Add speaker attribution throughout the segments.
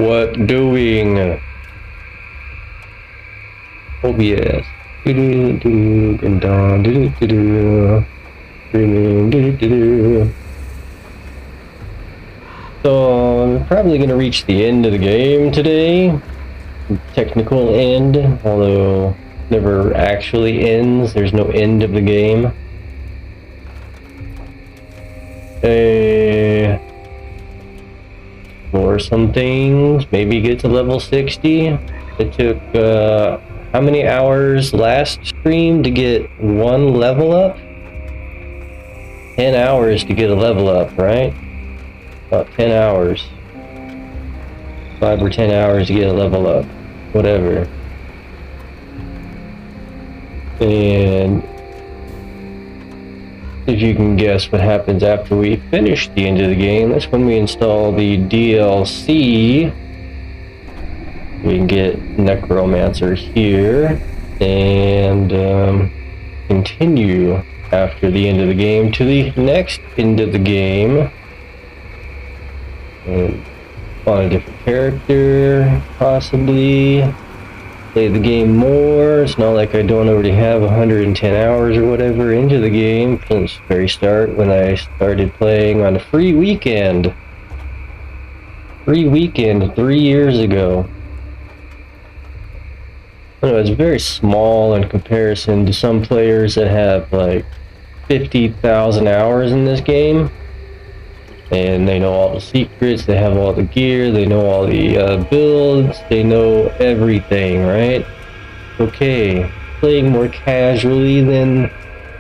Speaker 1: What doing? OBS. Grimdawn. Dreaming. So I'm probably gonna reach the end of the game today. Technical end, although never actually ends. There's no end of the game. Explore some things. Maybe get to level 60. It took how many hours last stream to get one level up? 10 hours to get a level up, right? About 10 hours. 5 or 10 hours to get a level up. Whatever. And if you can guess what happens after we finish the end of the game, that's when we install the DLC. We can get Necromancer here and continue after the end of the game to the next end of the game. And on a different character, possibly. Play the game more. It's not like I don't already have 110 hours or whatever into the game since the very start when I started playing on a free weekend. 3 years ago. I know it's very small in comparison to some players that have like 50,000 hours in this game. And they know all the secrets, they have all the gear, they know all the builds, they know everything, right? Okay, playing more casually than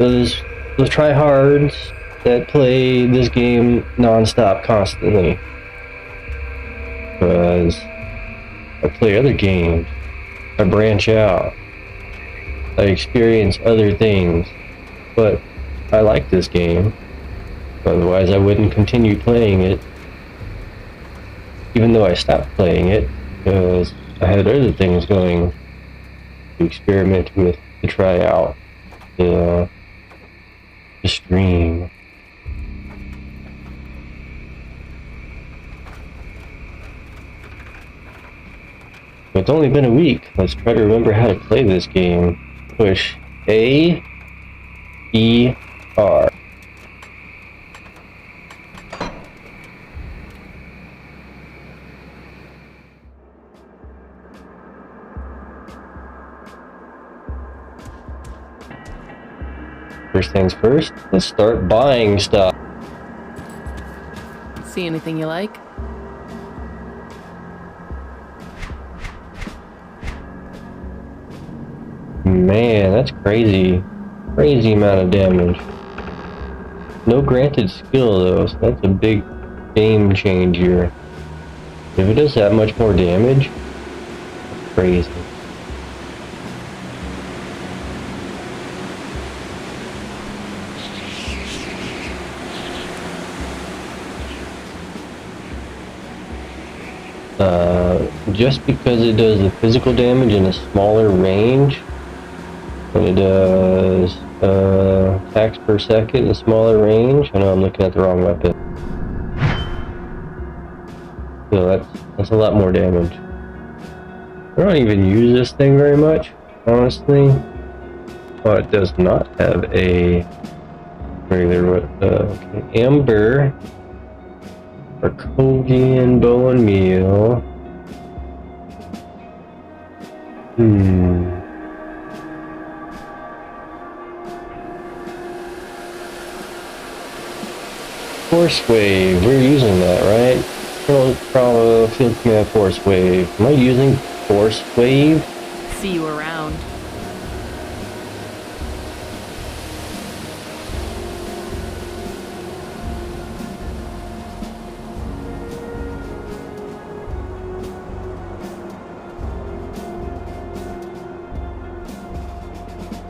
Speaker 1: those tryhards that play this game non-stop constantly. Because I play other games, I branch out, I experience other things, but I like this game. Otherwise I wouldn't continue playing it, even though I stopped playing it because I had other things going to experiment with, to try out the stream. It's only been a week. Let's try to remember how to play this game. Push A, E, R. First things first, let's start buying stuff.
Speaker 2: See anything you like?
Speaker 1: Man, that's crazy. Crazy amount of damage. No granted skill though, so that's a big game changer. If it does that much more damage, that's crazy. Just because it does the physical damage in a smaller range, and it does attacks per second in a smaller range. I know I'm looking at the wrong weapon. So that's a lot more damage. I don't even use this thing very much, honestly. Oh, it does not have a regular okay. Amber, Arcovian bone meal. Force wave, we're using that, right? Bravo, field command force wave. Am I using force wave?
Speaker 2: See you around.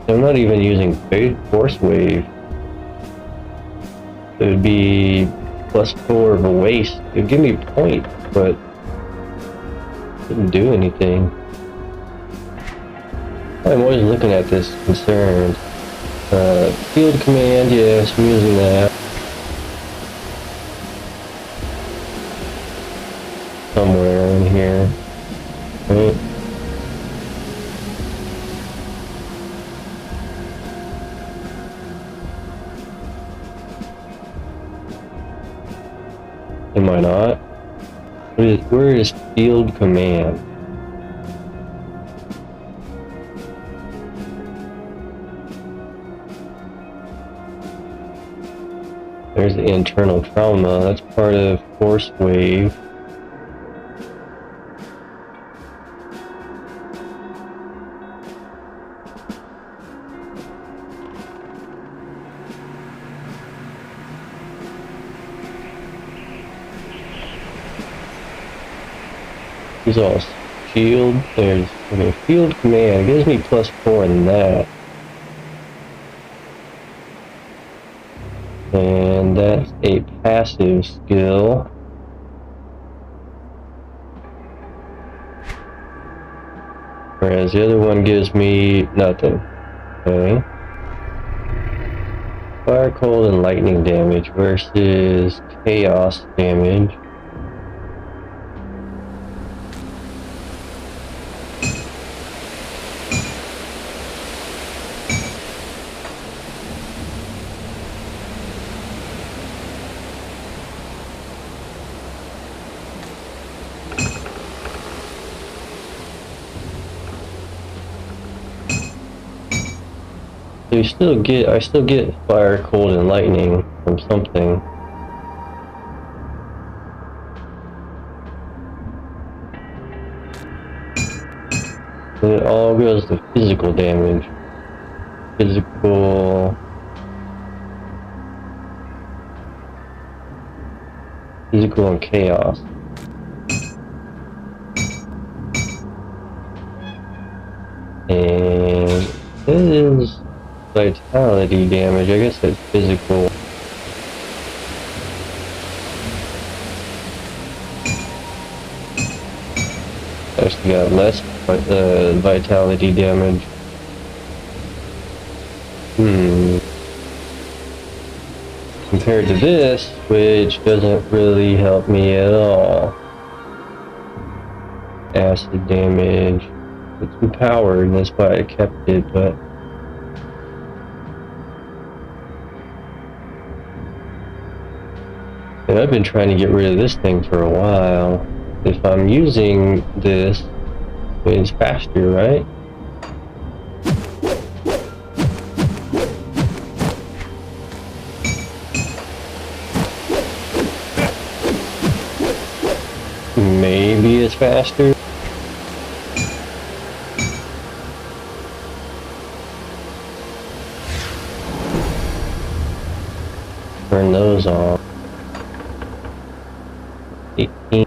Speaker 1: I'm not even using force wave. It would be +4 of a waste. It would give me a point, but it didn't do anything. I'm always looking at this concerned. Field command, yes, I'm using that. Somewhere in here. I not? Where is field command? There's the internal trauma. That's part of force wave. These all shield. There's field command. It gives me +4 in that. And that's a passive skill. Whereas the other one gives me nothing. Okay. Fire, cold, and lightning damage versus chaos damage. So I still get fire, cold, and lightning from something. And it all goes to physical damage. Physical and chaos. And this is vitality damage. I guess that's physical. Actually got less vitality damage. Compared to this, which doesn't really help me at all. Acid damage. It's empowered, and that's why I kept it, but and I've been trying to get rid of this thing for a while. If I'm using this, it's faster, right? Maybe it's faster. Turn those off. 18.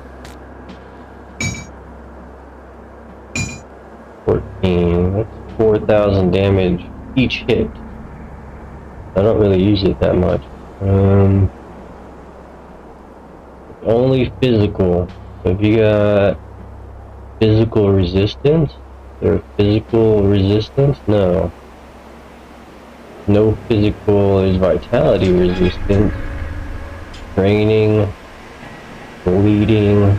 Speaker 1: 14. That's 4,000 damage each hit. I don't really use it that much. Only physical. So if you got physical resistance, or physical resistance? No. No physical is vitality resistance. Training. Bleeding.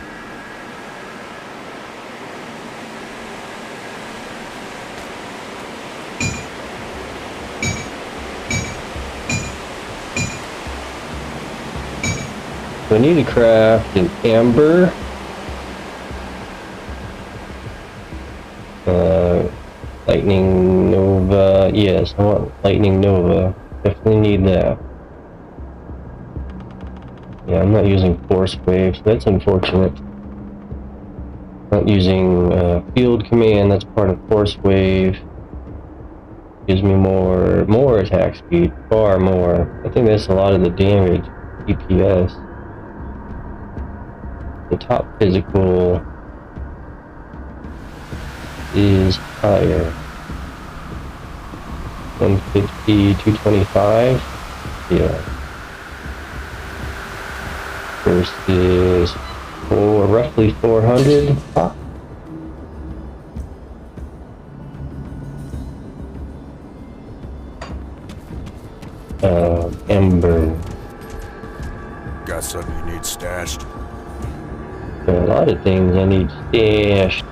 Speaker 1: So I need to craft an amber. Lightning Nova. Yes, I want Lightning Nova. Definitely need that. Yeah, I'm not using Force Wave, so that's unfortunate. Not using Field Command, that's part of Force Wave. Gives me more attack speed, far more. I think that's a lot of the damage, DPS. The top physical is higher. 150, 225. Yeah. Versus roughly 400. Ember.
Speaker 3: Got something you need stashed?
Speaker 1: There are a lot of things I need stashed.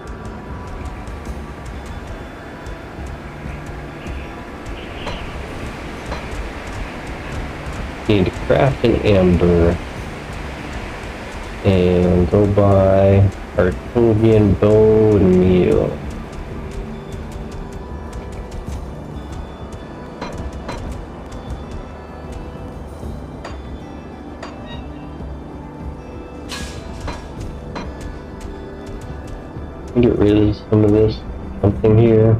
Speaker 1: Need to craft an amber. and go buy our Tobian bow and meal. Get rid of some of this something here.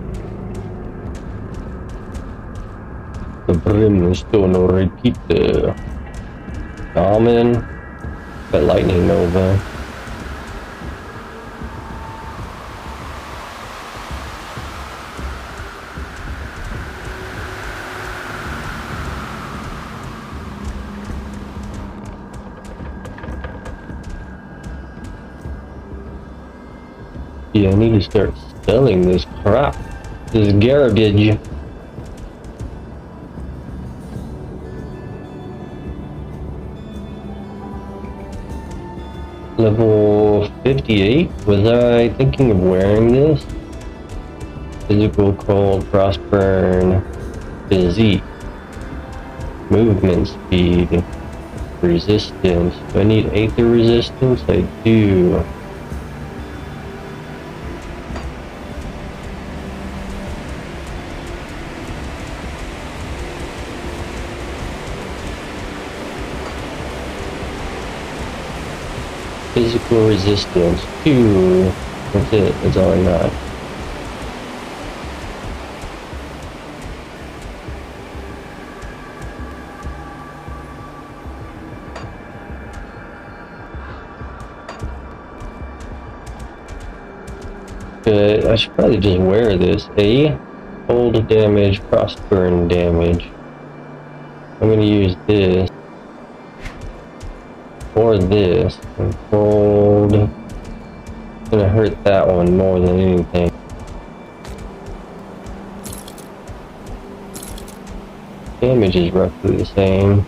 Speaker 1: The brimstone repeater. Common. That lightning nova. Yeah, I need to start selling this crap. This garbage. Level 58? Was I thinking of wearing this? Physical cold, frostburn, physique, movement speed, resistance. Do I need aether resistance? I do. Physical resistance 2. That's it. That's all I got. Good. I should probably just wear this. Cold damage, frostburn damage. I'm gonna use this. Or this. And cold. Gonna hurt that one more than anything. Damage is roughly the same.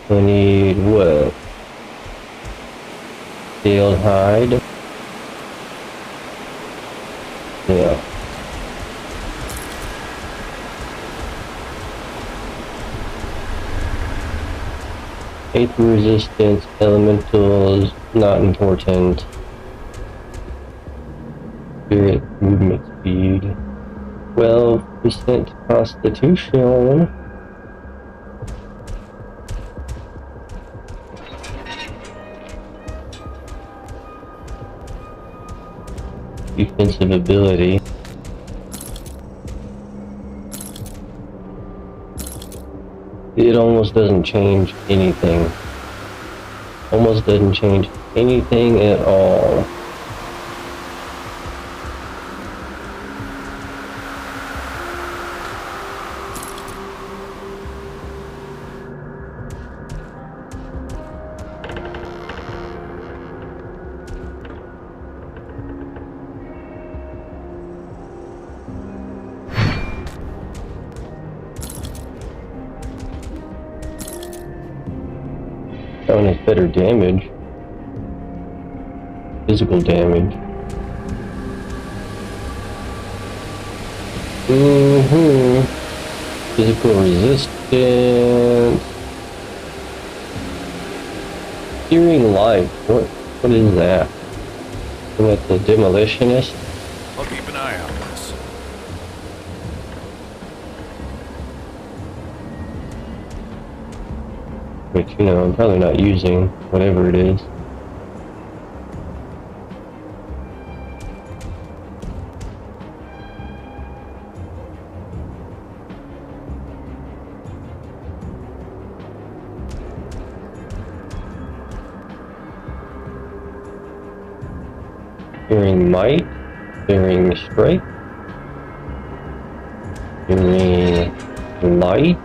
Speaker 1: I need what? Scaled hide. Yeah. Aether resistance, elementals, not important. Spirit movement speed. 12% constitution. Defensive ability. It almost doesn't change anything. Almost doesn't change anything at all. That one has better damage. Physical damage. Physical resistance. Searing life. What is that? What, the demolitionist?
Speaker 3: I'll keep an eye on this.
Speaker 1: Which, you know, I'm probably not using, whatever it is. Fearing might, fearing strike, fearing light.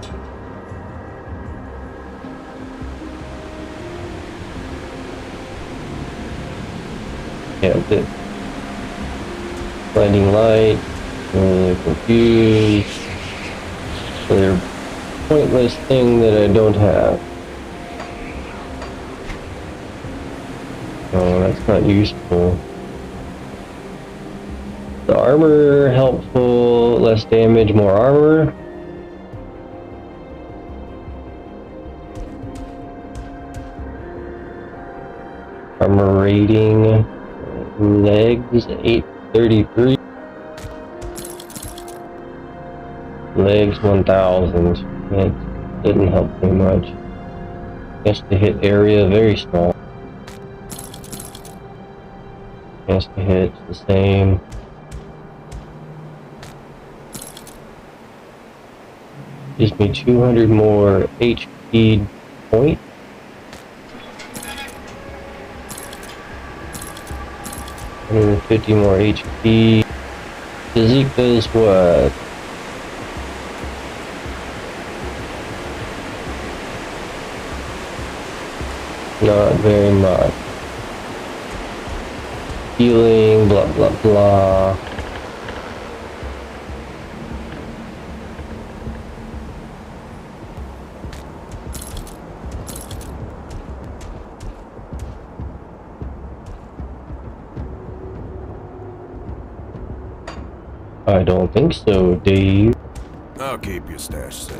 Speaker 1: Yeah, the blinding light, confused. Another pointless thing that I don't have. Oh, that's not useful. The armor, helpful, less damage, more armor. Armor rating, legs 833, legs 1000. That didn't help too much. Chance to hit area very small. Chance to hit the same. Gives me 200 more HP point. And 50 more HP. Physique does what? Not very much. Healing, blah blah blah. I don't think so, Dave.
Speaker 3: I'll keep your stash safe.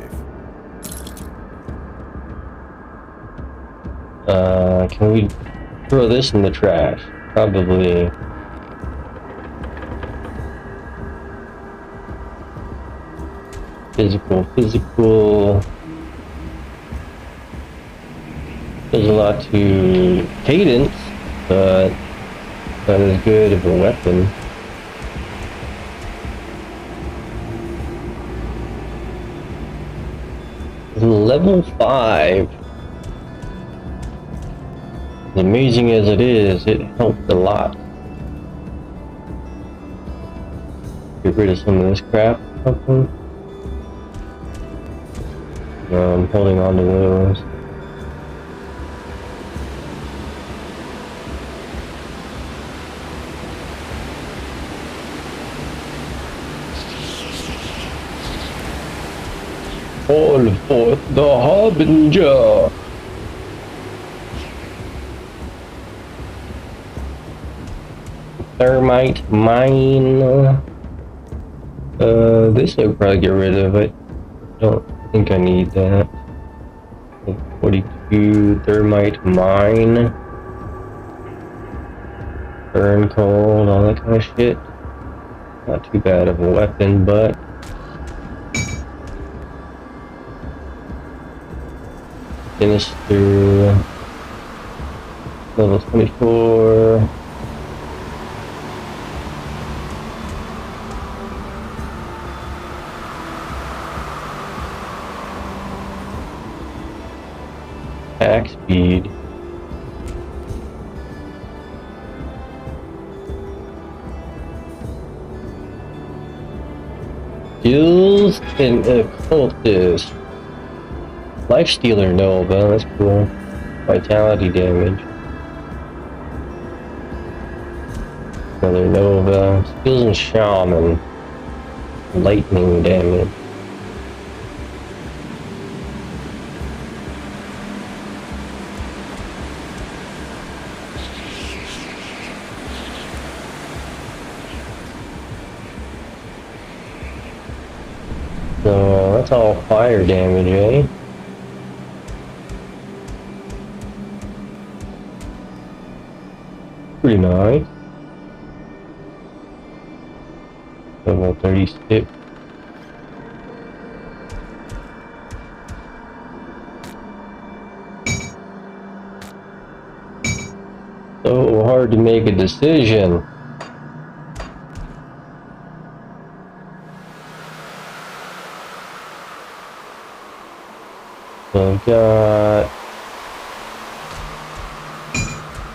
Speaker 1: Can we throw this in the trash? Probably. Physical. There's a lot to cadence, but not as good of a weapon. Level 5. As amazing as it is, it helped a lot. Get rid of some of this crap. Okay. No, I'm holding on to those. All forth the harbinger. Thermite mine. This I'll probably get rid of. I don't think I need that. 42 thermite mine. Burn cold, all that kind of shit. Not too bad of a weapon, but finish through level 24. Attack speed. Skills and occultist. Life Stealer Nova, that's cool. Vitality damage. Another Nova. Skills and Shaman. Lightning damage. So that's all fire damage, eh? Pretty nice. Level 36. So hard to make a decision. So I've got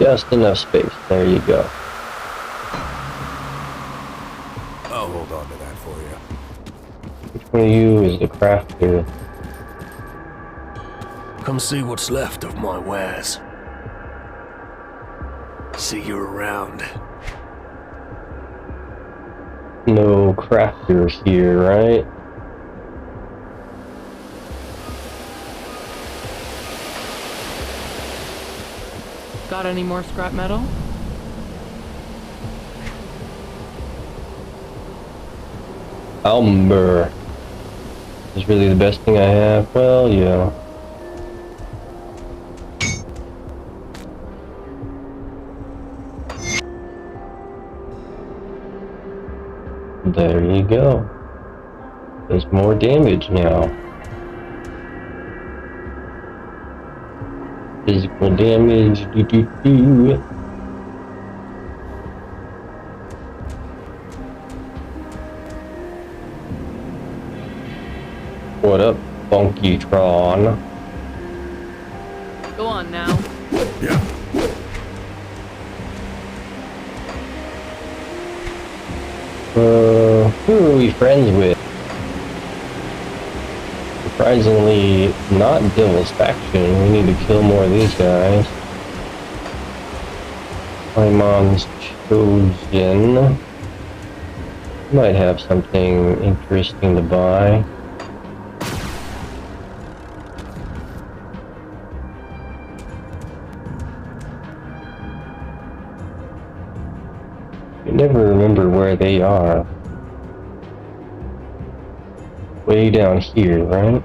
Speaker 1: just enough space. There you go.
Speaker 3: I'll hold on to that for you.
Speaker 1: Which one of you is the crafter?
Speaker 4: Come see what's left of my wares. See you around.
Speaker 1: No crafters here, right?
Speaker 2: Got any more scrap metal?
Speaker 1: Umber is really the best thing I have. Well, yeah. There you go. There's more damage now. Physical damage. What up, Funkytron?
Speaker 2: Go on now.
Speaker 3: Yeah.
Speaker 1: Who are we friends with? Surprisingly, not Devil's Faction. We need to kill more of these guys. My mom's chosen. Might have something interesting to buy. I never remember where they are. Way down here, right?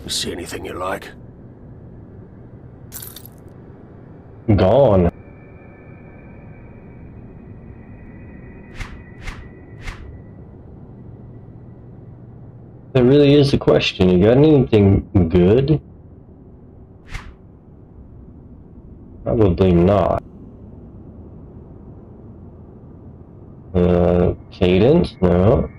Speaker 4: See anything you like?
Speaker 1: Gone. That really is the question. You got anything good? Probably not. Cadence? No.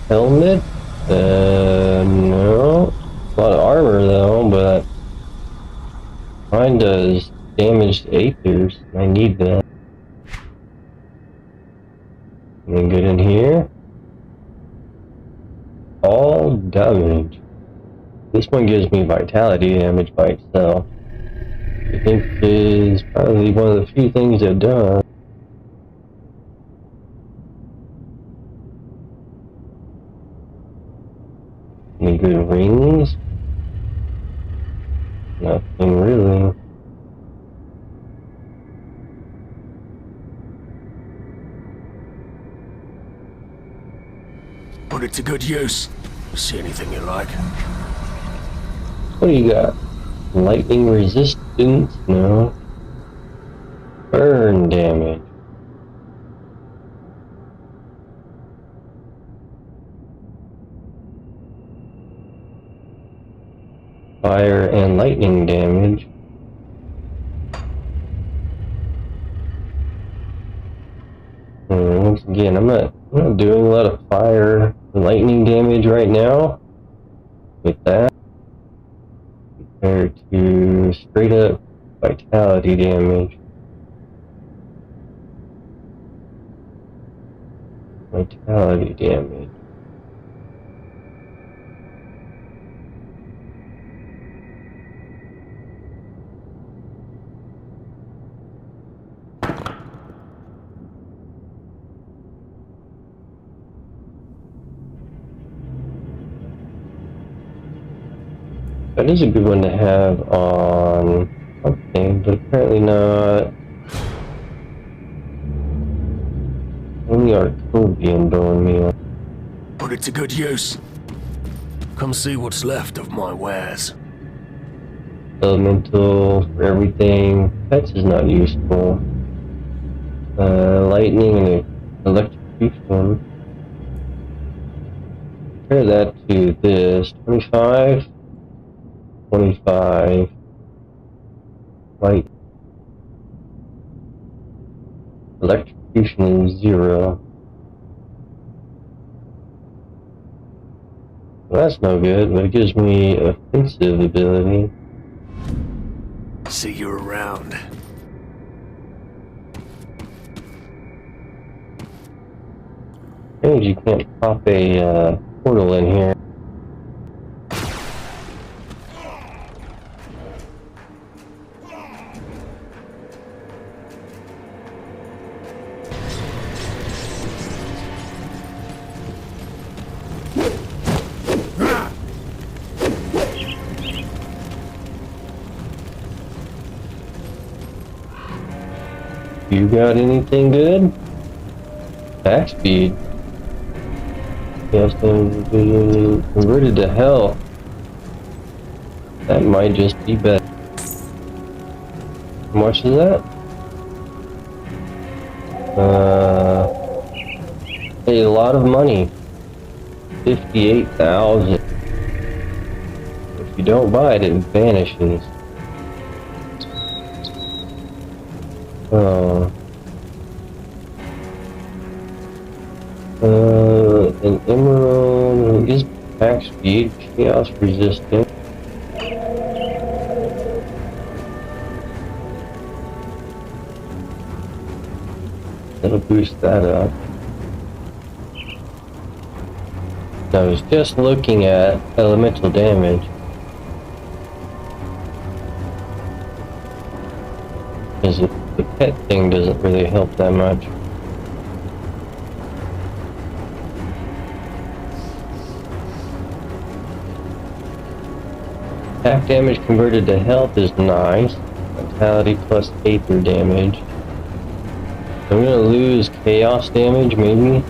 Speaker 1: Helmet? No. A lot of armor though, but mine does damage to Aethers. I need that. Anything good in here? All damage. This one gives me vitality damage by itself. I think is probably one of the few things it does. Any good rings? Nothing really.
Speaker 4: Put it to good use. See anything you like?
Speaker 1: What do you got? Lightning resistance? No. Burn damage. Fire and lightning damage. Once again, I'm not doing a lot of fire and lightning damage right now with that compared to straight up vitality damage. Vitality damage. That is a good one to have on something, but apparently not. Only Arcobian bone meal.
Speaker 4: Put it to good use. Come see what's left of my wares.
Speaker 1: Elemental for everything. Pets is not useful. Lightning and electrocution. Compare that to this. 25. 25. Light. Electrocution is 0. Well, that's no good, but it gives me offensive ability.
Speaker 4: See you around.
Speaker 1: Strange you can't pop a portal in here. You got anything good? Attack speed. Yes, converted to hell. That might just be better. How much is that? Hey, a lot of money. 58,000. If you don't buy it, it vanishes. An emerald is attack speed, chaos resistant. That'll boost that up. I was just looking at elemental damage. Because the pet thing doesn't really help that much. Attack damage converted to health is nice. Vitality plus aether damage. I'm gonna lose chaos damage, maybe?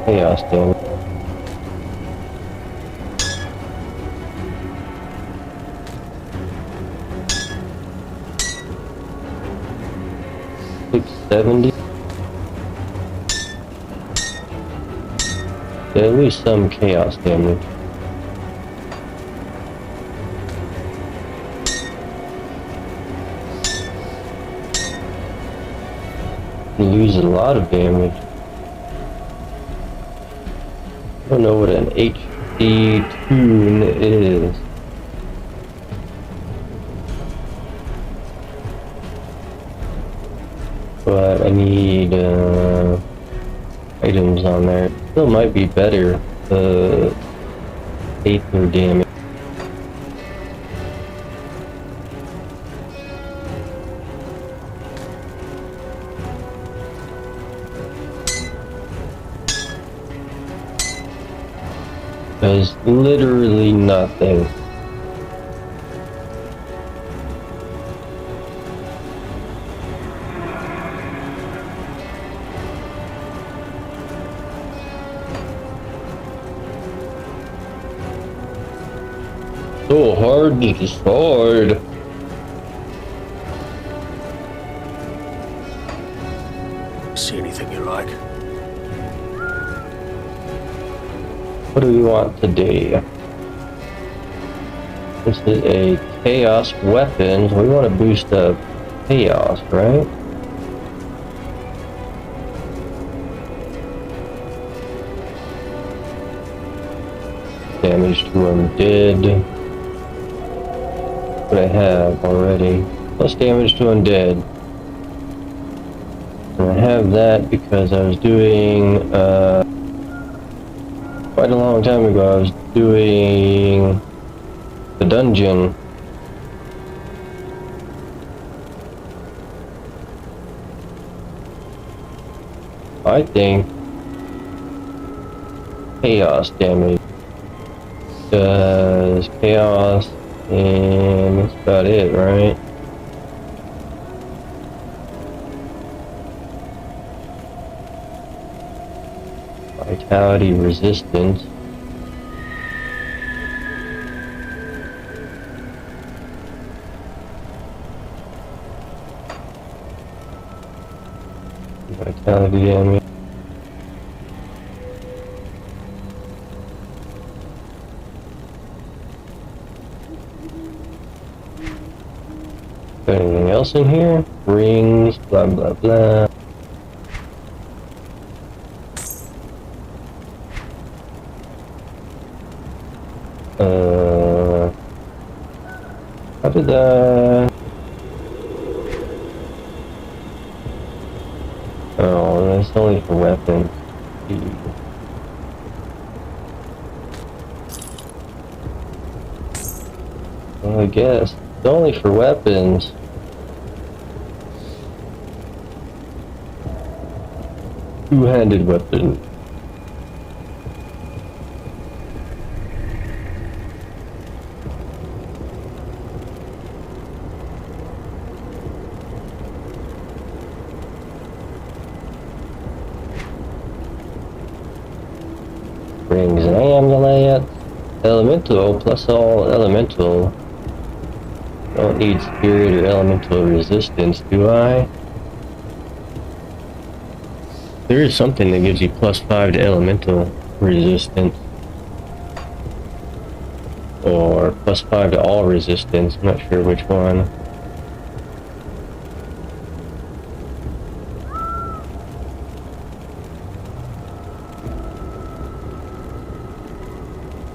Speaker 1: Chaos damage. $670. At least some chaos damage. Lose a lot of damage. I don't know what an HD tune is. But I need items on there. Still might be better. Aether damage. Does literally nothing. So hard to decide.
Speaker 4: See anything you like?
Speaker 1: What do we want today? This is a chaos weapon. We want to boost up chaos, right? Damage to undead. What I have already. Plus damage to undead. And I have that because I was doing quite a long time ago, I was doing the dungeon. I think chaos damage does chaos, and that's about it, right? Vitality resistance. Vitality damage. Anything else in here? Rings, blah blah blah. How did that? Oh, that's only for weapons. Well, I guess it's only for weapons. Two-handed weapon. Brings an amulet. Elemental plus all elemental. Don't need spirit or elemental resistance, do I? There is something that gives you +5 to elemental resistance. Or +5 to all resistance. I'm not sure which one.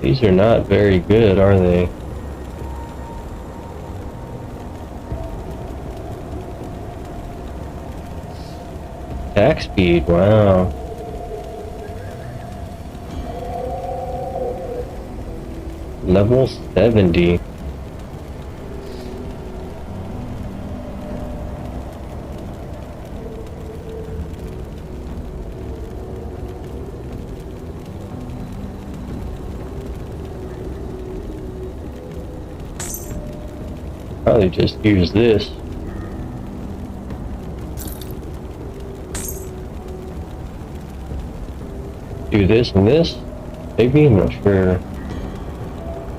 Speaker 1: These are not very good, are they? Attack speed, wow. Level 70. Probably just use this. Do this and this? Maybe? I'm not sure.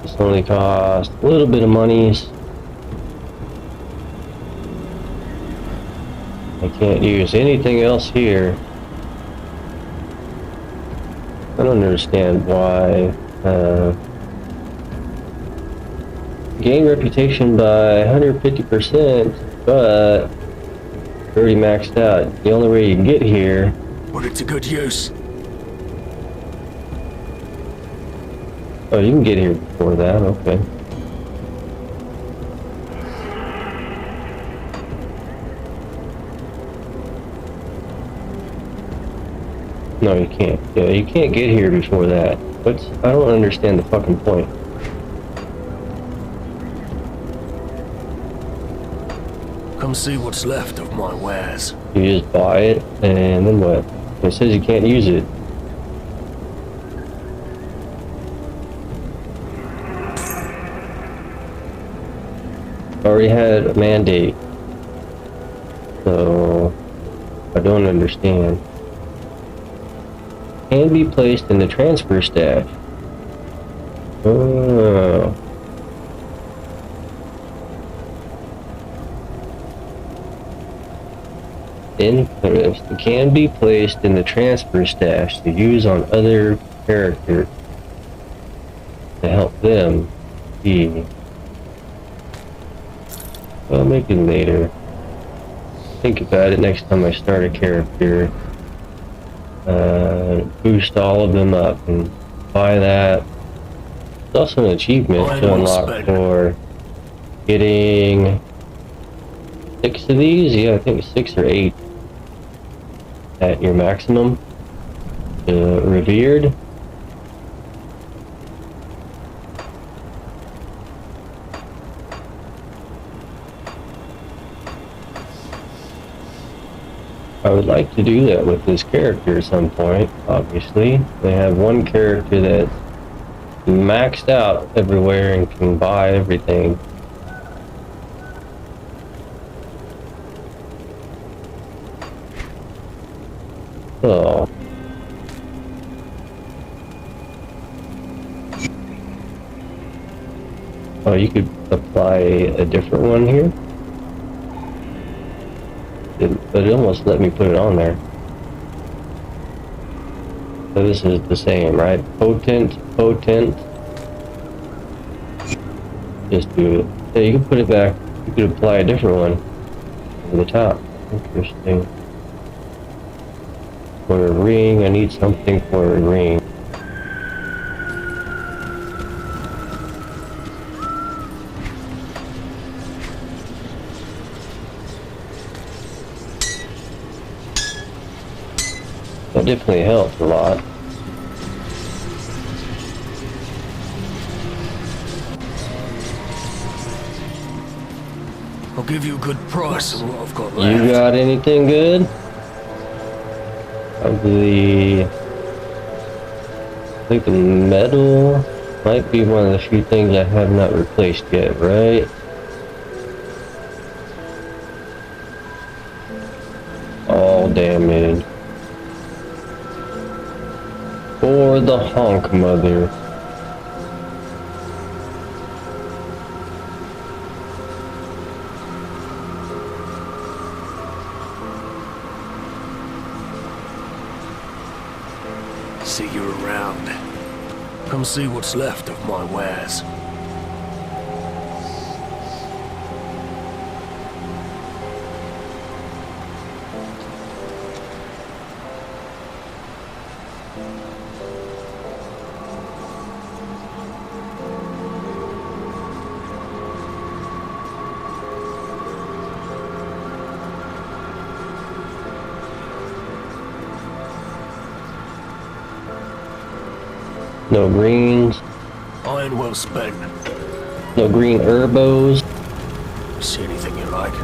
Speaker 1: This only costs a little bit of monies. I can't use anything else here. I don't understand why. Gain reputation by 150%, but already maxed out. The only way you can get here.
Speaker 4: Put it to good use.
Speaker 1: Oh, you can get here before that, okay. No, you can't. Yeah, you can't get here before that. I don't understand the fucking point.
Speaker 4: Come see what's left of my wares.
Speaker 1: You just buy it, and then what? It says you can't use it. Already had a mandate, so I don't understand. Can be placed in the transfer stash. Oh. Interesting. Can be placed in the transfer stash to use on other characters to help them be. I'll make it later. Think about it next time I start a character. Boost all of them up and buy that. It's also an achievement to unlock for getting 6 of these. Yeah, I think 6 or 8 at your maximum. Revered. I would like to do that with this character at some point, obviously. They have one character that's maxed out everywhere and can buy everything. So. Oh, you could apply a different one here? But it almost let me put it on there. So this is the same, right? Potent. Just do it. Yeah, you can put it back. You could apply a different one over the top. Interesting. For a ring, I need something for a ring. That definitely helps a lot.
Speaker 4: I'll give you a good price on what I've got left.
Speaker 1: You got anything good? Probably. I think the metal might be one of the few things I have not replaced yet, right? All damage. 4 for the honk mother.
Speaker 4: See you around. Come see what's left of my wares.
Speaker 1: No greens.
Speaker 4: Iron well spent.
Speaker 1: No green herbos.
Speaker 4: See anything you like?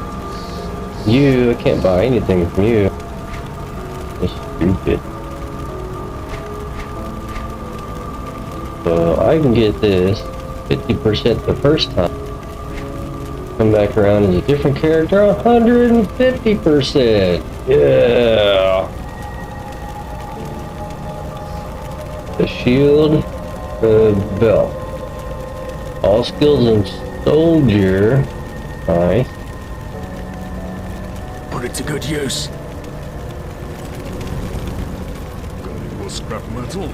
Speaker 1: You, I can't buy anything from you. That's stupid. So I can get this 50% the first time. Come back around as a different character, 150%. Yeah. The shield, the belt. All skills and soldier. Nice.
Speaker 4: Put it to good use.
Speaker 3: Got any more scrap metal?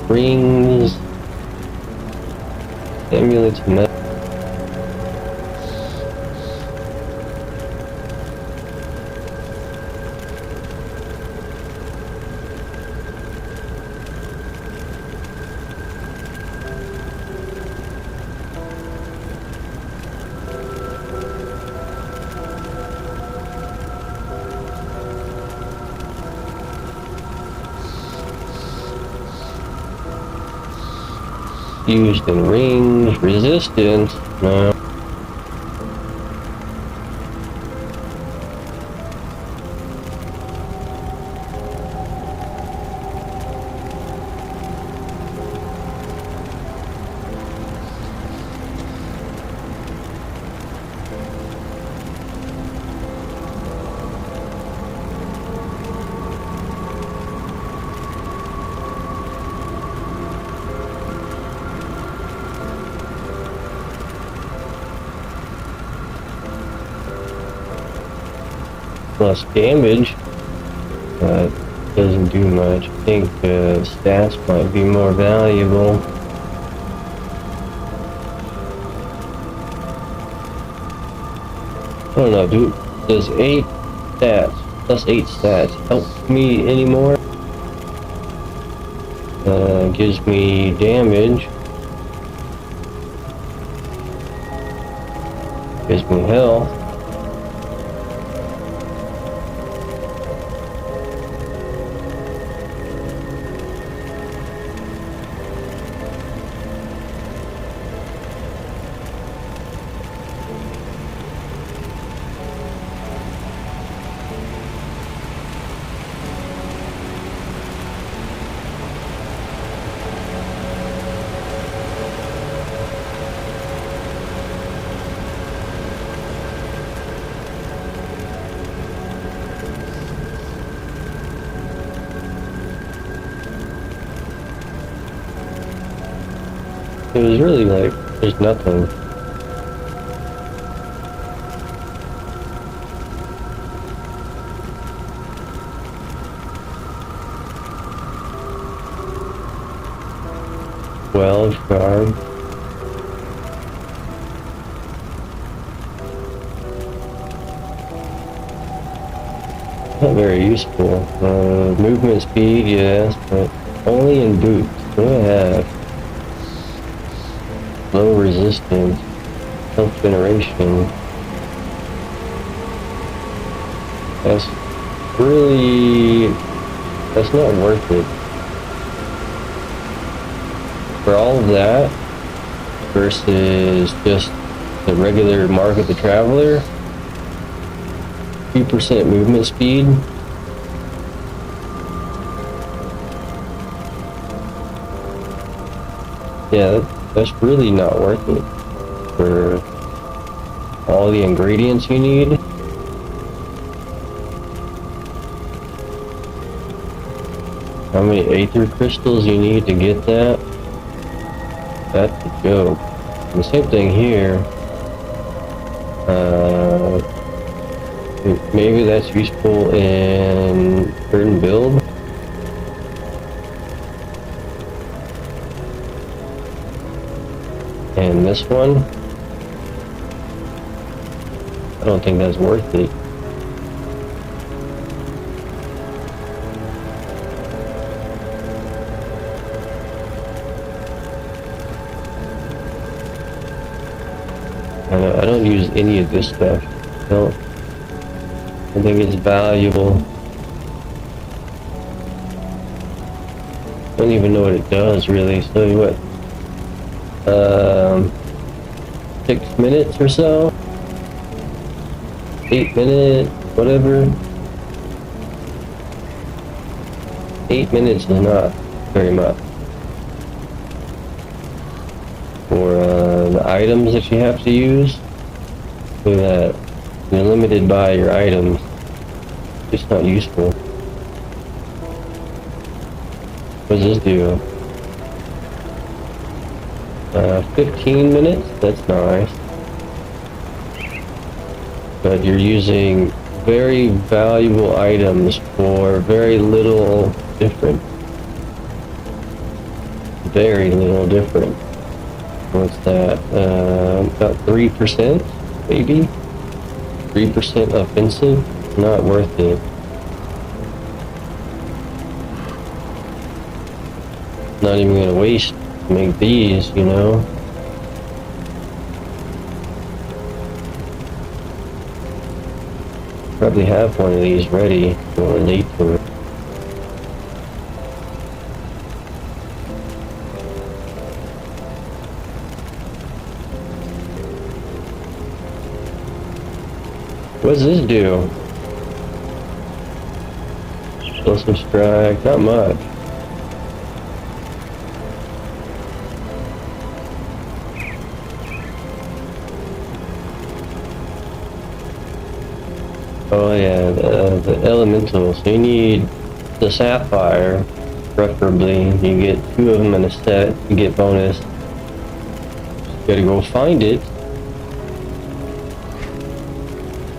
Speaker 1: Rings. Amulets, metal. Used in rings, resistance. No. Plus damage, but doesn't do much. I think stats might be more valuable. I don't know, dude. Does 8 stats, plus 8 stats, help me anymore? Gives me damage. Gives me health. It was really like, there's nothing. Well, guard. Not very useful. Movement speed, yes, but only in boots. What do I have? Low resistance, self generation. That's not worth it. For all of that versus just the regular Mark of the Traveler, 2% movement speed. Yeah, that's really not worth it for all the ingredients you need. How many aether crystals you need to get that? That's a joke. And the same thing here. Maybe that's useful in certain build. And this one, I don't think that's worth it. I don't use any of this stuff. I think it's valuable. I don't even know what it does really. So what? 6 minutes or so? 8 minutes, whatever. 8 minutes is not very much. For the items that you have to use, so that you're limited by your items. It's not useful. What does this do? 15 minutes? That's nice. But you're using very valuable items for very little different. Very little different. What's that? About 3%, maybe? 3% offensive? Not worth it. Not even gonna waste to make these, you know? Probably have one of these ready or late to it. What does this do? Still some strike, not much. Oh yeah, the elemental. So you need the sapphire, preferably. You get 2 of them in a set. You get bonus. Just gotta go find it.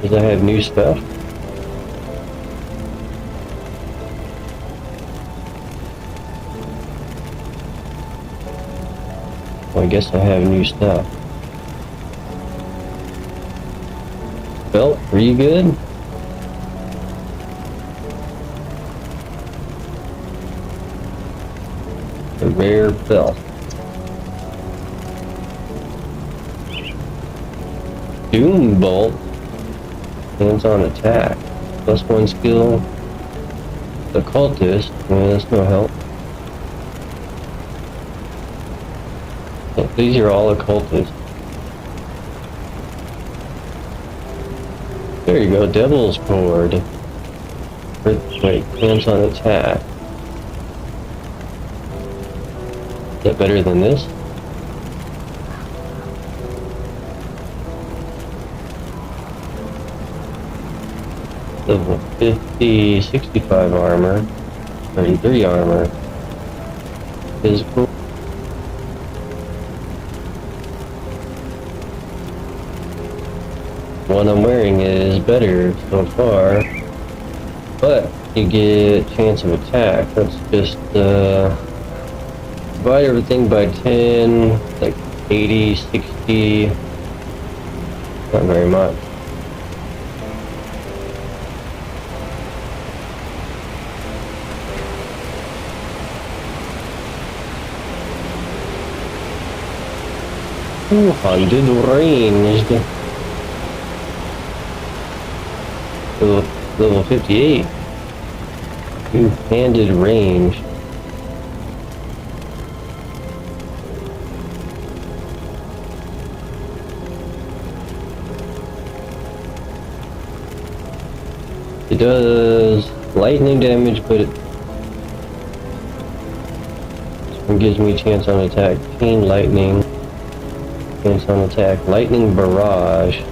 Speaker 1: Cause I have new stuff. Well, I guess I have new stuff. Belt, are you good? A rare belt. Doom bolt. Hands-on attack. +1 skill. The cultist. Well, that's no help. So these are all occultists. There you go, Devil's Cord. Wait, hands-on attack. Is that better than this? Level 50, 65 armor, 33 armor. Physical. One I'm wearing is better so far, but you get chance of attack. Let's just divide everything by 10, like 80, 60, not very much. Handed ranged. Level 58. Two-handed range. It does lightning damage, but it gives me a chance on attack. Chain lightning. Chance on attack. Lightning barrage.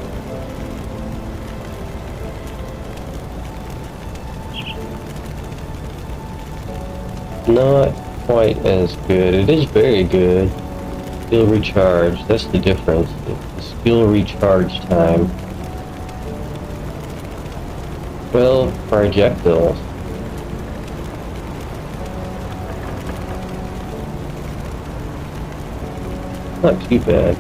Speaker 1: not quite as good. It is very good. Skill recharge, that's the difference. The skill recharge time. 12 projectiles. Not too bad.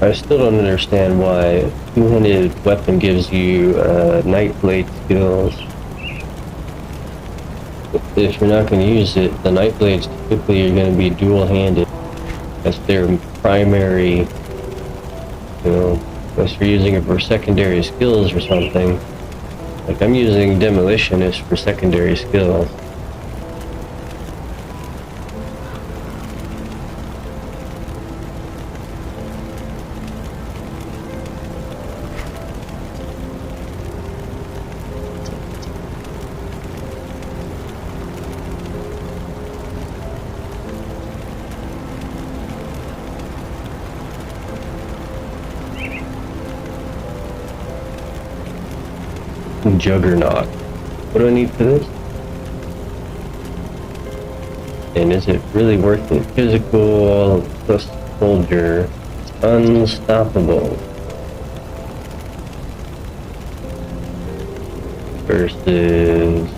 Speaker 1: I still don't understand why a two-handed weapon gives you night blade skills. If you're not going to use it, the night blades typically are going to be dual-handed. That's their primary, you know, unless you're using it for secondary skills or something. Like I'm using demolitionist for secondary skills. Juggernaut. What do I need for this? And is it really worth it? Physical plus soldier. Unstoppable. Versus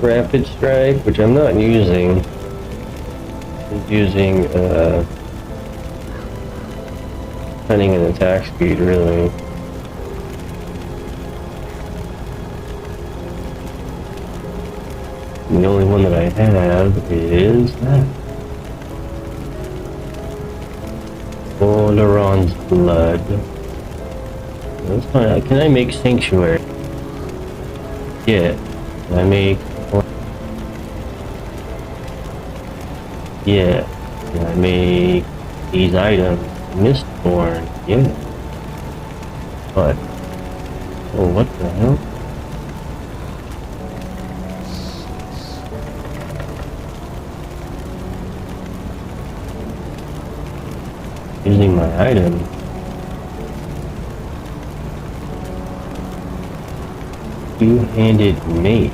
Speaker 1: rapid strike, which I'm not using. I'm using cunning and attack speed, really. The only one that I have is that. Oleron's blood. That's fine. Can I make sanctuary? Yeah. Can I make? Yeah. Can I make these items? Mistborn. Yeah. But oh, what the hell? Using my item. Two-handed mate.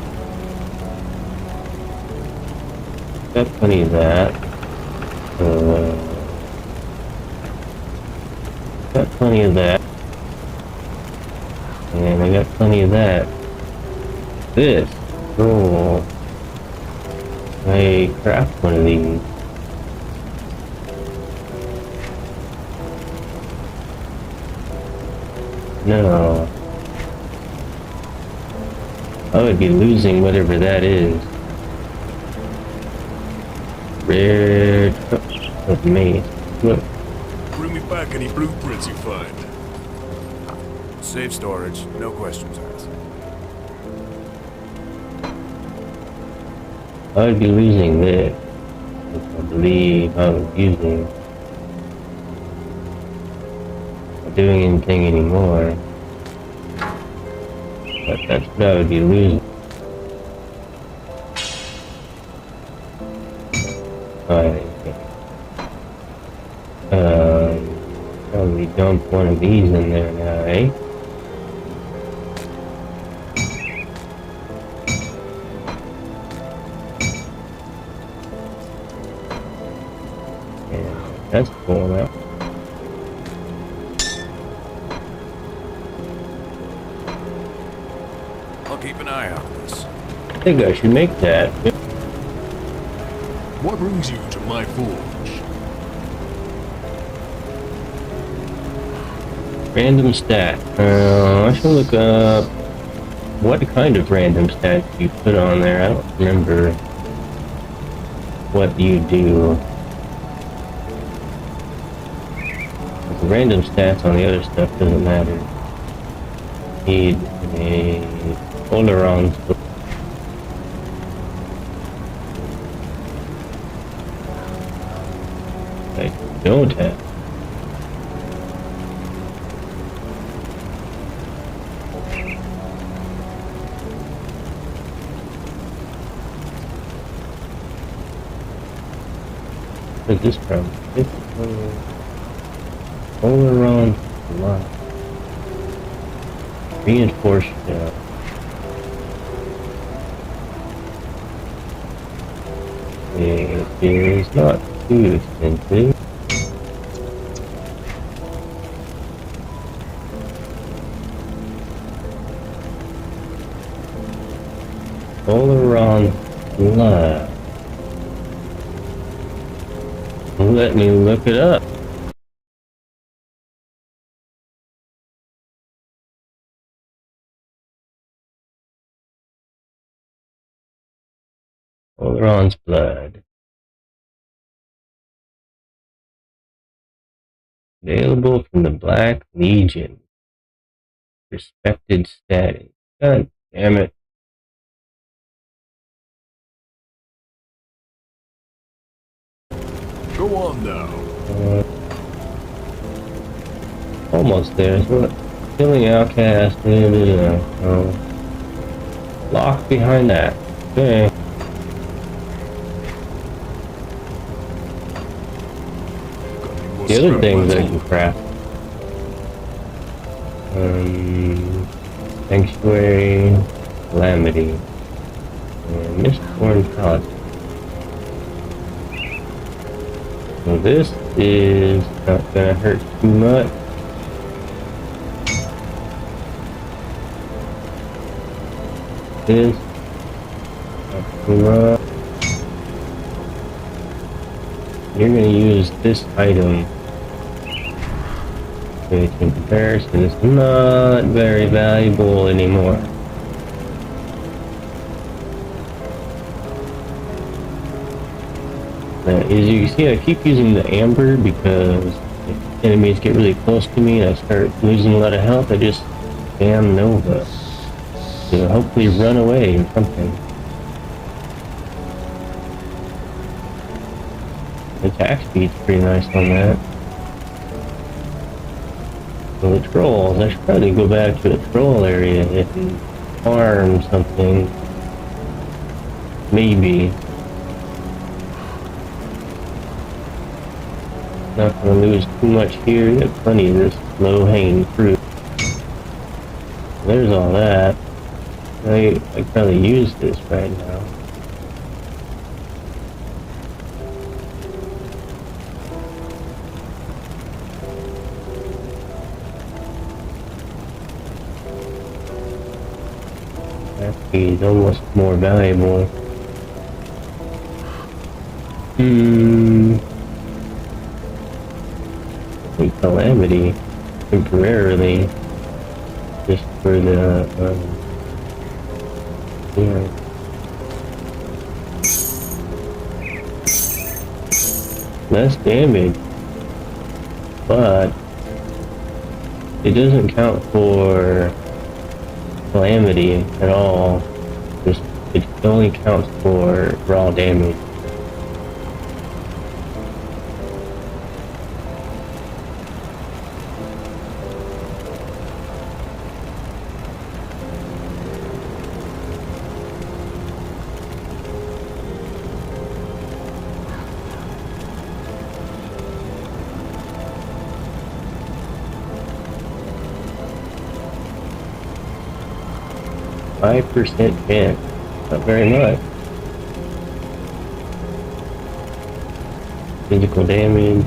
Speaker 1: Got plenty of that. Got plenty of that. And I got plenty of that. This. Oh. I craft one of these. No. I would be losing whatever that is. Rare of me. Look.
Speaker 4: Bring me back any blueprints you find.
Speaker 3: Safe storage, no questions asked.
Speaker 1: I would be losing this. I believe I was using. Not doing anything anymore. But that's what I would be losing. Alright. Probably dump one of these in there now, eh? Yeah, that's cool now.
Speaker 3: I'll keep an eye out for this.
Speaker 1: I think I should make that.
Speaker 4: What brings you to my forge?
Speaker 1: Random stat. I should look up what kind of random stat you put on there. I don't remember what you do. The random stats on the other stuff doesn't matter. Need a Oleron. I don't have. What is this from? Oleron line. Reinforced shell. It is not too expensive. Polaron blood. Let me look it up. Polaron's blood. Available from the Black Legion. Respected status. God damn it.
Speaker 3: Go on now.
Speaker 1: Almost there. So, killing outcast. Locked behind that. Okay. The other things I can craft. Sanctuary, Calamity, and Mistborn Palace. So this is not gonna hurt too much. This, not too much. You're gonna use this item. Which in comparison is not very valuable anymore. Now, as you can see, I keep using the amber because if enemies get really close to me and I start losing a lot of health, I just spam Nova. To hopefully run away or something. The attack speed's pretty nice on that. So the trolls, I should probably go back to the troll area and farm something. Maybe. Not gonna lose too much here, we have plenty of this low-hanging fruit. There's all that. I could probably use this right now. He's almost more valuable. The Calamity temporarily, just for the yeah. Less damage, but it doesn't count for Calamity at all. Just it only counts for raw damage. %, chance. Not very much. Physical damage.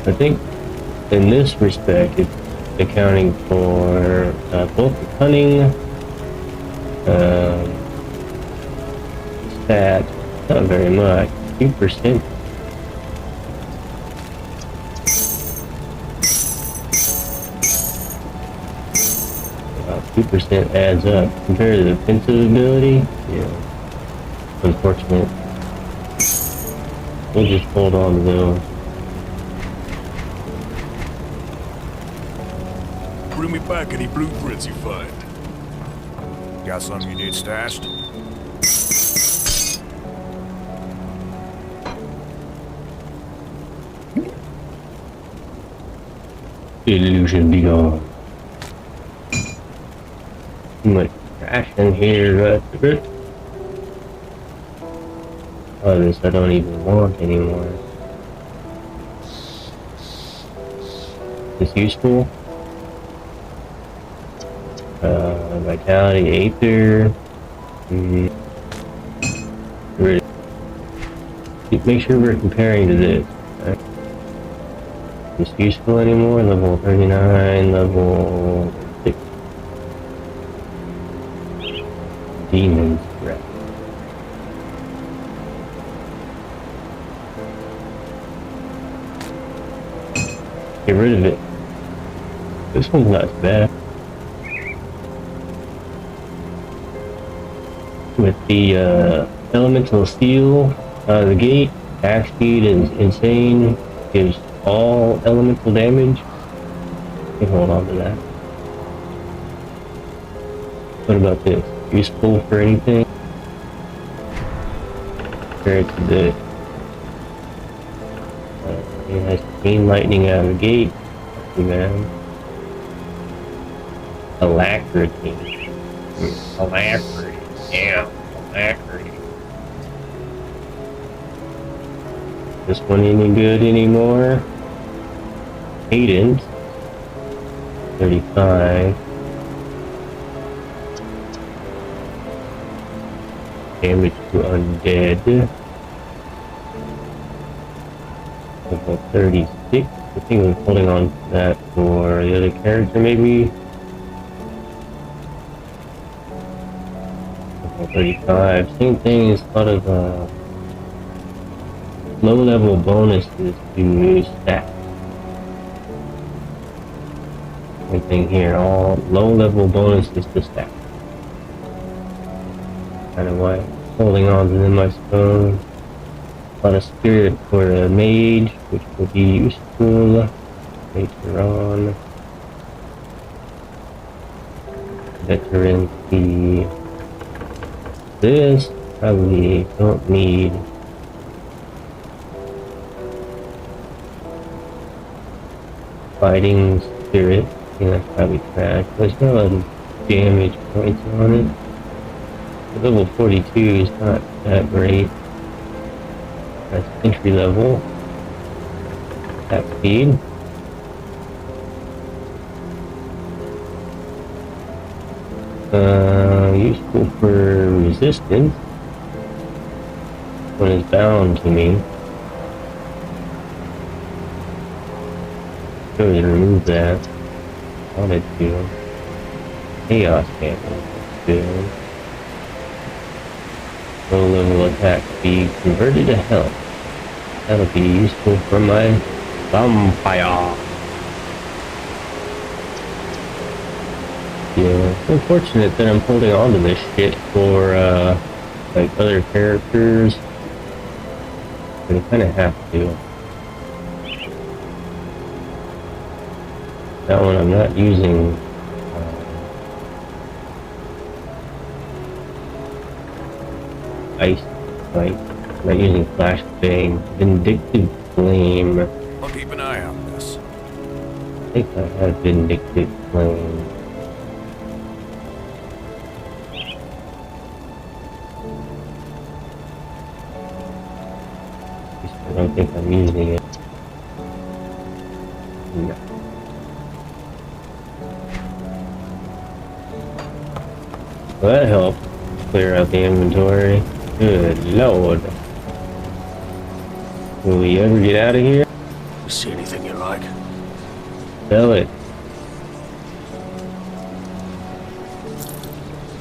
Speaker 1: I think in this respect it's accounting for both the cunning stat, not very much. 2%. 2% adds up compared to the defensive ability. Yeah, unfortunate. We'll just hold on to those.
Speaker 3: Bring me back any blueprints you find. Got something you need stashed?
Speaker 1: Illusion be gone. Too much trash in here, right? Oh, this I don't even want anymore. Is this useful? Vitality, Aether. Make sure we're comparing to this. Right? It's useful anymore. Level 39, level 6. Demons breath. Get rid of it. This one's not as bad. With the elemental steel out of the gate, attack speed is insane. Gives all elemental damage. You can hold on to that. What about this? Useful for anything? Compare it to this. It has green lightning out of the gate. Man. Alacrity. Alacrity. Yeah, alacrity. This one any good anymore? Cadence. 35. Damage to undead. Level 36. I think I'm holding on to that for the other character, maybe. Level 35. Same thing as a lot of low-level bonuses to stats. Same thing here. All low-level bonuses to stats. Kind of why I'm holding on to them, I suppose. A lot of spirit for a mage, which will be useful later on. Veteran key. This probably don't need. Fighting spirit. Yeah, that's probably trash. But it's got a lot of damage points on it. The level 42 is not that great. That's entry level. Attack speed. Useful for resistance. One is bound to me. Go ahead and remove that. Wanted to. Chaos damage. Good. Low level attack speed converted to health. That'll be useful for my vampire. Yeah, it's unfortunate that I'm holding on to this shit for like other characters. But I kind of have to. That one I'm not using. Ice Fight. I'm not using Flashbang. Vindictive Flame.
Speaker 3: I'll keep an eye on this.
Speaker 1: I think I have Vindictive Flame. I don't think I'm using it. No. Well, that helped clear out the inventory. Good lord. Will we ever get out of here?
Speaker 4: See anything you like?
Speaker 1: Sell it.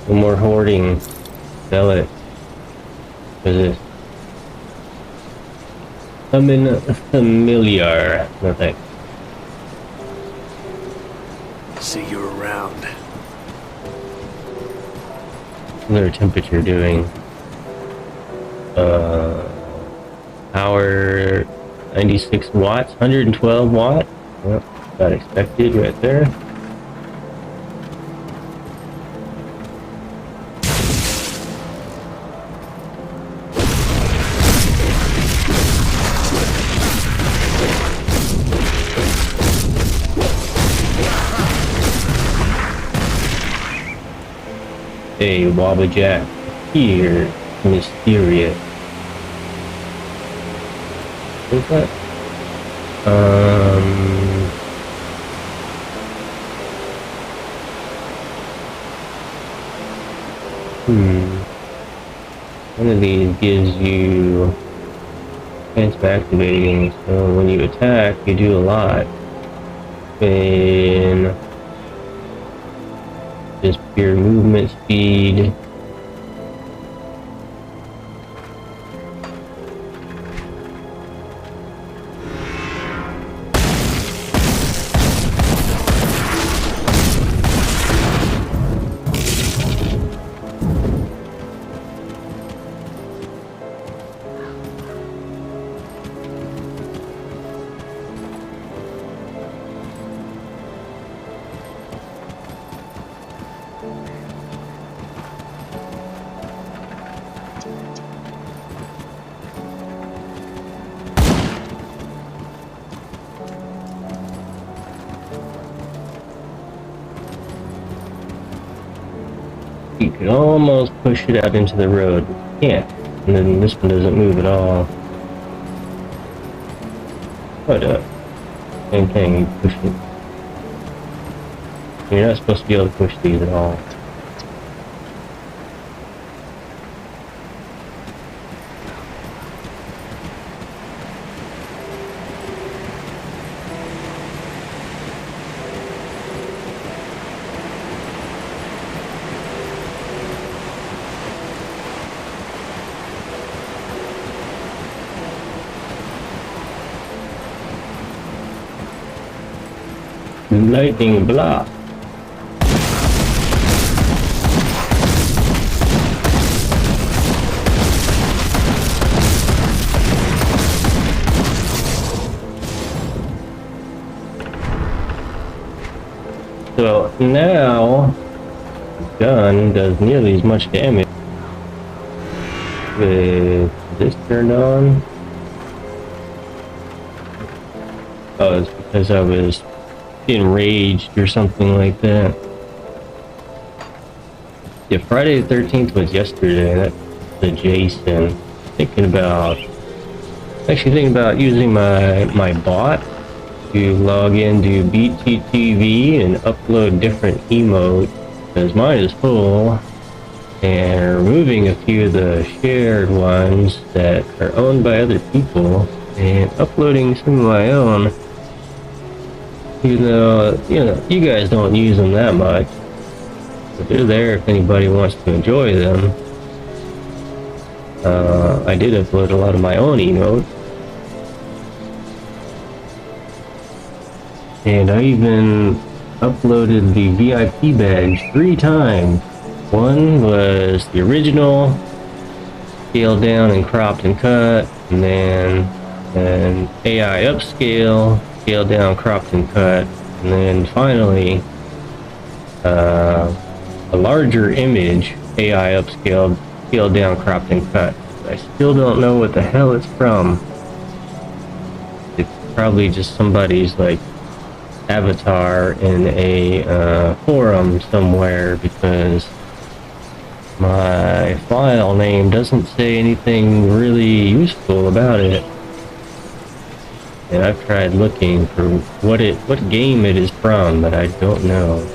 Speaker 1: No more hoarding. Sell it. What is this? Summon familiar. No thanks.
Speaker 4: See you around.
Speaker 1: What's their temperature doing? Power 96 watts, 112 watt. Well, got expected right there. Hey, Wobbajack, here, mysterious. What's that? One of these gives you chance of activating, so when you attack, you do a lot. And just pure movement speed. You could almost push it out into the road. You can't. And then this one doesn't move at all. But same thing, you push it. You're not supposed to be able to push these at all. Lightning block. So now the gun does nearly as much damage with this turned on. Oh, it's because I was enraged or something like that. Yeah, Friday the 13th was yesterday. That's the Jason. Actually thinking about using my bot to log into pt22 and upload different emotes, because mine is full, and removing a few of the shared ones that are owned by other people and uploading some of my own. Even though, you guys don't use them that much, but they're there if anybody wants to enjoy them. I did upload a lot of my own emotes. And I even uploaded the VIP badge 3 times. One was the original, scaled down and cropped and cut, and then an AI upscale, scaled down, cropped and cut, and then finally a larger image, AI upscaled, scaled down, cropped and cut. I still don't know what the hell it's from. It's probably just somebody's like avatar in a forum somewhere, because my file name doesn't say anything really useful about it. And I've tried looking for what game it is from, but I don't know.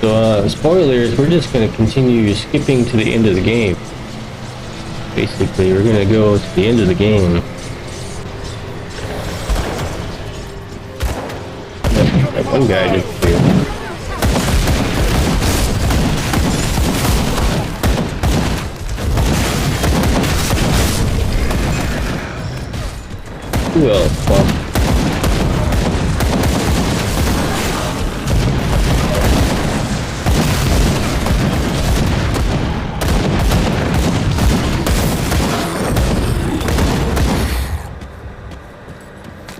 Speaker 1: So, spoilers, we're just going to continue skipping to the end of the game. Basically, we're going to go to the end of the game. That one guy just appeared. Who else? Well,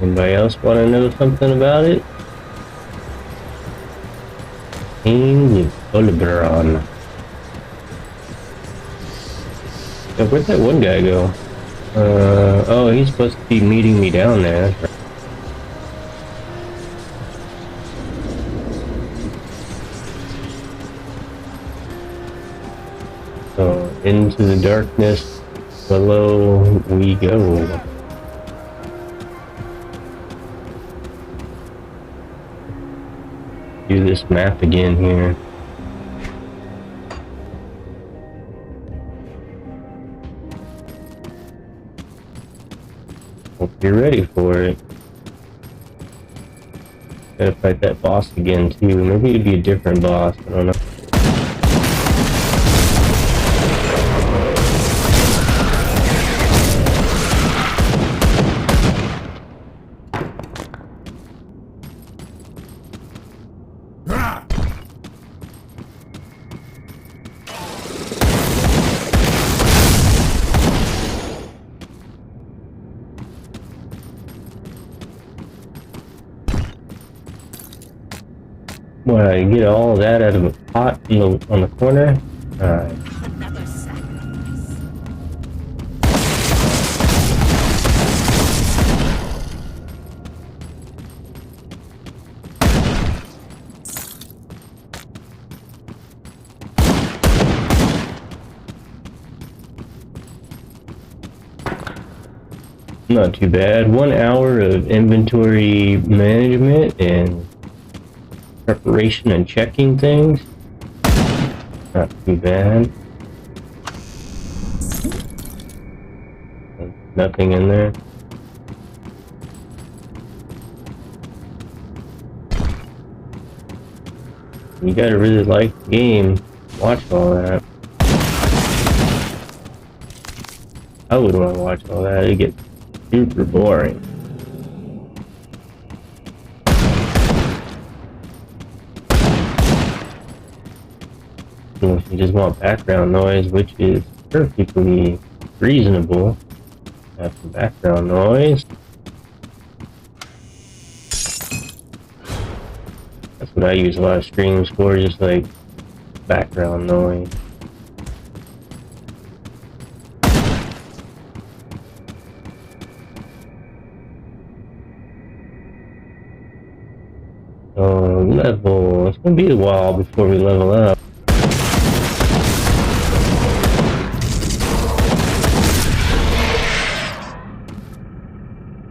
Speaker 1: anybody else want to know something about it? Bolibron. Yeah, where'd that one guy go? Oh, he's supposed to be meeting me down there. That's right. So, into the darkness below we go. do this map again here. Hope you're ready for it. Gotta fight that boss again too. Maybe it'd be a different boss, I don't know. Well, I get all of that out of a pot on the corner. Alright.
Speaker 2: Another sacrifice.
Speaker 1: Not too bad. 1 hour of inventory management and preparation and checking things. Not too bad. Nothing in there. You gotta really like the game. Watch all that. I wouldn't want to watch all that. It'd get super boring. If you just want background noise, which is perfectly reasonable, have some background noise. That's what I use a lot of streams for, just like background noise. Level. It's gonna be a while before we level up.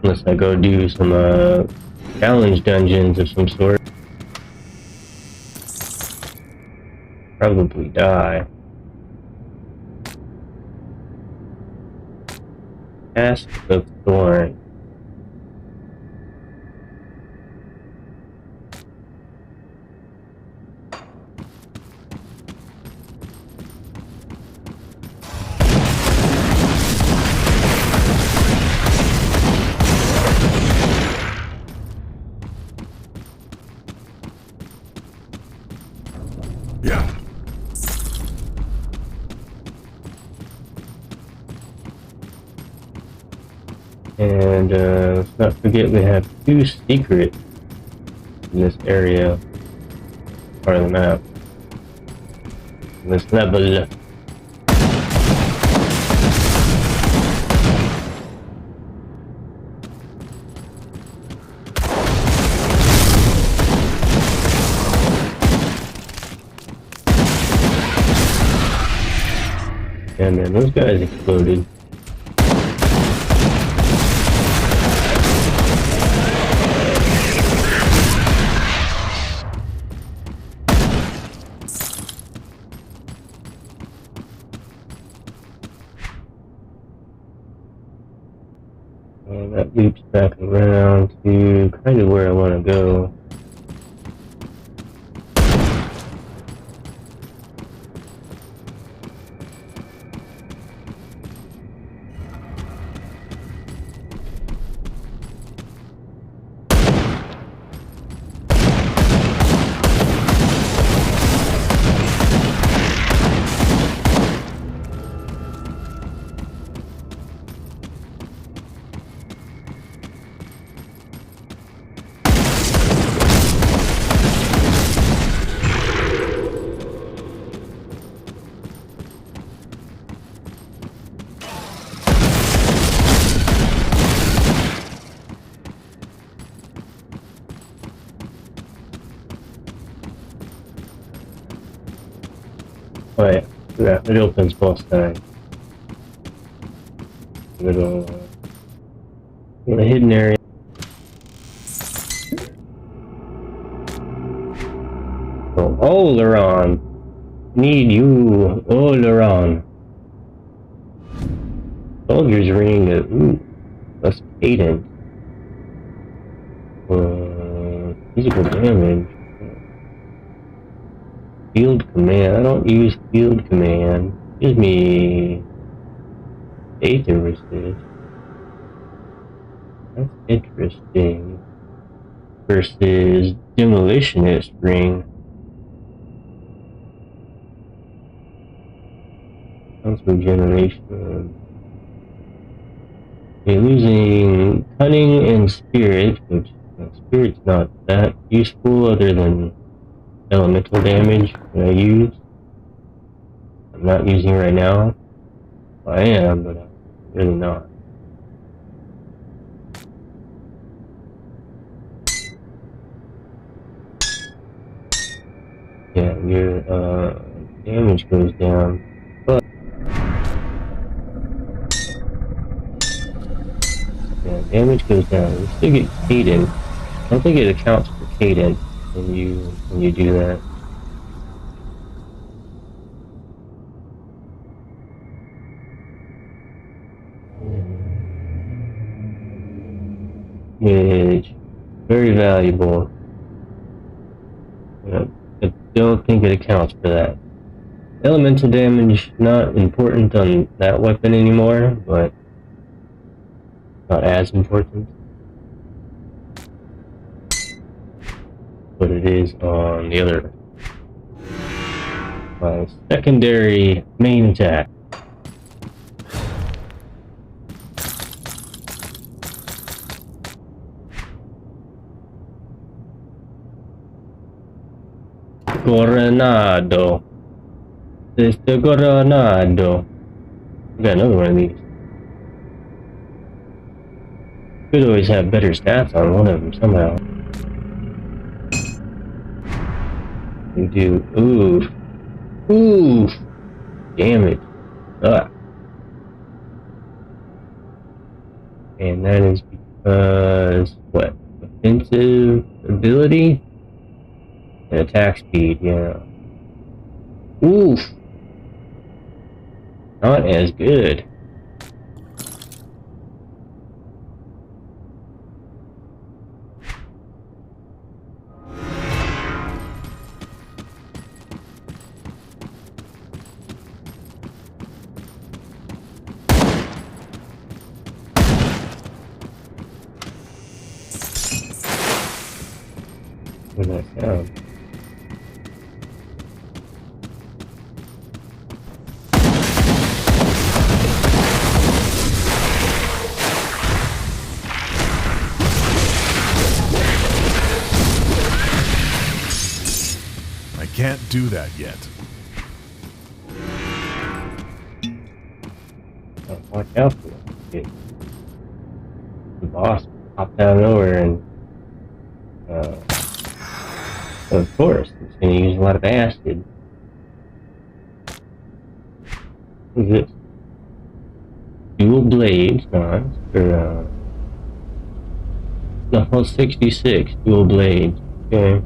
Speaker 1: Unless I go do some challenge dungeons of some sort. Probably die. Cast of Thorn. And let's not forget we have 2 secrets in this area, part of the map. This level. And then those guys exploded. And that loops back around to kind of where I want to go. Oh yeah, it opens both sides. Little hidden area. Oh, Oleron. Need you, Oleron. Soldier's ring. Ooh, that's cadence. Physical damage. Field command. I don't use field command. Gives me data resist. That's interesting. Versus demolitionist ring. Sounds regeneration. You're losing cunning and spirit, which spirit's not that useful other than elemental damage that I use. I'm not using it right now. Well, I am, but I'm really not. Yeah, your damage goes down, but yeah, damage goes down. You still get cadence. I don't think it accounts for cadence when you do that. Which very valuable. I don't think it accounts for that. Elemental damage not important on that weapon anymore, but not as important. But it is on the other. My secondary main attack. Coronado. Sister Coronado. We got another one of these. Could always have better stats on one of them somehow. We do. Oof. Oof. Damage. Ah. And that is because what? Offensive ability? And attack speed, yeah. Oof. Not as good. What does that sound?
Speaker 3: I can't do that yet.
Speaker 1: Watch out for it. The boss popped out of nowhere and of course, it's going to use a lot of acid. What is this? Dual blades, nice. For, level 66, dual blades. Okay.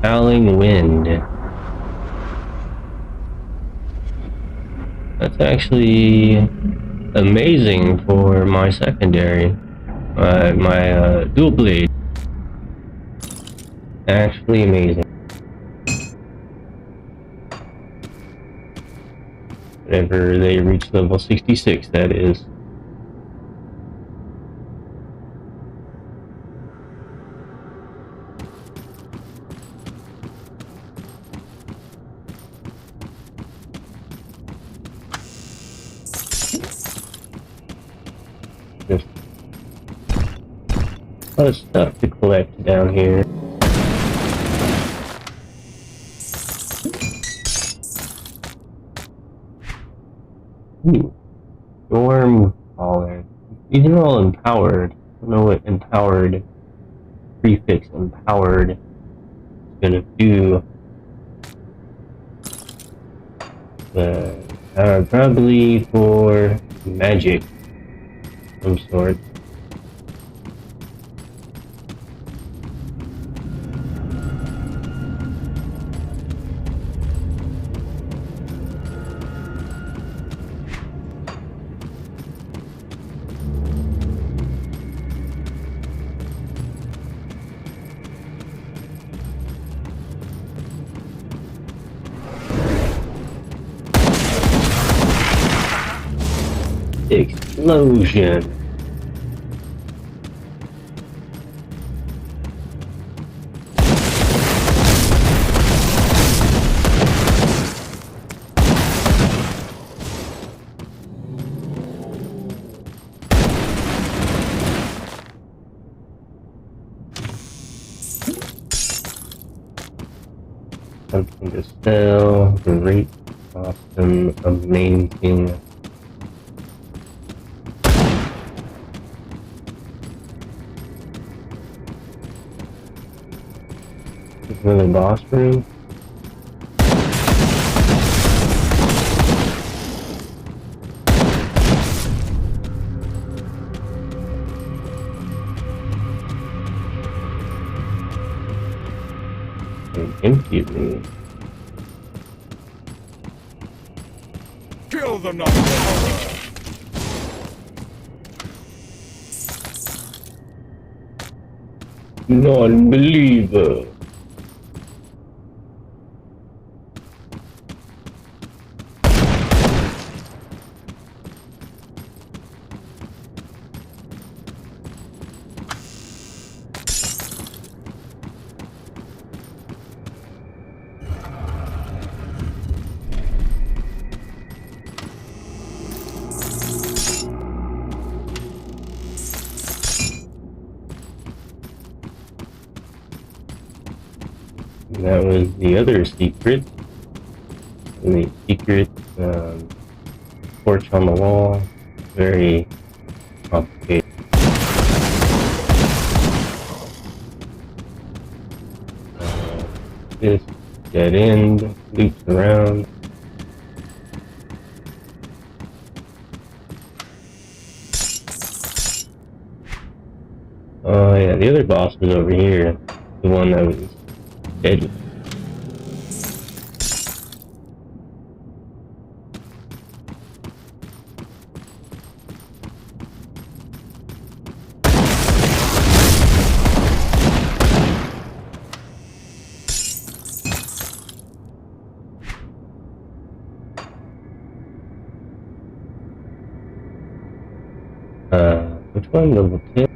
Speaker 1: Howling wind. That's actually amazing for my secondary. My dual blade. Actually amazing. Whenever they reach level 66, that is. Just a lot of stuff to collect down here. Ooh, storm caller. These are all empowered. I don't know what empowered prefix empowered is gonna do. But probably for magic of some sort. Explosion. Something to sell. Great. Awesome. Amazing. Another boss room. An empty room.
Speaker 3: Kill the non-believer!
Speaker 1: Non-believer. That was the other secret. The secret torch on the wall. Very complicated. This dead end loops around. Oh yeah, the other boss was over here. The one that was deadly. Which one? Level 10?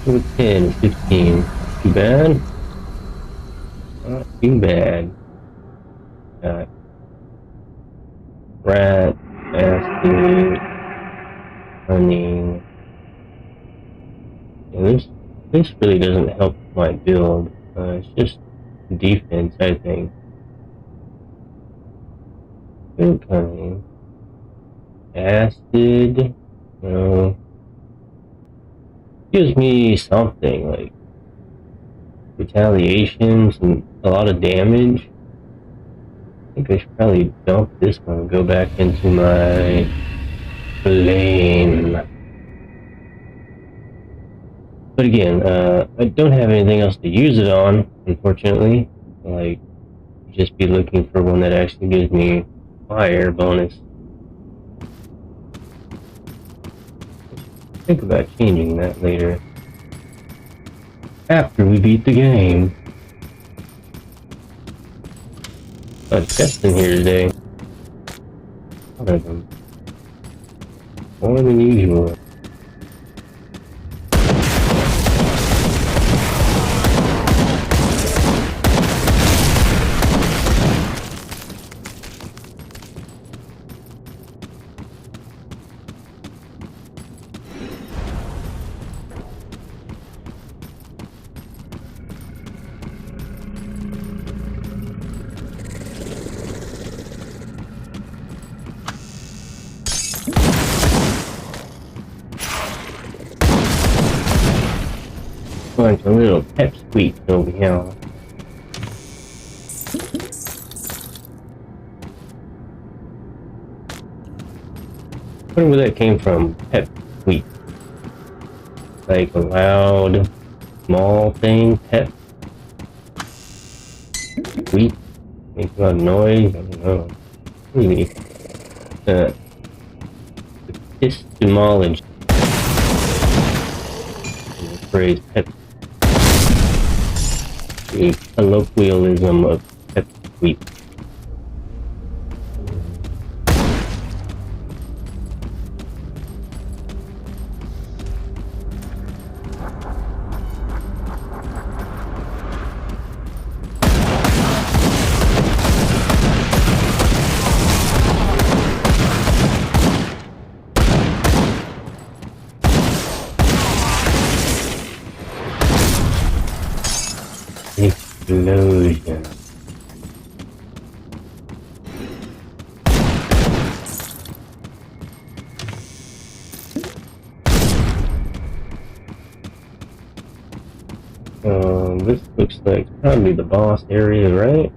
Speaker 1: Level 10, 15. Too bad? Not too bad. Got rat, acid, honey. Yeah, this really doesn't help my build. It's just defense, I think. Good honey. Acid. Gives me something like retaliations and a lot of damage. I think I should probably dump this one and go back into my flame. But again, I don't have anything else to use it on, unfortunately. Like, just be looking for one that actually gives me fire bonus. Think about changing that later. After we beat the game. A chest in here today. A lot of them. More than usual. Bunch of little pep squeaks over here. I wonder where that came from. Pep squeak. Like a loud, small thing. Pep squeak. Makes a lot of noise. I don't know. Really. Epistemology. The phrase pep. a colloquialism of pep sweep. Explosion. This looks like probably the boss area, right?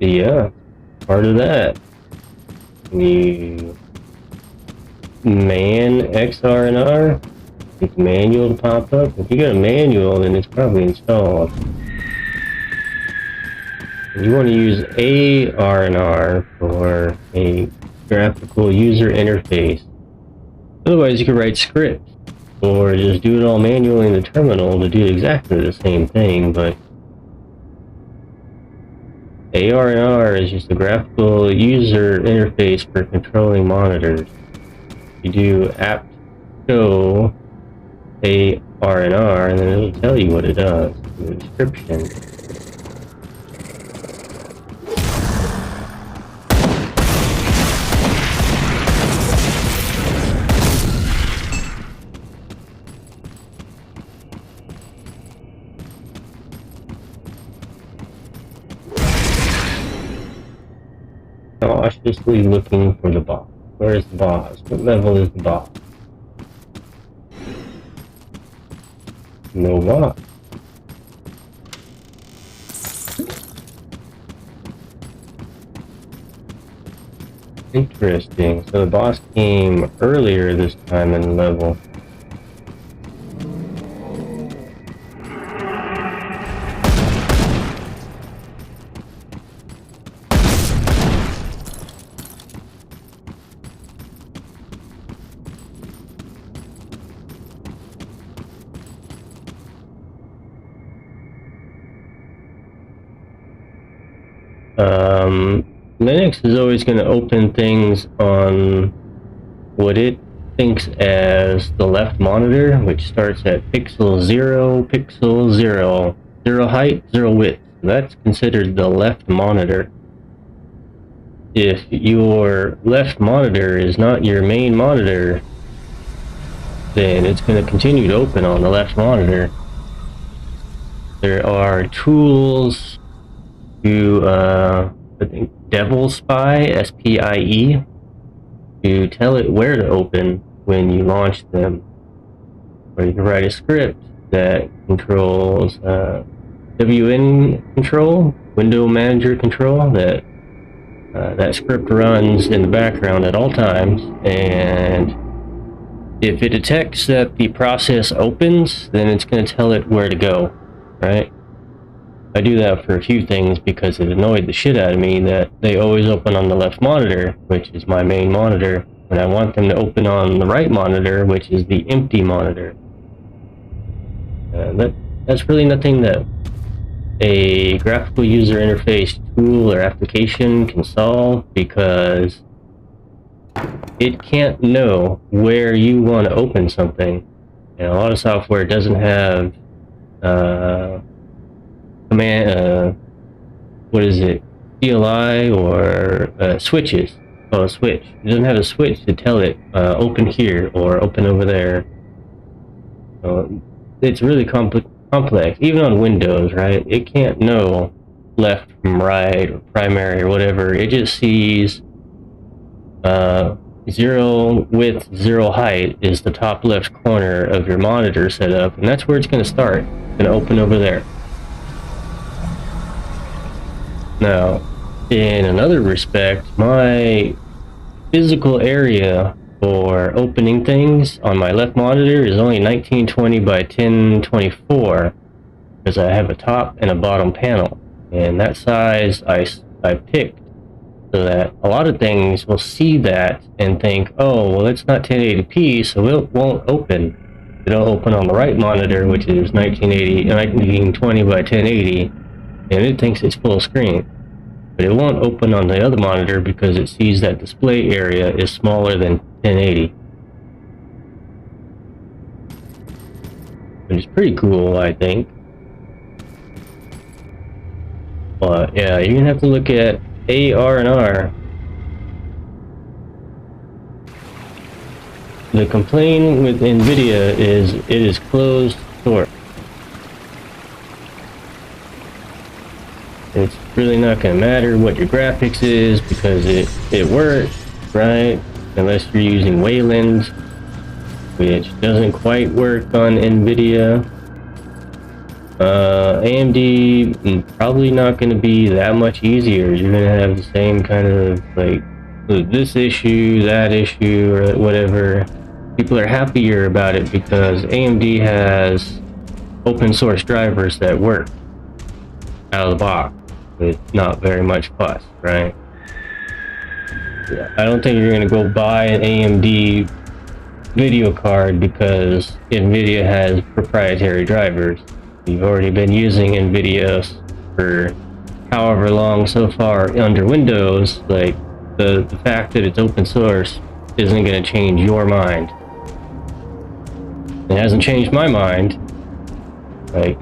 Speaker 1: Yeah, part of that. You man XR and R. It's manual to pop up. If you got a manual, then it's probably installed. You want to use AR&R for a graphical user interface. Otherwise, you could write scripts or just do it all manually in the terminal to do exactly the same thing. But AR&R is just a graphical user interface for controlling monitors. You do apt show AR&R, and then it'll tell you what it does in the description. Cautiously looking for the boss. Where is the boss? What level is the boss? No boss. Interesting. So the boss came earlier this time in the level. Linux is always going to open things on what it thinks as the left monitor, which starts at pixel 0, pixel 0, 0 height, 0 width. That's considered the left monitor. If your left monitor is not your main monitor, then it's going to continue to open on the left monitor. There are tools to I think Devil Spy, SPIE, to tell it where to open when you launch them. Or you can write a script that controls WN control, window manager control, that script runs in the background at all times, and if it detects that the process opens, then it's going to tell it where to go, right? I do that for a few things because it annoyed the shit out of me that they always open on the left monitor, which is my main monitor, and I want them to open on the right monitor, which is the empty monitor. That's really nothing that a graphical user interface tool or application can solve, because it can't know where you want to open something. And a lot of software doesn't have command, what is it, CLI or switches. Oh, a switch. It doesn't have a switch to tell it open here or open over there. So it's really complex. Even on Windows, right? It can't know left from right or primary or whatever. It just sees 0 width, 0 height is the top left corner of your monitor setup, and that's where it's going to start. It's going to open over there. Now, in another respect, my physical area for opening things on my left monitor is only 1920 by 1024, because I have a top and a bottom panel, and that size I picked so that a lot of things will see that and think, oh, well, it's not 1080p, so it won't open. It'll open on the right monitor, which is 1920 by 1080, and it thinks it's full screen. But it won't open on the other monitor because it sees that display area is smaller than 1080. Which is pretty cool, I think. But yeah, you're gonna have to look at AR&R. The complaint with NVIDIA is it is closed source. It's really not going to matter what your graphics is because it works, right? Unless you're using Wayland, which doesn't quite work on NVIDIA. AMD probably not going to be that much easier. You're going to have the same kind of like this issue, that issue, or whatever. People are happier about it because AMD has open source drivers that work out of the box with not very much fuss, right? Yeah, I don't think you're going to go buy an AMD video card because NVIDIA has proprietary drivers. You've already been using NVIDIA for however long so far under Windows. Like the fact that it's open source isn't going to change your mind. It hasn't changed my mind. Like,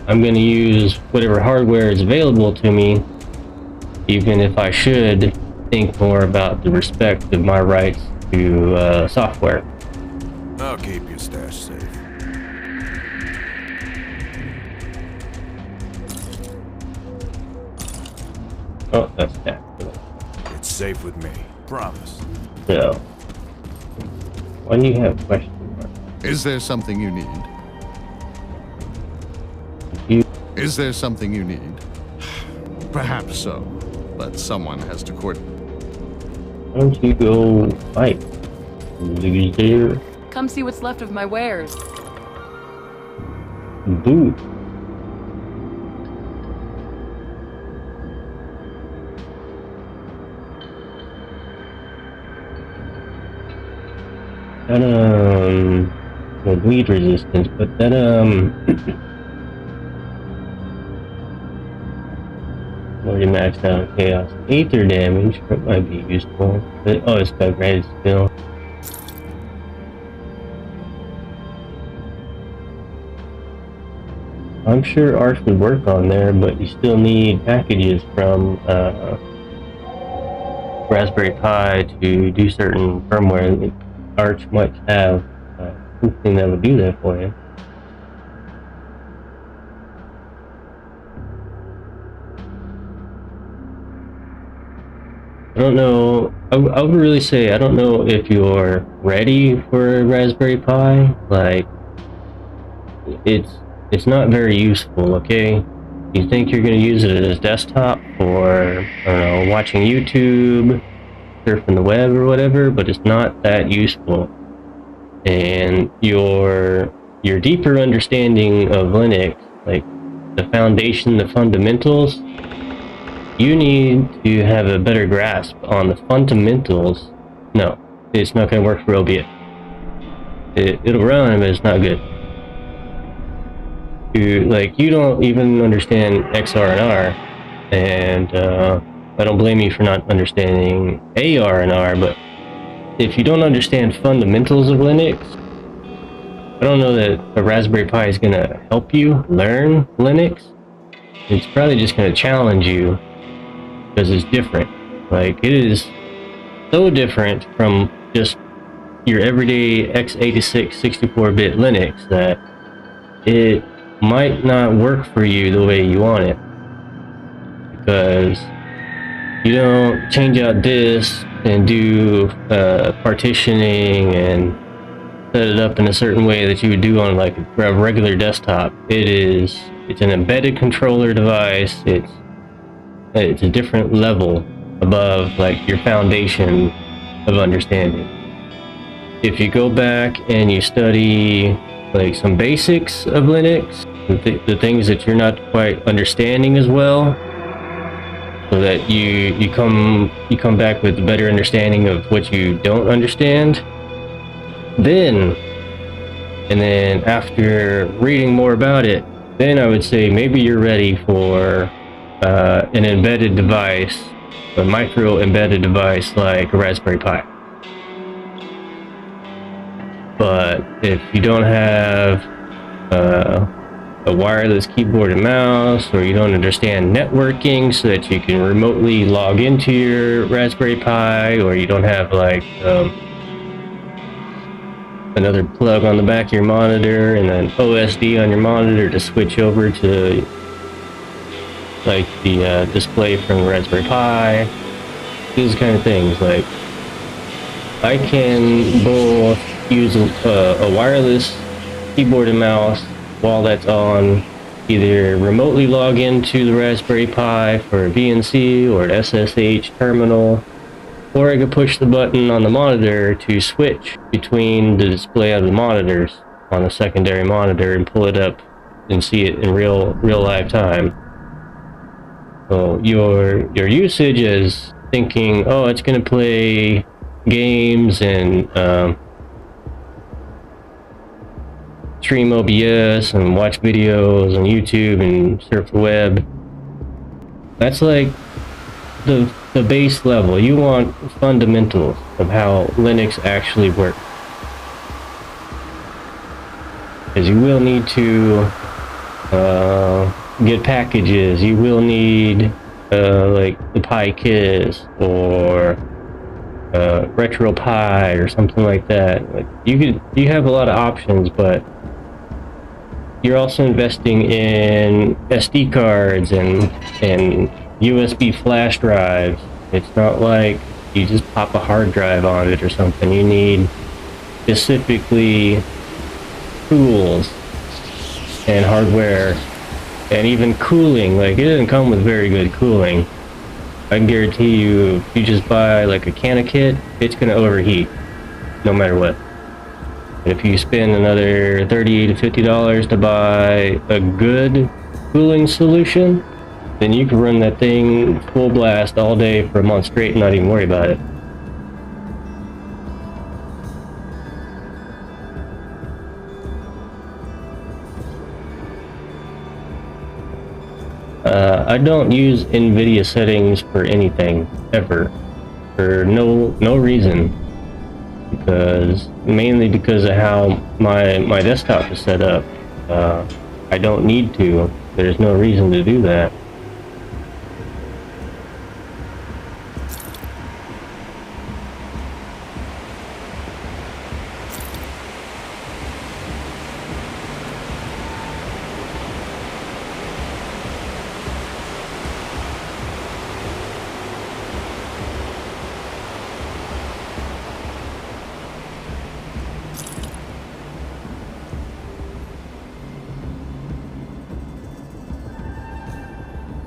Speaker 1: I'm going to use whatever hardware is available to me, even if I should think more about the respect of my rights to software.
Speaker 3: I'll keep your stash safe.
Speaker 1: Oh, that's that.
Speaker 3: It's safe with me. Promise.
Speaker 1: So, why do you have questions?
Speaker 5: Is there something you need? Is there something you need? Perhaps so, but someone has to coordinate.
Speaker 1: Why don't you go fight? Loser.
Speaker 2: Come see what's left of my wares.
Speaker 1: Boo. That well, bleed resistance, but that already maxed out on chaos. Ether damage, that might be useful. But, oh, it's got granted still. I'm sure Arch would work on there, but you still need packages from Raspberry Pi to do certain firmware. Arch might have something that would do that for you. I don't know. I would really say I don't know if you're ready for a Raspberry Pi. Like, it's not very useful. Okay, you think you're going to use it as desktop for I don't know, watching YouTube, surfing the web or whatever, but it's not that useful. And your deeper understanding of Linux, like the foundation, the fundamentals, you need to have a better grasp on the fundamentals. No, it's not going to work for OBS. It'll run, but it's not good. You don't even understand XR&R, and I don't blame you for not understanding AR&R, but if you don't understand fundamentals of Linux, I don't know that a Raspberry Pi is going to help you learn Linux. It's probably just going to challenge you because it's different. Like, it is so different from just your everyday x86 64-bit Linux that it might not work for you the way you want it, because you don't change out disks and do partitioning and set it up in a certain way that you would do on like a regular desktop. It's an embedded controller device. It's a different level above like your foundation of understanding. If you go back and you study like some basics of Linux, the things that you're not quite understanding as well, so that you come back with a better understanding of what you don't understand, then And then after reading more about it, then I would say maybe you're ready for an embedded device, a micro embedded device like a Raspberry Pi. But if you don't have a wireless keyboard and mouse, or you don't understand networking so that you can remotely log into your Raspberry Pi, or you don't have like another plug on the back of your monitor and an OSD on your monitor to switch over to like the display from the Raspberry Pi, these kind of things. Like, I can both use a wireless keyboard and mouse while that's on, either remotely log into the Raspberry Pi for a VNC or an SSH terminal, or I could push the button on the monitor to switch between the display of the monitors on a secondary monitor and pull it up and see it in real live time. So your usage is thinking, oh, it's going to play games and stream OBS and watch videos on YouTube and surf the web. That's like the base level. You want fundamentals of how Linux actually works, because you will need to get packages. You will need like the PyKiss or RetroPie or something like that. Like, you have a lot of options, but you're also investing in SD cards and USB flash drives. It's not like you just pop a hard drive on it or something. You need specifically tools and hardware and even cooling. Like, it doesn't come with very good cooling. I can guarantee you, if you just buy like a can of kit, it's gonna overheat no matter what. If you spend another $30 to $50 to buy a good cooling solution, then you can run that thing full blast all day for a month straight and not even worry about it. I don't use NVIDIA settings for anything, ever, for no reason. Mainly because of how my desktop is set up. I don't need to. There's no reason to do that.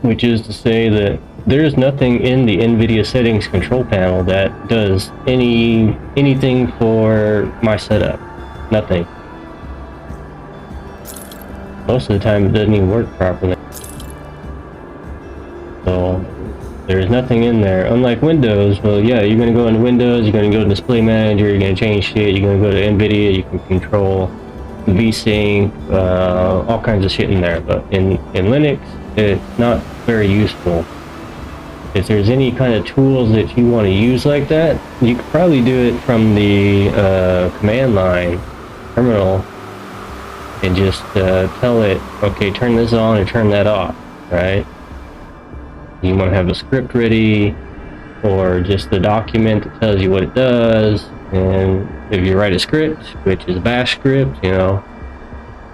Speaker 1: Which is to say that there's nothing in the NVIDIA settings control panel that does anything for my setup. Nothing. Most of the time it doesn't even work properly. So there's nothing in there. Unlike Windows, well, yeah, you're going to go into Windows, you're going to go to Display Manager, you're going to change shit, you're going to go to NVIDIA, you can control VSync, all kinds of shit in there. But in Linux, it's not very useful. If there's any kind of tools that you want to use like that, you could probably do it from the command line terminal and just tell it, okay, turn this on and turn that off, right? You want to have a script ready, or just the document that tells you what it does. And if you write a script, which is a bash script, you know,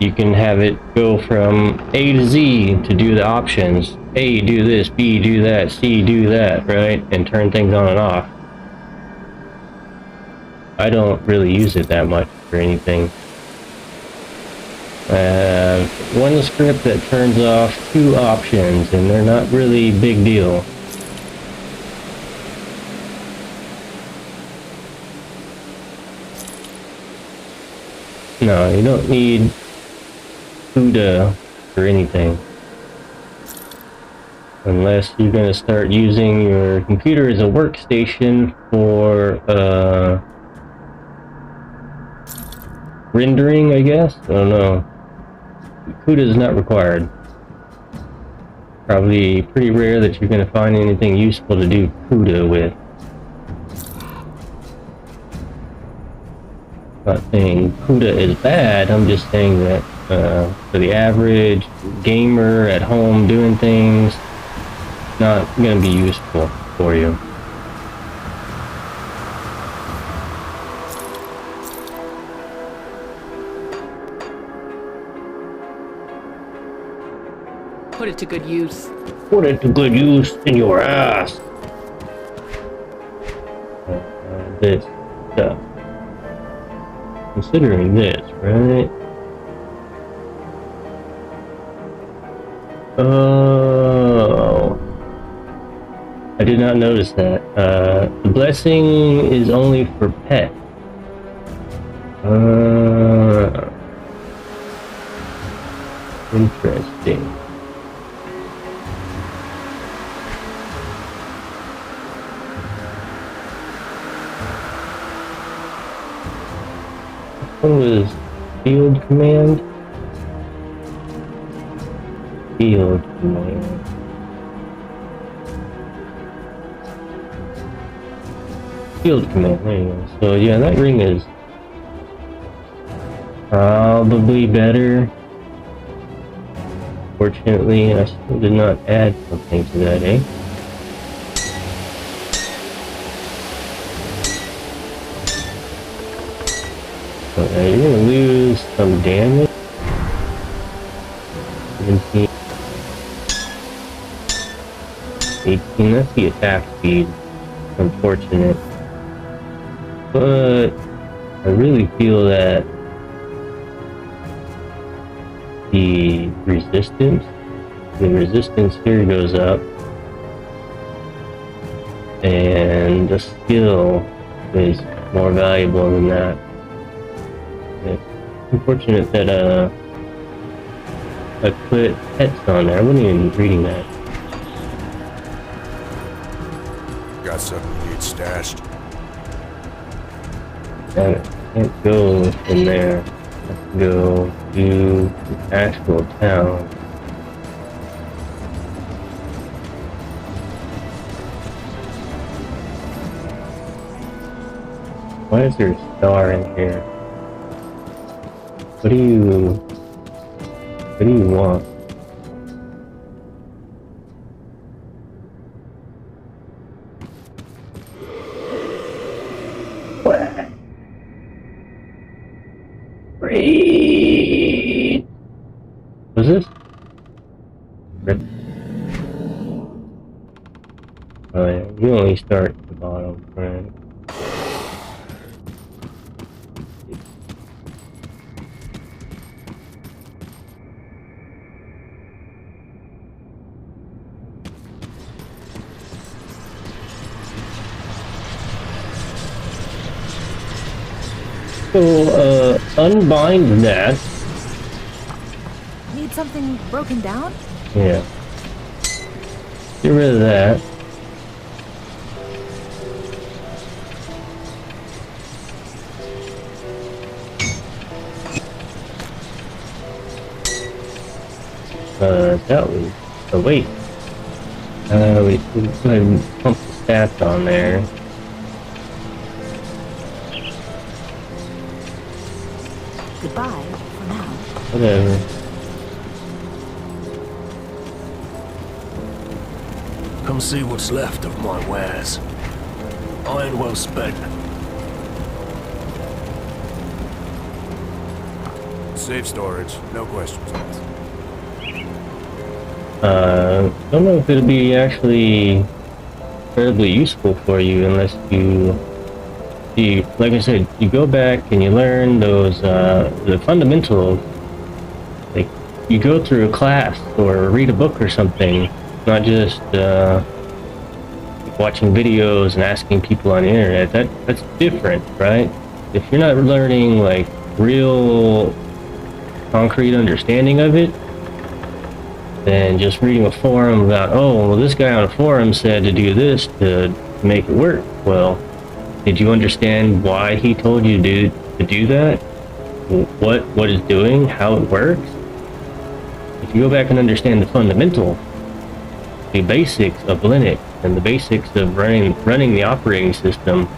Speaker 1: you can have it go from A to Z to do the options. A, do this, B, do that, C, do that, right? And turn things on and off. I don't really use it that much for anything. One script that turns off 2 options, and they're not really big deal. No, you don't need CUDA for anything. Unless you're going to start using your computer as a workstation for rendering, I guess. I don't know. CUDA is not required. Probably pretty rare that you're going to find anything useful to do CUDA with. Not saying CUDA is bad, I'm just saying that for the average gamer at home doing things, not going to be useful for you.
Speaker 2: Put it to good use.
Speaker 1: Put it to good use in your ass. This stuff. Considering this, right? Oh, I did not notice that. The blessing is only for pet. Interesting. What was field command? Field command. Field command, there you go. So yeah, that ring is probably better. Fortunately, I still did not add something to that, eh? You're gonna lose some damage. 17, 18, that's the attack speed. Unfortunate. But I really feel that the resistance here goes up. And the skill is more valuable than that. It's unfortunate that I put pets on there. I wasn't even reading that.
Speaker 3: Got something you need stashed?
Speaker 1: Damn it. Can't go in there. Let's go to the actual town. Why is there a star in here? What do you want? What? Great. What's this? Oh yeah, you only start at the bottom, right? So, unbind that.
Speaker 2: Need something broken down?
Speaker 1: Yeah. Get rid of that. That was... Oh, wait. We go ahead and pump the stats on there.
Speaker 2: Goodbye for now.
Speaker 1: Whatever.
Speaker 4: Come see what's left of my wares. Iron well spent.
Speaker 3: Safe storage, no questions asked.
Speaker 1: Don't know if it'll be actually incredibly useful for you unless you, like I said, you go back and you learn those, the fundamentals. Like, you go through a class or read a book or something, not just, watching videos and asking people on the internet. That's different, right? If you're not learning, like, real concrete understanding of it, than just reading a forum about, oh, well, this guy on a forum said to do this to make it work. Well, did you understand why he told you to do that? what it's doing, how it works, if you go back and understand the fundamentals, the basics of Linux and the basics of running the operating system,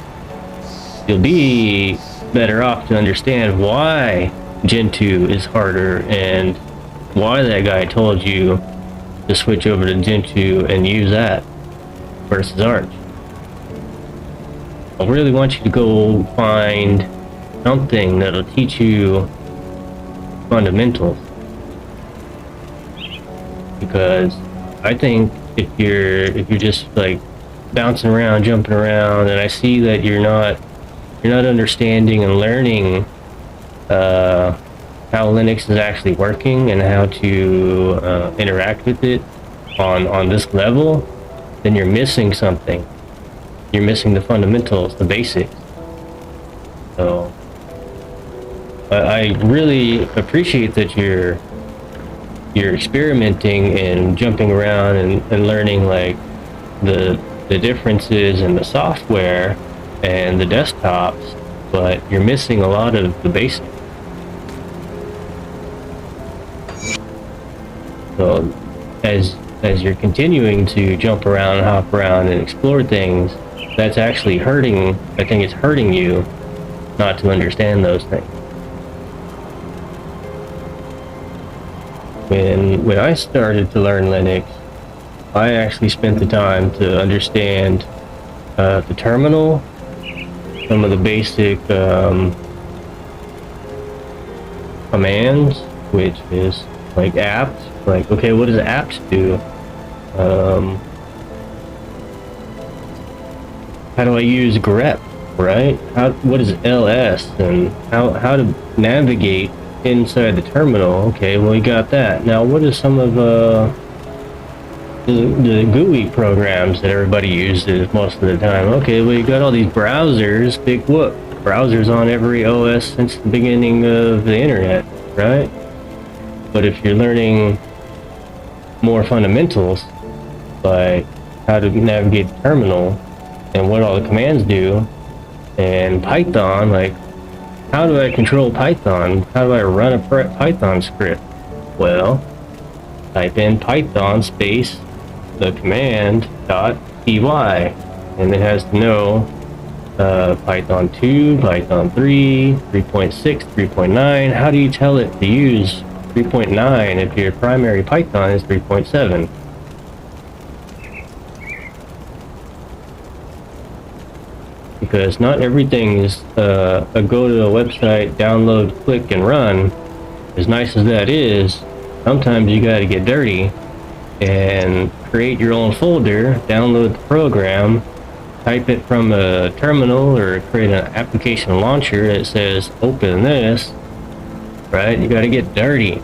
Speaker 1: you'll be better off to understand why Gen 2 is harder and why that guy told you to switch over to Gen 2 and use that versus Arch. I really want you to go find something that'll teach you fundamentals, because I think if you're just like bouncing around, jumping around, and I see that you're not understanding and learning how Linux is actually working and how to interact with it on this level, then you're missing something. You're missing the fundamentals, the basics. So I really appreciate that you're experimenting and jumping around and learning like the differences in the software and the desktops, but you're missing a lot of the basics. So as you're continuing to jump around, hop around, and explore things, that's actually hurting. I think it's hurting you not to understand those things. When I started to learn Linux, I actually spent the time to understand the terminal, some of the basic commands, which is like apt. Like, okay, what does apt do? How do I use grep, right? What is ls, and how to navigate inside the terminal? Okay, well, we got that. Now, what is some of the GUI programs that everybody uses most of the time? Okay, well, you got all these browsers. Big whoop. Browsers on every OS since the beginning of the internet, right? But if you're learning more fundamentals, like how to navigate the terminal and what all the commands do, and Python, like how do I control Python? How do I run a Python script? Well, type in Python space the command .py, and it has to know Python 2, Python 3, 3.6, 3.9. How do you tell it to use 3.9 if your primary Python is 3.7? Because not everything is a go to a website, download, click, and run. As nice as that is, sometimes you gotta get dirty and create your own folder, download the program, type it from a terminal, or create an application launcher that says open this, right? You gotta get dirty.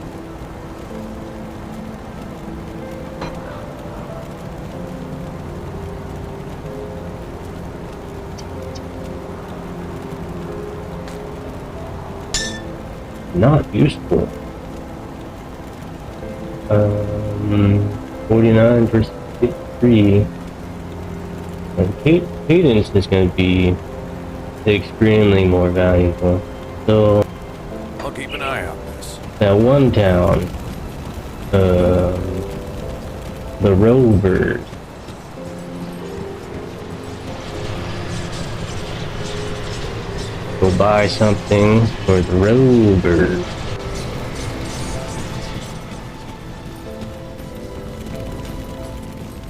Speaker 1: Not useful. 49 versus 53. And cadence is going to be extremely more valuable. So
Speaker 3: I'll keep an eye on this.
Speaker 1: that one town, the Rovers. Go buy something for the Rovers.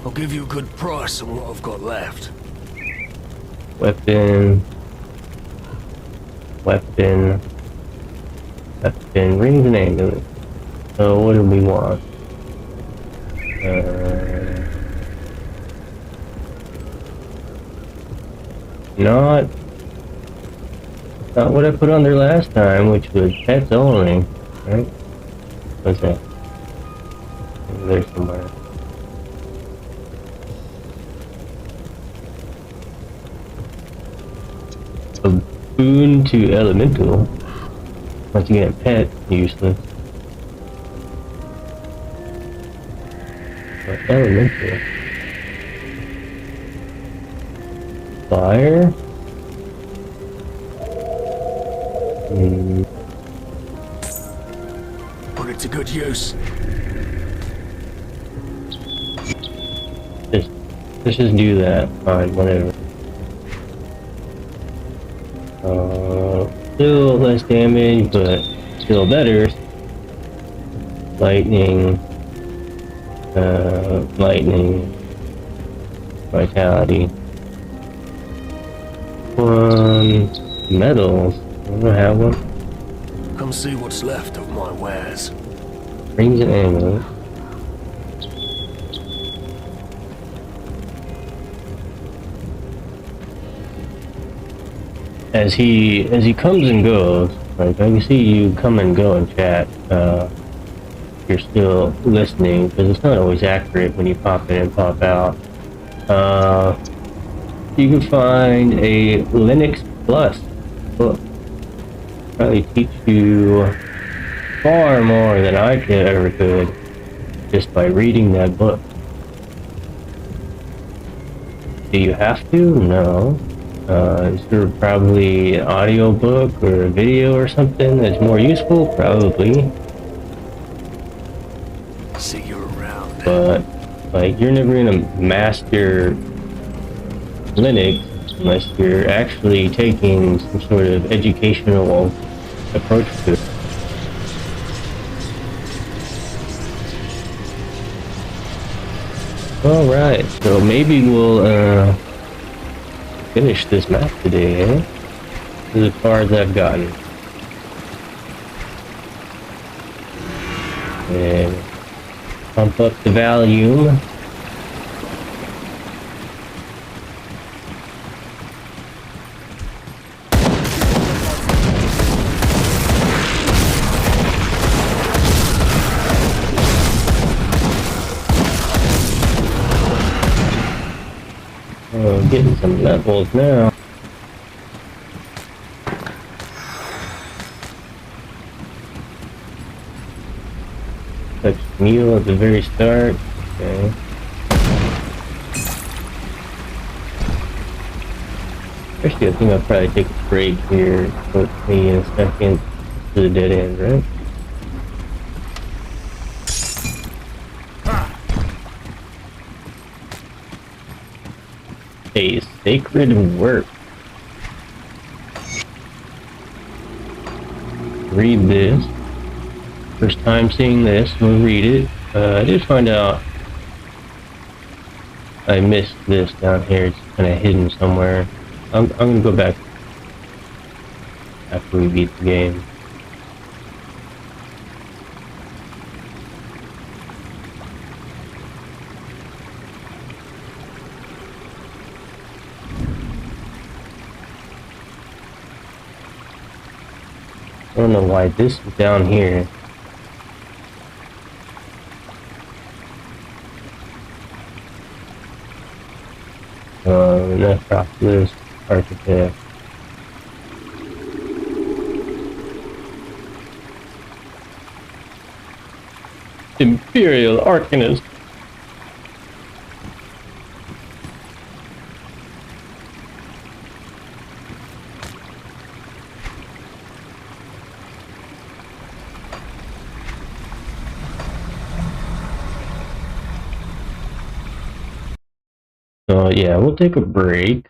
Speaker 4: I'll give you a good price on what I've got left.
Speaker 1: Weapon. Ring the name of it. So what do we want? Not what I put on there last time, which was pets only, right? What's that? Over there somewhere. A boon to elemental. Once you get a pet, useless. But elemental. Fire?
Speaker 4: it to good use.
Speaker 1: Let's just do that. Fine, whatever. Still less damage, but still better. Lightning. Lightning. Vitality. One. Metals. I don't have one.
Speaker 4: Come see what's left of my wares.
Speaker 1: Rings and ammo. As he comes and goes, like I can see you come and go in chat. You're still listening because it's not always accurate when you pop in and pop out. You can find a Linux Plus book. Probably teach you far more than I could just by reading that book. Do you have to? No. Is there probably an audio book or a video or something that's more useful? Probably.
Speaker 4: See you around.
Speaker 1: But, like, you're never gonna master Linux unless you're actually taking some sort of educational approach to it. Alright, so maybe we'll, finish this map today, eh? This is as far as I've gotten. And pump up the volume. Oh, getting some levels now. Touch meal at the very start. Okay. Actually, I think I'll probably take a break here. Put me in a second to the dead end, right? A sacred work. Read this. First time seeing this, we'll read it. I did find out I missed this down here. It's kind of hidden somewhere. I'm gonna go back after we beat the game. I don't know why this is down here. Necropolis Architect. Imperial Arcanist. So yeah, we'll take a break.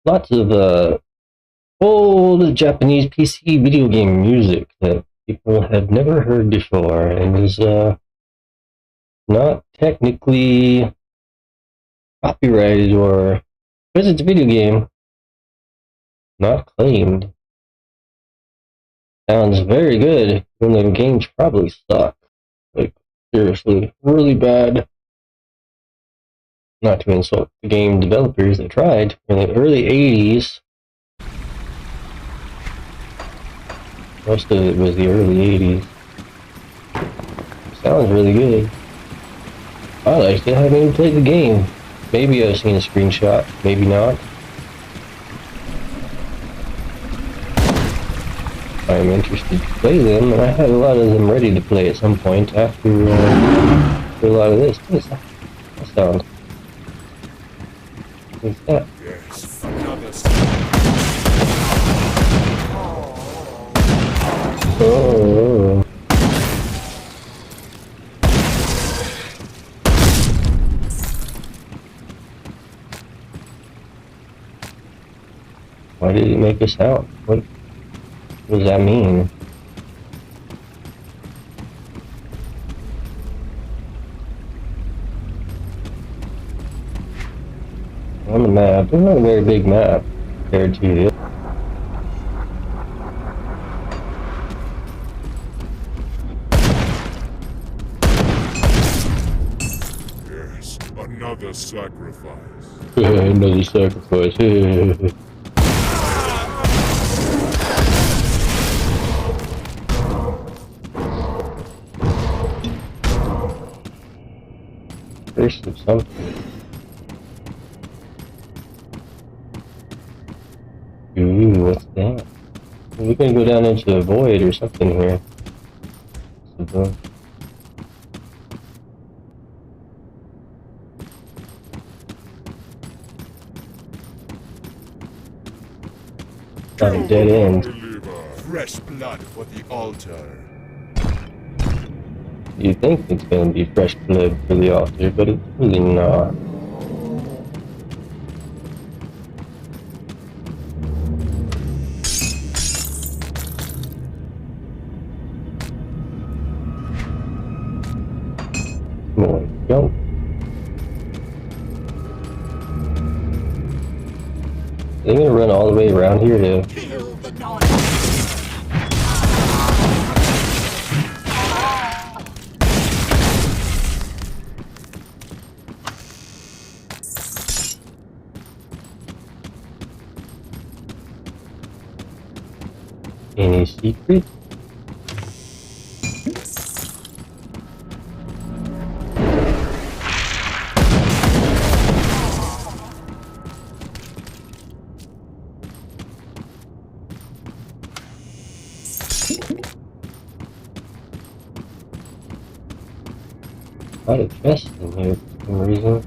Speaker 1: lots of old Japanese PC video game music that people have never heard before and is not technically copyrighted or, because it's a video game, not claimed. Sounds very good, when the games probably suck. Like, seriously, really bad. Not to insult the game developers that tried in the early 80s. Most of it was the early 80s. Sounds really good. I liked it. I haven't even played the game. Maybe I've seen a screenshot, maybe not. I'm interested to play them, and I have a lot of them ready to play at some point after a lot of this. What is that? That sound? What's that?
Speaker 3: Yes, another
Speaker 1: Oh. Why did it make a sound? What does that mean? On the map, it's not a very big map compared to the
Speaker 3: yes, another sacrifice.
Speaker 1: another sacrifice. First of something. Ooh, what's that? We're gonna go down into the void or something here. Not a dead end.
Speaker 3: Deliver fresh blood for the altar.
Speaker 1: You think it's gonna be fresh blood for the altar, but it's really not. Come on, jump. They're gonna run all the way around here to
Speaker 2: Kill the noise.
Speaker 1: any secret? A lot of chests in here for some reason.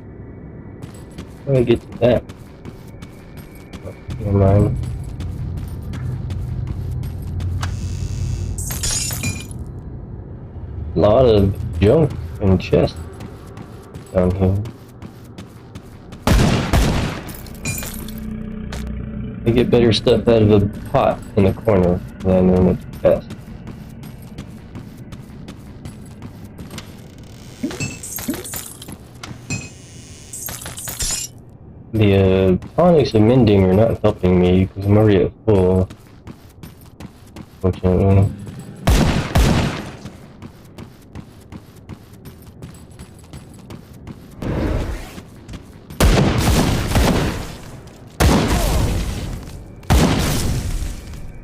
Speaker 1: How do I get to that? Oh, never mind. A lot of junk and chests down here. I get better stuff out of a pot in the corner than in a chest. The tonics of mending are not helping me because I'm already at full, fortunately.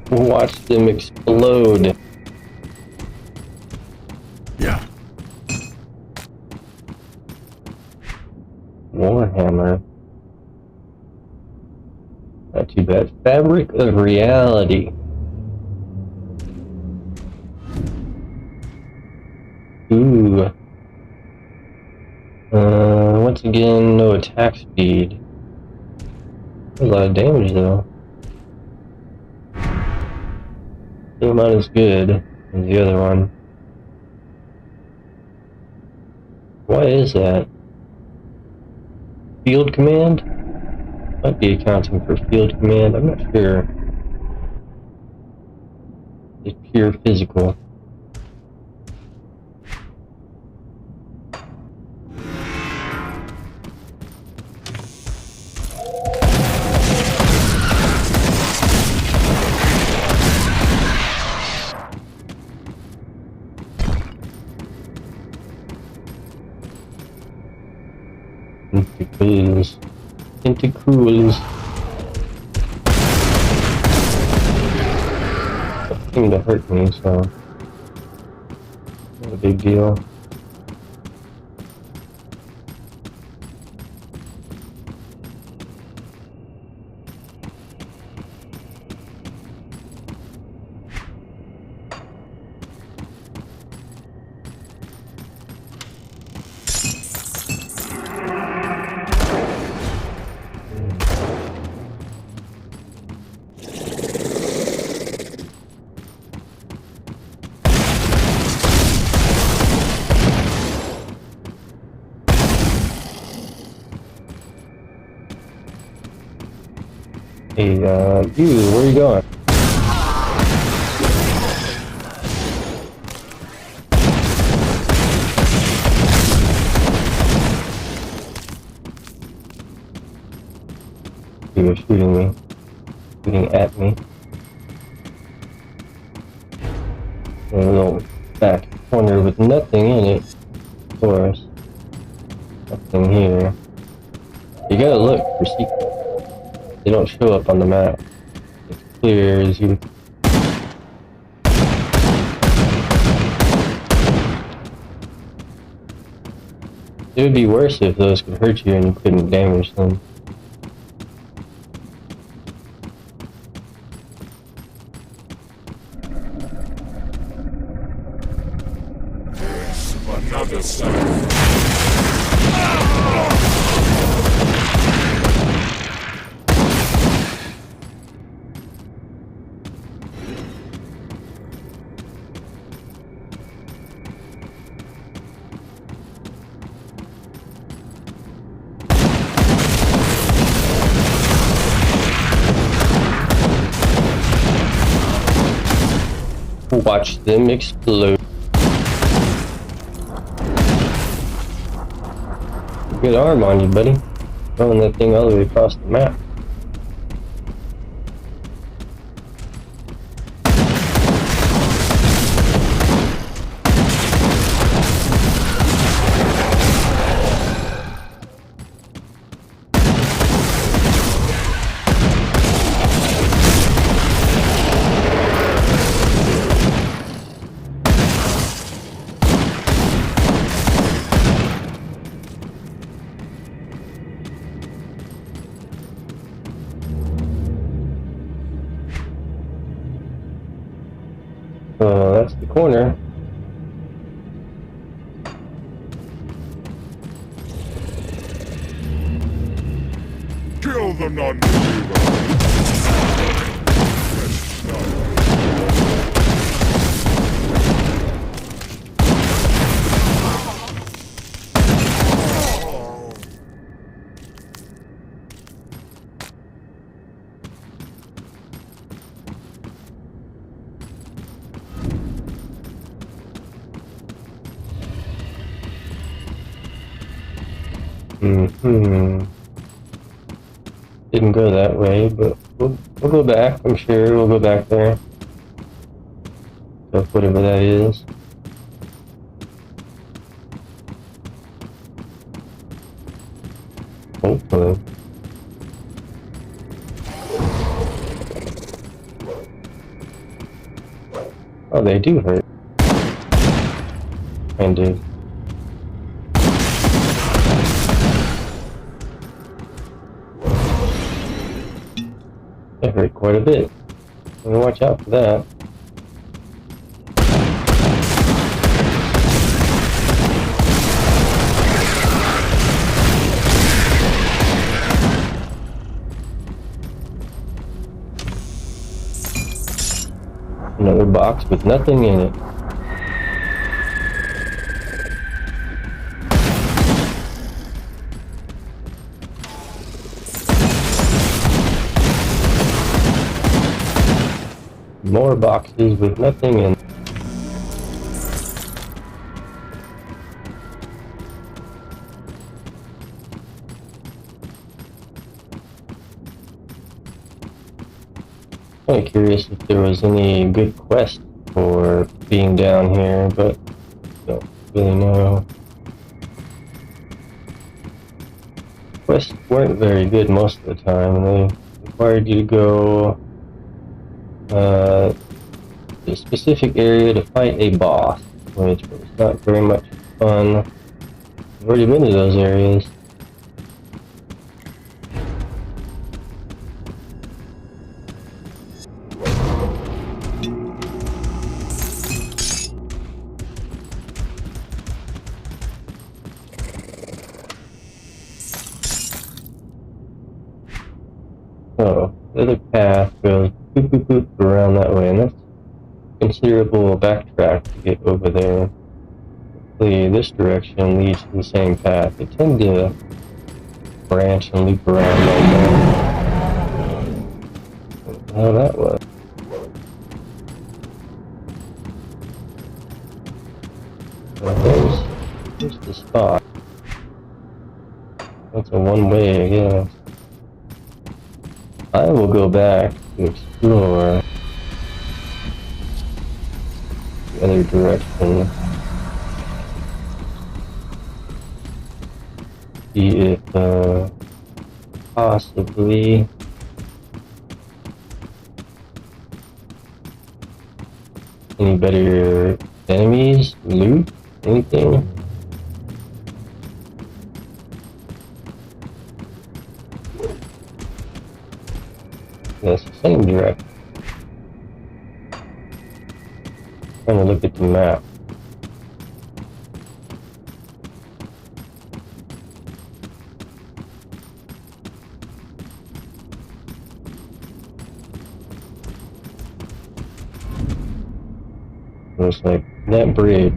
Speaker 1: Watch them explode.
Speaker 3: Yeah.
Speaker 1: Warhammer. Not too bad. Fabric of reality. Ooh. Once again, no attack speed. A lot of damage though. Still not as good as the other one. What is that? Field command? Might be accounting for field command, I'm not sure. It's pure physical. Tentacles. Tentacles. Don't seem to hurt me, so not a big deal. Hey, you, where are you going? You were shooting me. Shooting at me. A little back corner with nothing in it, of course. Nothing here. You gotta look for secrets. They don't show up on the map. It's clear as you. It would be worse if those could hurt you and you couldn't damage them.
Speaker 3: Another son.
Speaker 1: Watch them explode. Good arm on you, buddy. Throwing that thing all the way across the map. That's the corner.
Speaker 3: Kill the non-believer.
Speaker 1: Didn't go that way, but we'll go back. I'm sure we'll go back there. So whatever that is. Hopefully. Oh, they do hurt. And do. They hurt quite a bit. So watch out for that. Another box with nothing in it. More boxes with nothing in. I'm curious if there was any good quest for being down here, but don't really know. Quests weren't very good most of the time. They required you to go to a specific area to fight a boss, which was not very much fun. I've already been to those areas. So, the other path goes boop boop boop around that way, and that's considerable backtrack to get over there. Hopefully this direction leads to the same path. They tend to branch and loop around like that. What the hell that was? Well, there's the spot. That's a one-way, I guess. I will go back to explore the other direction. See if possibly any better enemies, loot, anything. That's the same direction. Trying to look at the map. Looks like that bridge.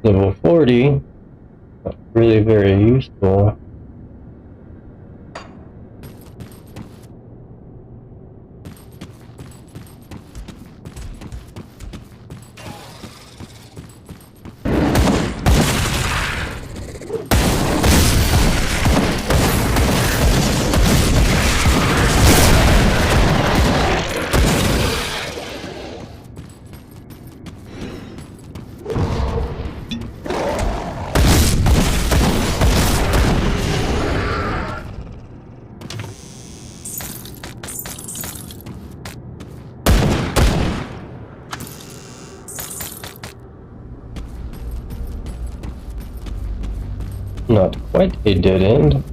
Speaker 1: Level 40, not really very useful. Not quite a dead end.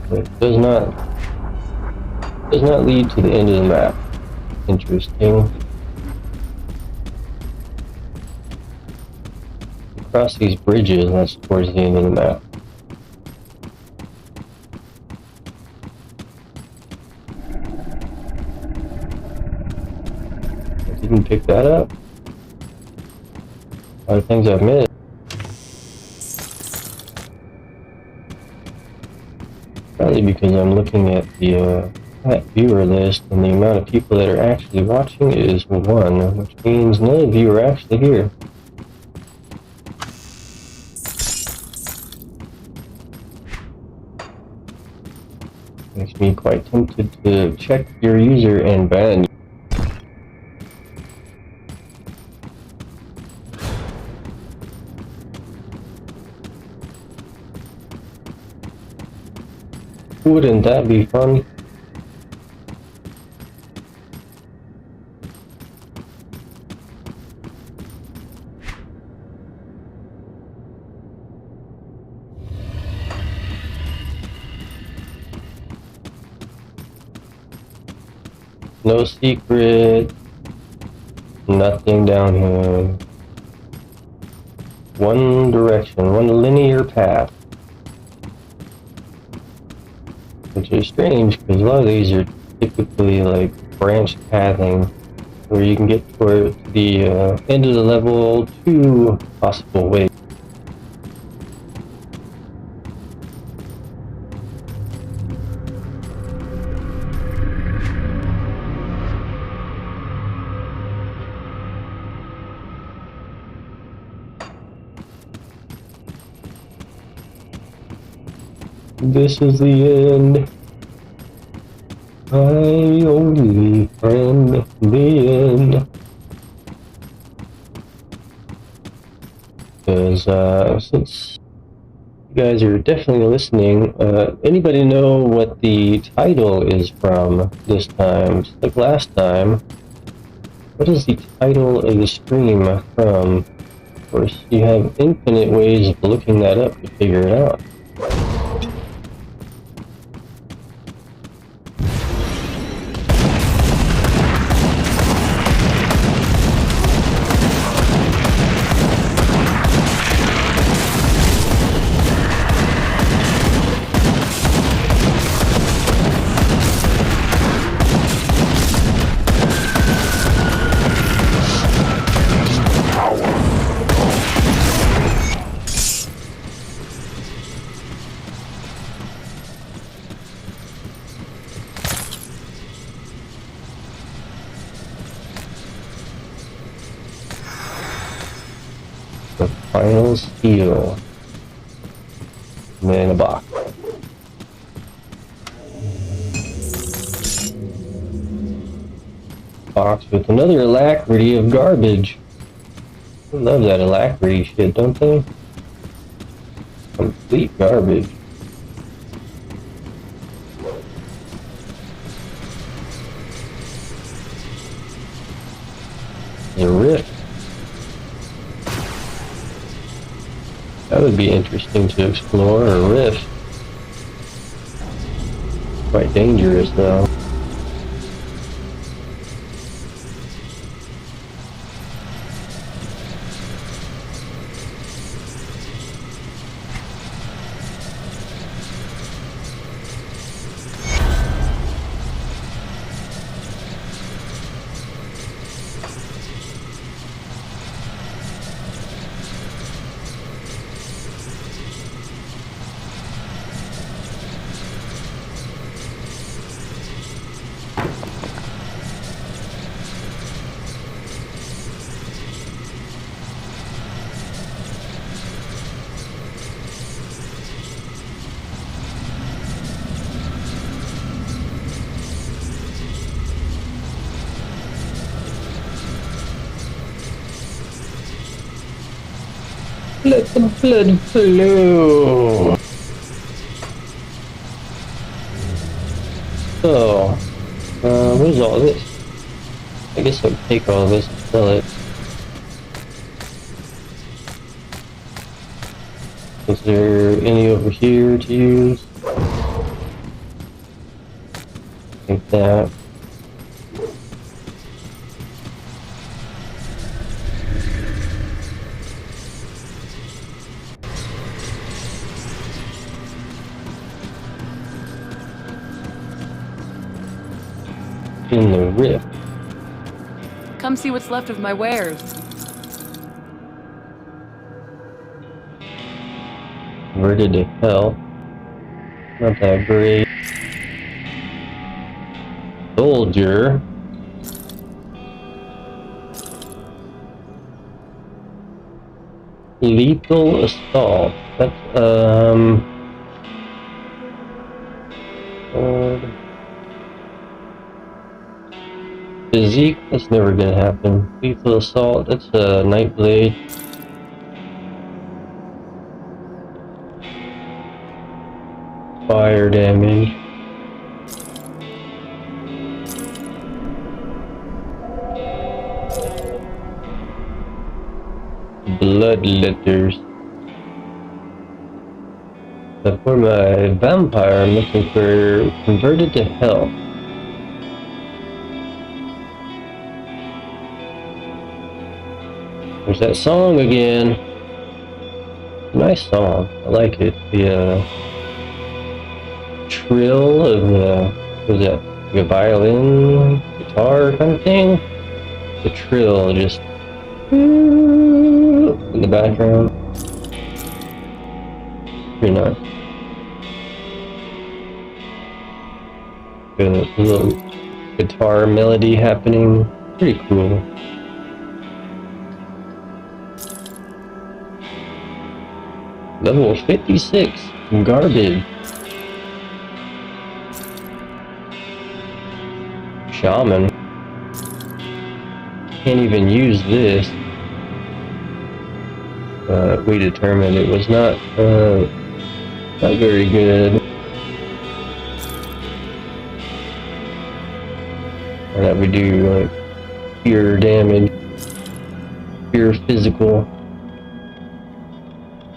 Speaker 1: But it does not lead to the end of the map. Interesting. Across these bridges, that's towards the end of the map. I didn't pick that up. A lot of things I've missed. Probably because I'm looking at the viewer list, and the amount of people that are actually watching is 1, which means none of you are actually here. Makes me quite tempted to check your user and ban you. Wouldn't that be fun? No secret. Nothing down here. One direction, one linear path. Which is strange, because a lot of these are typically like branch pathing, where you can get toward the end of the level 2 possible ways. This is the end. My only friend, the end. Because since you guys are definitely listening, anybody know what the title is from this time? Just like last time, what is the title of the stream from? Of course, you have infinite ways of looking that up to figure it out. The final steel. In a box. Box with another alacrity of garbage. I love that alacrity shit, don't they? Complete garbage. The rift. That would be interesting to explore, a rift. Quite dangerous though. Let the blood flow. So, what is all this? I guess I'll take all this and sell it. Is there any over here to use? Like that. In the rift.
Speaker 2: Come see what's left of my wares.
Speaker 1: Converted to hell. Not that great. Soldier. Lethal assault. That's physique, that's never gonna happen. Lethal assault, that's a night blade. Fire damage. Bloodletters. But for my vampire, I'm looking for converted to hell. There's that song again. Nice song. I like it. The trill of the, what was that? like a violin, guitar kind of thing. The trill just in the background. Pretty nice. Good little guitar melody happening. Pretty cool. Level 56. Garbage. Shaman. Can't even use this. We determined it was not very good. Or that we do like pure damage, pure physical.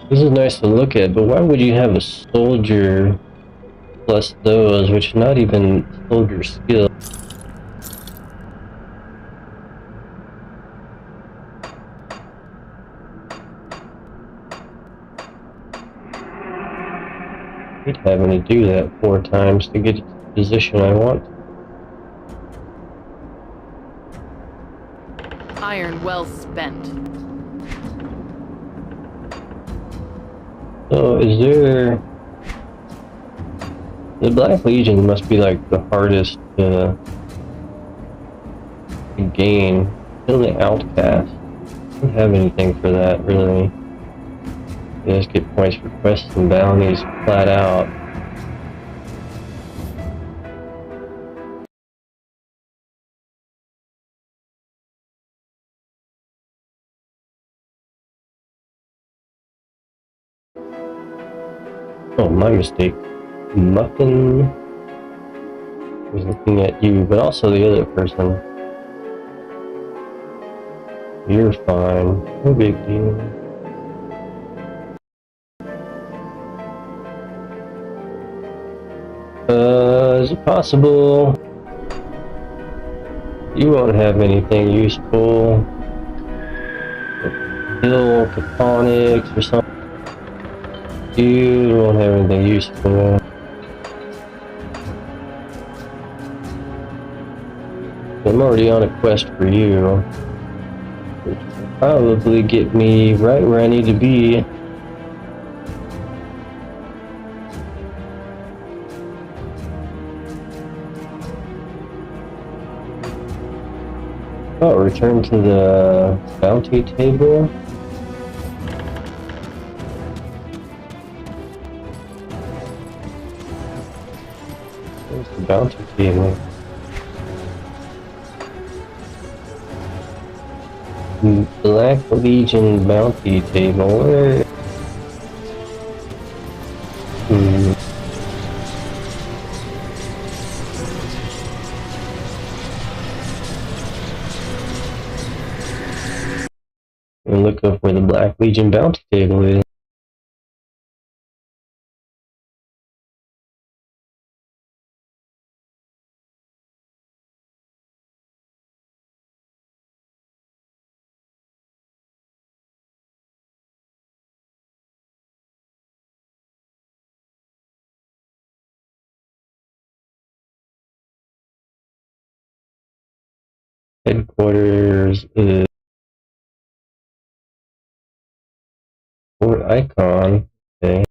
Speaker 1: This is nice to look at, but why would you have a soldier plus those, which are not even soldier skill? I hate having to do that 4 times to get to the position I want.
Speaker 2: Iron well spent.
Speaker 1: So, is there... The Black Legion must be like the hardest to gain. Kill the Outcast. I don't have anything for that, really. You just get points for quests and bounties flat out. Oh, my mistake. Muffin. I was looking at you, but also the other person. You're fine. No big deal. Is it possible you won't have anything useful? Kill Catonics or something? You won't have anything useful. I'm already on a quest for you. Which will probably get me right where I need to be. Oh, return to the bounty table. Where's the bounty table? Black Legion bounty table. Where? And look up where the Black Legion bounty table is. Headquarters is Fort Icon. Okay.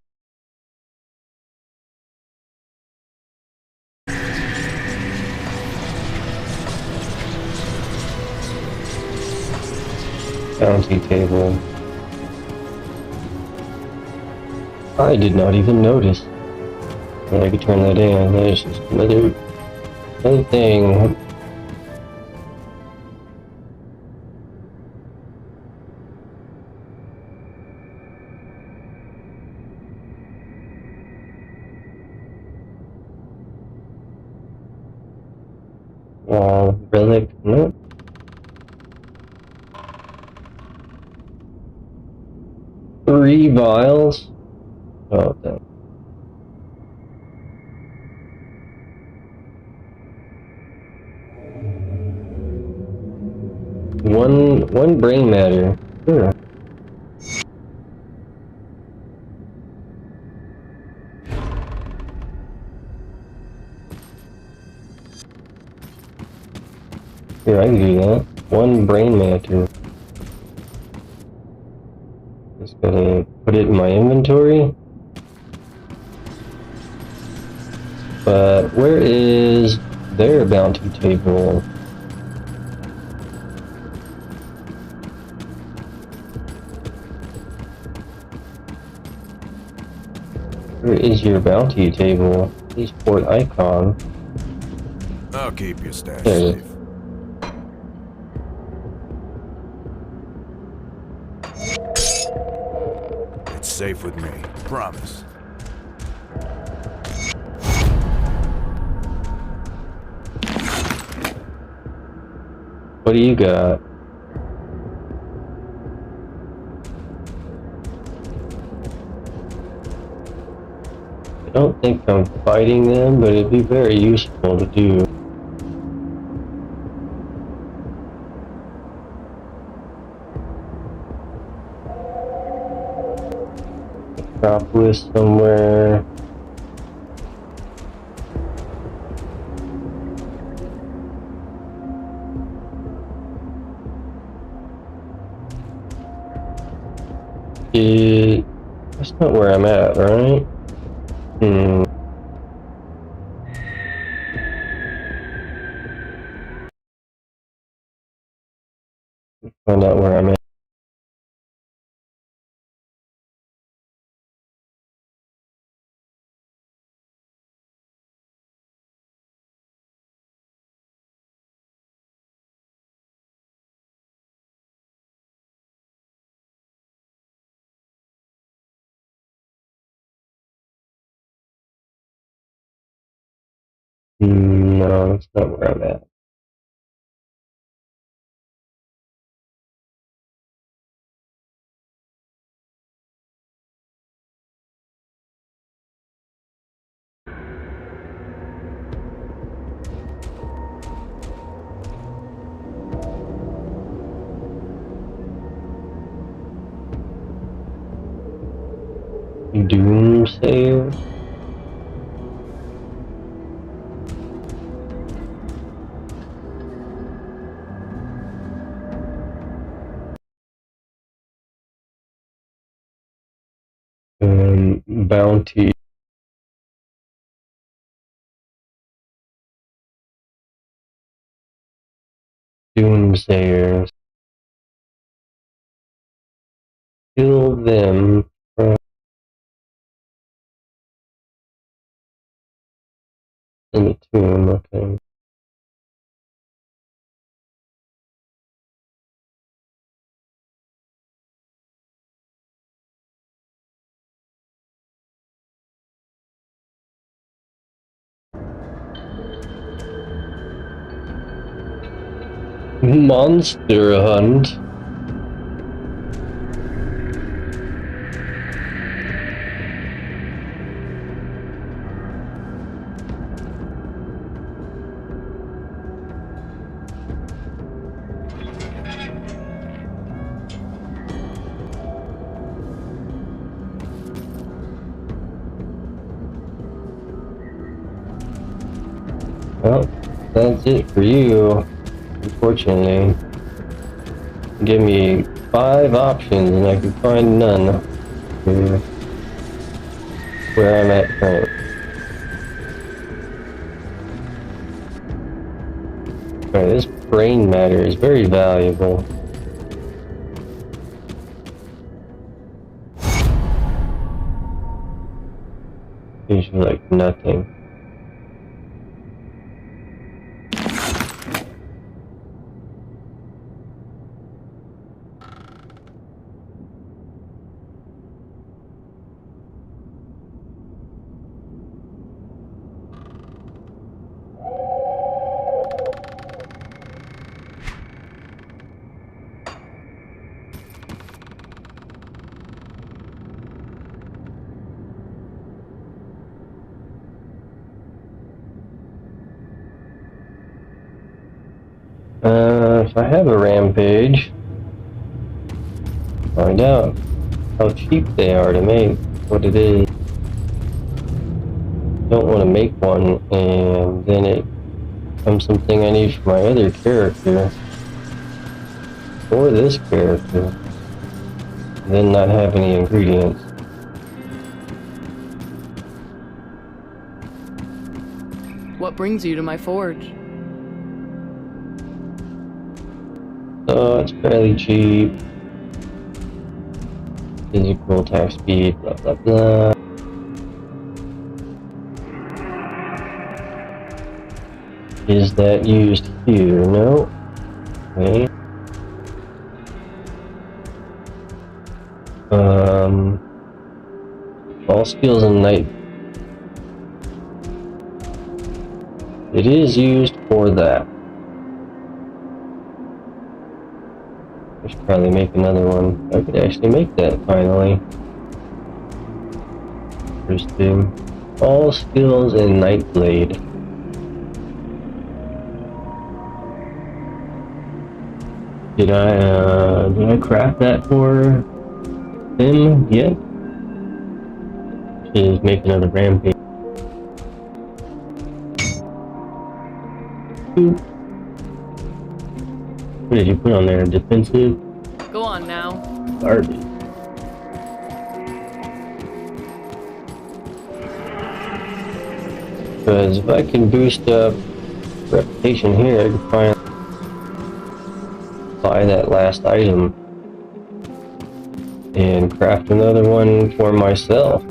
Speaker 1: Bounty table. I did not even notice. Well, I could turn that in. That is just another thing. Relic. Nope. Three vials. Oh, dang. One brain matter. Sure. Here, I can do that. One brain matter. Just gotta put it in my inventory. But where is their bounty table? Where is your bounty table? Please port icon.
Speaker 3: I'll keep your stash
Speaker 1: There it
Speaker 3: safe.
Speaker 1: is.
Speaker 3: It's safe with me. Promise.
Speaker 1: What do you got? I don't think I'm fighting them, but it'd be very useful to do. Metropolis somewhere. That's not where I'm at, right? Find out where I'm at. No, that's not where I'm at. Doomsayer? Bounty. Doomsayers. Kill them. In the tomb, okay. Monster hunt. Well, that's it for you, unfortunately. Give me 5 options and I can find none. Where I'm at currently. Alright, this brain matter is very valuable. Usually like nothing. If I have a rampage, find out how cheap they are to make, what it is. Don't want to make one and then it become something I need for my other character. Or this character. And then not have any ingredients.
Speaker 2: What brings you to my forge?
Speaker 1: So it's fairly cheap. Physical attack speed, blah blah blah. Is that used here? No. Okay. All skills in night. It is used for that. I should probably make another one. I could actually make that finally. First thing. All skills in Nightblade. Did I craft that for him yet? Should make another rampage. Boop. What did you put on there? Defensive?
Speaker 2: Go on now.
Speaker 1: Garbage. Because if I can boost up reputation here, I can finally buy that last item and craft another one for myself.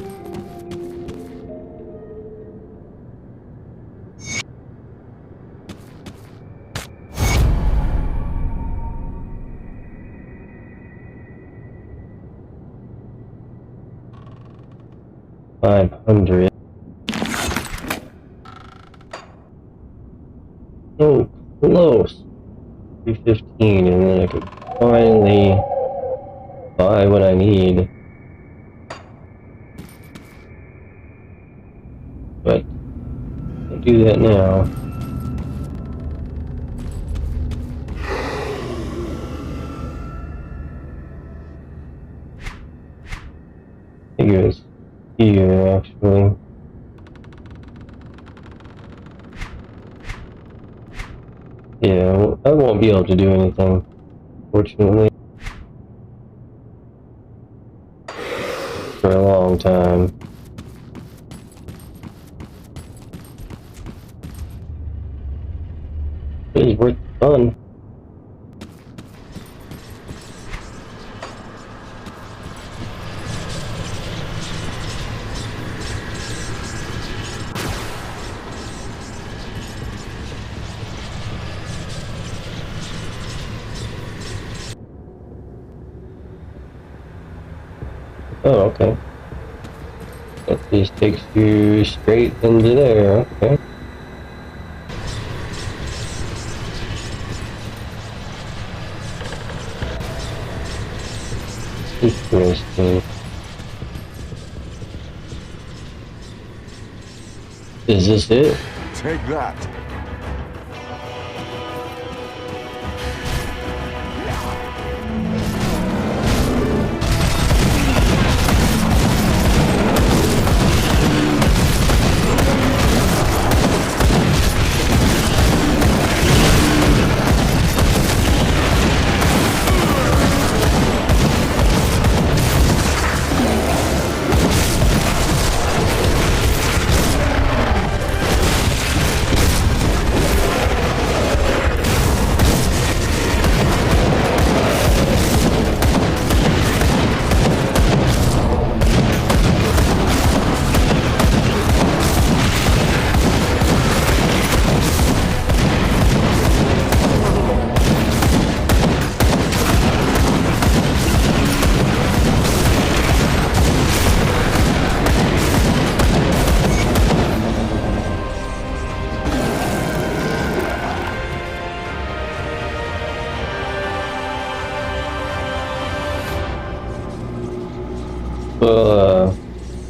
Speaker 1: $500. So close. 315, and then I could finally buy what I need. But I'll do that now. I think it was here actually. Yeah, I won't be able to do anything, fortunately, for a long time. It is worth the fun. Oh, okay. That just takes you straight into there, okay. Interesting. Is this it?
Speaker 3: Take that.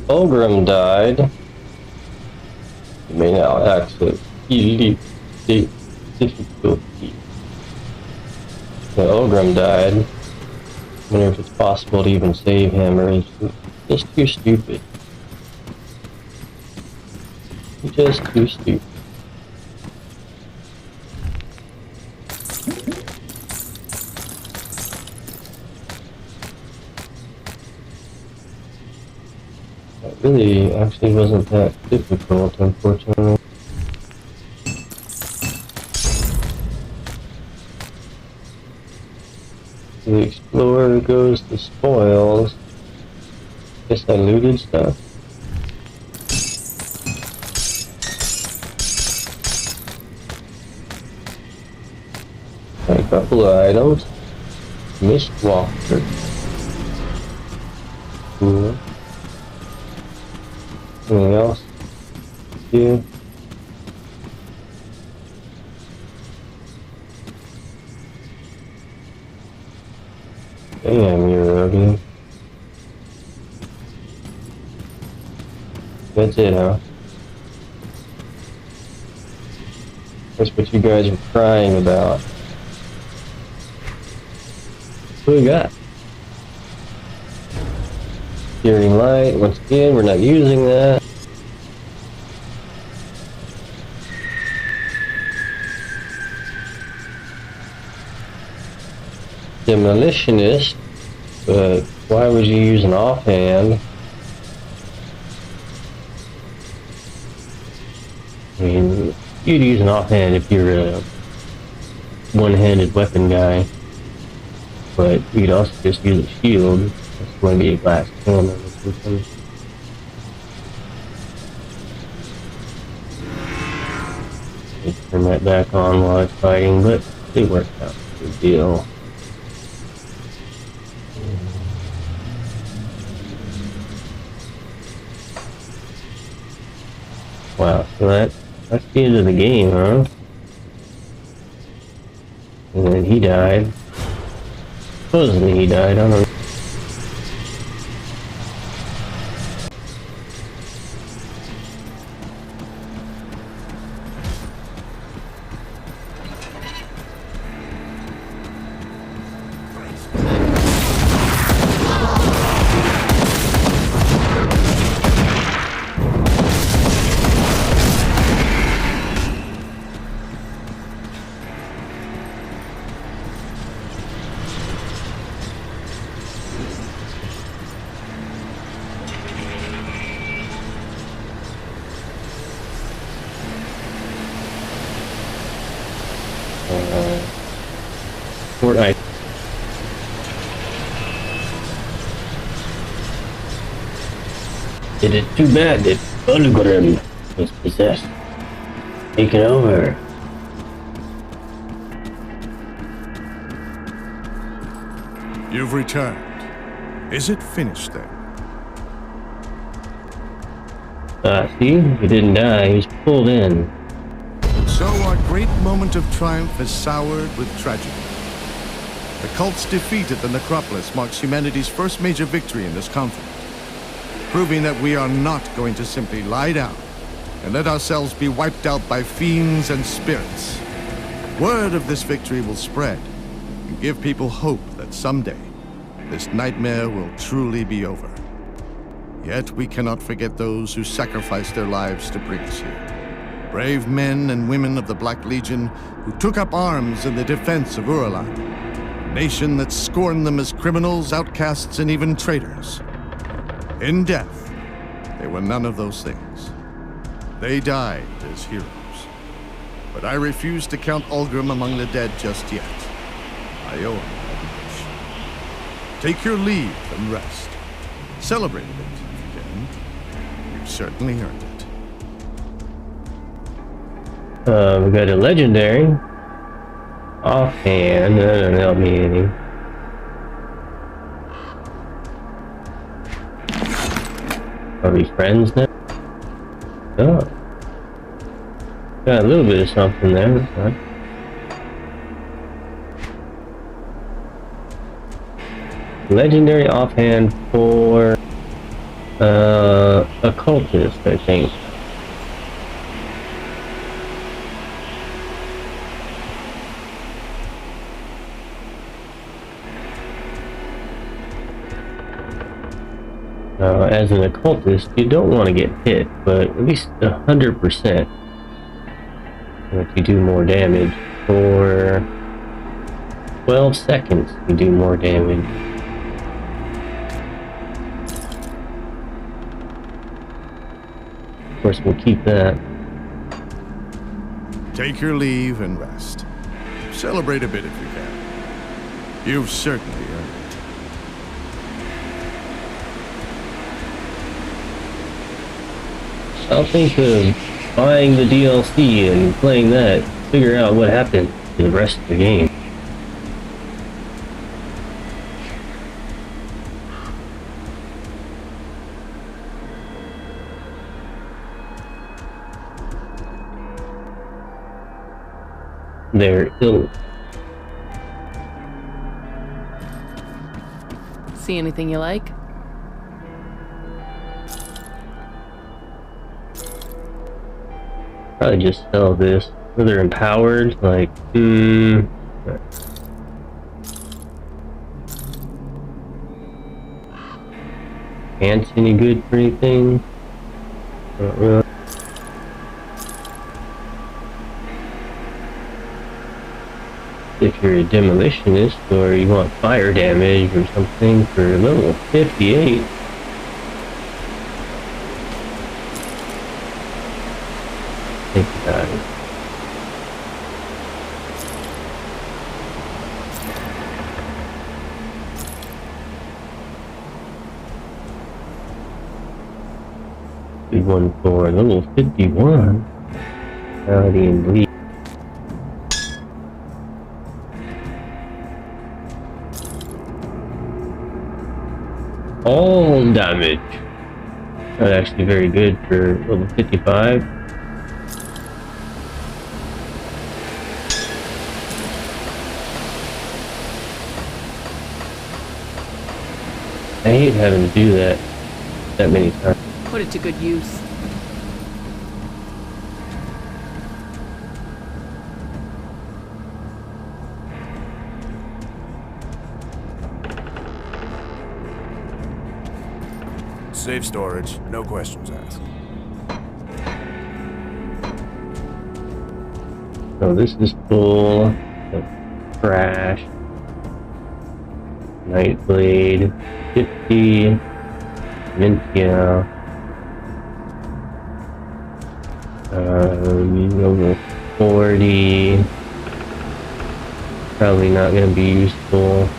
Speaker 1: Ogrim died. You may now access elite difficulty. The Ogrim died. I wonder if it's possible to even save him, or is he just too stupid? He's just too stupid. really actually wasn't that difficult, unfortunately. The explorer goes to spoils. Guess I looted stuff. A couple of items. Mistwalker. Cool. Anything else? Here. Damn, you're ugly. That's it, huh? That's what you guys were crying about. What do we got? Steering light. Once again, we're not using that. Demolitionist, but why would you use an offhand? I mean, you'd use an offhand if you're a one-handed weapon guy, but you could also just use a shield. It's going to be a glass cannon or something. Turn that back on while it's fighting, but it worked out. Good deal. Wow, so that's the end of the game, huh? And then he died. Supposedly he died, I don't know. Fortnite. It is too bad that Hologram was possessed. Taken over.
Speaker 5: You've returned. Is it finished then?
Speaker 1: See? He didn't die, he was pulled in.
Speaker 5: So our great moment of triumph has soured with tragedy. The cult's defeat at the Necropolis marks humanity's first major victory in this conflict, proving that we are not going to simply lie down and let ourselves be wiped out by fiends and spirits. Word of this victory will spread and give people hope that someday this nightmare will truly be over. Yet we cannot forget those who sacrificed their lives to bring us here. Brave men and women of the Black Legion who took up arms in the defense of Uralan, a nation that scorned them as criminals, outcasts, and even traitors. In death, they were none of those things. They died as heroes. But I refuse to count Ulgrim among the dead just yet. I owe him that much. Take your leave and rest. Celebrate a bit, if you can. You've certainly earned it.
Speaker 1: We got a legendary. Offhand, that doesn't help me any. Are we friends now? Oh. Got a little bit of something there, that's fine. Legendary offhand for occultist, I think. As an occultist, you don't want to get hit, but at least 100%. If you do more damage for 12 seconds, you do more damage. course, we'll keep that.
Speaker 5: Take your leave and rest. Celebrate a bit if you can. You've certainly earned it.
Speaker 1: I'll think of buying the DLC and playing that, figure out what happened to the rest of the game. They're ill.
Speaker 2: See anything you like?
Speaker 1: Probably just sell this. They're empowered, like, Pants any good for anything? Not really. If you're a demolitionist or you want fire damage or something for level 58. Think about it. Good one for level 51. Reality and bleed. All damage. Not actually very good for level 55. I hate having to do that many times.
Speaker 2: Put it to good use.
Speaker 3: Safe storage, no questions asked.
Speaker 1: So this is full of trash. Nightblade, 50, Mintia, level 40, probably not going to be useful.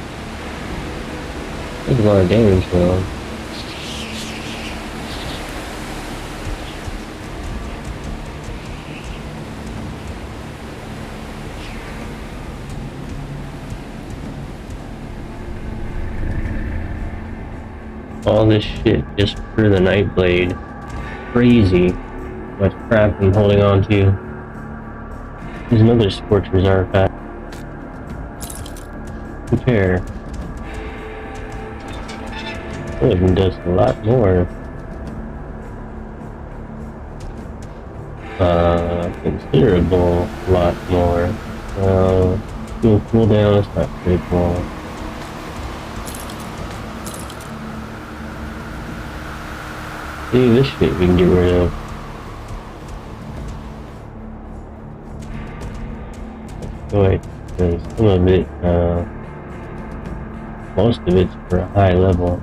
Speaker 1: There's a lot of damage though. All this shit just for the Nightblade. Crazy. Much crap I'm holding on to. There's another Scorcher's artifact. Compare. One of them does a lot more. Considerable lot more. Fuel cooldown is not critical. See, this shit we can get rid of. Wait, because some of it, most of it's for a high level.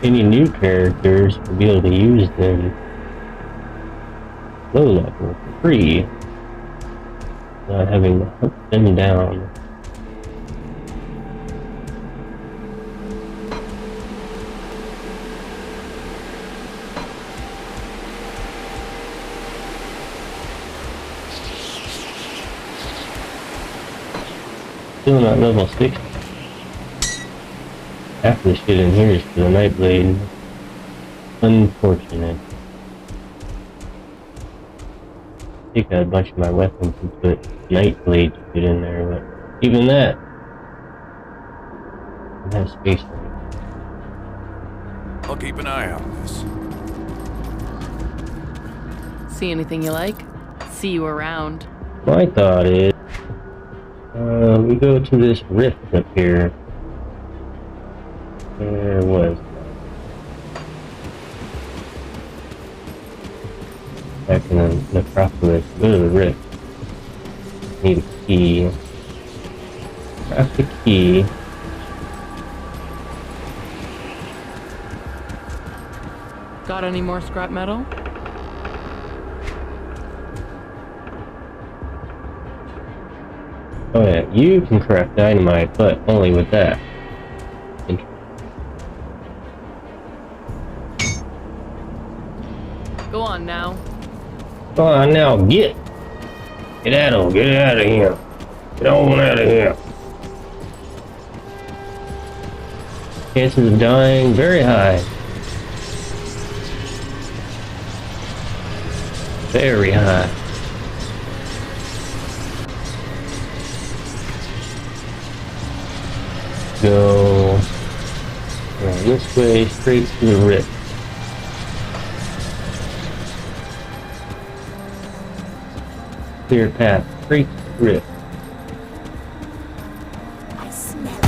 Speaker 1: Any new characters will be able to use them low level for free, not having to hunt them down. Still not level 60. Half of the shit in here is for the Nightblade. Unfortunate. Take a bunch of my weapons and put Nightblade shit in there, but even that, I don't have space for it.
Speaker 3: I'll keep an eye out on this.
Speaker 2: See anything you like? See you around.
Speaker 1: My thought is, we go to this rift up here. Where was that? Back in the necropolis. Go to the rift. Need a key. Craft a key.
Speaker 2: Got any more scrap metal?
Speaker 1: Oh yeah, you can craft dynamite, but only with that.
Speaker 2: Go on now.
Speaker 1: Come on now, get out of here. Get on out of here. Chances of dying very high. Very high. Go around this way, straight to the rift. Clear path, straight to the rift.
Speaker 6: I smell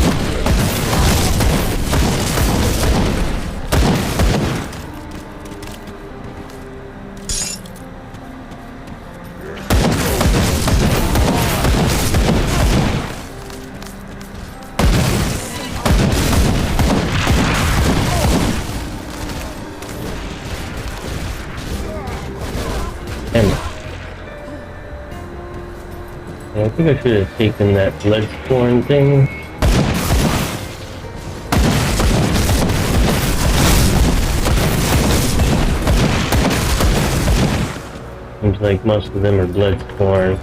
Speaker 1: I think I should have taken that bloodthorn thing. Seems like most of them are bloodthorn.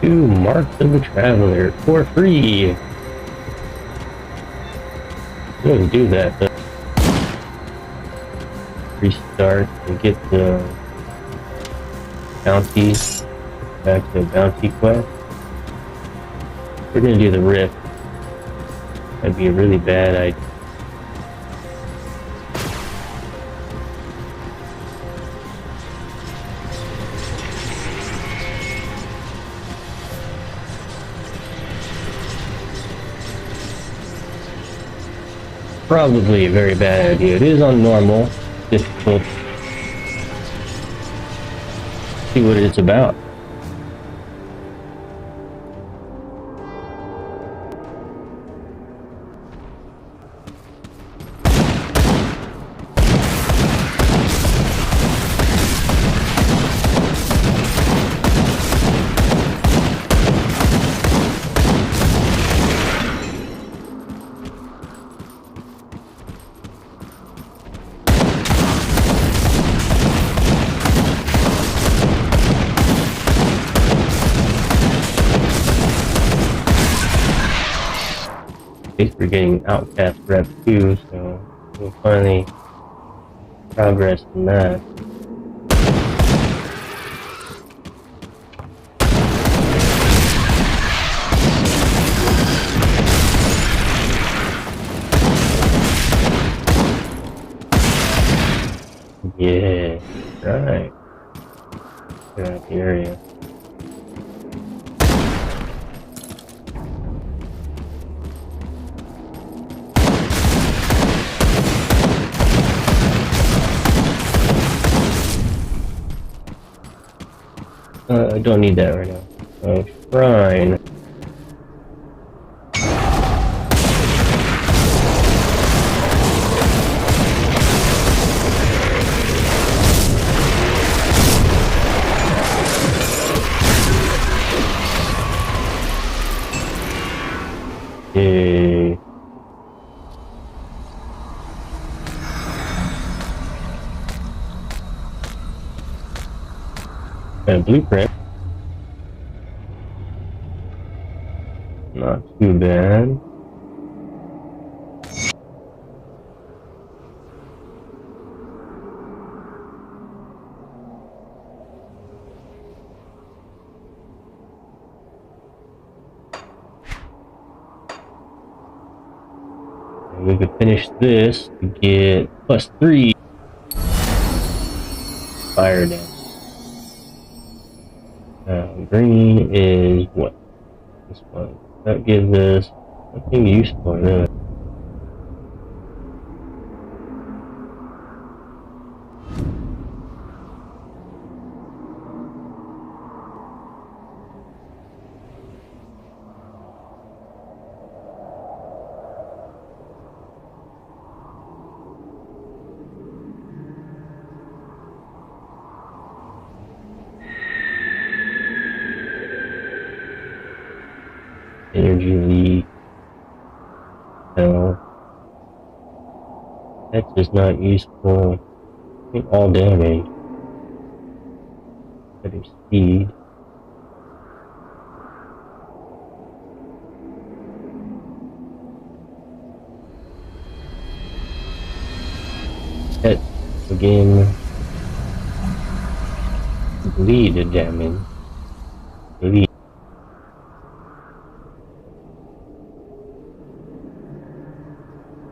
Speaker 1: Two marks of the traveler for free. Go do that, but restart and get the bounty back to the bounty quest. We're gonna do the rift. That'd be a really bad idea. Probably a very bad idea. It is on normal, difficult. See what it's about. We're getting Outcast Rep 2, so we'll finally progress in that. Yeah, right. Get out the area. I don't need that right now. So, shrine. Yay. Got a blueprint. Not too bad. And we could finish this to get +3 fire damage. Green is what? This one. That gives us nothing useful, really. Energy leak. No. That's just not useful. I think all damage. Better speed. Hit again. Bleed damage. Bleed.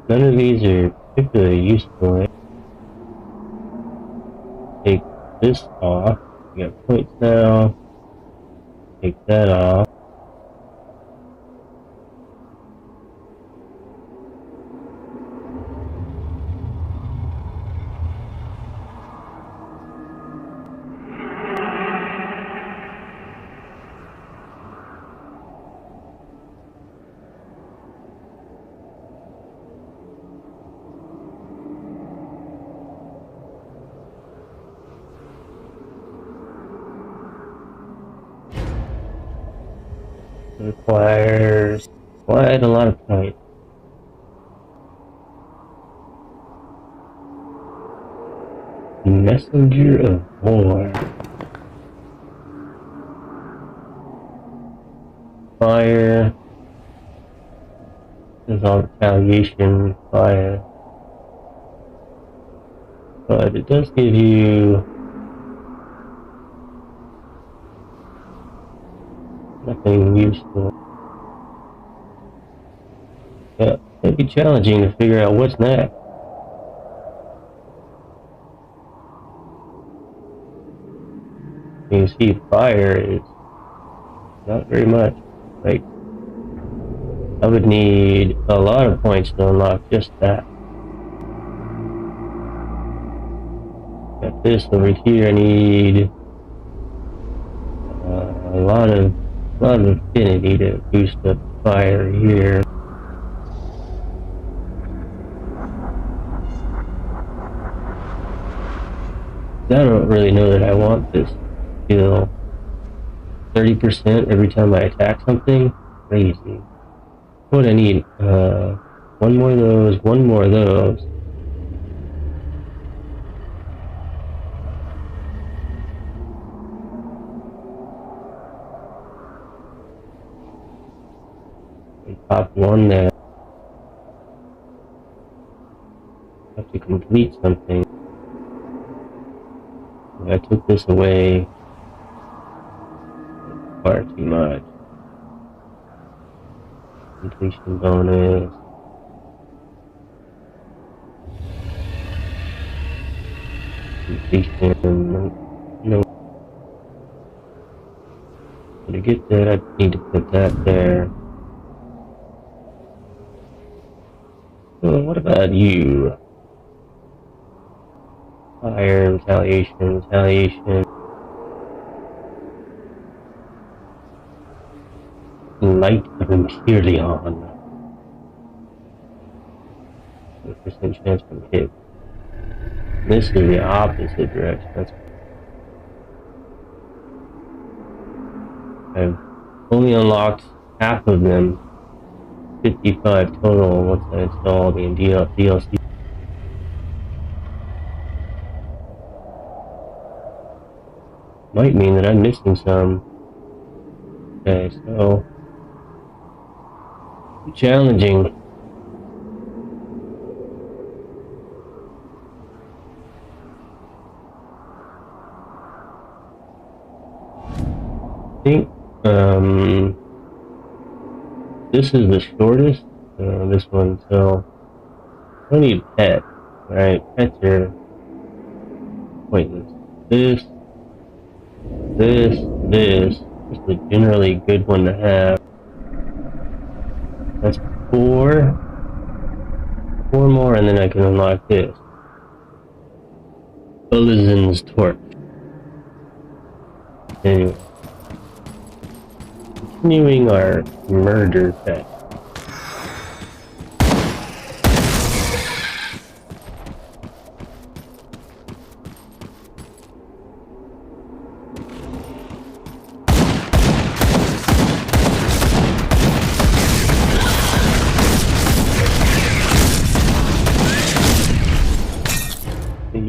Speaker 1: None of these are particularly useful. Take this off. You got points now. Take that off. Requires quite a lot of points. Messenger of War. Fire. This is all retaliation fire. But it does give you nothing useful. Yeah, it'd be challenging to figure out what's next. You can see fire is not very much. Like, I would need a lot of points to unlock just that. Got this over here. I need a lot of affinity to boost up fire here. I don't really know that I want this skill. 30% every time I attack something? Crazy. What I need? One more of those, one more of those. Pop one there. Have to complete something. If I took this away, far too much. Completion bonus. Completion. No. To get that, I need to put that there. So what about you? Fire, retaliation. Light of Imperion. 100% chance for hit. This is the opposite direction. I've only unlocked half of them. 55 total once I install the DLC. Might mean that I'm missing some. Okay, so challenging. I think this is the shortest. This one, so I don't need pet. Alright, pets are pointless. This is a generally good one to have. That's four more, and then I can unlock this. Olizin's torch. Anyway, continuing our murder test.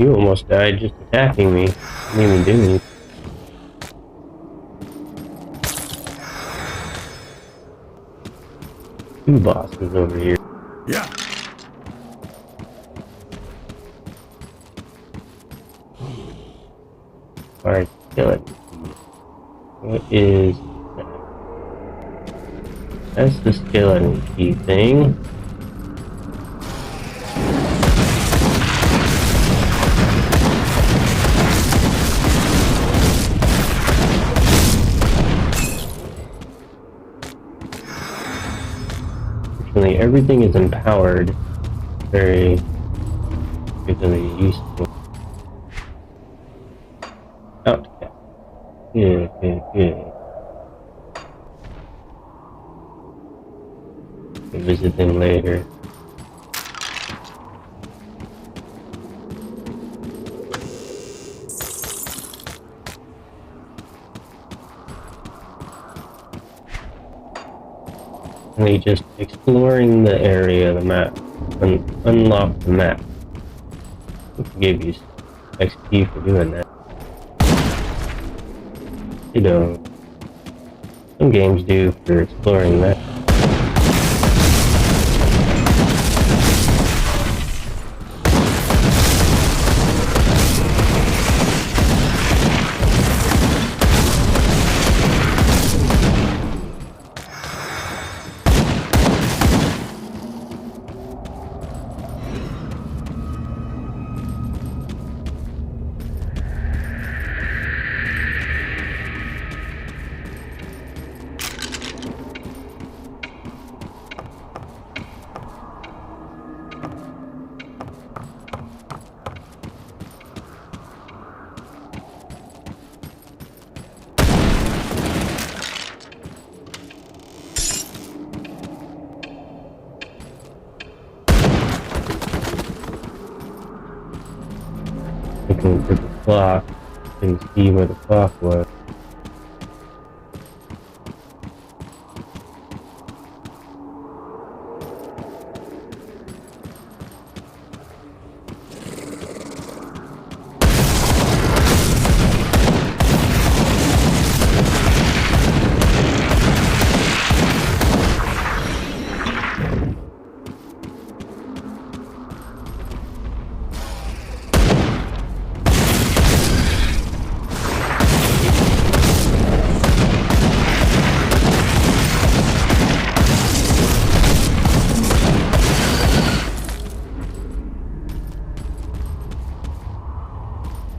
Speaker 1: You almost died just attacking me. Didn't even do anything. Two bosses over here.
Speaker 3: Yeah.
Speaker 1: Alright, skeleton. What is that? That's the skeleton key thing. Fortunately, everything is empowered. Very really useful. Outcast. Good, good, good. We'll visit them later. Really just exploring the area, the map, and unlock the map. We'll give you XP for doing that. You know, some games do for exploring that. Looking for the clock, and see where the clock was.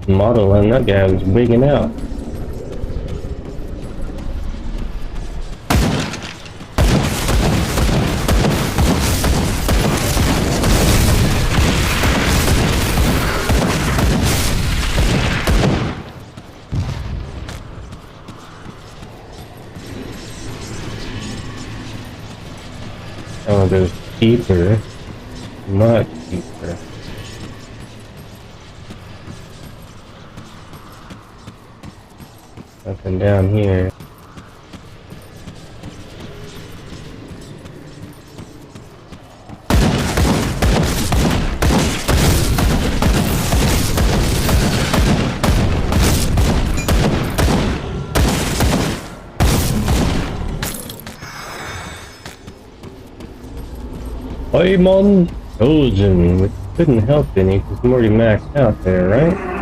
Speaker 1: The model on that guy was wigging out. Oh, there's deeper, much deeper. Nothing down here. I'm on Trojan, which couldn't help any because I'm already maxed out there, right?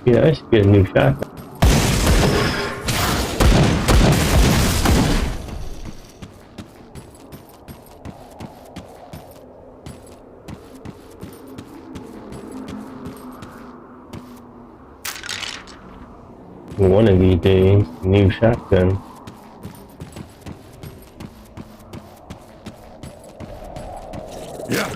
Speaker 1: Yeah, I should get a new shotgun. One of these days, new shotgun.
Speaker 3: Yeah.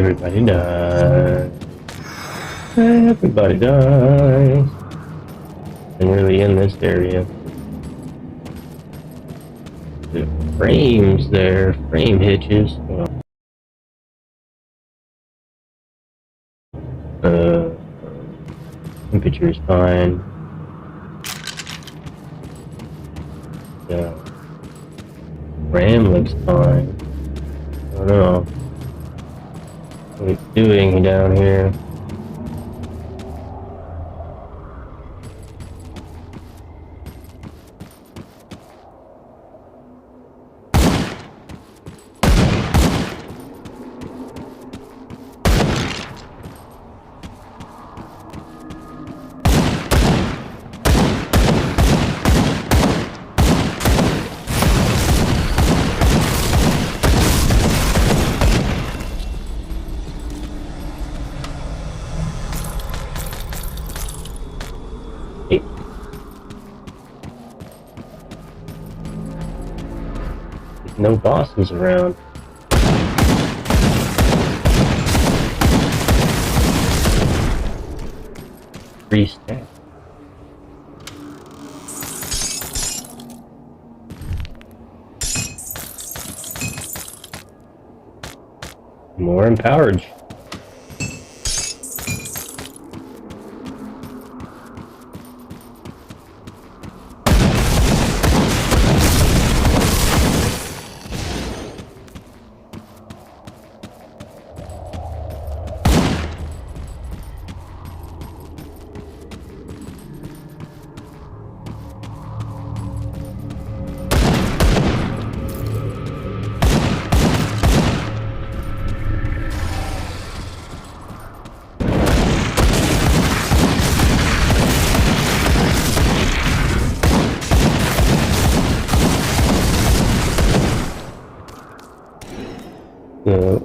Speaker 1: Everybody dies. Everybody dies. And really in this area. The frames there, frame hitches. Temperature is fine. Yeah. RAM looks fine. I don't know what it's doing down here. No bosses around. Free staff. More empowered.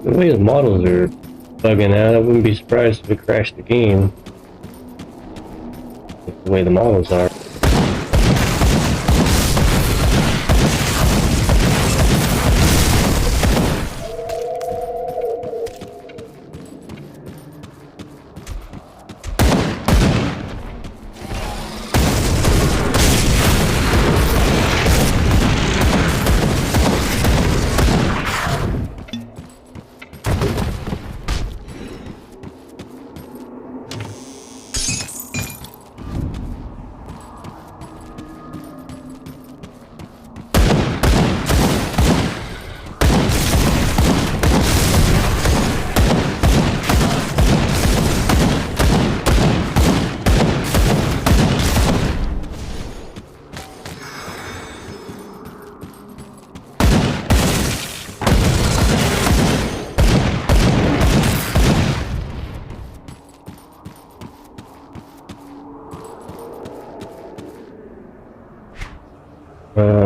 Speaker 1: The way the models are bugging out, I wouldn't be surprised if it crashed the game. With the way the models are.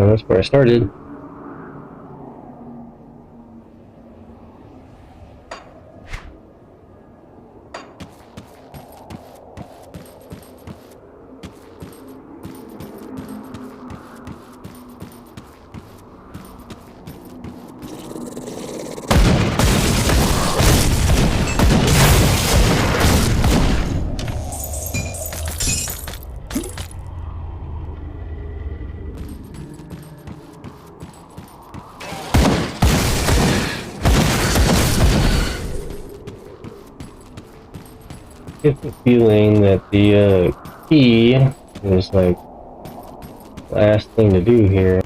Speaker 1: That's where I started. I get the feeling that the key is like the last thing to do here.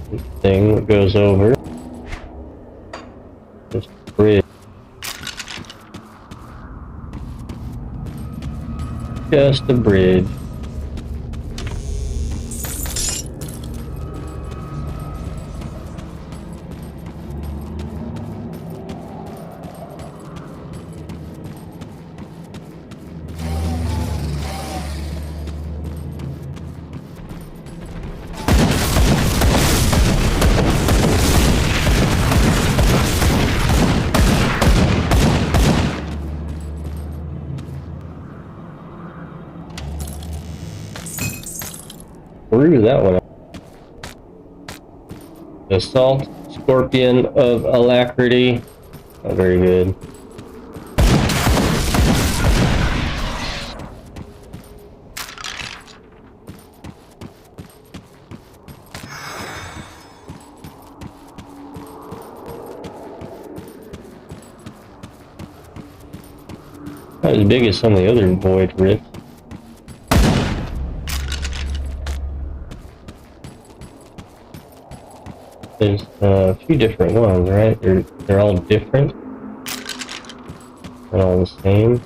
Speaker 1: This thing that goes over this bridge. Just a bridge. threw that one. Assault Scorpion of Alacrity. Not very good. Not as big as some of the other void rifts. There's a few different ones, right? They're all different. They're all the same.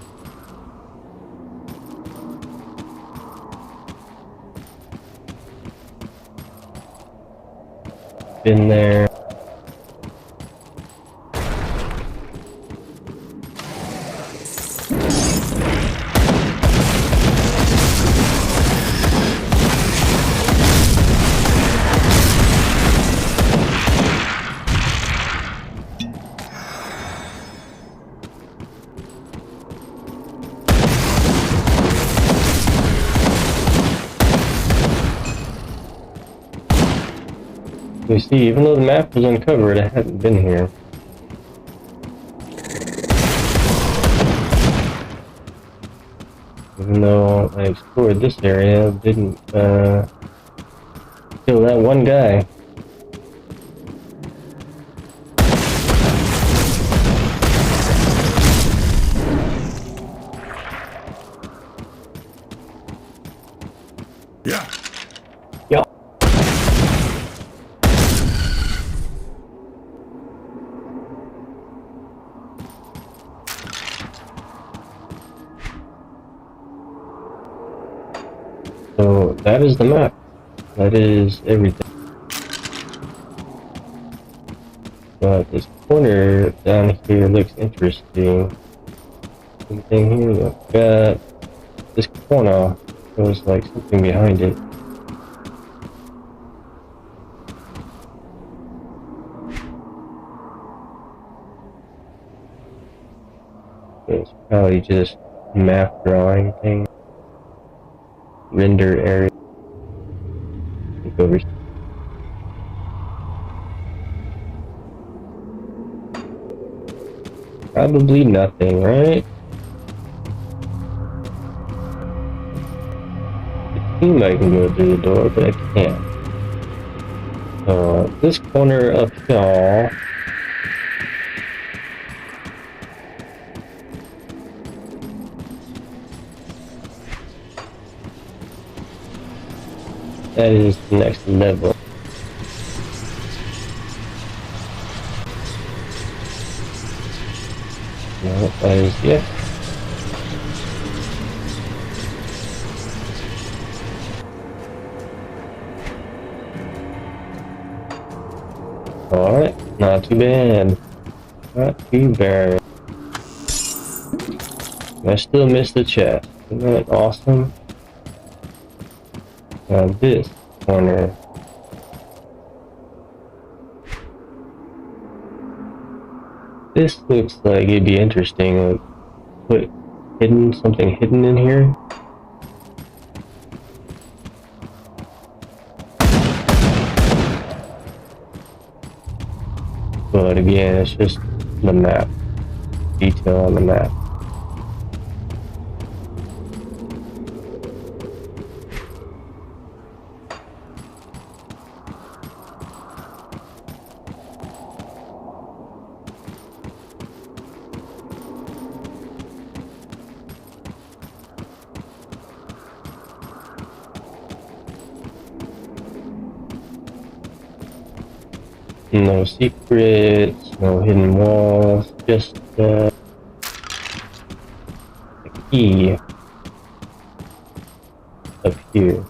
Speaker 1: Been there. You see, even though the map was uncovered, I hadn't been here. Even though I explored this area, didn't kill that one guy.
Speaker 3: Yeah.
Speaker 1: Yeah. So that is the map. That is everything. But this corner down here looks interesting. Anything here? Look, this corner shows like something behind it. It's probably just map drawing thing. Render area. Look over. Probably nothing, right? It seems I can go through the door, but I can't. So this corner up here. That is the next level. No, that is it. Alright, not too bad. Not too bad. I still miss the chest. Isn't that awesome? Now this corner. This looks like it'd be interesting. Like, put something hidden in here. But again, it's just the map. Detail on the map. No secrets, no hidden walls, just a key up here.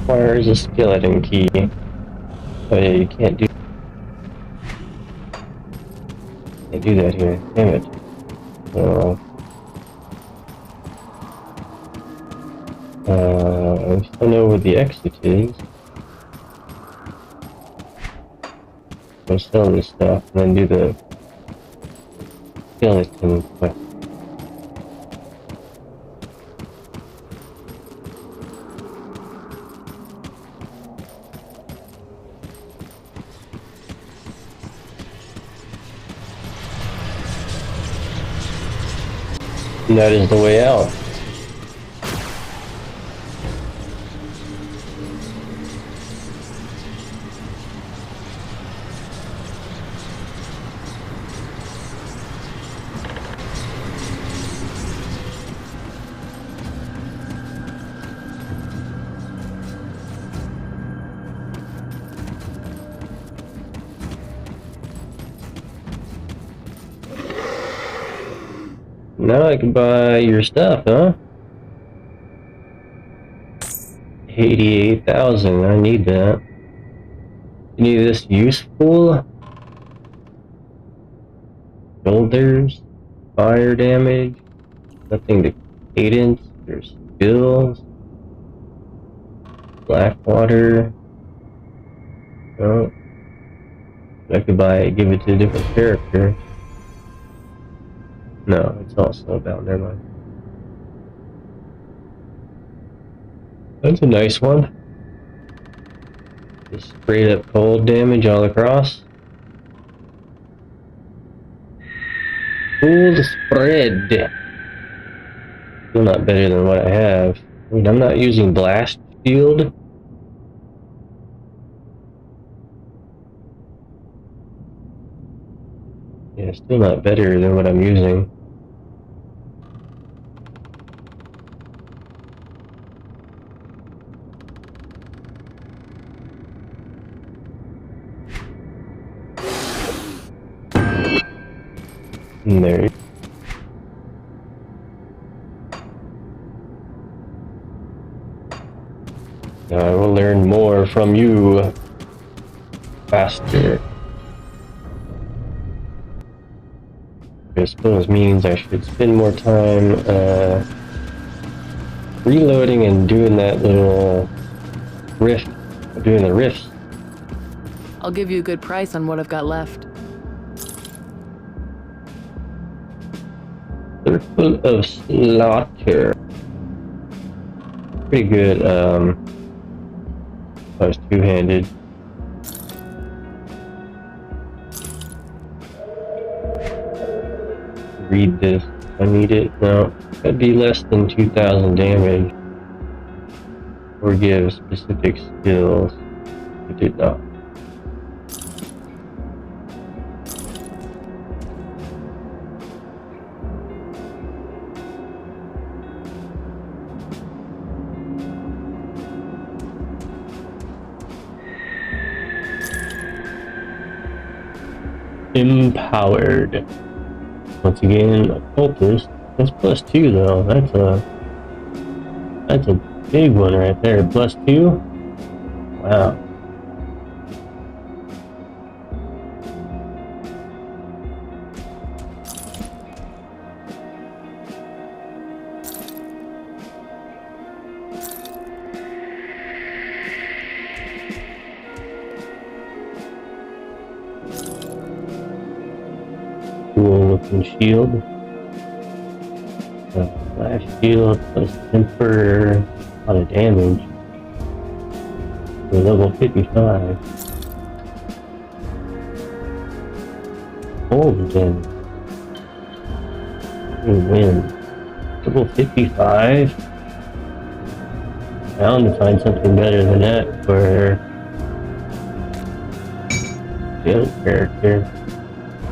Speaker 1: Requires a skeleton key. Oh yeah, you can't do that here. Damn it. So, I still know where the exit is. go sell this stuff and then do the skeleton quest. And that is the way out. Now I can buy your stuff, huh? 88,000, I need that. Any of this useful? Shoulders, fire damage, nothing to cadence, there's skills. Blackwater. Oh. I could buy it, give it to a different character. No, it's also about, never mind. That's a nice one. Just straight up cold damage all across. Full spread. Still not better than what I have. I mean, I'm not using blast shield. Yeah, still not better than what I'm using. And there. Now I will learn more from you faster. I suppose means I should spend more time reloading and doing that little rift, doing the rifts.
Speaker 2: I'll give you a good price on what I've got left.
Speaker 1: Circle of Slaughter. Pretty good, I was two-handed. Read this. I need it. No, that'd be less than 2,000 damage. Or give specific skills. It did not. Empowered. Once again, occultist. That's +2 though. That's a big one right there. +2. Wow. Cool looking shield. Flash shield plus temper, a lot of damage. We're level 55. Hold damage. We win. Level 55. Bound to find something better than that for the other character.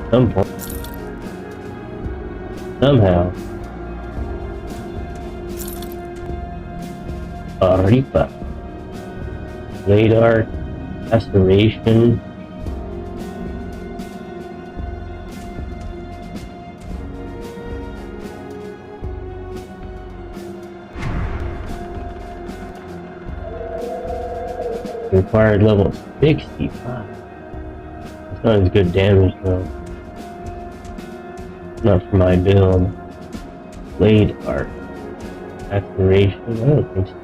Speaker 1: At some point. Somehow. Reaper. Radar. Laceration. Required level 65. That's not as good damage though. Not for my build. Blade art. Activation. I don't think so.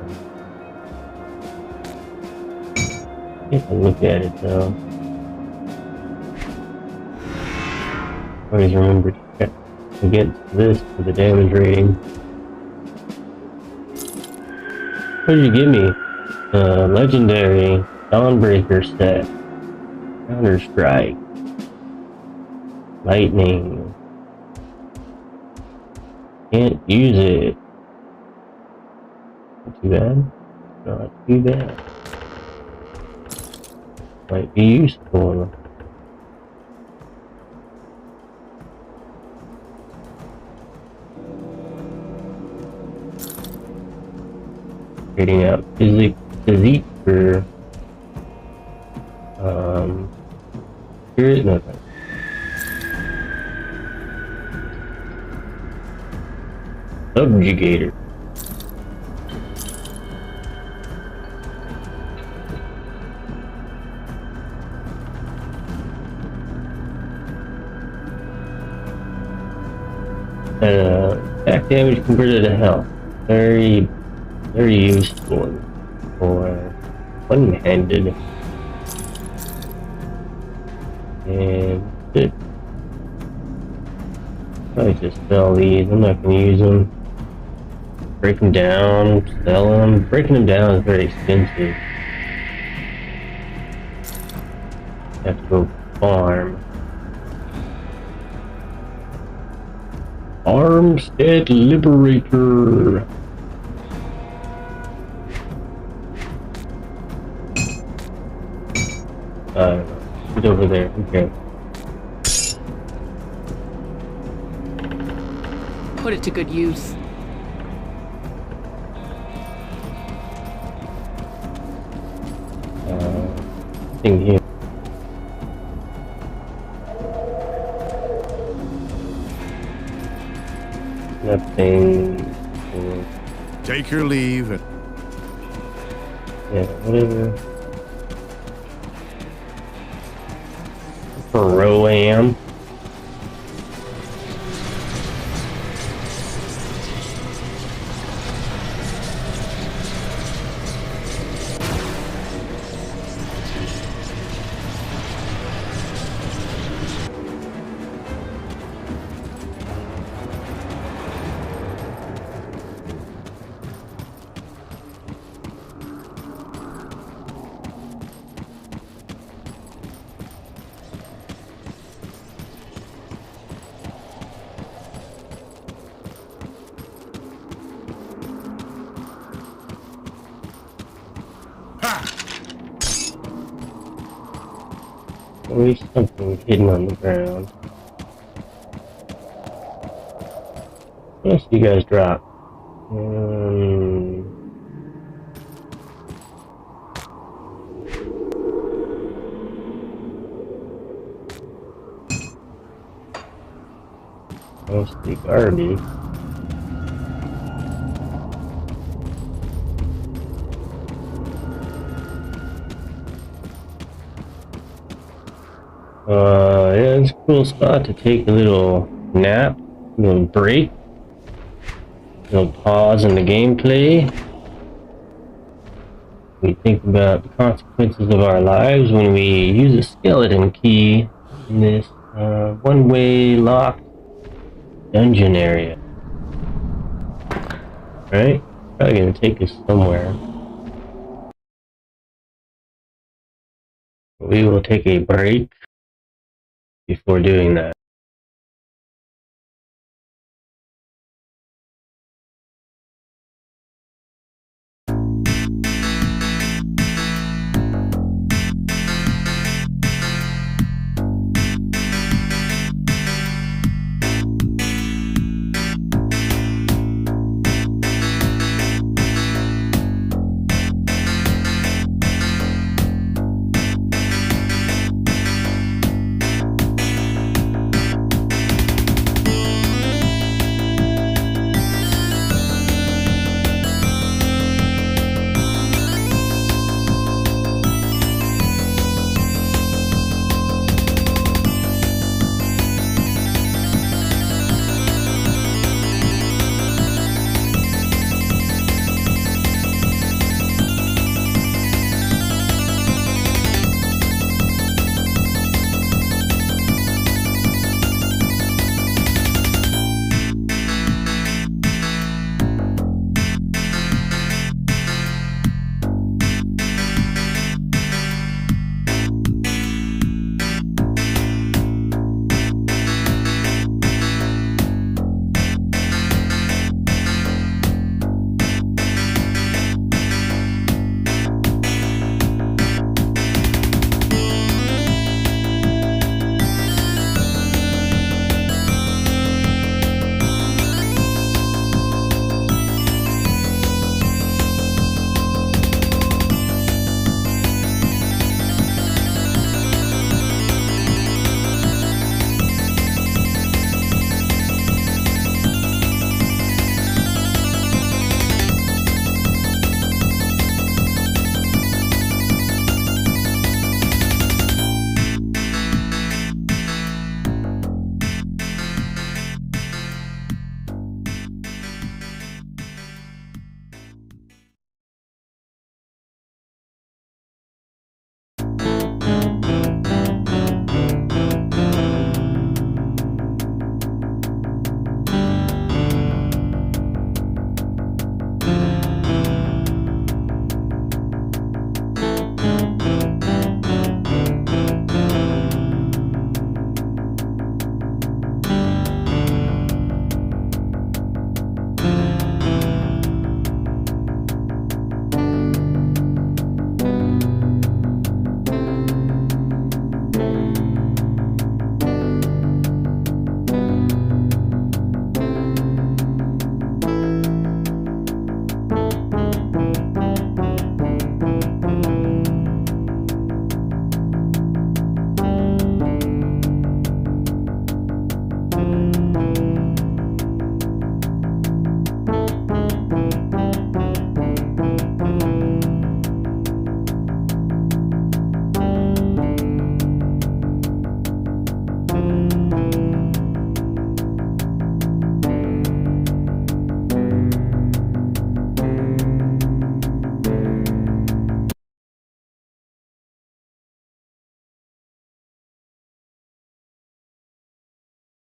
Speaker 1: Take a look at it though. Always remember to check against this for the damage rating. What did you give me? Legendary Dawnbreaker set. Counter Strike. Lightning. Can't use it. Not too bad. Not too bad. Might be useful. Trading out physique for spirit, nothing. Subjugator. Attack damage converted to health. Very useful for one-handed. And it. Probably just sell these. I'm not gonna use them. Break them down, sell them. Breaking them down is very expensive. Have to go farm. Armstead Liberator. It's over there. Okay.
Speaker 2: Put it to good use.
Speaker 1: Thing here. Nothing.
Speaker 5: Take your leave and
Speaker 1: Yeah, whatever. For Roam. Always something hidden on the ground. What else do you guys drop? Mostly garbage. Yeah, it's a cool spot to take a little nap, a little break, a little pause in the gameplay. We think about the consequences of our lives when we use a skeleton key in this one-way locked dungeon area. Right? Probably gonna take us somewhere. We will take a break before doing that.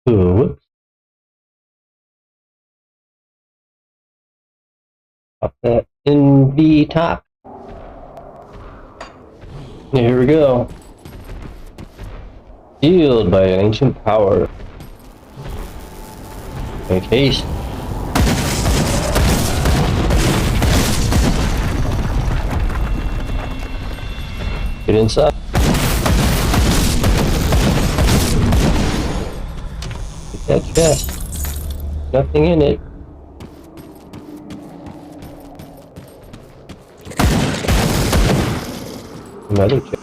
Speaker 1: Ooh, whoops. Pop that in the top. Here we go. Sealed by an ancient power. Make haste. Get inside. Get that chest. Nothing in it. Another chest.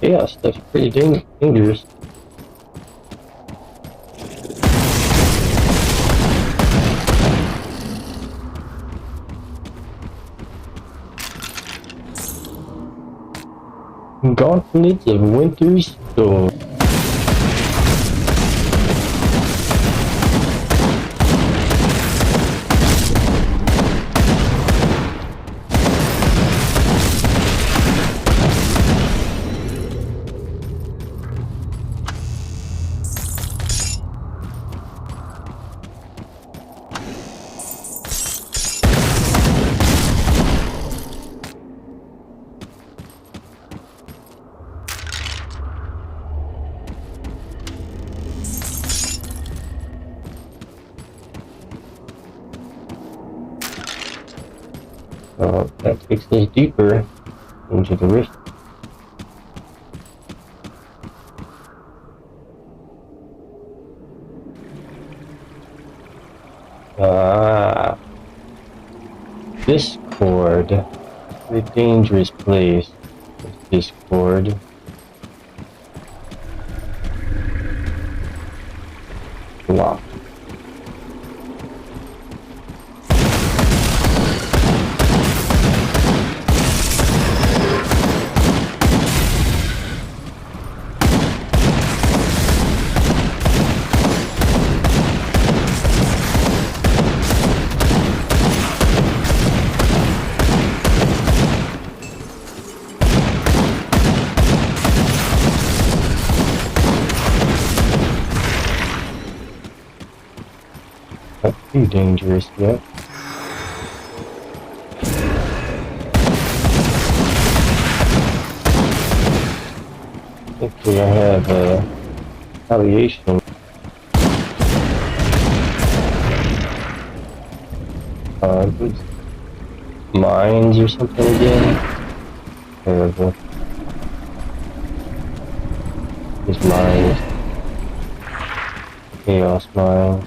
Speaker 1: Yeah, stuff's pretty dangerous. Gauntlets of Winter's Storm. That takes us deeper into the rift. Ah, Discord. A dangerous place. Discord. Locked. Not too dangerous yet. Hopefully I have retaliation. Mines or something again? Terrible. These mines. Chaos mines.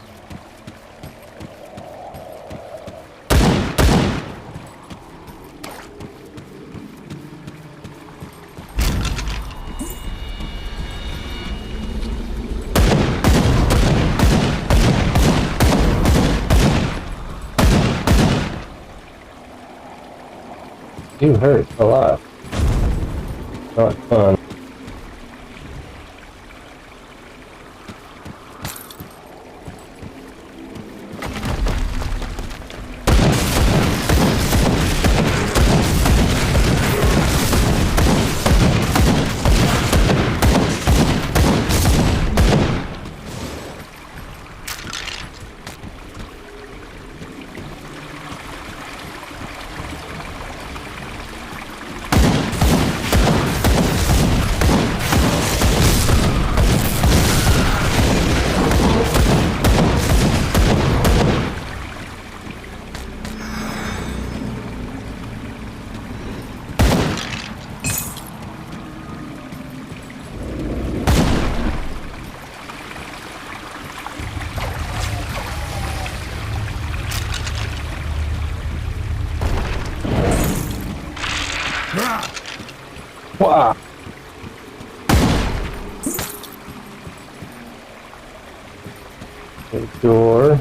Speaker 1: Do hurt a lot. Not fun. Wow. The door.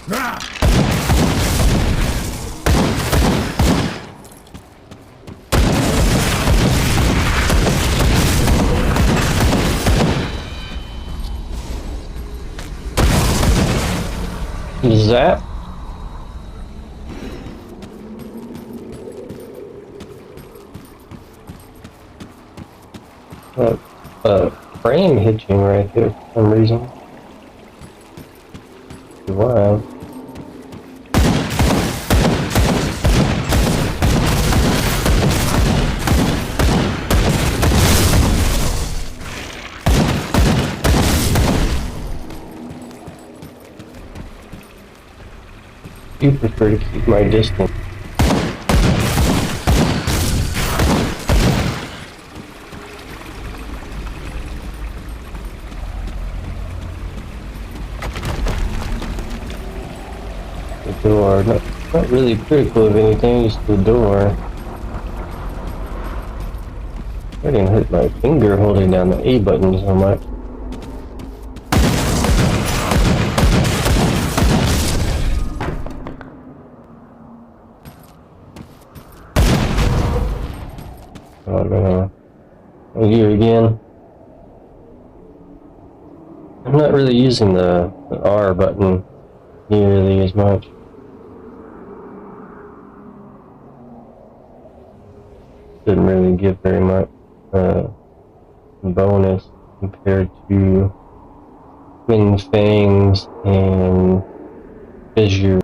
Speaker 1: Zap. Frame hitching right there for some reason. Wow. You prefer to keep my distance. The door, not really critical of anything, just the door. I didn't hit my finger holding down the A button so much. Oh no. Oh, here again. I'm not really using the R button nearly as much. Didn't really give very much bonus compared to Twin Fangs and Fissure.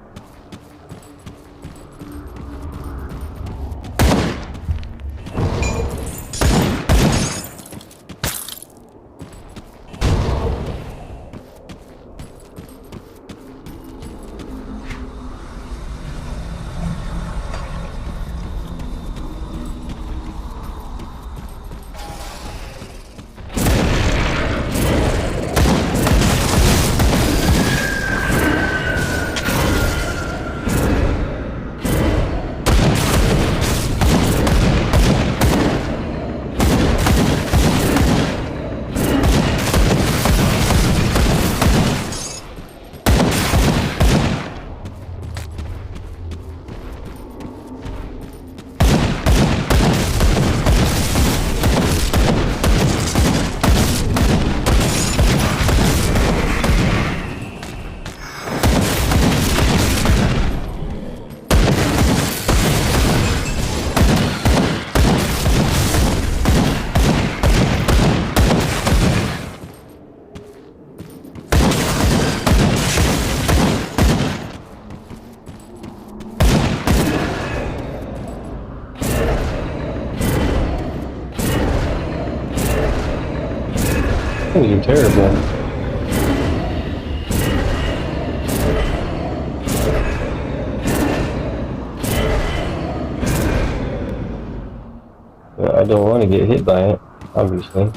Speaker 1: You're terrible. Well, I don't want to get hit by it, obviously.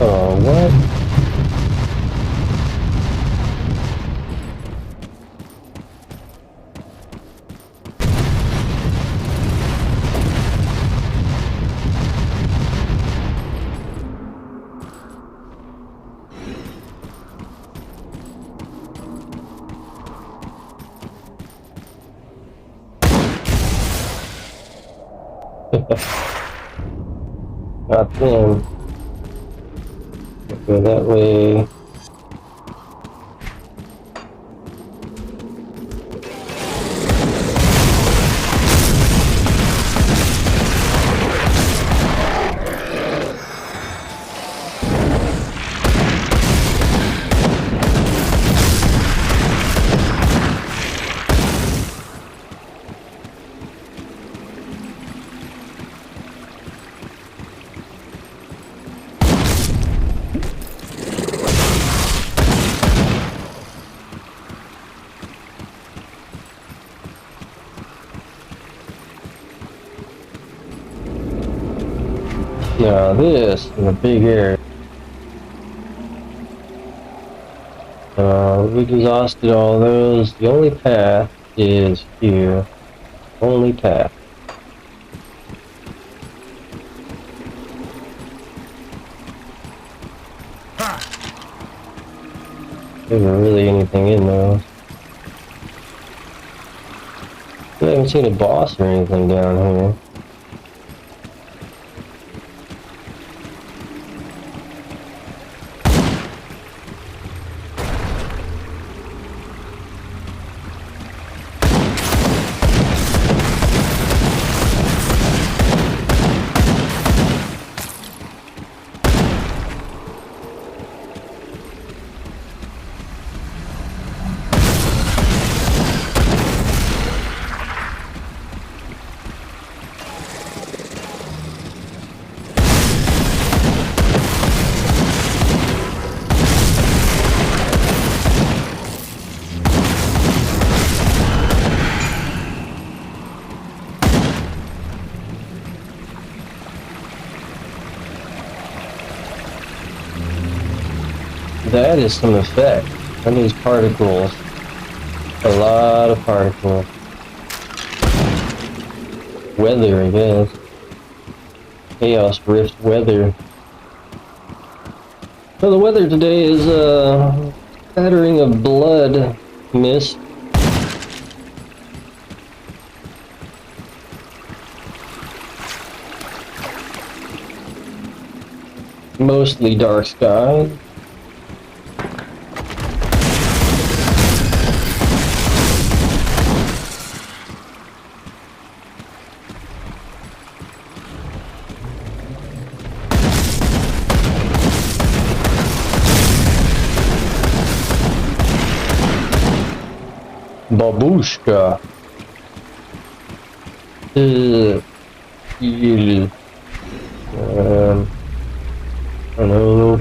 Speaker 1: Oh, what? Not them. Go that way. Now this is a big area. We exhausted all those. The only path is here. Only path. There isn't really anything in those. I haven't seen a boss or anything down here. That is some effect. That needs particles. A lot of particles. Weather, I guess. Chaos Rift weather. So the weather today is spattering of blood mist. Mostly dark sky. Babushka. I don't know.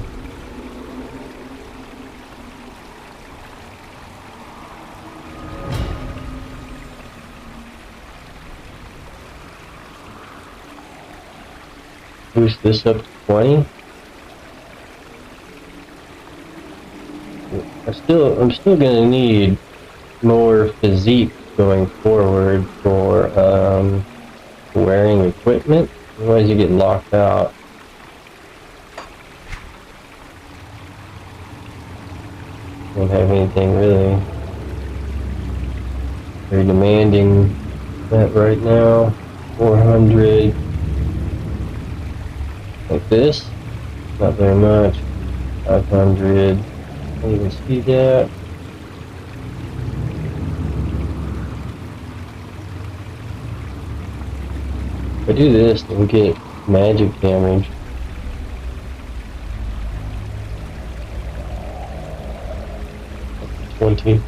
Speaker 1: Boost this up to 20. I'm still gonna need more physique going forward for wearing equipment, otherwise you get locked out. Don't have anything really very demanding that right now. 400 like this, not very much. 500, can't even see that. If I do this, then we get magic damage. $20.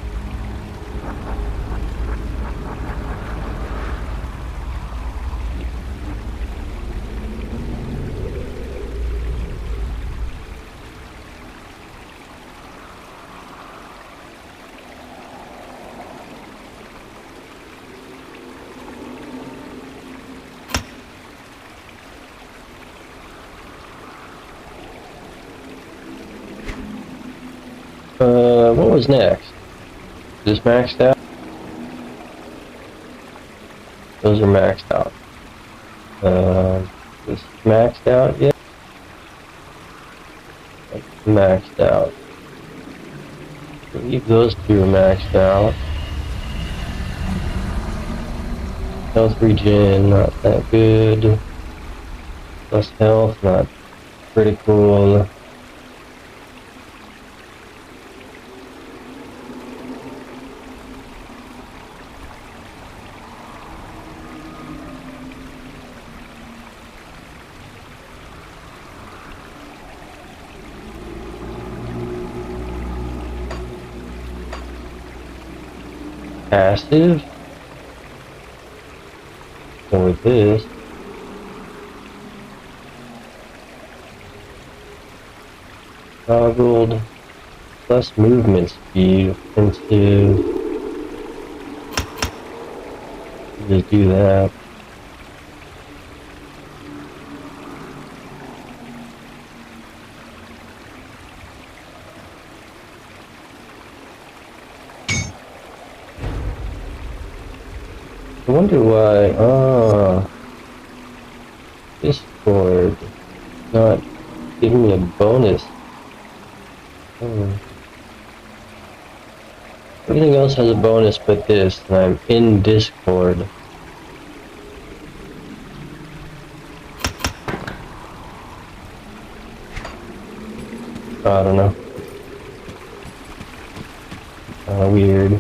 Speaker 1: What was next? Is this maxed out? Those are maxed out. Is this maxed out yet? Maxed out. I believe those two are maxed out. Health regen, not that good. Less health, not critical. Passive, or this. Toggled, plus movement speed, offensive. Just do that. I wonder why. Discord not giving me a bonus. Everything else has a bonus but this, and I'm in Discord. I don't know. Weird.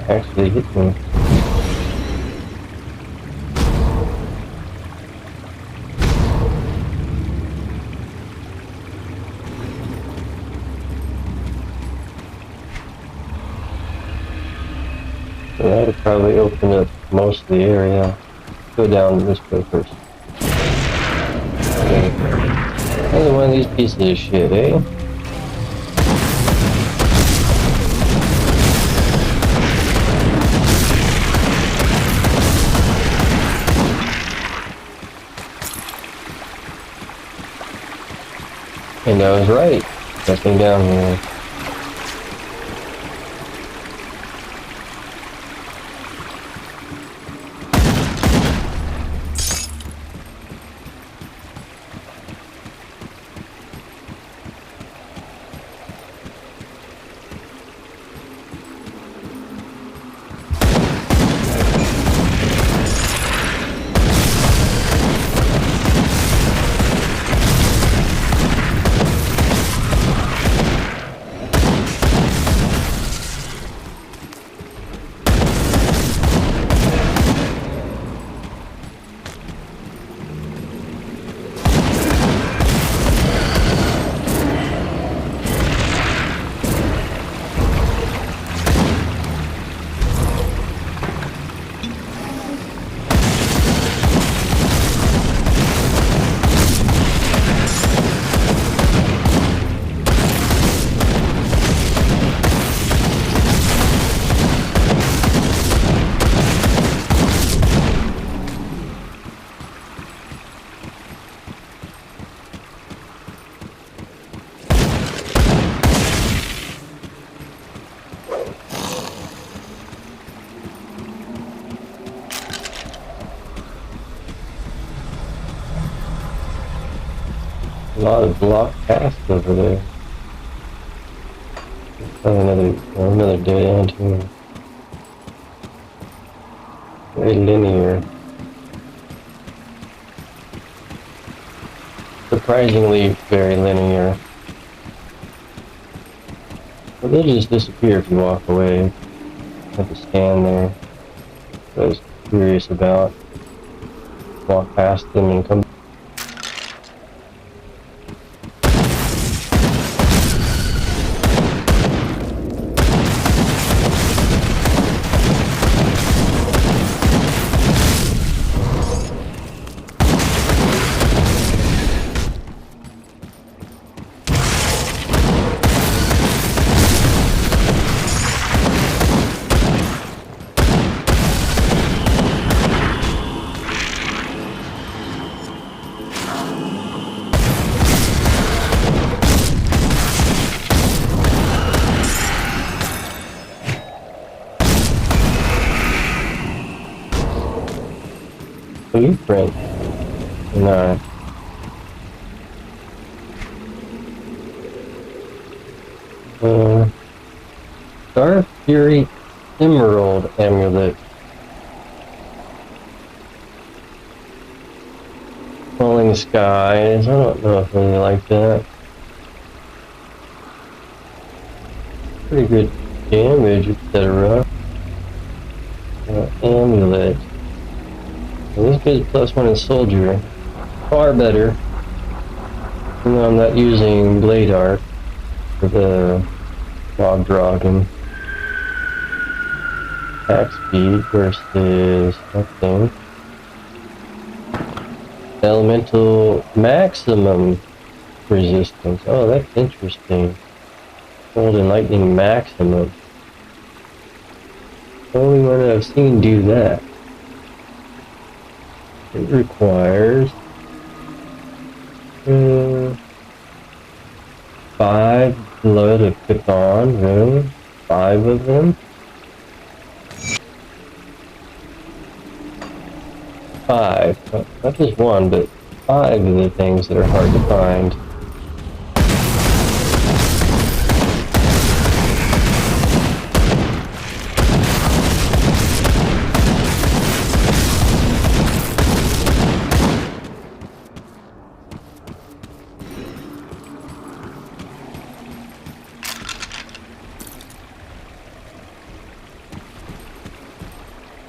Speaker 1: Actually hit me. So that'll probably open up most of the area. Go down this way first. Okay. Another one of these pieces of shit, eh? And I was right. Nothing down here. A lot of block paths over there. Another dead end here. Very linear. Surprisingly very linear. But they'll just disappear if you walk away. You have to stand there. I was curious about. Walk past them and come. Blueprint. No. Dark Fury Emerald Amulet. Falling Skies. I don't know if I really like that. Pretty good damage, etc. Amulet. Well, this gives +1 in Soldier. Far better. Even though I'm not using Blade Arc. for the log dragon. Attack speed versus nothing. Elemental maximum resistance. Oh, that's interesting. Cold and lightning maximum. Only one I've seen do that. It requires 5 blood of python, really? 5 of them? 5. Not just 1, but 5 of the things that are hard to find.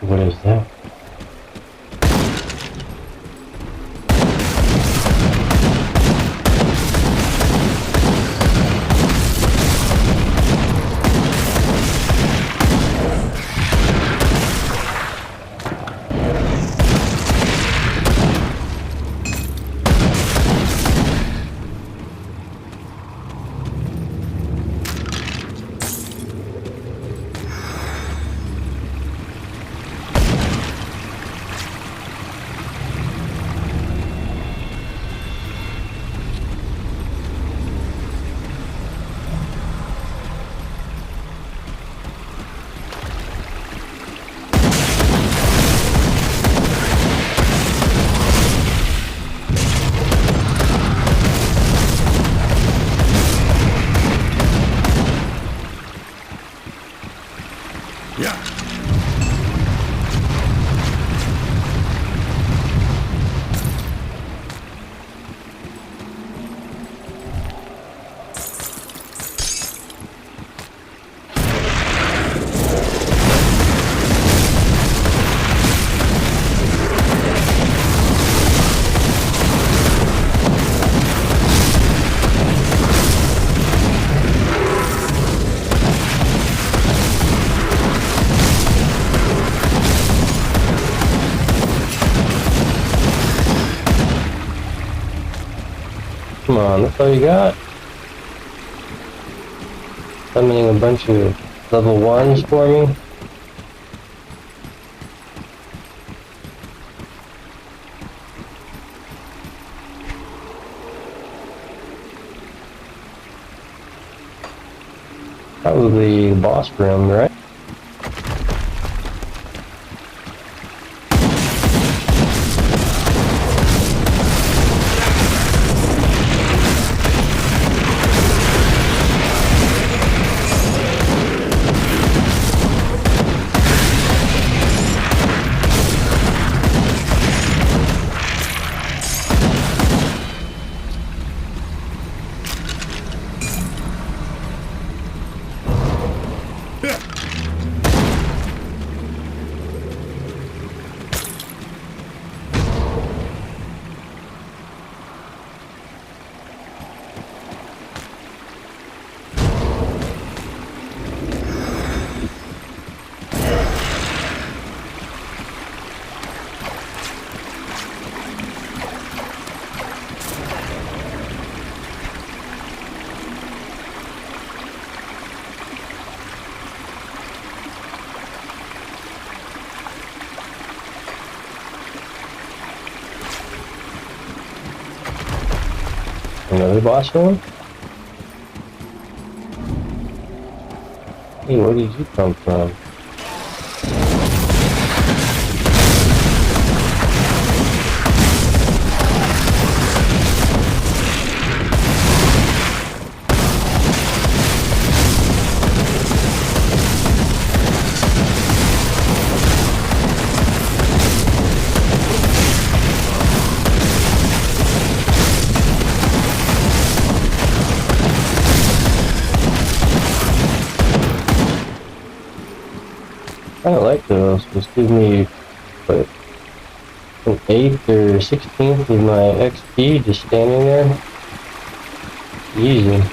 Speaker 1: What is that? Come on, that's all you got? Summoning a bunch of level 1s for me? Probably the boss room, right? Another boss room? Hey, where did you come from? I don't like those. Just give me, what, an 8th or 16th of my XP just standing there. Easy.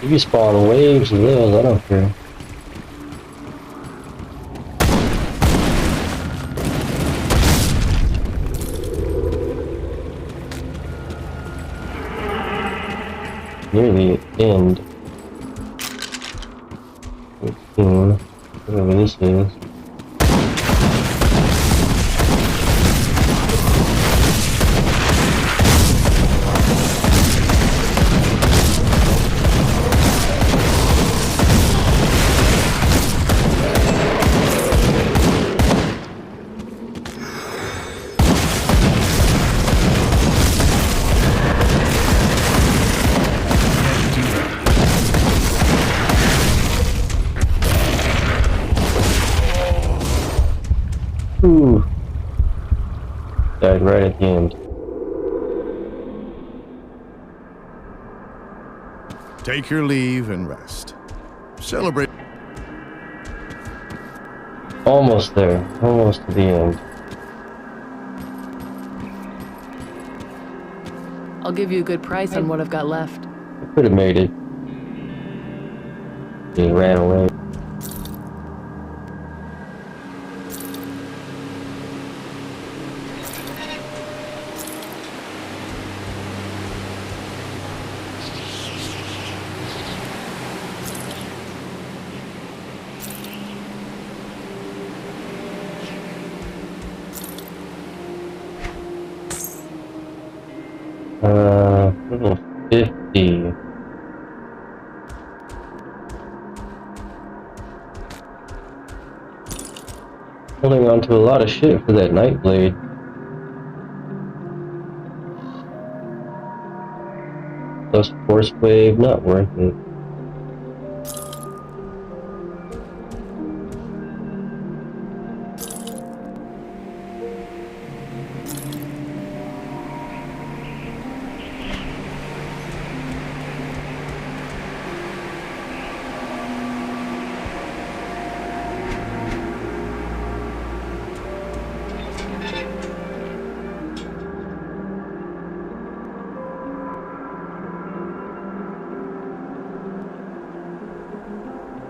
Speaker 1: You can spawn waves of those, I don't care. Near the end. 15, whatever this is. Ooh. Died right at the end.
Speaker 5: Take your leave and rest. Celebrate.
Speaker 1: Almost there. Almost to the end.
Speaker 2: I'll give you a good price on what I've got left.
Speaker 1: I could have made it. Just ran away. Level 50. Holding on to a lot of shit for that night blade. Plus force wave, not worth it.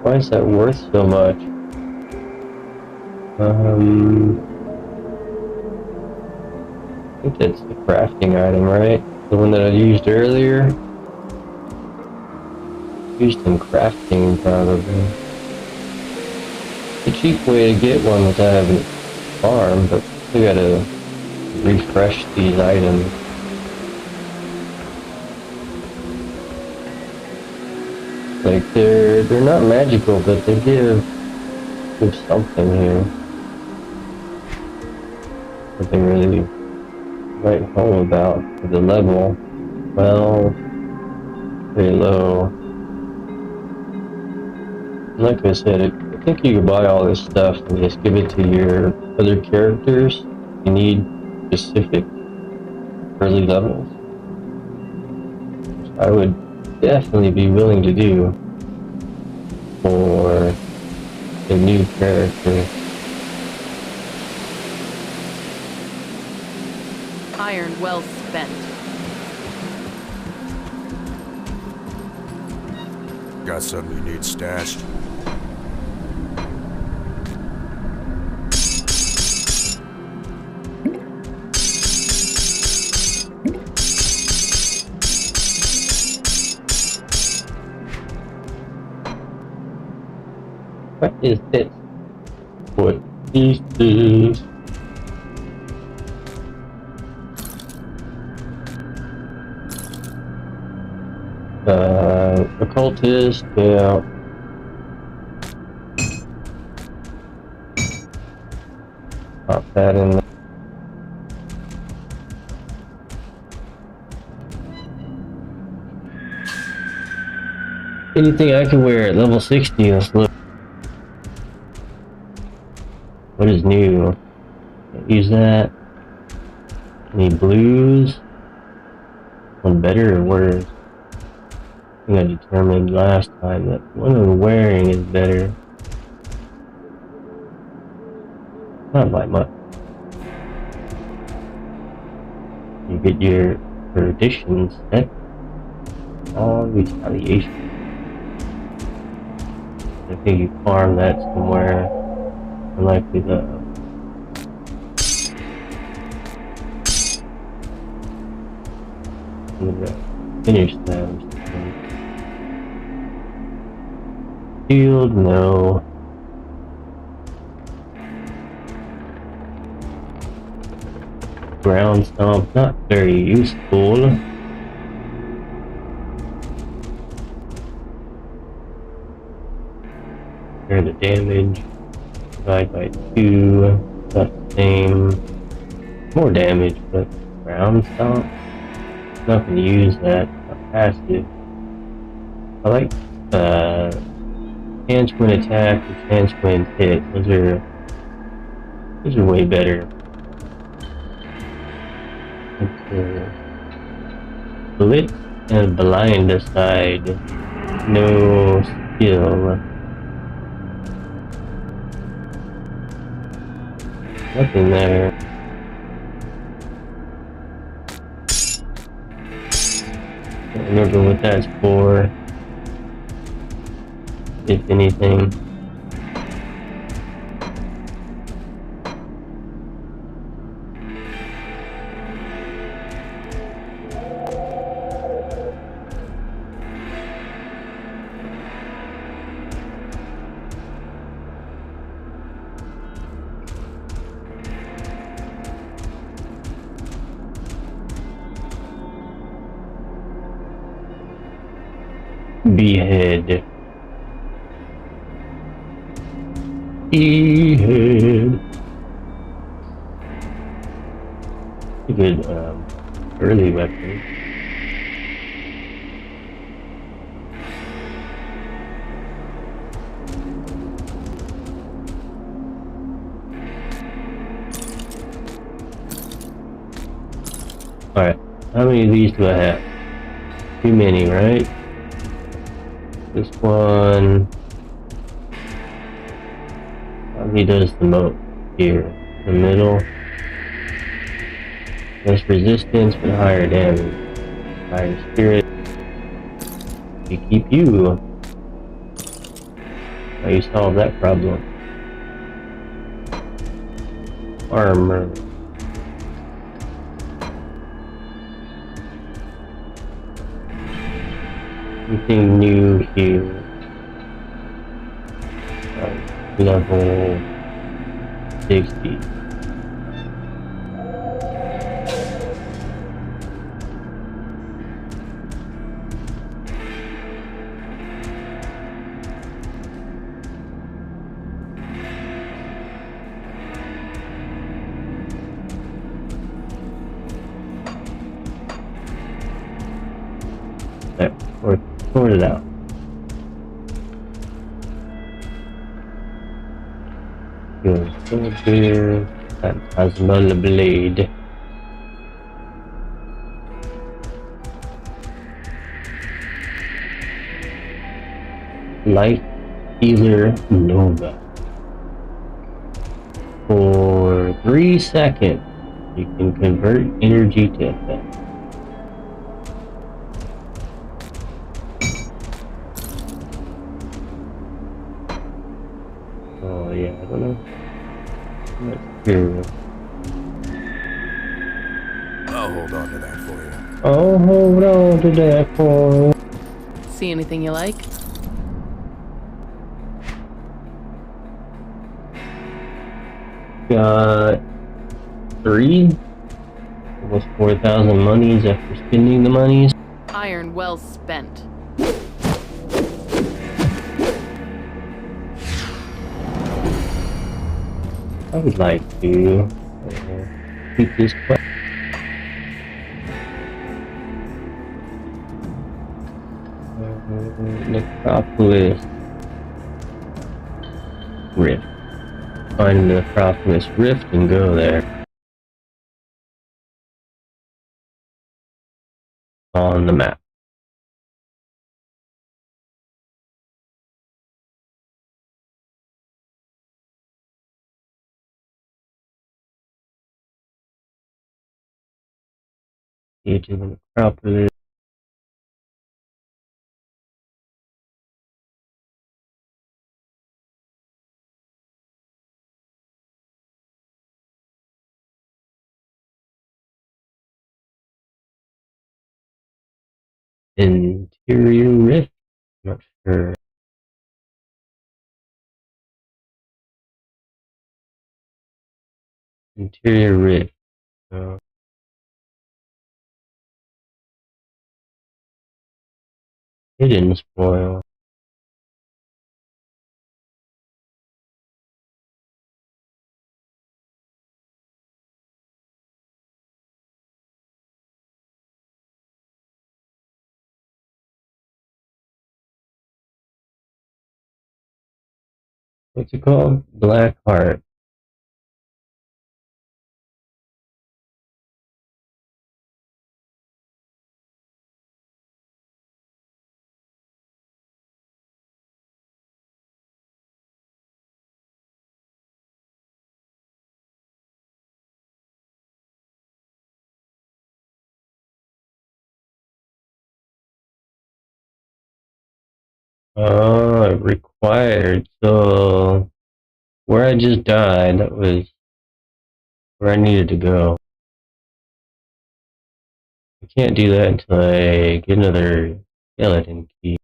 Speaker 1: Why is that worth so much? I think that's the crafting item, right? The one that I used earlier? Used in crafting, probably. It's a cheap way to get one without having to farm, but we gotta refresh these items. Like, they're not magical, but they give something here. Something really right home about for the level. Well, very low. Like I said, I think you can buy all this stuff and just give it to your other characters. You need specific early levels. I would definitely be willing to do for a new character.
Speaker 2: Iron well spent.
Speaker 3: Got something you need stashed?
Speaker 1: What is this? What is this? Occultist, yeah. Pop that in there. Anything I can wear at level 60, let's look. What is new? Can't use that. Any blues? One better or worse? I think I determined last time that one I'm wearing is better. Not by much. You get your additions set on retaliation. I think you farm that somewhere. Unlikely the finish them. Field, no. Ground stomp, not very useful. Here the damage. Divide by 2. About the same. More damage, but ground stomp. Not gonna use that. Not passive. I like chance when attack or chance when hit. Those are way better. Blitz and blind aside. No skill. Nothing there. Don't remember what that's for. If anything. Behead. Behead. A good early weapon. Alright, how many of these do I have? Too many, right? This one probably does the most here. The middle. Less resistance but higher damage. Higher spirit. We keep you. How you solve that problem? Armor. Anything new here? Level 60. There, sort it out. Goes over here. Phantasmal blade. Light Healer Nova. For 3 seconds, you can convert energy to effect. Oh yeah, I don't know. That's true.
Speaker 3: I'll hold on to that for you.
Speaker 1: I'll hold on to that for.
Speaker 2: See anything you like?
Speaker 1: Got 3. Almost 4,000 monies after spending the monies.
Speaker 2: Iron well spent.
Speaker 1: I would like to keep this quest. Necropolis Rift. Find the Necropolis Rift and go there. On the map. Get to the Necropolis. Interior rift? I'm not sure. Interior rift. Hidden spoil. What's it called? Black Heart. Oh, required. So, where I just died, that was where I needed to go. I can't do that until I get another skeleton key.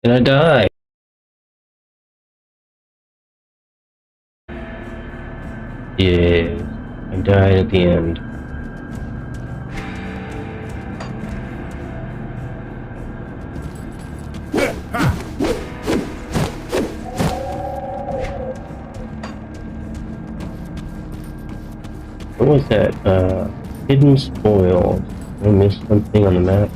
Speaker 1: And I die! Yeah, I died at the end. What was that? Hidden spoils. Did I miss something on the map?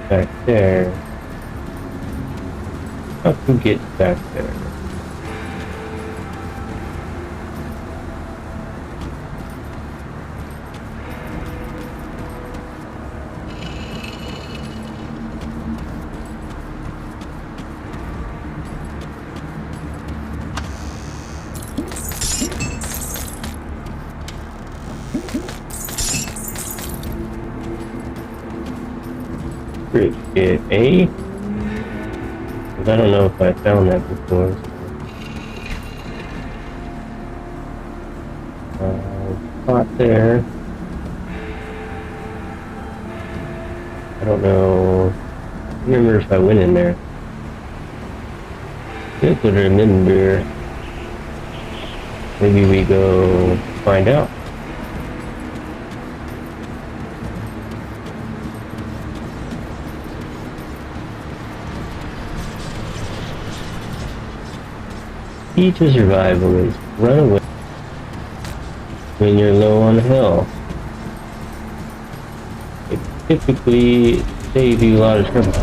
Speaker 1: Back there. How can get back there? Bridge A? I don't know if I found that before. Spot there. I don't know. I don't remember if I went in there. Good to remember. Maybe we go find out. Key to survival is run away when you're low on health. It typically saves you a lot of trouble.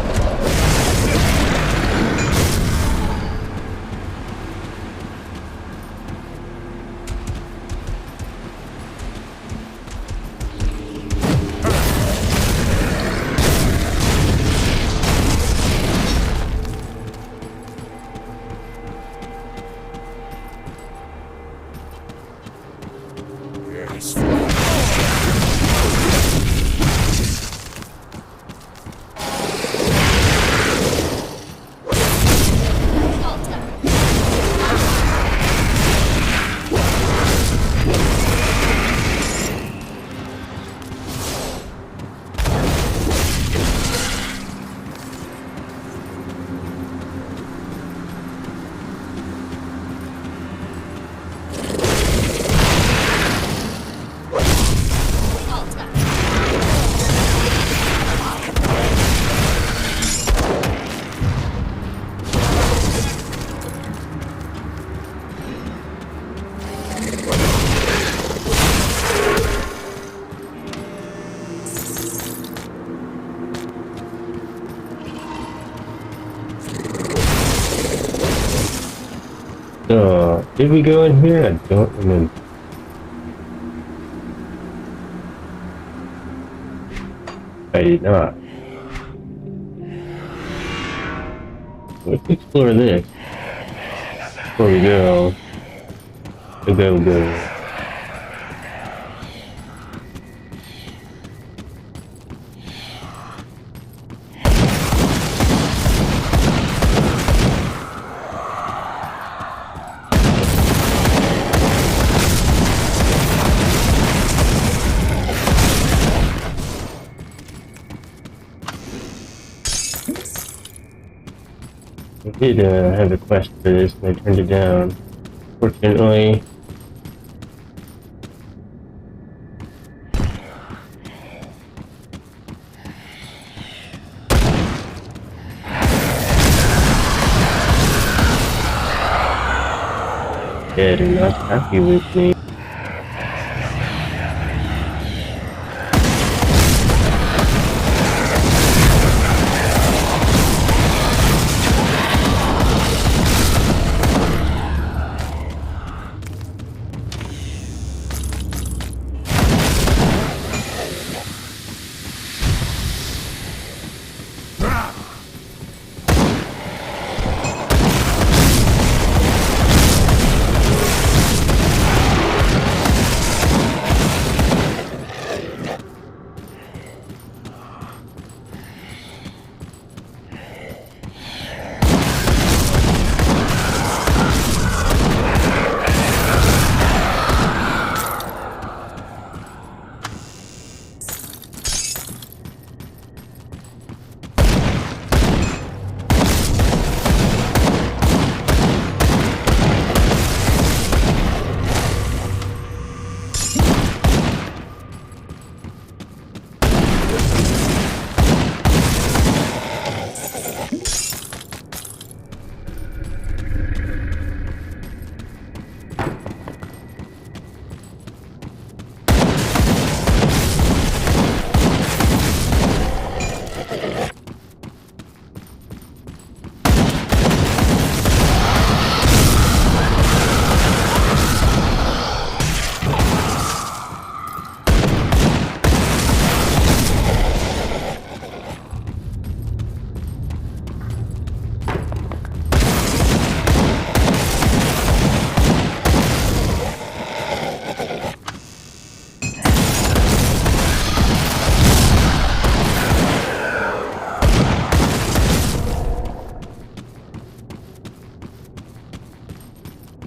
Speaker 1: So, did we go in here? I don't remember. I did not. Let's explore this before we go. Go. I did have a quest for this and I turned it down. Fortunately. Yeah, they're not happy with me.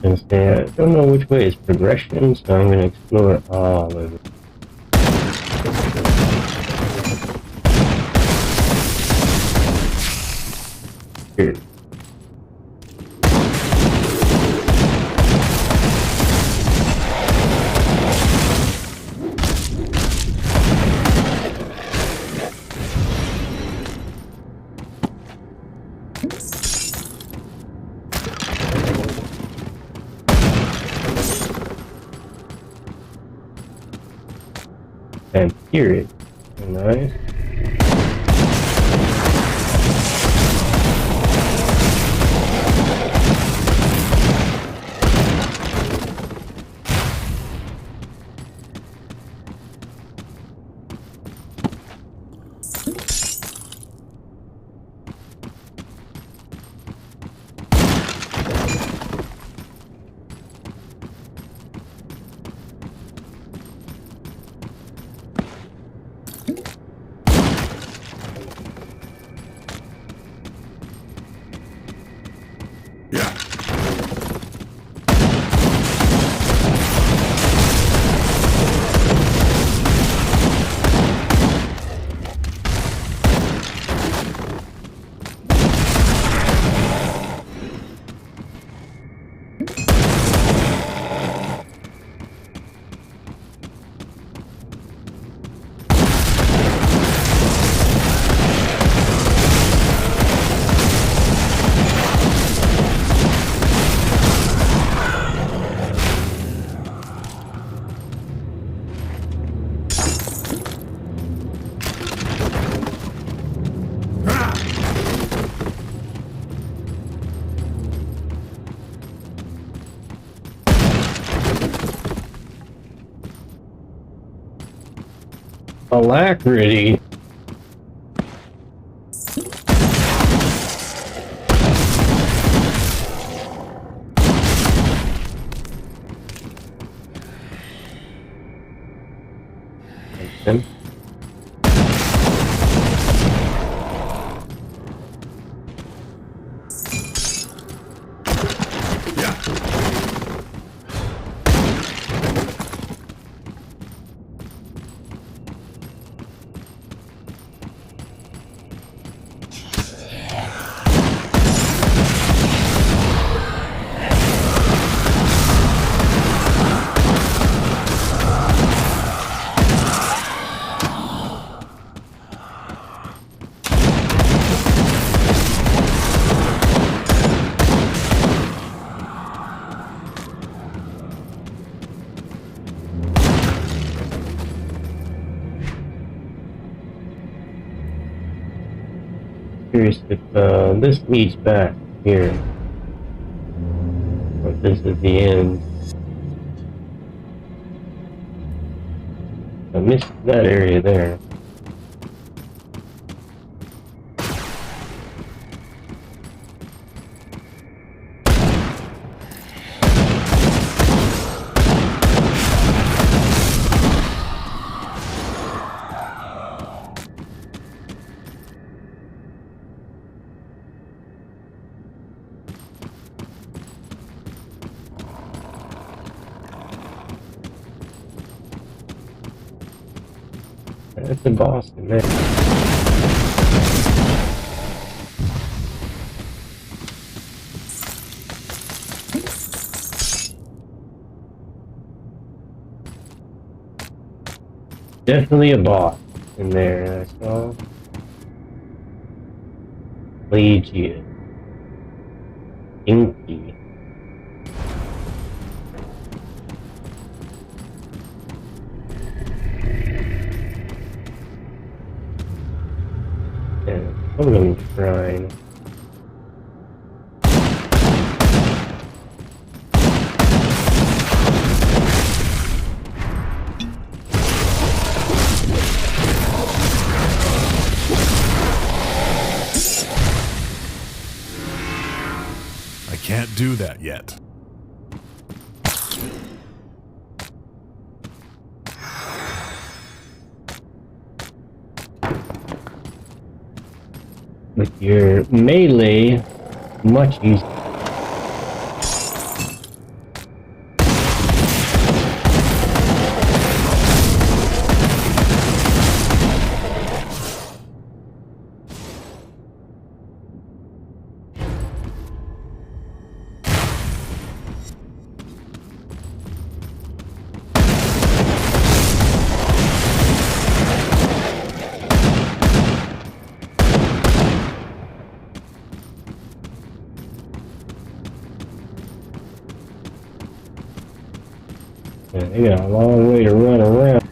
Speaker 1: And say I don't know which way is progression, so I'm gonna explore all of it. Here. And period. Nice. Alacrity. them. Curious if this leads back here, or if this is the end. I missed that area there. That's the boss in there. Definitely a boss in there. I saw Legion. Inky. Totem shrine.
Speaker 3: I can't do that yet.
Speaker 1: With your melee, much easier. Yeah, they got a long way to run around.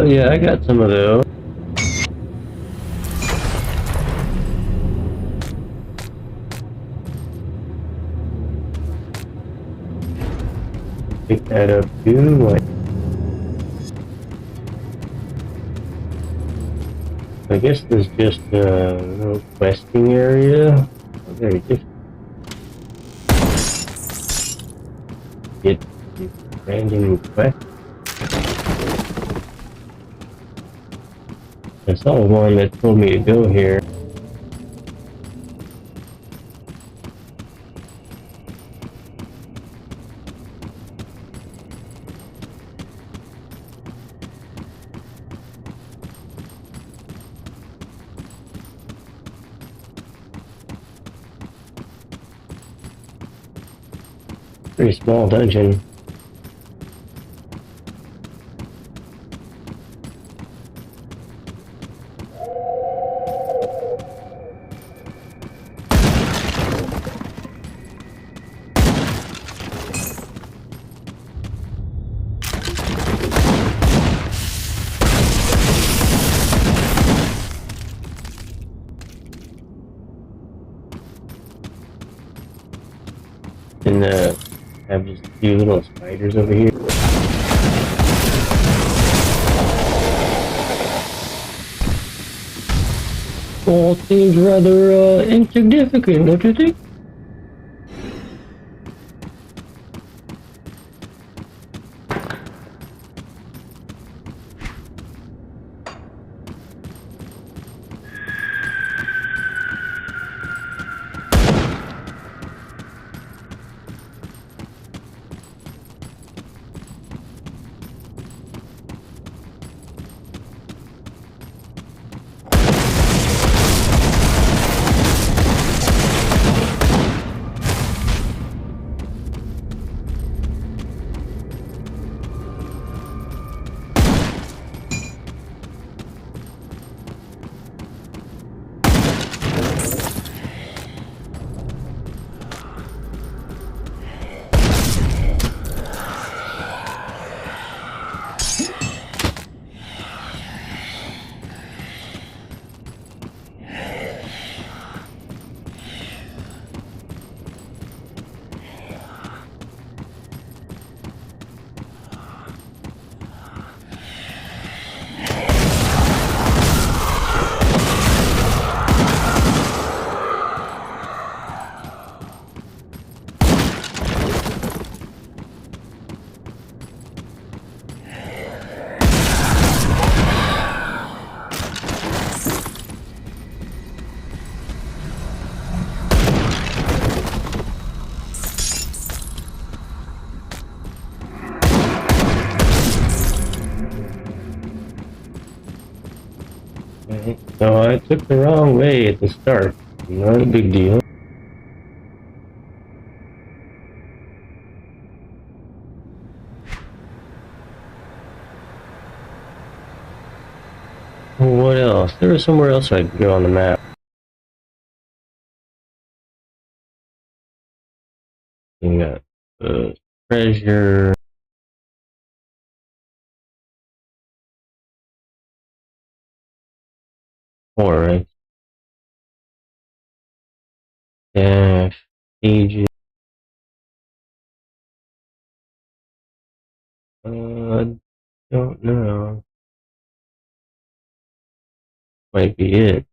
Speaker 1: Yeah, I got some of those. Pick that up too, like. I guess there's just a little questing area. Very different. Get random quest. I saw one that told me to go here. Pretty small dungeon. And have just a few little spiders over here. All seems rather insignificant, don't you think? Okay, so I took the wrong way at the start. Not a big deal. What else? There was somewhere else I could go on the map. You got treasure. Alright. Dash. Ages. Don't know. Might be it.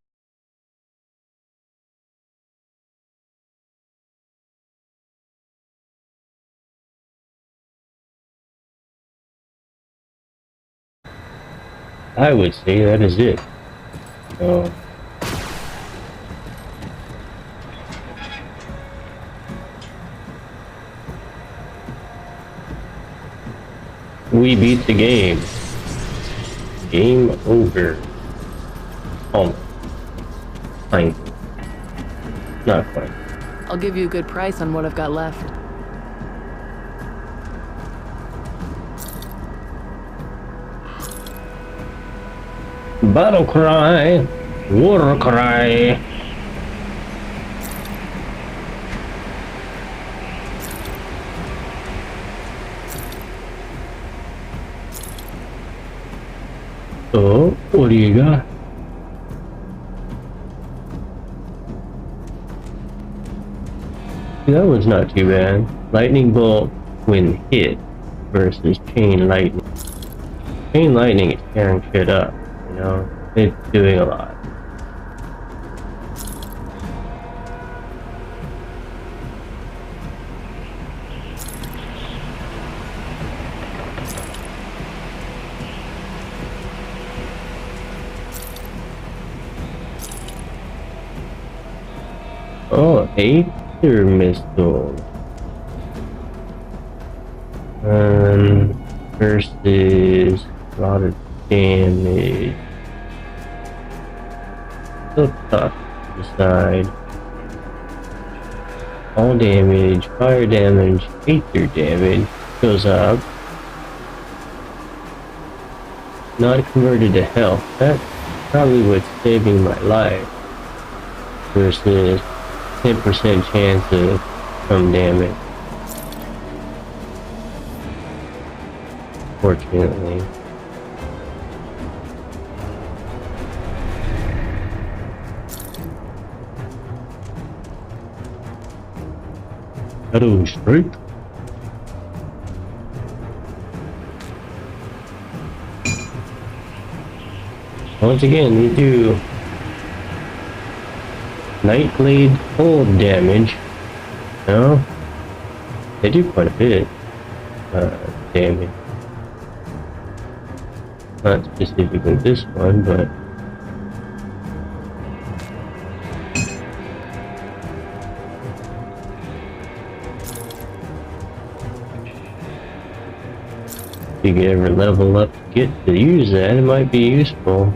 Speaker 1: I would say that is it. So, we beat the game. Game over. Almost. Fine. Not quite.
Speaker 2: I'll give you a good price on what I've got left.
Speaker 1: Battle cry. War cry. Oh, what do you got? That was not too bad. Lightning bolt when hit versus chain lightning. Chain lightning is tearing shit up, you know? It's doing a lot. Oh, Aether missile. Versus a lot of damage. So tough to decide. All damage, fire damage, Aether damage goes up. Not converted to health. That's probably what's saving my life. Versus 10% chance of some damage. Fortunately. Shadow strike. Once again, these two Nightblade cold damage. No? They do quite a bit. Damage. Not specifically this one, but... if you could ever level up to get to use that, it might be useful.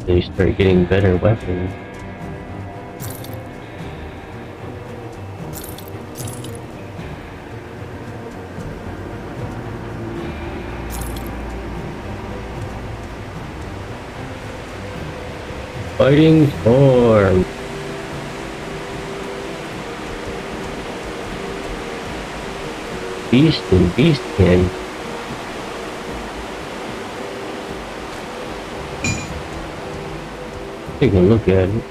Speaker 1: They start getting better weapons. Fighting Storm. Beast and Beastkin. Take a look at it.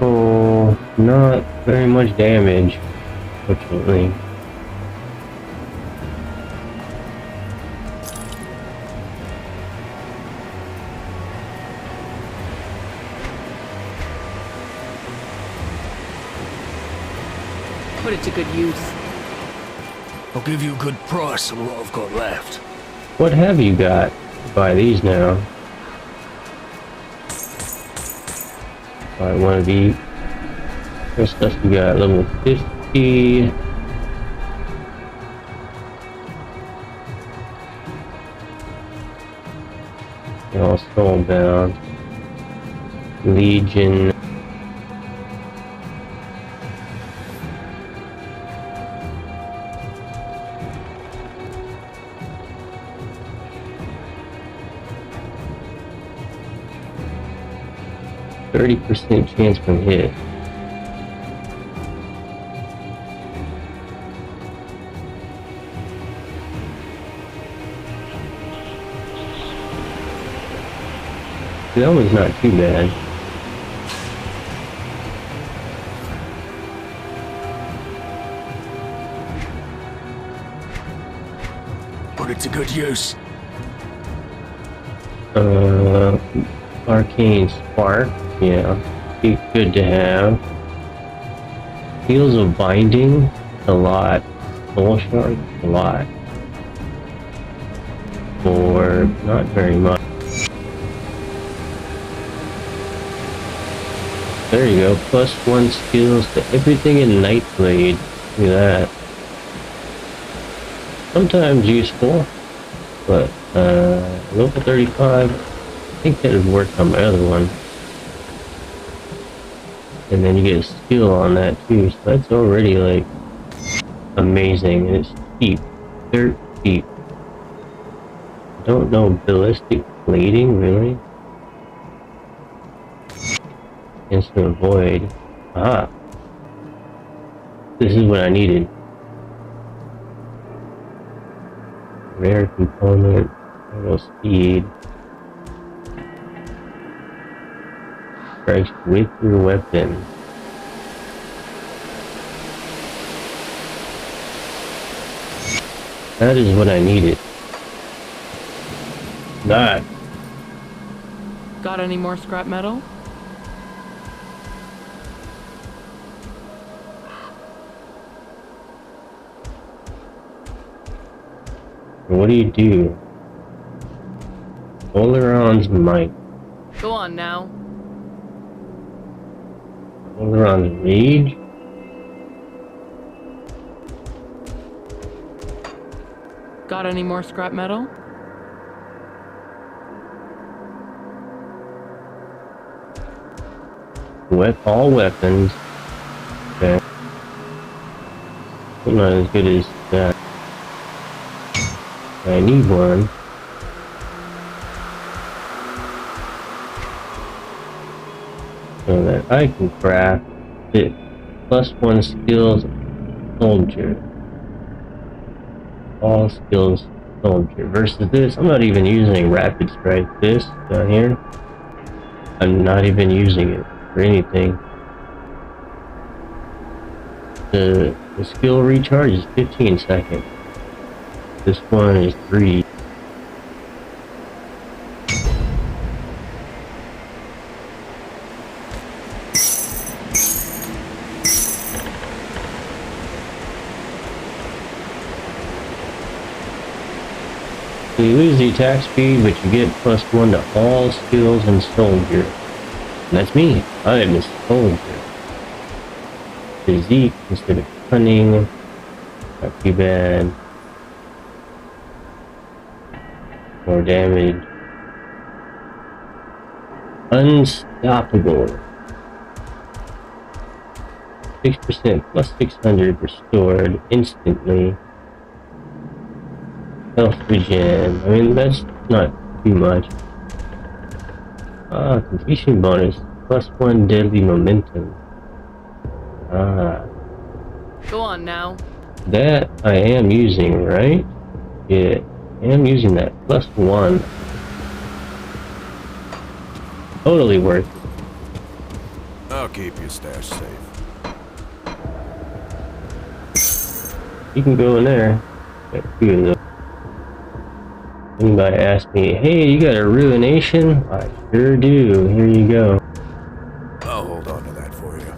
Speaker 1: Oh, not very much damage, fortunately.
Speaker 2: Put it to good use.
Speaker 4: I'll give you a good price on what I've got left.
Speaker 1: What have you got? Buy these now. Buy one of these. What stuff you got? Level 50. They're all soulbound. Legion. %30 chance from hit. That one's not too bad.
Speaker 4: Put it to good use.
Speaker 1: Arcane Spark. Yeah, be good to have. Heals of Binding, a lot. Soul Shard, a lot. Or not very much. There you go, +1 skills to everything in Nightblade. Look at that. Sometimes useful, but level 35, I think that would work on my other one. And then you get a skill on that too, so that's already like amazing, and it's cheap, dirt cheap. Don't know ballistic blading, really? Instant void. Ah, this is what I needed. Rare component, no speed. Strikes with your weapon. That is what I needed. That.
Speaker 2: Got any more scrap metal?
Speaker 1: What do you do? Oleron's Might.
Speaker 2: Go on now.
Speaker 1: Oleron's Rage?
Speaker 2: Got any more scrap metal?
Speaker 1: All weapons. Okay. Still not as good as that. I need one. So that I can craft it. +1 skills soldier. all skills soldier. Versus this, I'm not even using rapid strike. This down here, I'm not even using it for anything. The skill recharge is 15 seconds. This one is 3. So you lose the attack speed, but you get +1 to all skills and soldier. And that's me. I am a soldier. Physique instead of cunning. Not too bad. More damage. Unstoppable. 6% plus 600 restored instantly. Health regen. I mean, that's not too much. Completion bonus. +1 deadly momentum.
Speaker 2: Go on now.
Speaker 1: That I am using, right? Yeah, I am using that. +1. Totally worth it.
Speaker 3: I'll keep your stash safe.
Speaker 1: You can go in there. Got 2 of those. Anybody ask me, hey, you got a ruination? I sure do. Here you go.
Speaker 3: I'll hold on to that for you.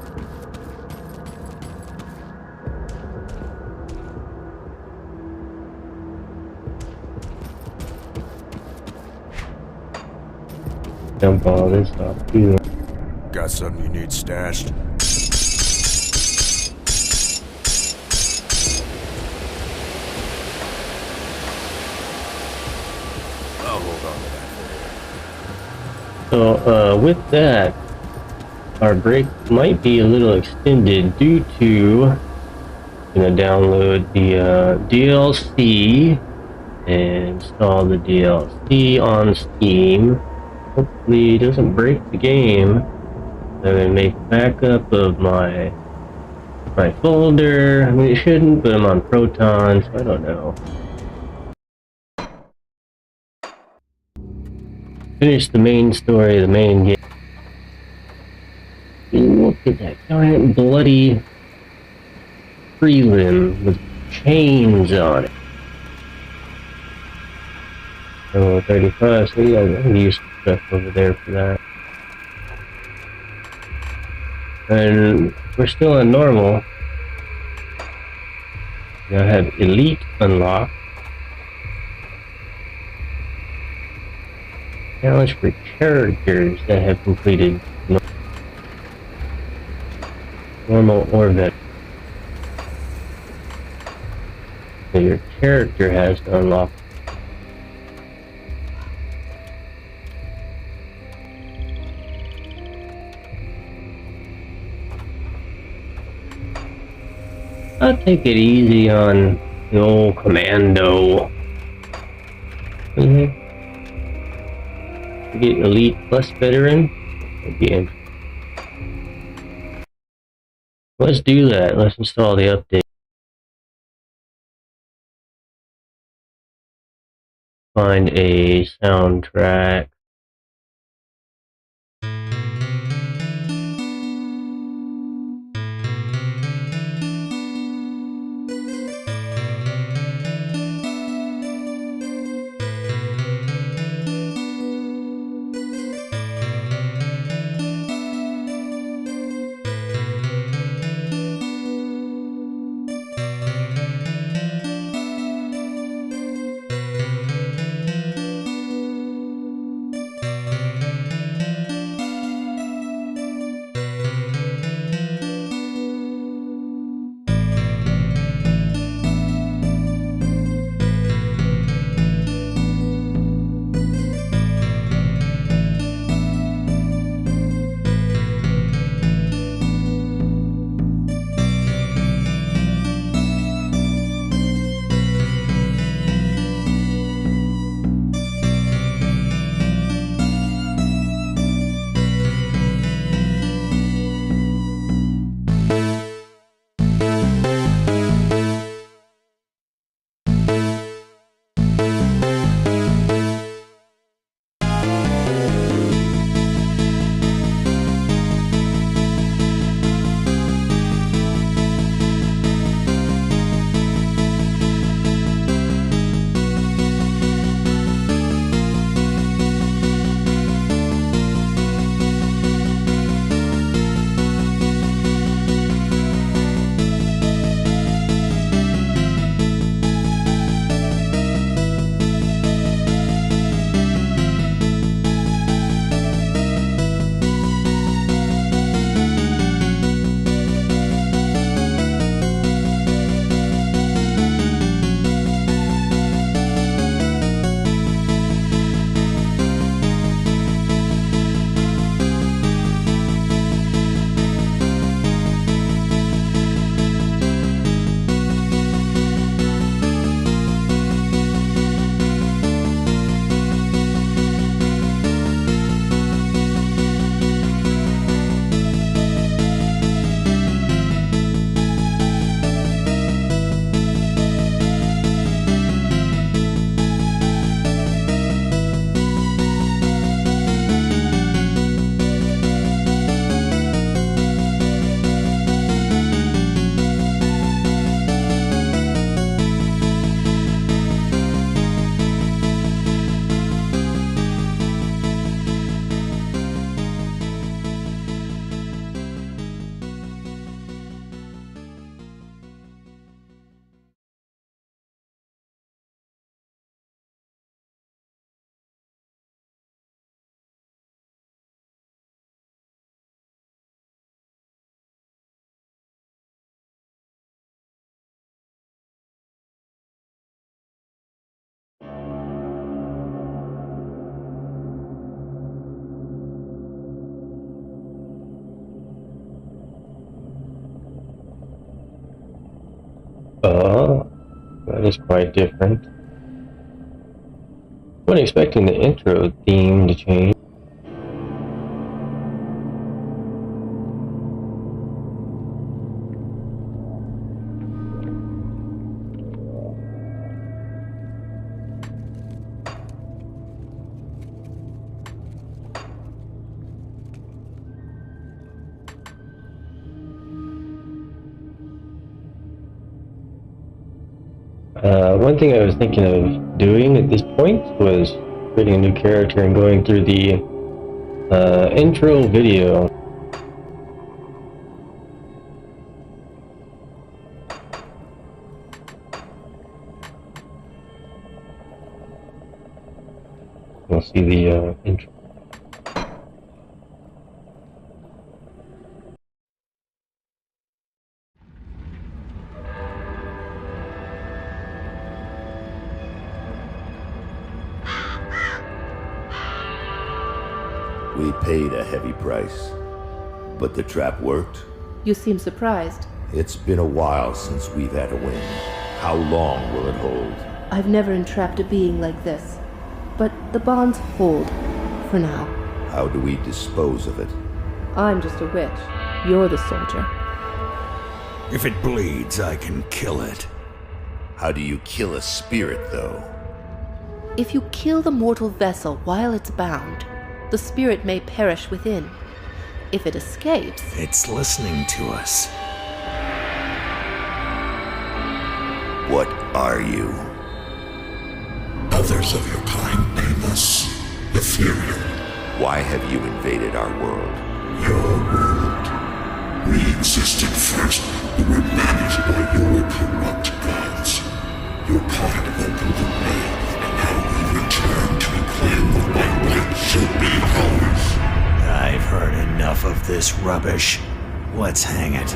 Speaker 1: Dump all this off too.
Speaker 3: Got something you need stashed? I'll hold on to that for you.
Speaker 1: So, with that, our break might be a little extended due to I'm gonna download the DLC and install the DLC on Steam. Hopefully it doesn't break the game. I'm gonna make backup of my folder. I mean, it shouldn't, but I'm on Proton, so I don't know. Finish the main story of the main game. Look at that giant bloody prelim with chains on it. Oh, 35, so yeah, I can use stuff over there for that. And we're still on normal. Now I have Elite unlocked. Challenge for characters that have completed normal or vet. So your character has to unlock. I'll take it easy on the old commando. Get Elite plus veteran. That'd be interesting. Let's do that. Let's install the update. Find a soundtrack. That is quite different. Wasn't expecting the intro theme to change. One thing I was thinking of doing at this point was creating a new character and going through the intro video. You'll see the intro.
Speaker 6: We paid a heavy price, but the trap worked.
Speaker 7: You seem surprised.
Speaker 6: It's been a while since we've had a win. How long will it hold?
Speaker 7: I've never entrapped a being like this. But the bonds hold, for now.
Speaker 6: How do we dispose of it?
Speaker 7: I'm just a witch. You're the soldier.
Speaker 3: If it bleeds, I can kill it.
Speaker 6: How do you kill a spirit, though?
Speaker 7: If you kill the mortal vessel while it's bound, the spirit may perish within. If it escapes...
Speaker 3: It's listening to us.
Speaker 6: What are you?
Speaker 8: Others of your kind name us ethereal.
Speaker 6: Why have you invaded our world?
Speaker 8: Your world. We existed first, but were managed by your corrupt gods. Your part opened the way, and now we return to claim what by right should be ours.
Speaker 3: I've heard enough of this rubbish. Let's hang it.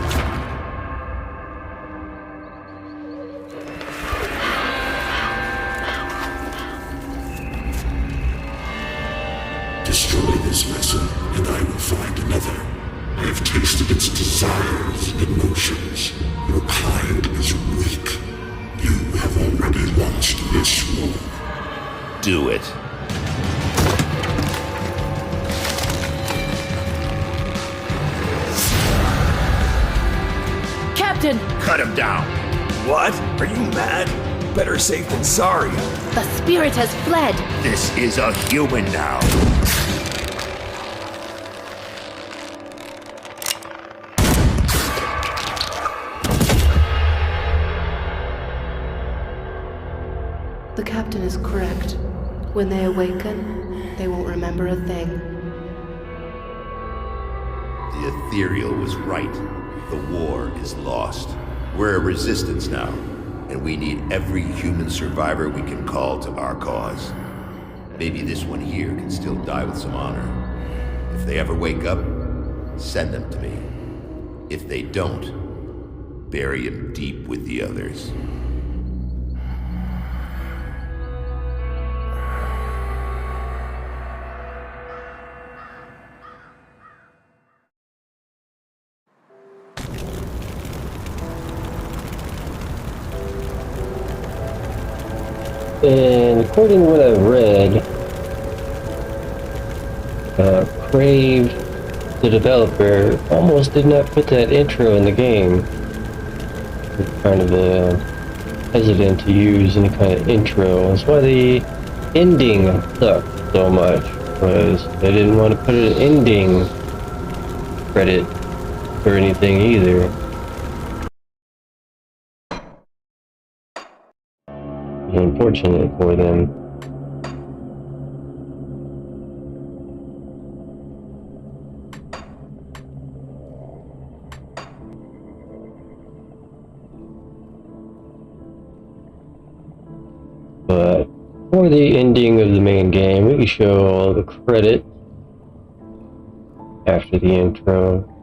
Speaker 8: Destroy this vessel, and I will find another. I have tasted its desires and emotions. Your kind is weak. You have already lost this war.
Speaker 6: Do it.
Speaker 7: Captain!
Speaker 6: Cut him down!
Speaker 3: What? Are you mad? Better safe than sorry.
Speaker 7: The spirit has fled!
Speaker 6: This is a human now.
Speaker 7: The captain is correct. When they awaken, they won't remember a thing.
Speaker 6: The ethereal was right. The war is lost. We're a resistance now, and we need every human survivor we can call to our cause. Maybe this one here can still die with some honor. If they ever wake up, send them to me. If they don't, bury him deep with the others.
Speaker 1: And according to what I've read, Crave, the developer, almost did not put that intro in the game. They're kind of hesitant to use any kind of intro. That's why the ending sucked so much, was they didn't want to put an ending credit or anything either. Unfortunate for them. But for the ending of the main game, we can show all the credit after the intro.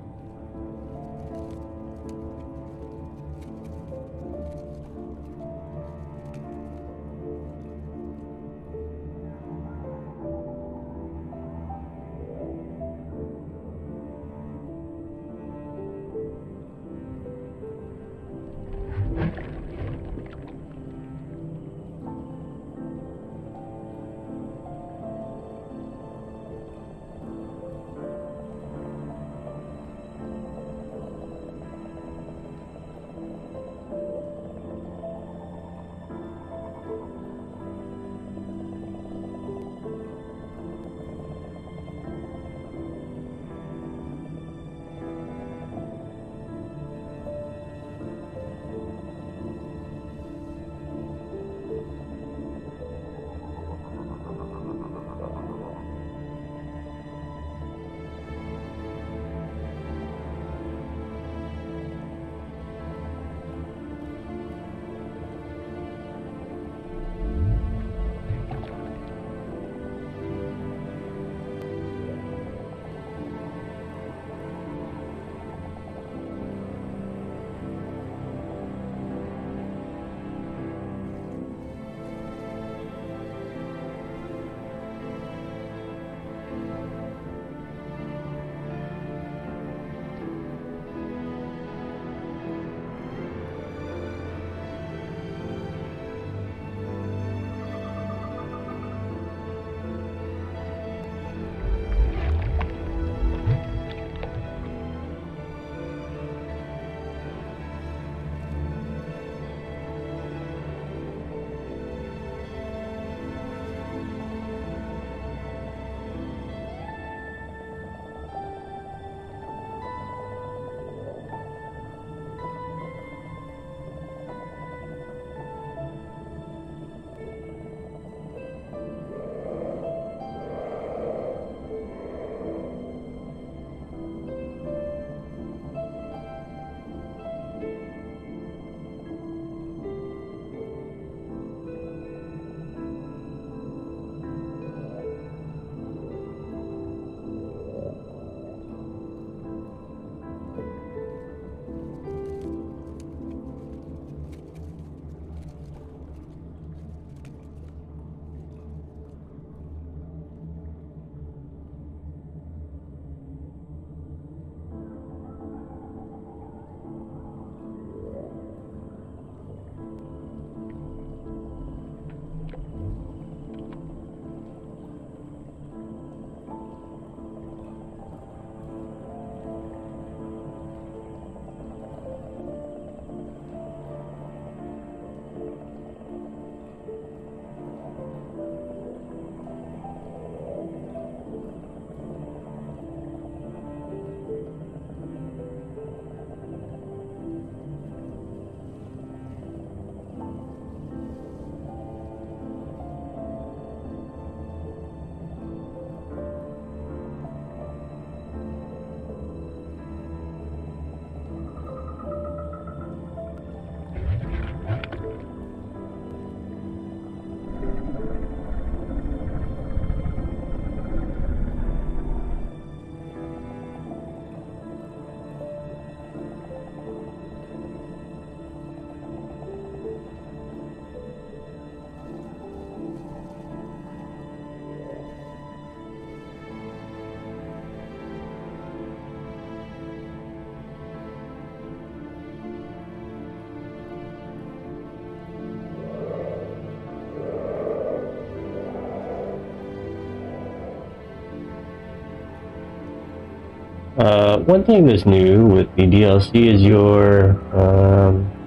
Speaker 1: One thing that's new with the DLC is your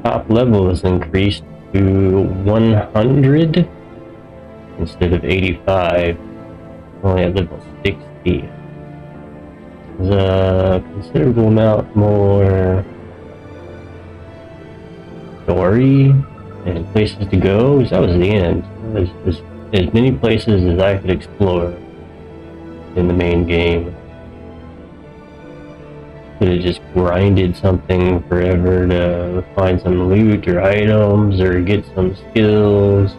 Speaker 1: top level is increased to 100 instead of 85. Only at level 60. There's a considerable amount more story and places to go. That was the end. There's as many places as I could explore in the main game. Could have just grinded something forever to find some loot or items or get some skills,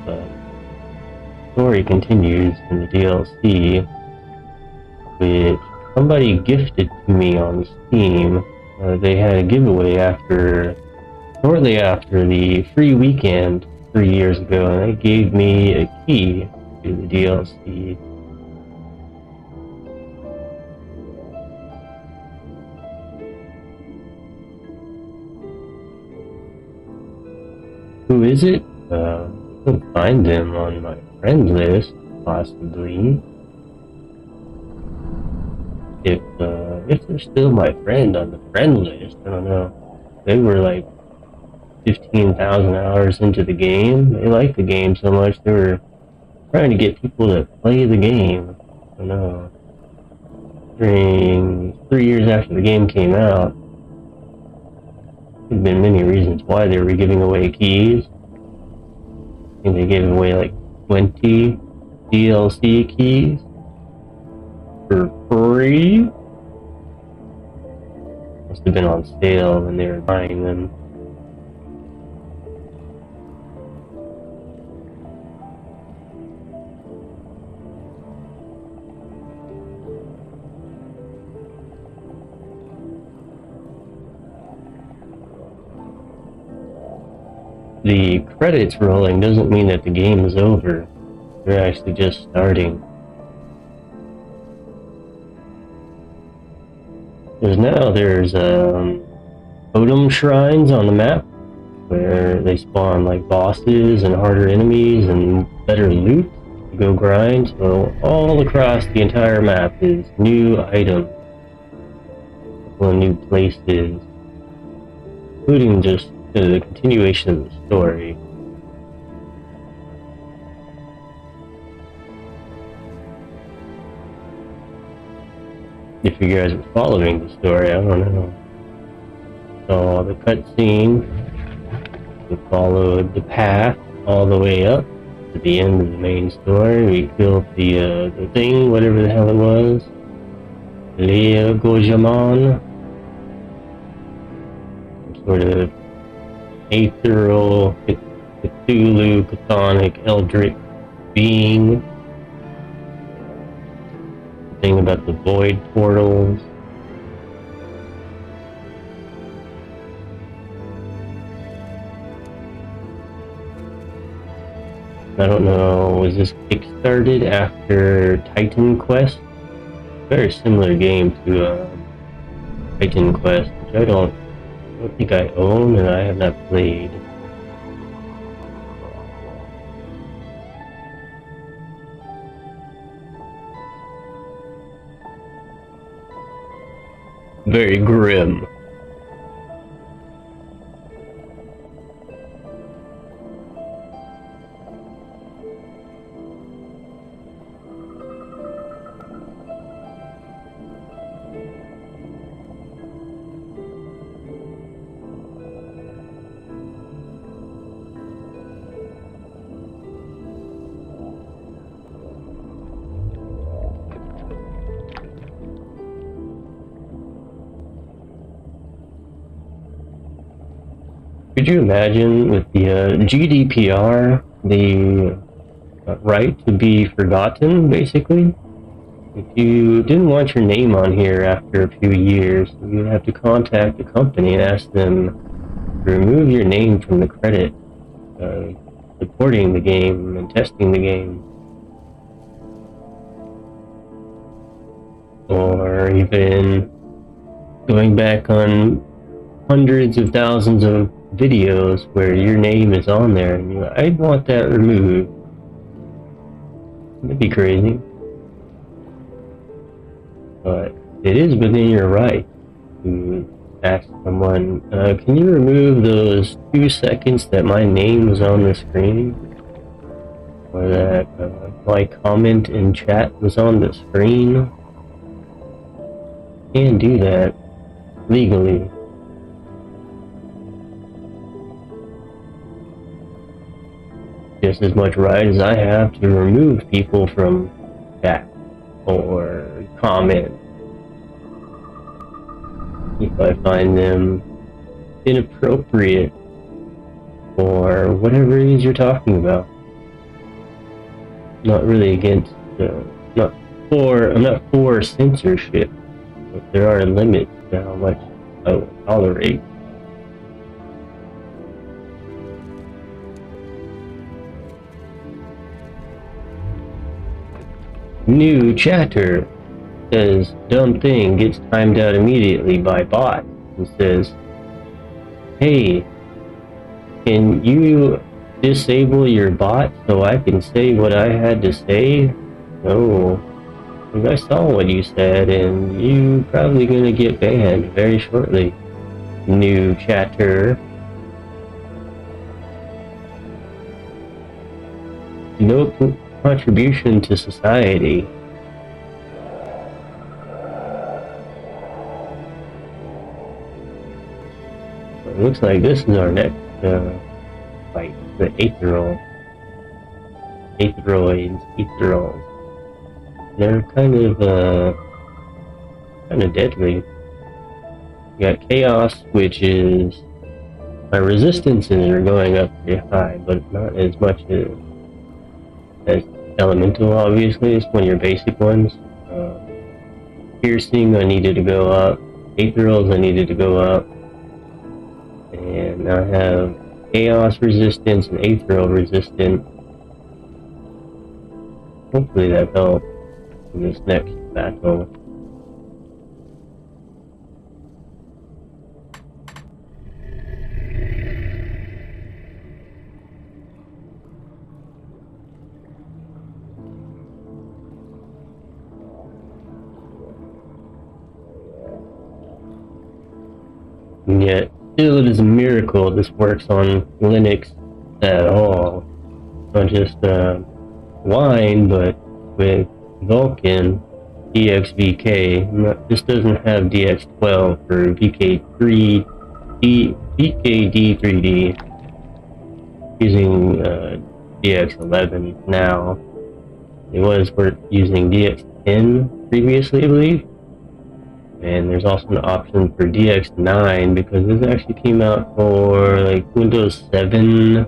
Speaker 1: but the story continues in the DLC, which somebody gifted to me on Steam. They had a giveaway shortly after the free weekend 3 years ago, and they gave me a key to the DLC. Who is it? I can find them on my friend list, possibly. If they're still my friend on the friend list, I don't know. They were like 15,000 hours into the game. They liked the game so much they were trying to get people to play the game. I don't know. During 3 years after the game came out, there've been many reasons why they were giving away keys. I think they gave away like 20 DLC keys for free. Must have been on sale when they were buying them. The credits rolling doesn't mean that the game is over. They're actually just starting. Because now there's totem shrines on the map where they spawn like bosses and harder enemies and better loot to go grind. So all across the entire map is new items, a couple of new places, including just the continuation of the story. If you guys were following the story, I don't know. So the cutscene, we followed the path all the way up to the end of the main story. We killed the thing, whatever the hell it was, Lea Gojaman, some sort of ethereal, Cthulhu, chthonic, eldritch being. The thing about the void portals. I don't know, was this kickstarted after Titan Quest? Very similar game to Titan Quest, which I don't think I own and I have not played. Very grim. Could you imagine with the GDPR, the right to be forgotten, basically? If you didn't want your name on here after a few years, you would have to contact the company and ask them to remove your name from the credit, supporting the game and testing the game. Or even going back on hundreds of thousands of videos where your name is on there and you're like, I'd want that removed. That'd be crazy. But it is within your right to ask someone, can you remove those 2 seconds that my name was on the screen? Or that my comment in chat was on the screen? You can do that legally. Just as much right as I have to remove people from chat or comment if I find them inappropriate or whatever it is you're talking about. Not really against, I'm not for censorship, but there are limits to how much I will tolerate. New chatter says dumb thing gets timed out immediately by bot and says, hey, can you disable your bot so I can say what I had to say? No, I saw what you said and you probably gonna get banned very shortly. New chatter. No contribution to society. It looks like this is our next fight. The Aetheroids. They're kind of deadly. You got Chaos, which is my resistances are going up pretty high, but not as much as Elemental. Obviously, it's one of your basic ones. Piercing, I needed to go up. Aetheroids, I needed to go up. And I have Chaos resistance and Aetheroid resistant. Hopefully that helps in this next battle. And yet, still it is a miracle this works on Linux at all. Not just Wine, but with Vulkan, DXVK. This doesn't have DX12 for VKD3D. Using DX11 now. It was using DX10 previously, I believe. And there's also an option for DX9 because this actually came out for like Windows 7,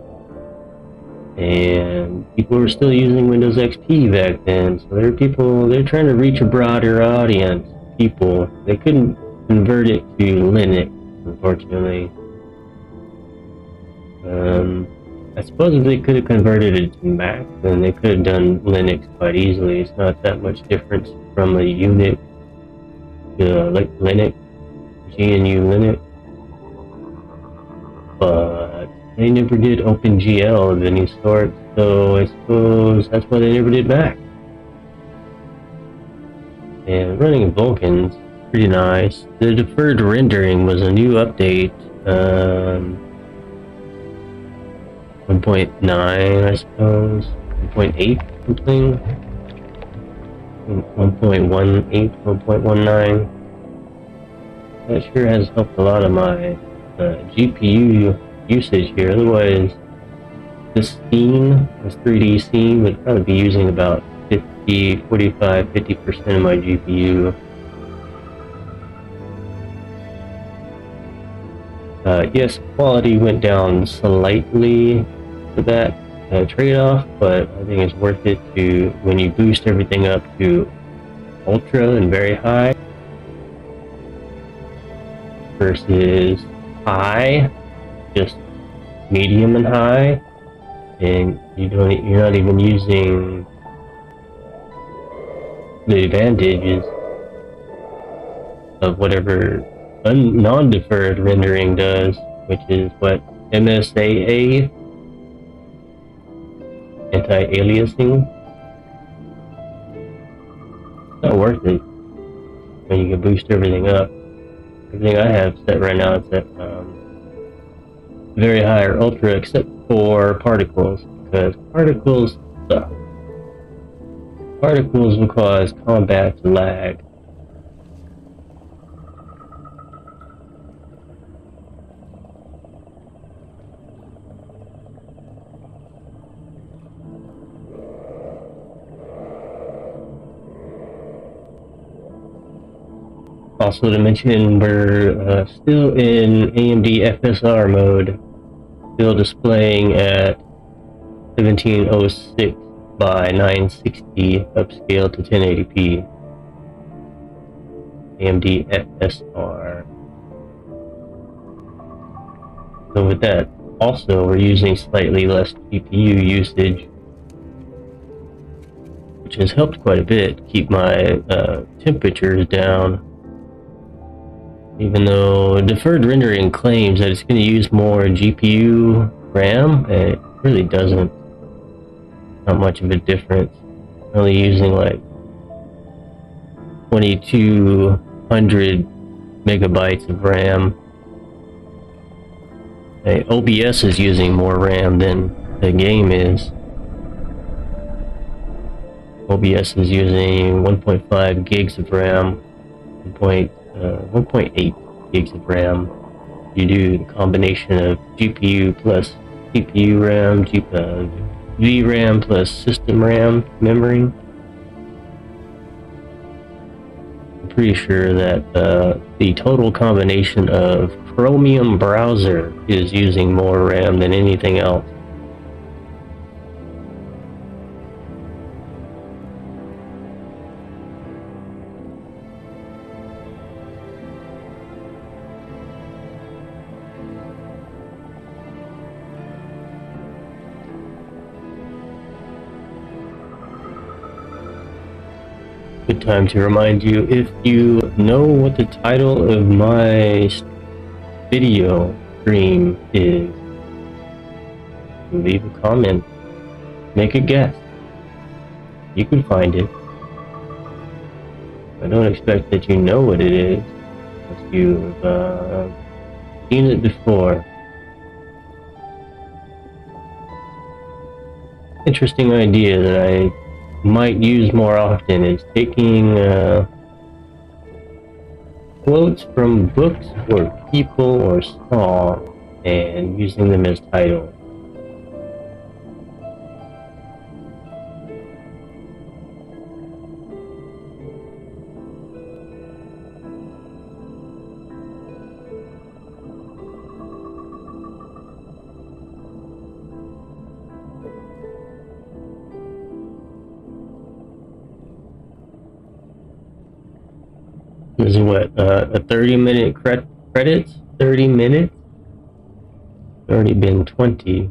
Speaker 1: and people were still using Windows XP back then. So there are people, they're trying to reach a broader audience. People, they couldn't convert it to Linux, unfortunately. I suppose if they could have converted it to Mac, then they could have done Linux quite easily. It's not that much difference from a Unix. Like Linux, GNU Linux, but they never did OpenGL of any sort, so I suppose that's why they never did Mac. And running in Vulkan's pretty nice. The deferred rendering was a new update, 1.9 I suppose, 1.8 something. 1.18, 1.19. That sure has helped a lot of my GPU usage here. Otherwise, this scene, this 3D scene, would probably be using about 50% of my GPU. Yes, quality went down slightly for that trade-off, but I think it's worth it to when you boost everything up to ultra and very high versus high, just medium and high, and you're not even using the advantages of whatever non-deferred rendering does, which is what MSAA, anti-aliasing. Not worth it. and you can boost everything up. Everything I have set right now is at very high or ultra, except for particles, because particles suck. Particles will cause combat to lag. Also to mention, we're still in AMD FSR mode, still displaying at 1706 by 960 upscale to 1080p. AMD FSR. So with that, also we're using slightly less GPU usage, which has helped quite a bit keep my temperatures down. Even though deferred rendering claims that it's going to use more GPU RAM, it really doesn't. Not much of a difference. Only using like 2200 megabytes of RAM. OBS is using more RAM than the game is. OBS is using 1.5 gigs of RAM, 1.8 gigs of RAM. You do the combination of GPU plus CPU RAM, VRAM plus system RAM memory. I'm pretty sure that the total combination of Chromium browser is using more RAM than anything else. Good time to remind you, if you know what the title of my video stream is, leave a comment, make a guess. You can find it. I don't expect that you know what it is, unless you've seen it before. Interesting idea that I might use more often is taking quotes from books or people or songs and using them as titles. This is what, a 30-minute credits? 30 minutes? It's already been 20.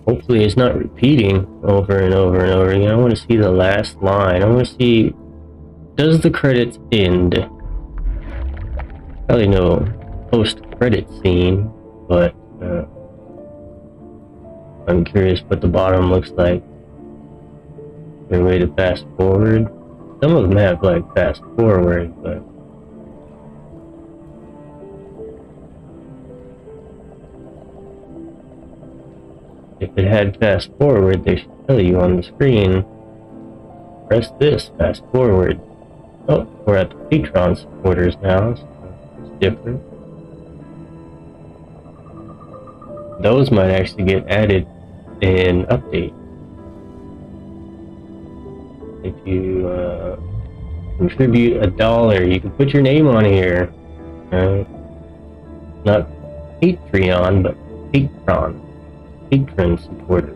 Speaker 1: Hopefully it's not repeating over and over and over again. I want to see the last line. I want to see, does the credits end? Probably no post-credit scene, but I'm curious what the bottom looks like. Is there a way to fast forward? Some of them have like fast forward, but if it had fast forward, they should tell you on the screen, press this, fast forward. Oh, we're at the Patreon supporters now, so it's different. Those might actually get added in update. If you contribute $1, you can put your name on here. Not Patreon, but patron supporter.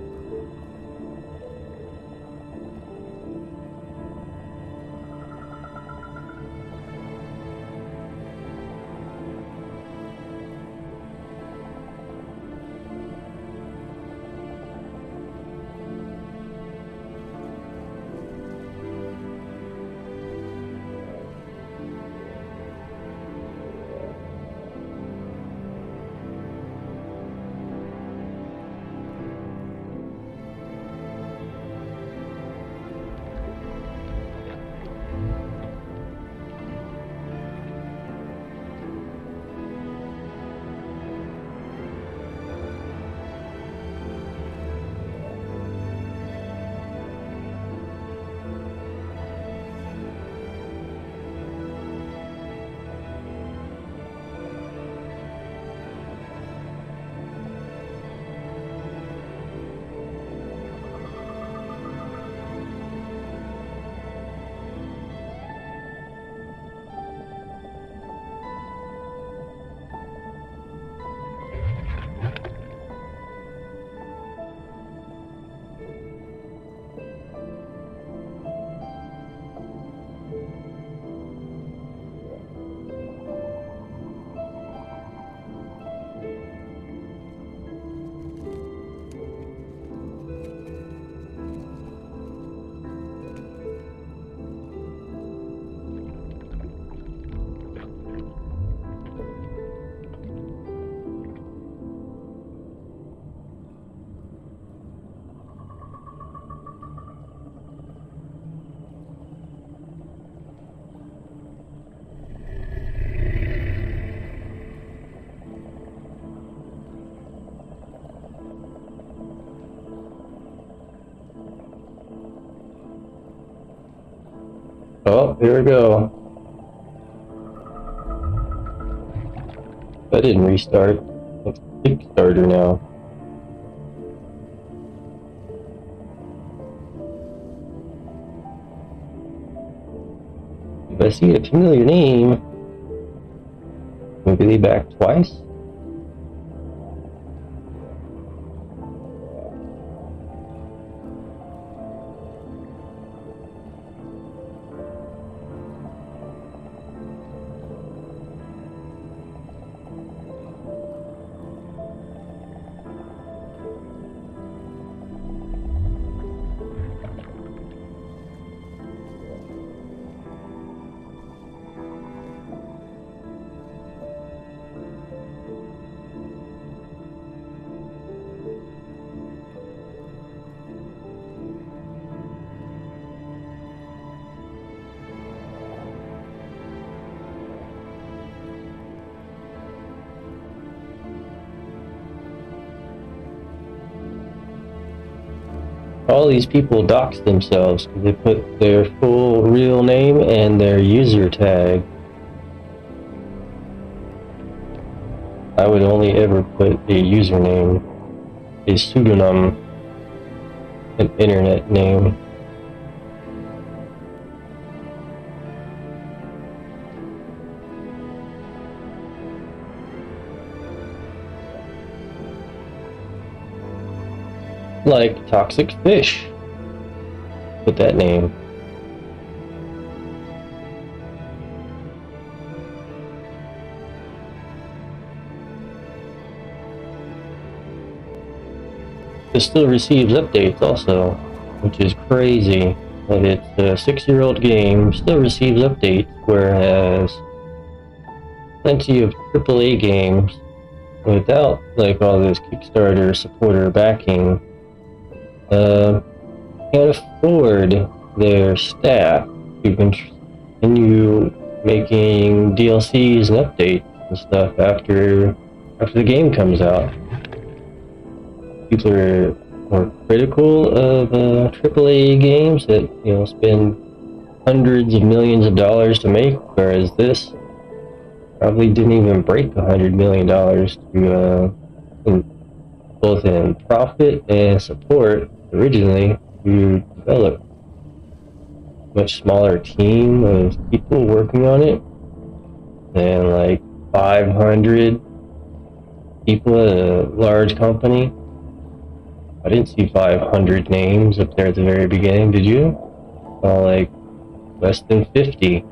Speaker 1: Oh, here we go. That didn't restart. It's Kickstarter now. If I see a familiar name, maybe they back twice? All these people dox themselves because they put their full real name and their user tag. I would only ever put a username, a pseudonym, an internet name. Like Toxic Fish. Put that name. It still receives updates also, which is crazy. That it's a 6-year-old game, still receives updates, whereas plenty of AAA games without like all this Kickstarter supporter backing can't afford their staff to continue making DLCs and updates and stuff after the game comes out. People are more critical of AAA games that, you know, spend hundreds of millions of dollars to make, whereas this probably didn't even break $100 million to both in profit and support originally to develop. Much smaller team of people working on it, and like 500 people at a large company. I didn't see 500 names up there at the very beginning, did you? Like less than 50.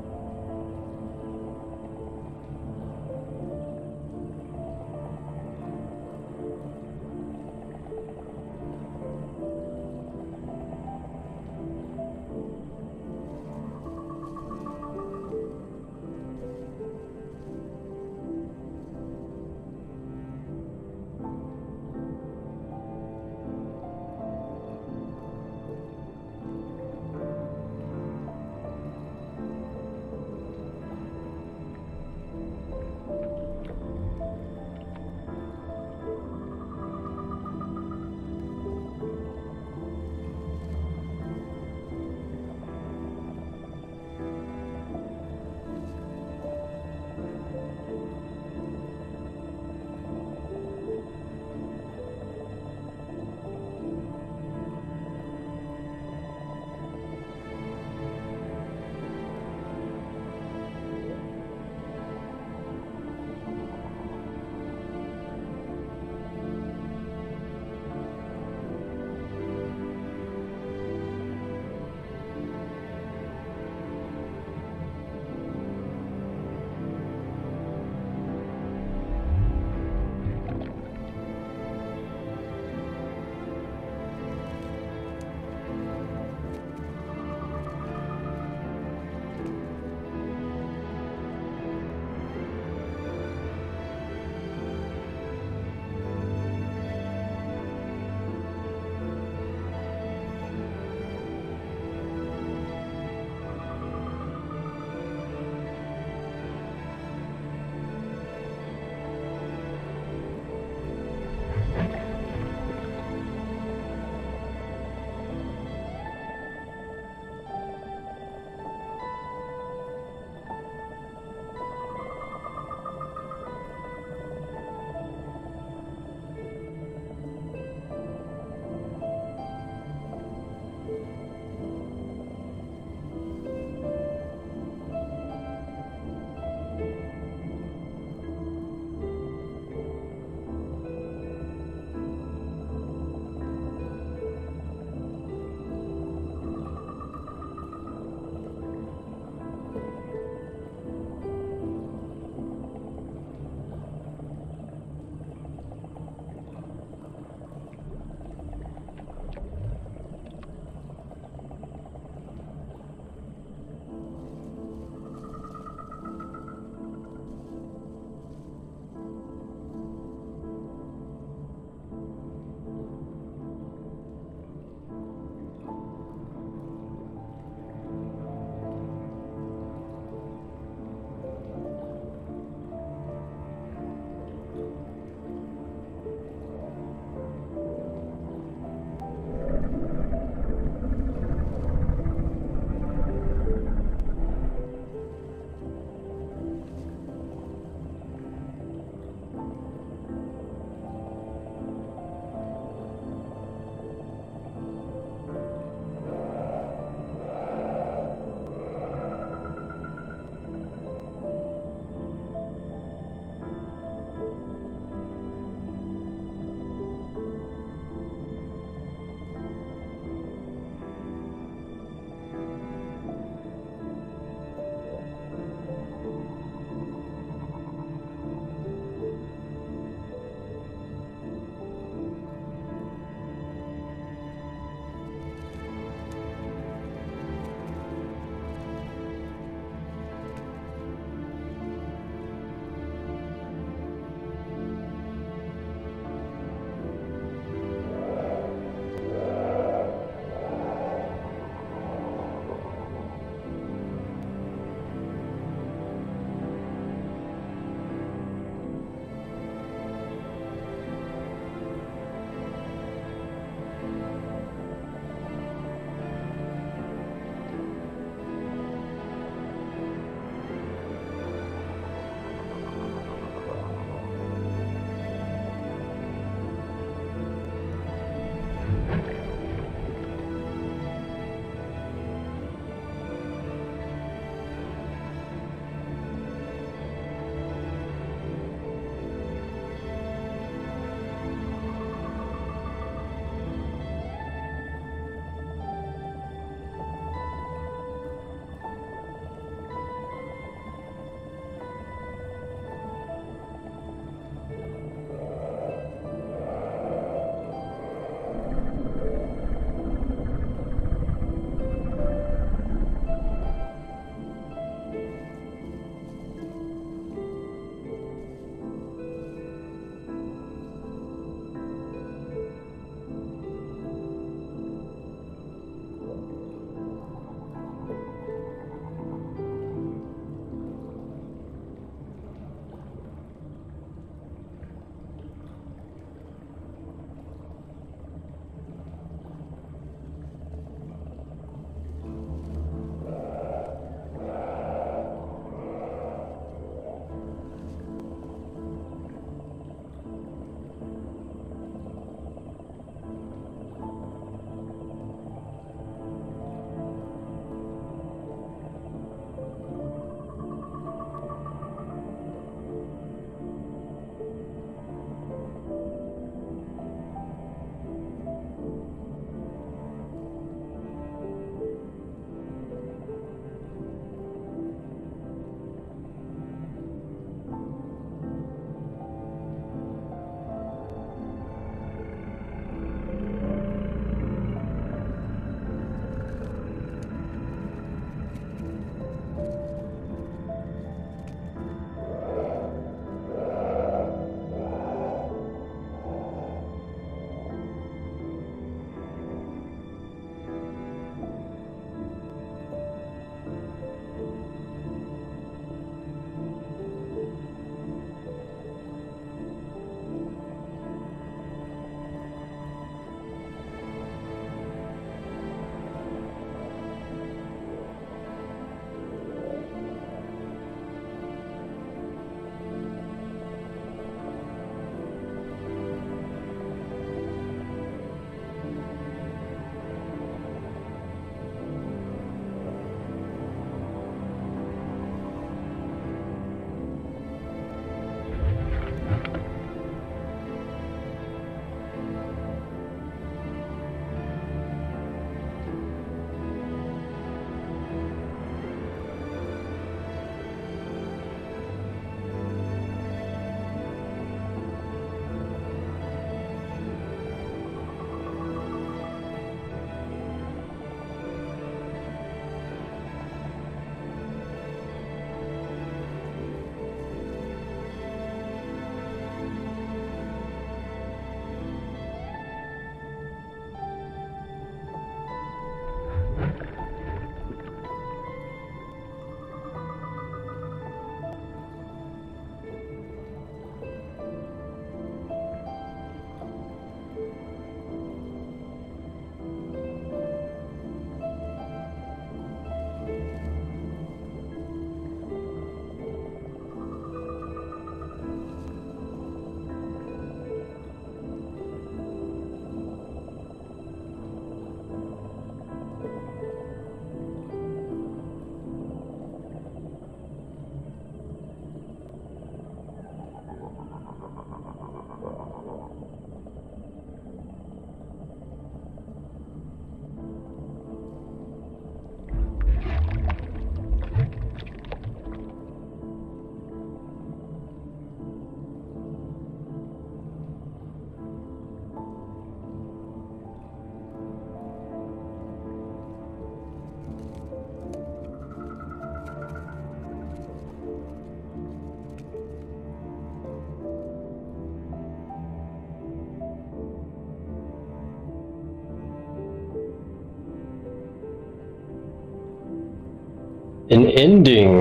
Speaker 1: an ending.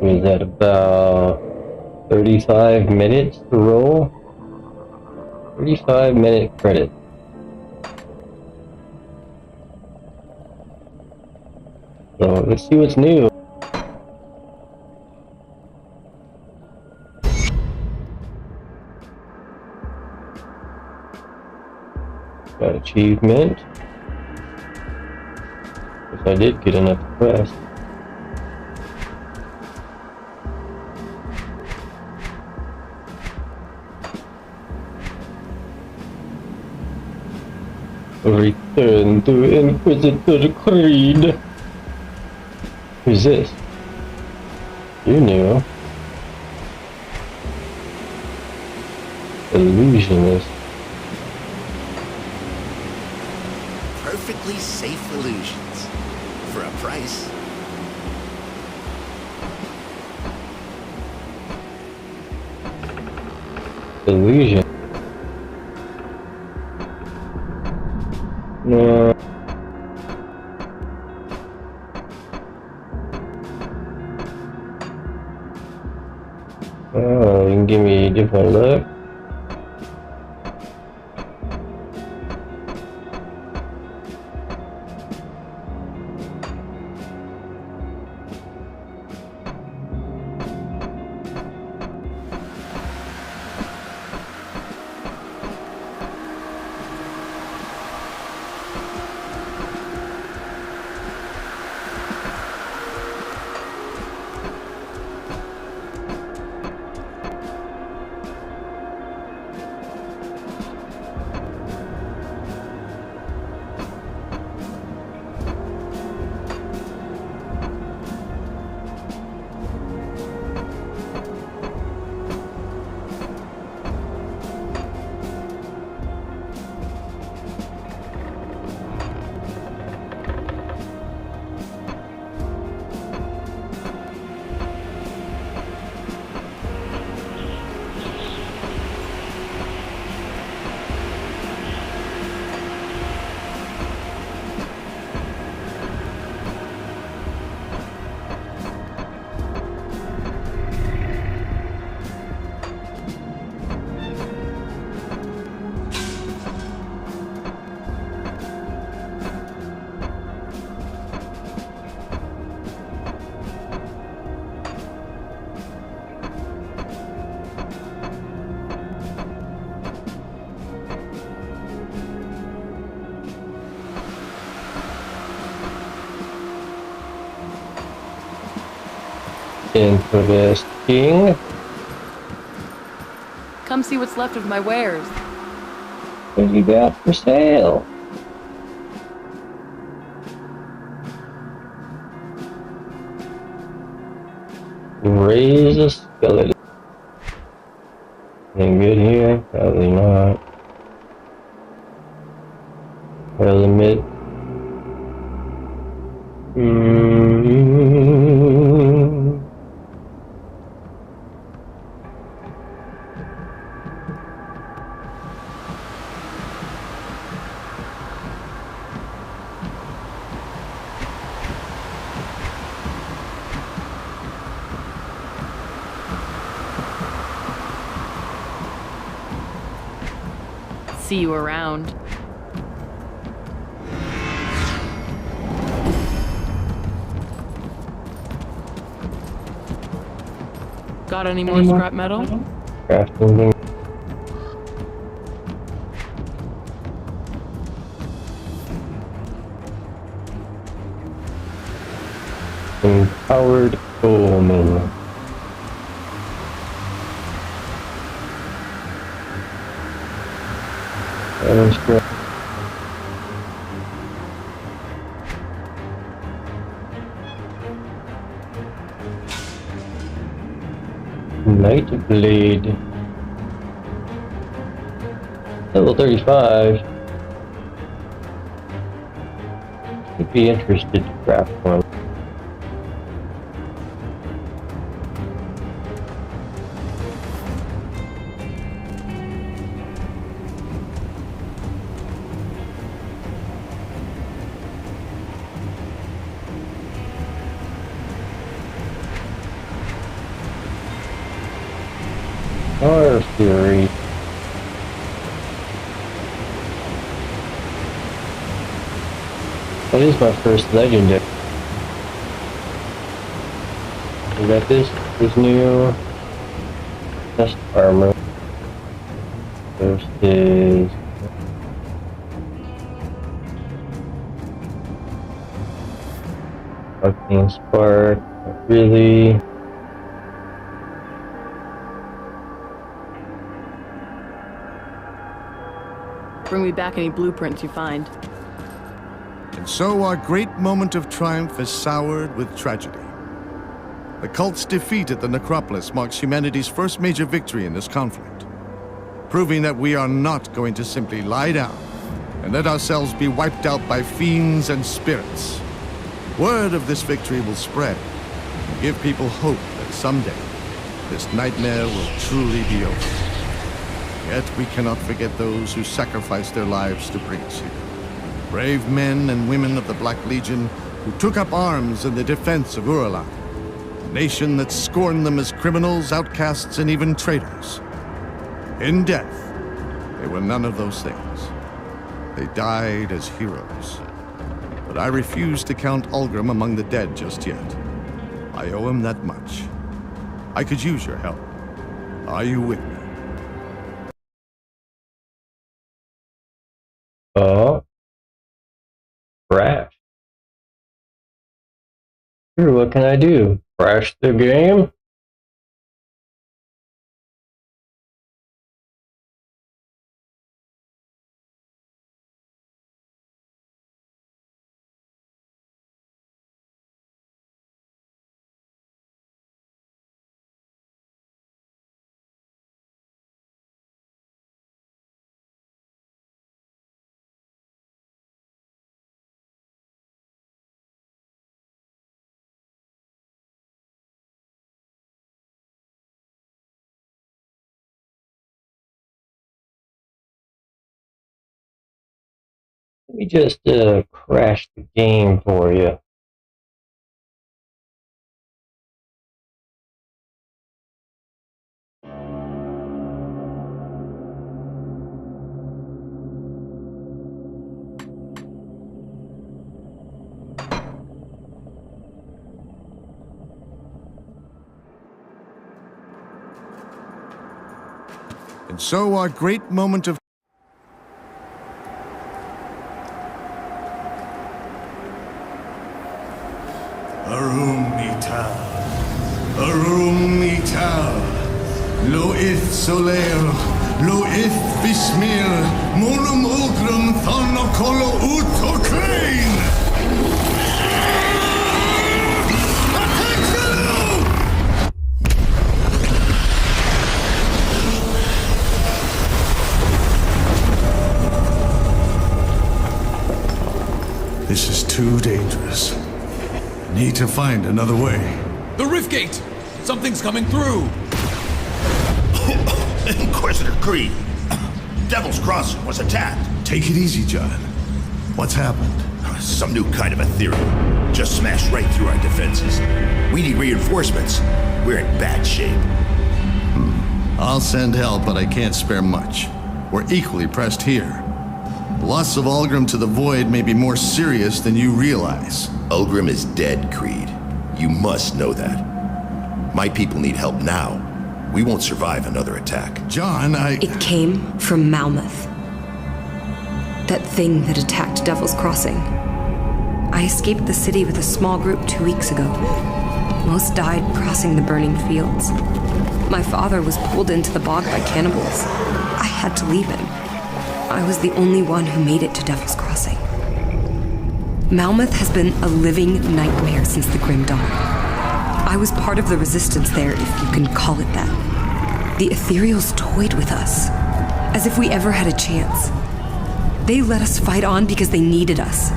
Speaker 1: Was that about 35 minutes to roll? 35-minute credit. So let's see what's new. Got achievement. If I did get enough quest. Return to Inquisitor Creed. Who's this? You knew. Illusionist.
Speaker 6: Perfectly safe illusions. For a price.
Speaker 1: Illusion. No. Oh, you can give me a different look. Interesting.
Speaker 2: Come see what's left of my wares.
Speaker 1: What you got for sale? Raise a skeleton. Anything good here? Probably not. Element.
Speaker 2: See you around. Got any more scrap metal?
Speaker 1: Crafting. Empowered Coleman. That's great. Night Blade. Level 35. Would be interested to craft one. Our theory. That is my first legendary. We got this new chest armor. This is Arcane Spark. Not really.
Speaker 2: Bring me back any blueprints you find.
Speaker 5: And so our great moment of triumph is soured with tragedy. The cult's defeat at the Necropolis marks humanity's first major victory in this conflict, proving that we are not going to simply lie down and let ourselves be wiped out by fiends and spirits. Word of this victory will spread and give people hope that someday this nightmare will truly be over. Yet we cannot forget those who sacrificed their lives to bring us here. Brave men and women of the Black Legion who took up arms in the defense of Uralan, a nation that scorned them as criminals, outcasts, and even traitors. In death, they were none of those things. They died as heroes. But I refuse to count Ulgrim among the dead just yet. I owe him that much. I could use your help. Are you with me?
Speaker 1: Oh. Crash. Sure, what can I do? Crash the game? Let me just crash the game for you.
Speaker 5: And so our great moment of
Speaker 8: Arum Ital, Arum Ital, Loith Soler, Loith Bismir, Monum Ulgrim Thonokolo Utokrain!
Speaker 5: This is too dangerous. Need to find another way.
Speaker 9: The rift gate! Something's coming through!
Speaker 6: Inquisitor Creed, Devil's Crossing was attacked.
Speaker 5: Take it easy, John. What's happened?
Speaker 6: Some new kind of Ethereum. Just smashed right through our defenses. We need reinforcements. We're in bad shape.
Speaker 5: I'll send help, but I can't spare much. We're equally pressed here. The loss of Ulgrim to the Void may be more serious than you realize.
Speaker 6: Ulgrim is dead, Creed. You must know that. My people need help now. We won't survive another attack.
Speaker 5: John,
Speaker 10: It came from Malmouth. That thing that attacked Devil's Crossing. I escaped the city with a small group 2 weeks ago. Most died crossing the burning fields. My father was pulled into the bog by cannibals. I had to leave him. I was the only one who made it to Devil's Crossing. Malmouth has been a living nightmare since the Grim Dawn. I was part of the resistance there, if you can call it that. The Ethereals toyed with us, as if we ever had a chance. They let us fight on because they needed us.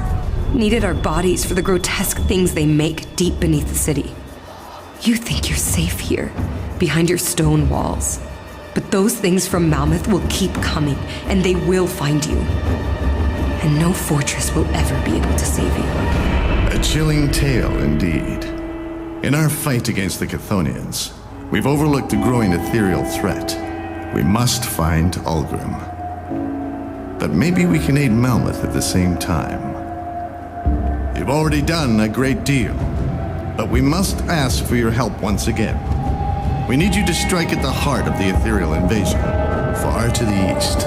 Speaker 10: Needed our bodies for the grotesque things they make deep beneath the city. You think you're safe here, behind your stone walls. But those things from Malmouth will keep coming, and they will find you. And no fortress will ever be able to save you.
Speaker 5: a chilling tale indeed. In our fight against the Chthonians, we've overlooked a growing ethereal threat. We must find Ulgrim. But maybe we can aid Malmouth at the same time. You've already done a great deal, but we must ask for your help once again. We need you to strike at the heart of the ethereal invasion, far to the east,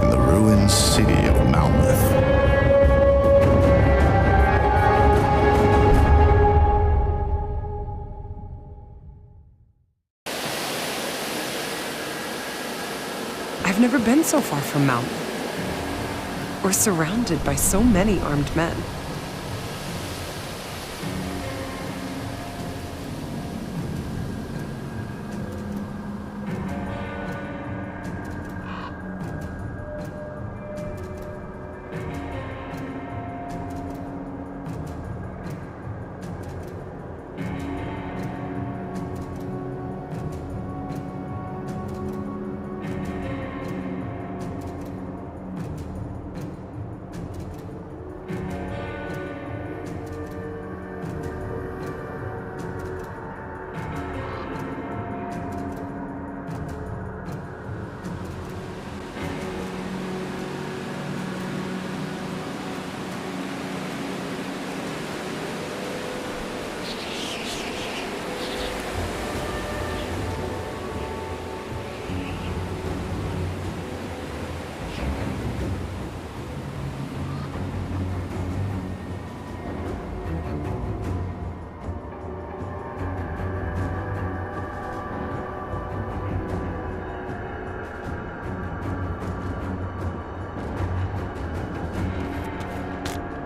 Speaker 5: in the ruined city of Malmouth.
Speaker 11: I've never been so far from Malmouth, or surrounded by so many armed men.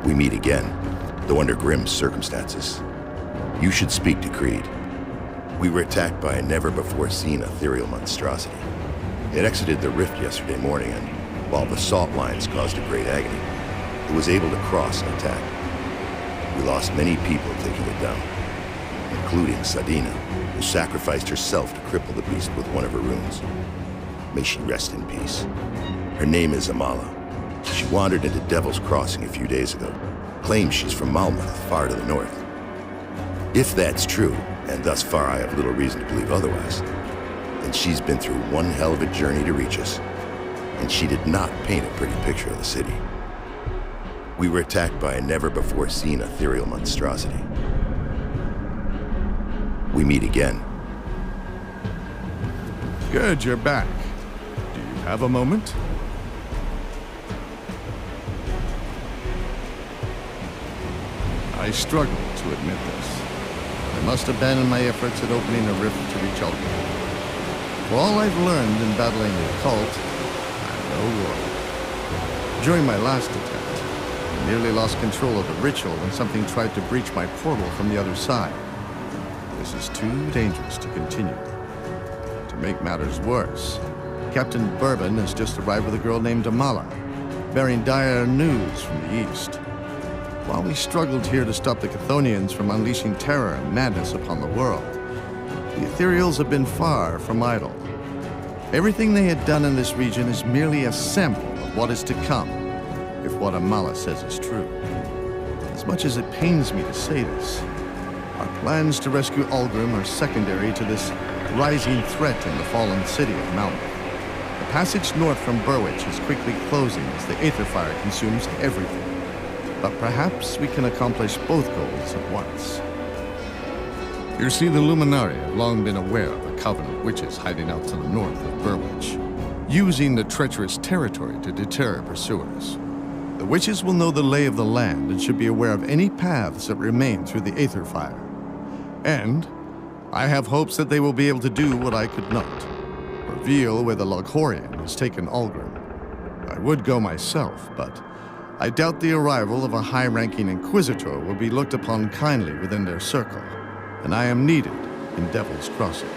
Speaker 6: We meet again, though under grim circumstances. You should speak to Creed. We were attacked by a never-before-seen ethereal monstrosity. It exited the rift yesterday morning, and while the salt lines caused a great agony, it was able to cross and attack. We lost many people taking it down, including Sadina, who sacrificed herself to cripple the beast with one of her runes. May she rest in peace. Her name is Amala. She wandered into Devil's Crossing a few days ago. Claims she's from Malmouth, far to the north. If that's true, and thus far I have little reason to believe otherwise, then she's been through one hell of a journey to reach us, and she did not paint a pretty picture of the city. We were attacked by a never-before-seen ethereal monstrosity. We meet again.
Speaker 5: Good, you're back. Do you have a moment? I struggle to admit this. I must abandon my efforts at opening a rift to reach Ulgrim. For all I've learned in battling the occult, I'm no warrior. During my last attempt, I nearly lost control of the ritual when something tried to breach my portal from the other side. This is too dangerous to continue. To make matters worse, Captain Bourbon has just arrived with a girl named Amala, bearing dire news from the east. While we struggled here to stop the Chthonians from unleashing terror and madness upon the world, the Ethereals have been far from idle. Everything they had done in this region is merely a sample of what is to come, if what Amala says is true. As much as it pains me to say this, our plans to rescue Ulgrim are secondary to this rising threat in the fallen city of Malmouth. The passage north from Burwich is quickly closing as the Aether Fire consumes everything. But perhaps we can accomplish both goals at once. You see, the Luminari have long been aware of a coven of witches hiding out to the north of Burwich, using the treacherous territory to deter pursuers. The witches will know the lay of the land and should be aware of any paths that remain through the Aether Fire. And I have hopes that they will be able to do what I could not, reveal where the Loghorian has taken Ulgrim. I would go myself, but I doubt the arrival of a high-ranking Inquisitor will be looked upon kindly within their circle, and I am needed in Devil's Crossing.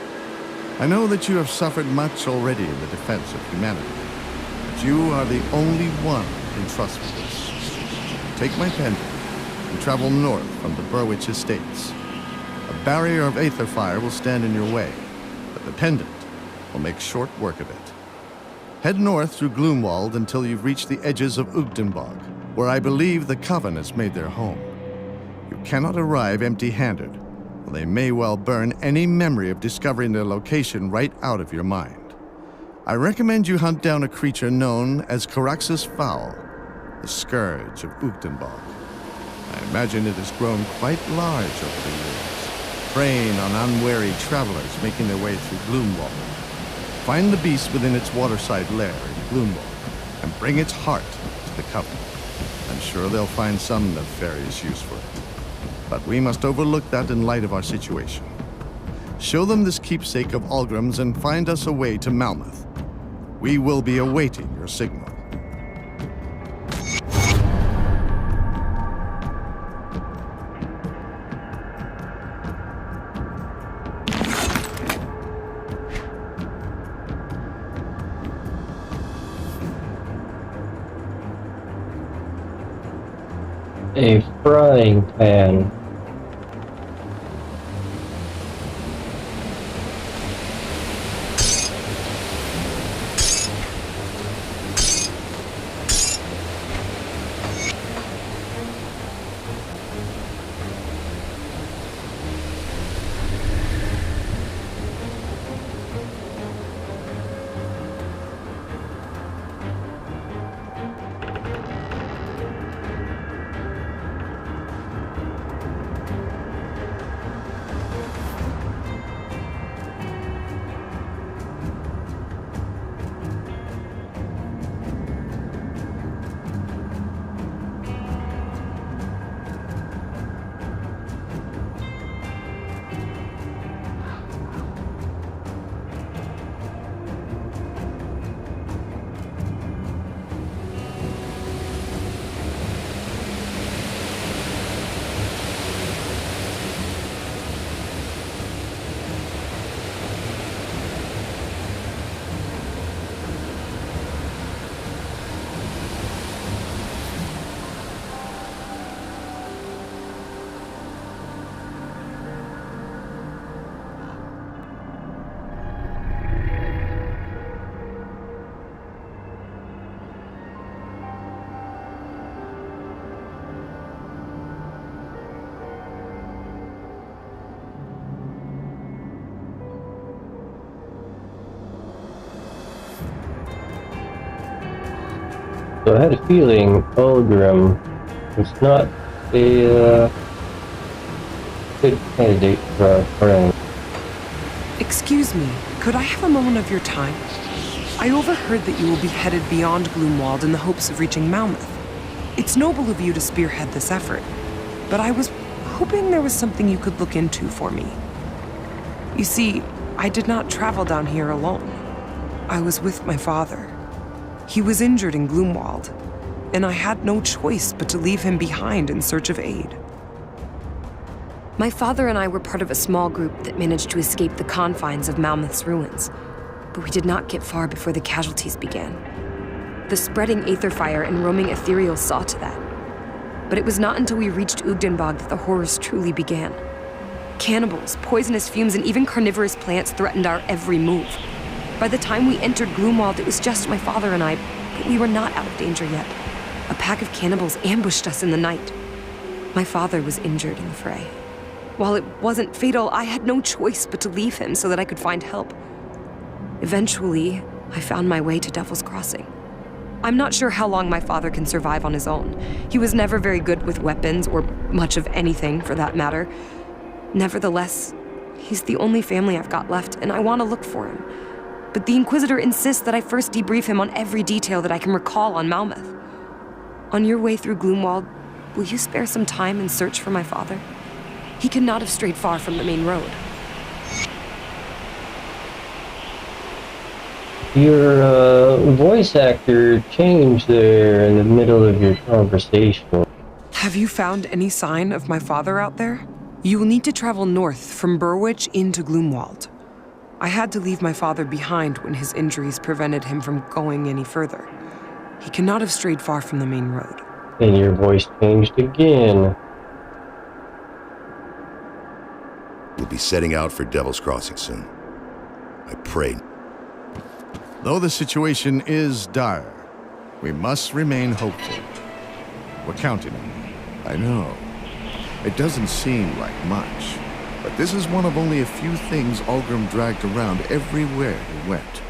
Speaker 5: I know that you have suffered much already in the defense of humanity, but you are the only one who can trust with this. Take my pendant and travel north from the Burwich estates. A barrier of Aether Fire will stand in your way, but the pendant will make short work of it. Head north through Gloomwald until you've reached the edges of Ugdenbog, where I believe the Coven has made their home. You cannot arrive empty-handed, or they may well burn any memory of discovering their location right out of your mind. I recommend you hunt down a creature known as Caraxus Fowl, the scourge of Ugdenbog. I imagine it has grown quite large over the years, preying on unwary travelers making their way through Gloomwald. Find the beast within its waterside lair in Gloomwald, and bring its heart to the Covenant. I'm sure they'll find some nefarious use for it. But we must overlook that in light of our situation. Show them this keepsake of Algrim's and find us a way to Malmouth. We will be awaiting your signal.
Speaker 1: A frying pan. So I had a feeling Algrim was not a good candidate for our friend.
Speaker 11: Excuse me, could I have a moment of your time? I overheard that you will be headed beyond Gloomwald in the hopes of reaching Malmouth. It's noble of you to spearhead this effort, but I was hoping there was something you could look into for me. You see, I did not travel down here alone. I was with my father. He was injured in Gloomwald, and I had no choice but to leave him behind in search of aid.
Speaker 10: My father and I were part of a small group that managed to escape the confines of Malmouth's ruins, but we did not get far before the casualties began. The spreading aether fire and roaming ethereal saw to that. But it was not until we reached Ugdenbog that the horrors truly began. Cannibals, poisonous fumes, and even carnivorous plants threatened our every move. By the time we entered Gloomwald, it was just my father and I, but we were not out of danger yet. A pack of cannibals ambushed us in the night. My father was injured in the fray. While it wasn't fatal, I had no choice but to leave him so that I could find help. Eventually, I found my way to Devil's Crossing. I'm not sure how long my father can survive on his own. He was never very good with weapons, or much of anything for that matter. Nevertheless, he's the only family I've got left, and I want to look for him. But the Inquisitor insists that I first debrief him on every detail that I can recall on Malmouth. On your way through Gloomwald, will you spare some time and search for my father? He cannot have strayed far from the main road.
Speaker 1: Your voice actor changed there in the middle of your conversation.
Speaker 11: Have you found any sign of my father out there? You will need to travel north from Burwich into Gloomwald. I had to leave my father behind when his injuries prevented him from going any further. He cannot have strayed far from the main road.
Speaker 1: And your voice changed again.
Speaker 6: We'll be setting out for Devil's Crossing soon. I pray.
Speaker 5: Though the situation is dire, we must remain hopeful. We're counting on you. I know. It doesn't seem like much, but this is one of only a few things Algrim dragged around everywhere he went.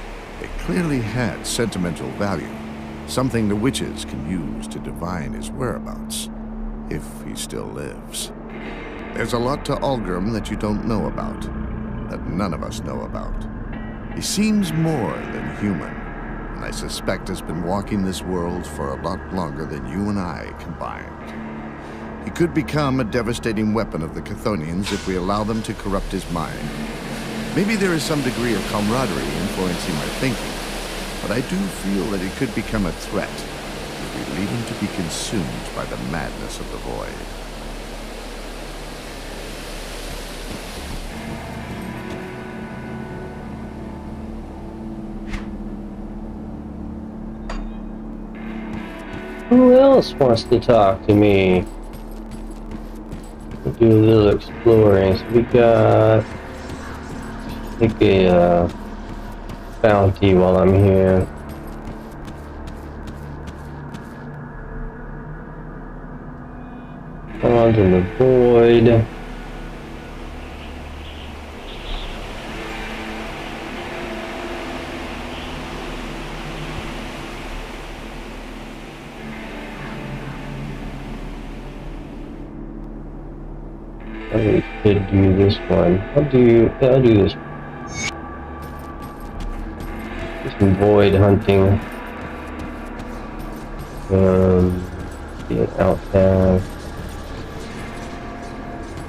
Speaker 5: It clearly had sentimental value, something the witches can use to divine his whereabouts, if he still lives. There's a lot to Algrim that you don't know about, that none of us know about. He seems more than human, and I suspect has been walking this world for a lot longer than you and I combined. He could become a devastating weapon of the Chthonians if we allow them to corrupt his mind. Maybe there is some degree of camaraderie influencing my thinking, but I do feel that he could become a threat if we leave him to be consumed by the madness of the void.
Speaker 1: Who else wants to talk to me? We'll do a little exploring. So we got... take a bounty while I'm here. On to the void. I could do this one. I'll do this. Some void hunting. Be an outcast.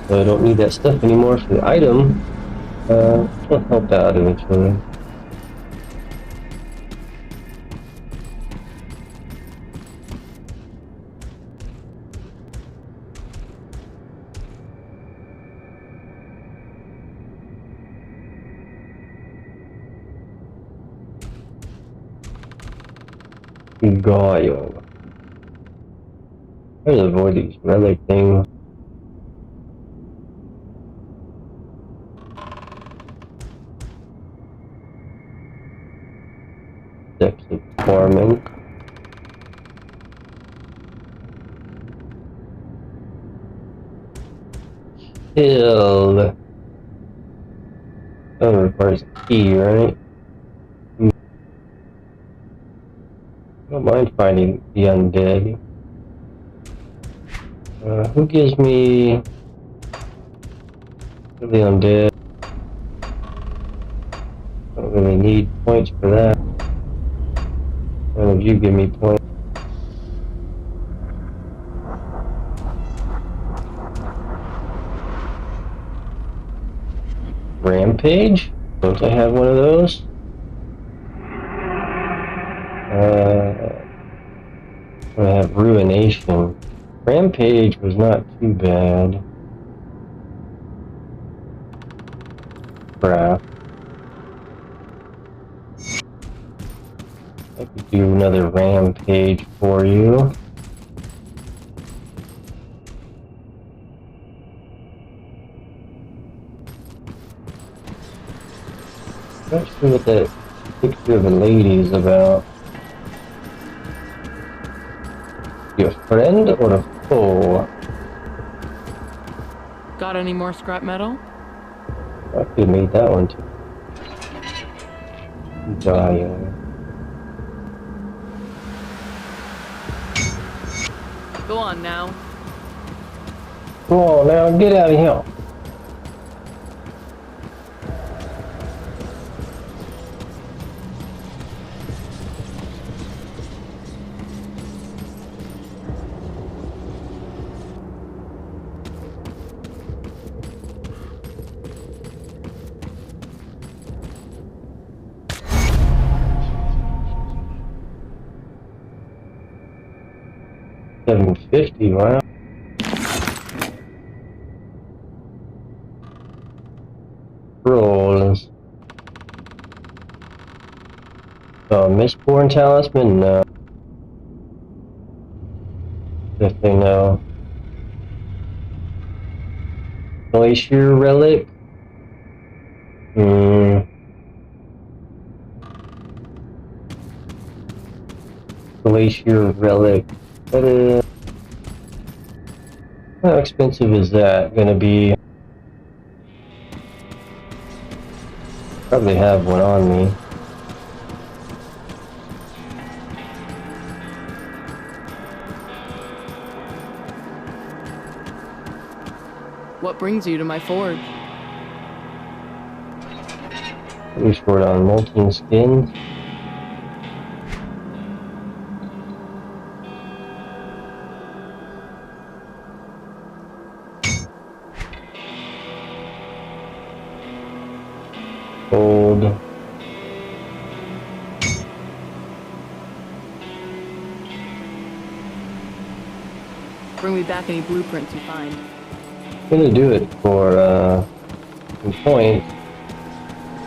Speaker 1: So I don't need that stuff anymore for the item. I'll help out eventually. Guile. Try to avoid these relic things. Steps of farming. Kill. Oh, requires a key, right? I don't mind finding the undead. Who gives me the undead? Don't really need points for that. None of you give me points. Rampage? Don't I have one of those? I have Ruination. Rampage was not too bad. Crap. I could do another Rampage for you. Not sure what that picture of a lady is about. You a friend or a foe?
Speaker 2: Got any more scrap metal?
Speaker 1: I could have made that one too. Dire.
Speaker 2: Go on now.
Speaker 1: Come on now, get out of here. $750, wow. Rolls. Mistborn Talisman? No. If they know. Glacier Relic? Glacier Relic. How expensive is that gonna be? Probably have one on me.
Speaker 2: What brings you to my forge?
Speaker 1: Pretty short on molten skins. Gold.
Speaker 2: Bring me back any blueprints you find.
Speaker 1: I'm gonna do it for some points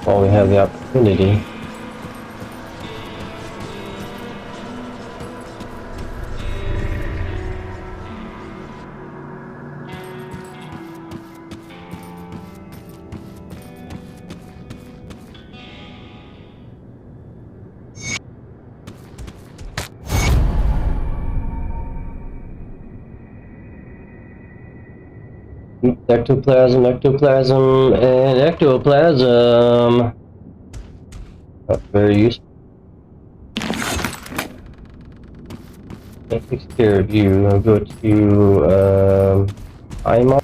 Speaker 1: while we have the opportunity. Ectoplasm, ectoplasm, and ectoplasm. Not very useful. That takes care of you. I'll go to IMAR.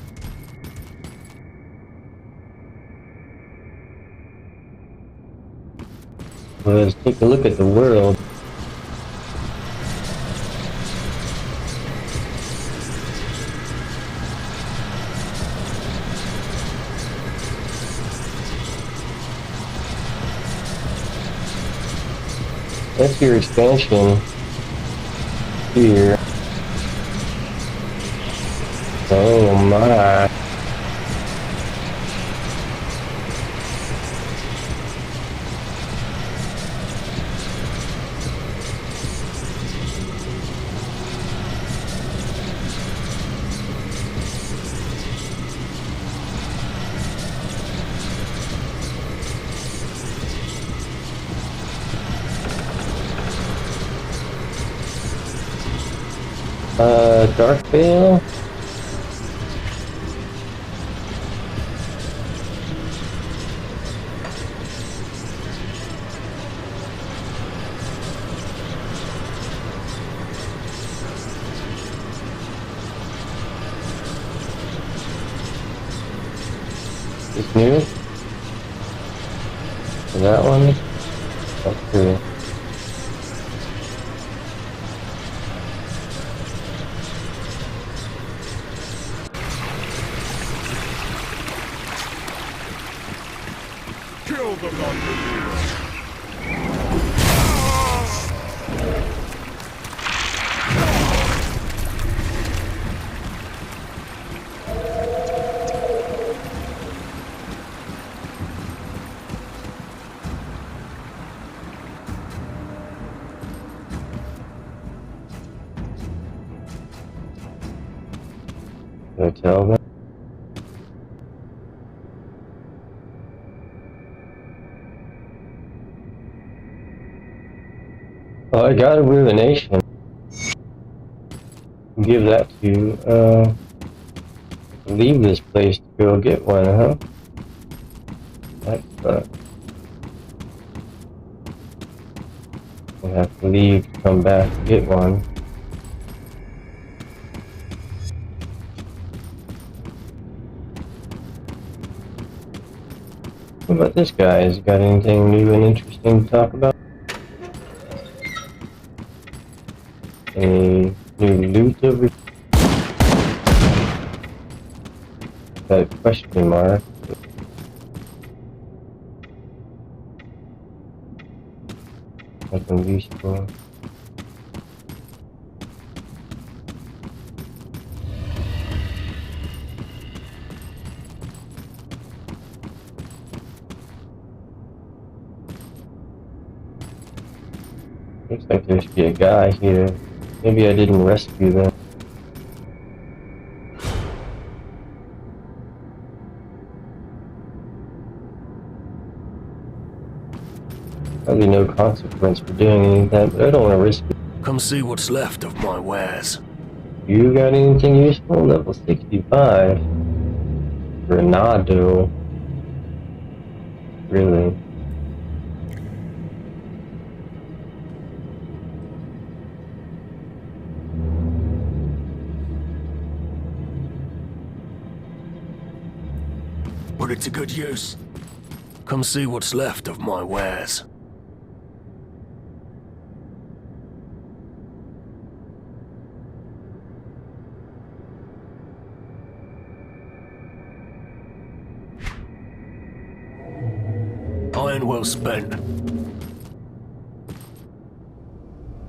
Speaker 1: Let's take a look at the world. That's your expansion here. Oh my. Dark Veil? It's new? That one? Okay.
Speaker 3: Kill the non-believer!
Speaker 1: Can I tell them? Oh, I got a ruination. Give that to you. Leave this place to go get one, huh? That sucks. We'll have to leave to come back to get one. What about this guy? Has he got anything new and interesting to talk about? A new loot over here? Got a question mark. Nothing useful. Looks like there should be a guy here. Maybe I didn't rescue them. Probably no consequence for doing anything, but I don't want to risk it.
Speaker 4: Come see what's left of my wares.
Speaker 1: You got anything useful? Level 65. Grenado. Really?
Speaker 4: put it to good use. Come see what's left of my wares. Iron well spent.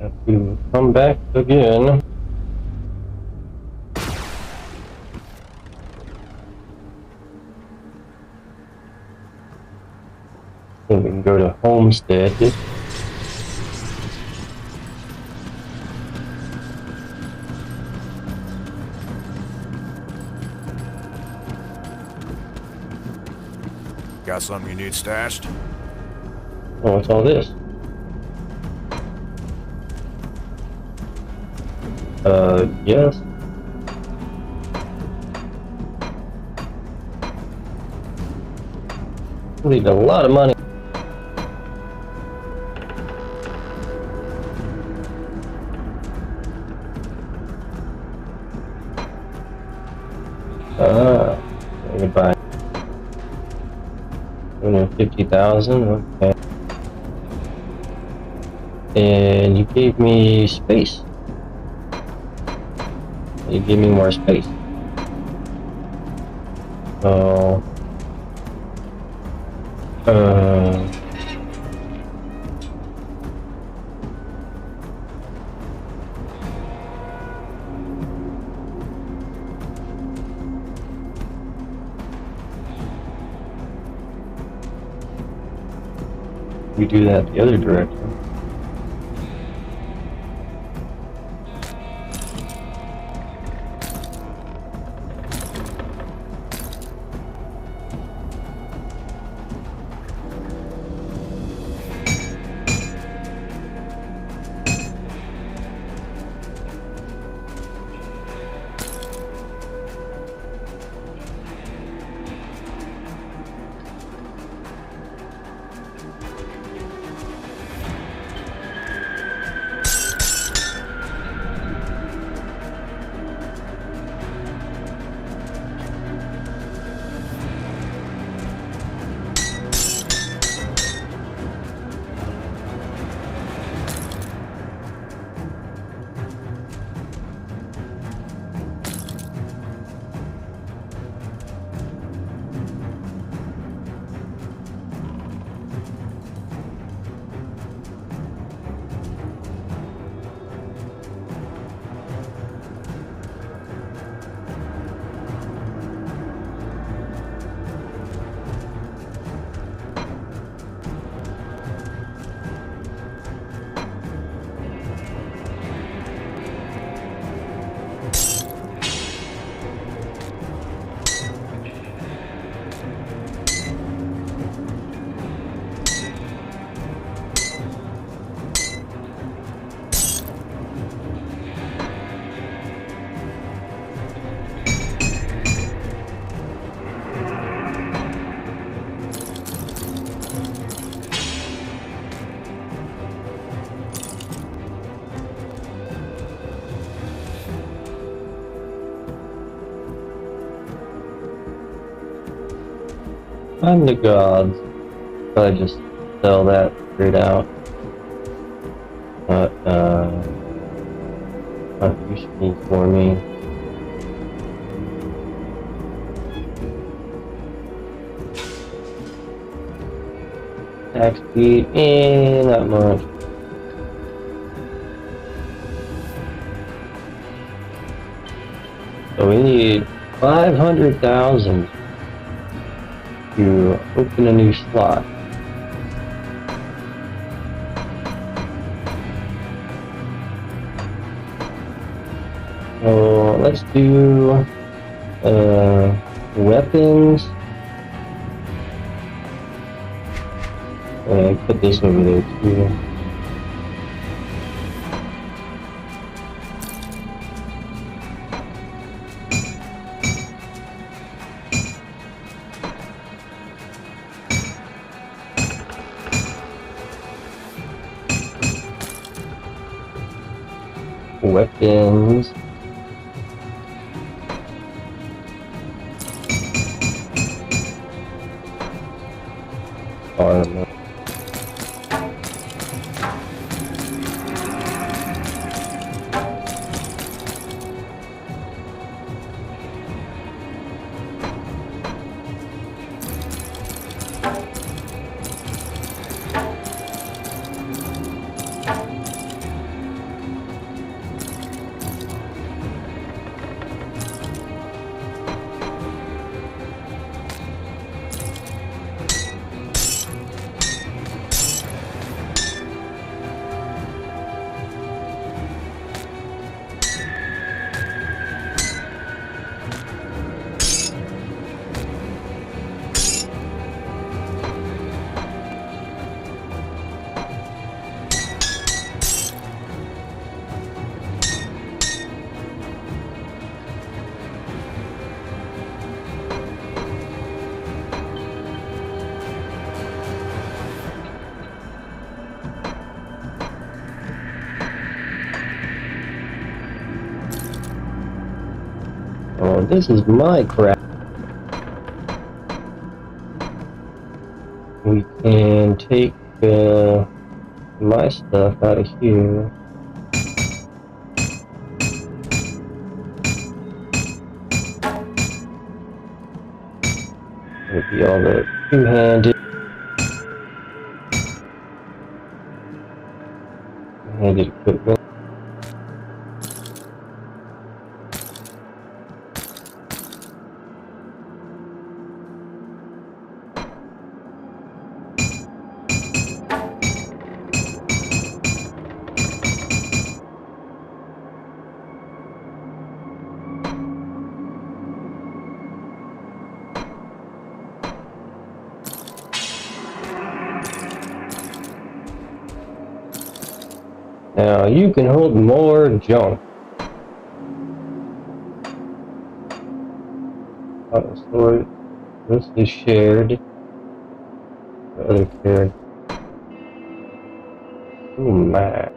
Speaker 1: Have to come back again. Then we can go to Homestead.
Speaker 3: Got something you need stashed?
Speaker 1: Oh, what's all this? Yes. Need a lot of money. I can buy 250,000. Okay. And you gave me space. You give me more space. So, we do that the other direction. I'm the gods. Probably just sell that straight out. But, not useful for me. Tax speed, not much. So we need 500,000 to open a new slot. So let's do weapons. Put this over there too. Weapons. armor. Oh, this is my crap. We can take my stuff out of here. It'll be all the two-handed equipment. Now you can hold more junk. Auto storage. This is shared. The other character. Oh my.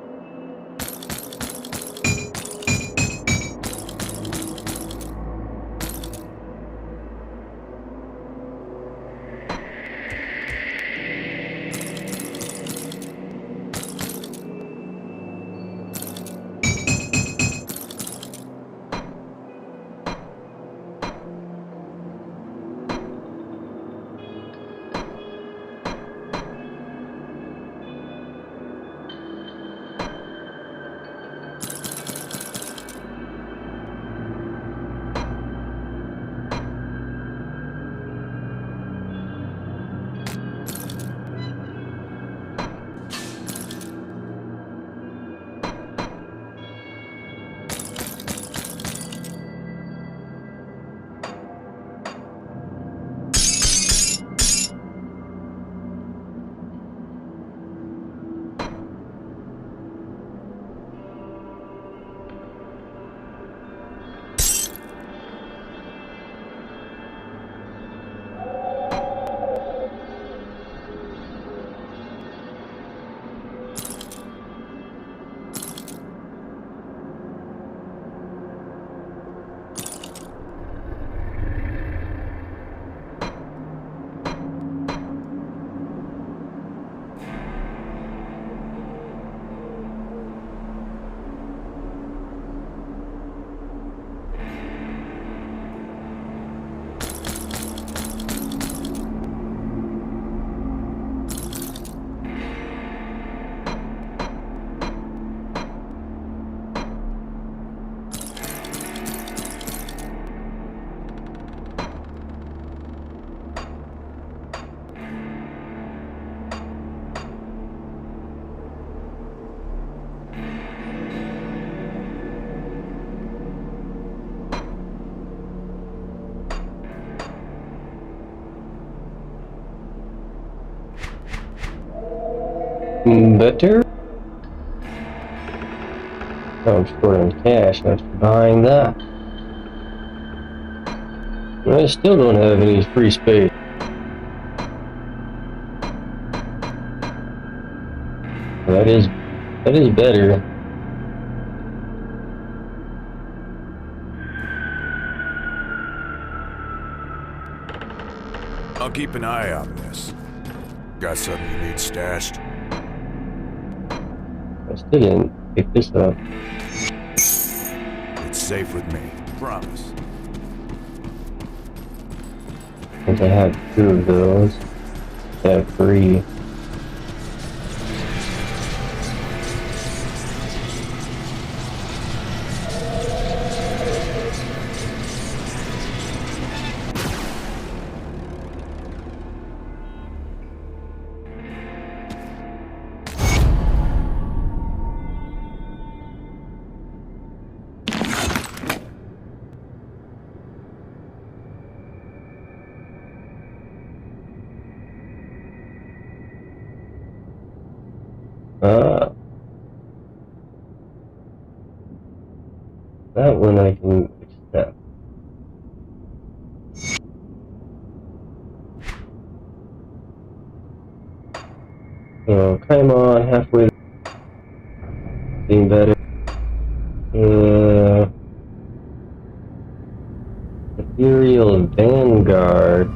Speaker 1: Better? Oh, I'm short on cash after buying that. I still don't have any free space. That is better.
Speaker 3: I'll keep an eye on this. Got something you need stashed?
Speaker 1: I still didn't pick this up.
Speaker 3: It's safe with me. Promise.
Speaker 1: Since I have 2 of those. I have 3. That one I can accept. So, come on, halfway. Being better. Ethereal Vanguard.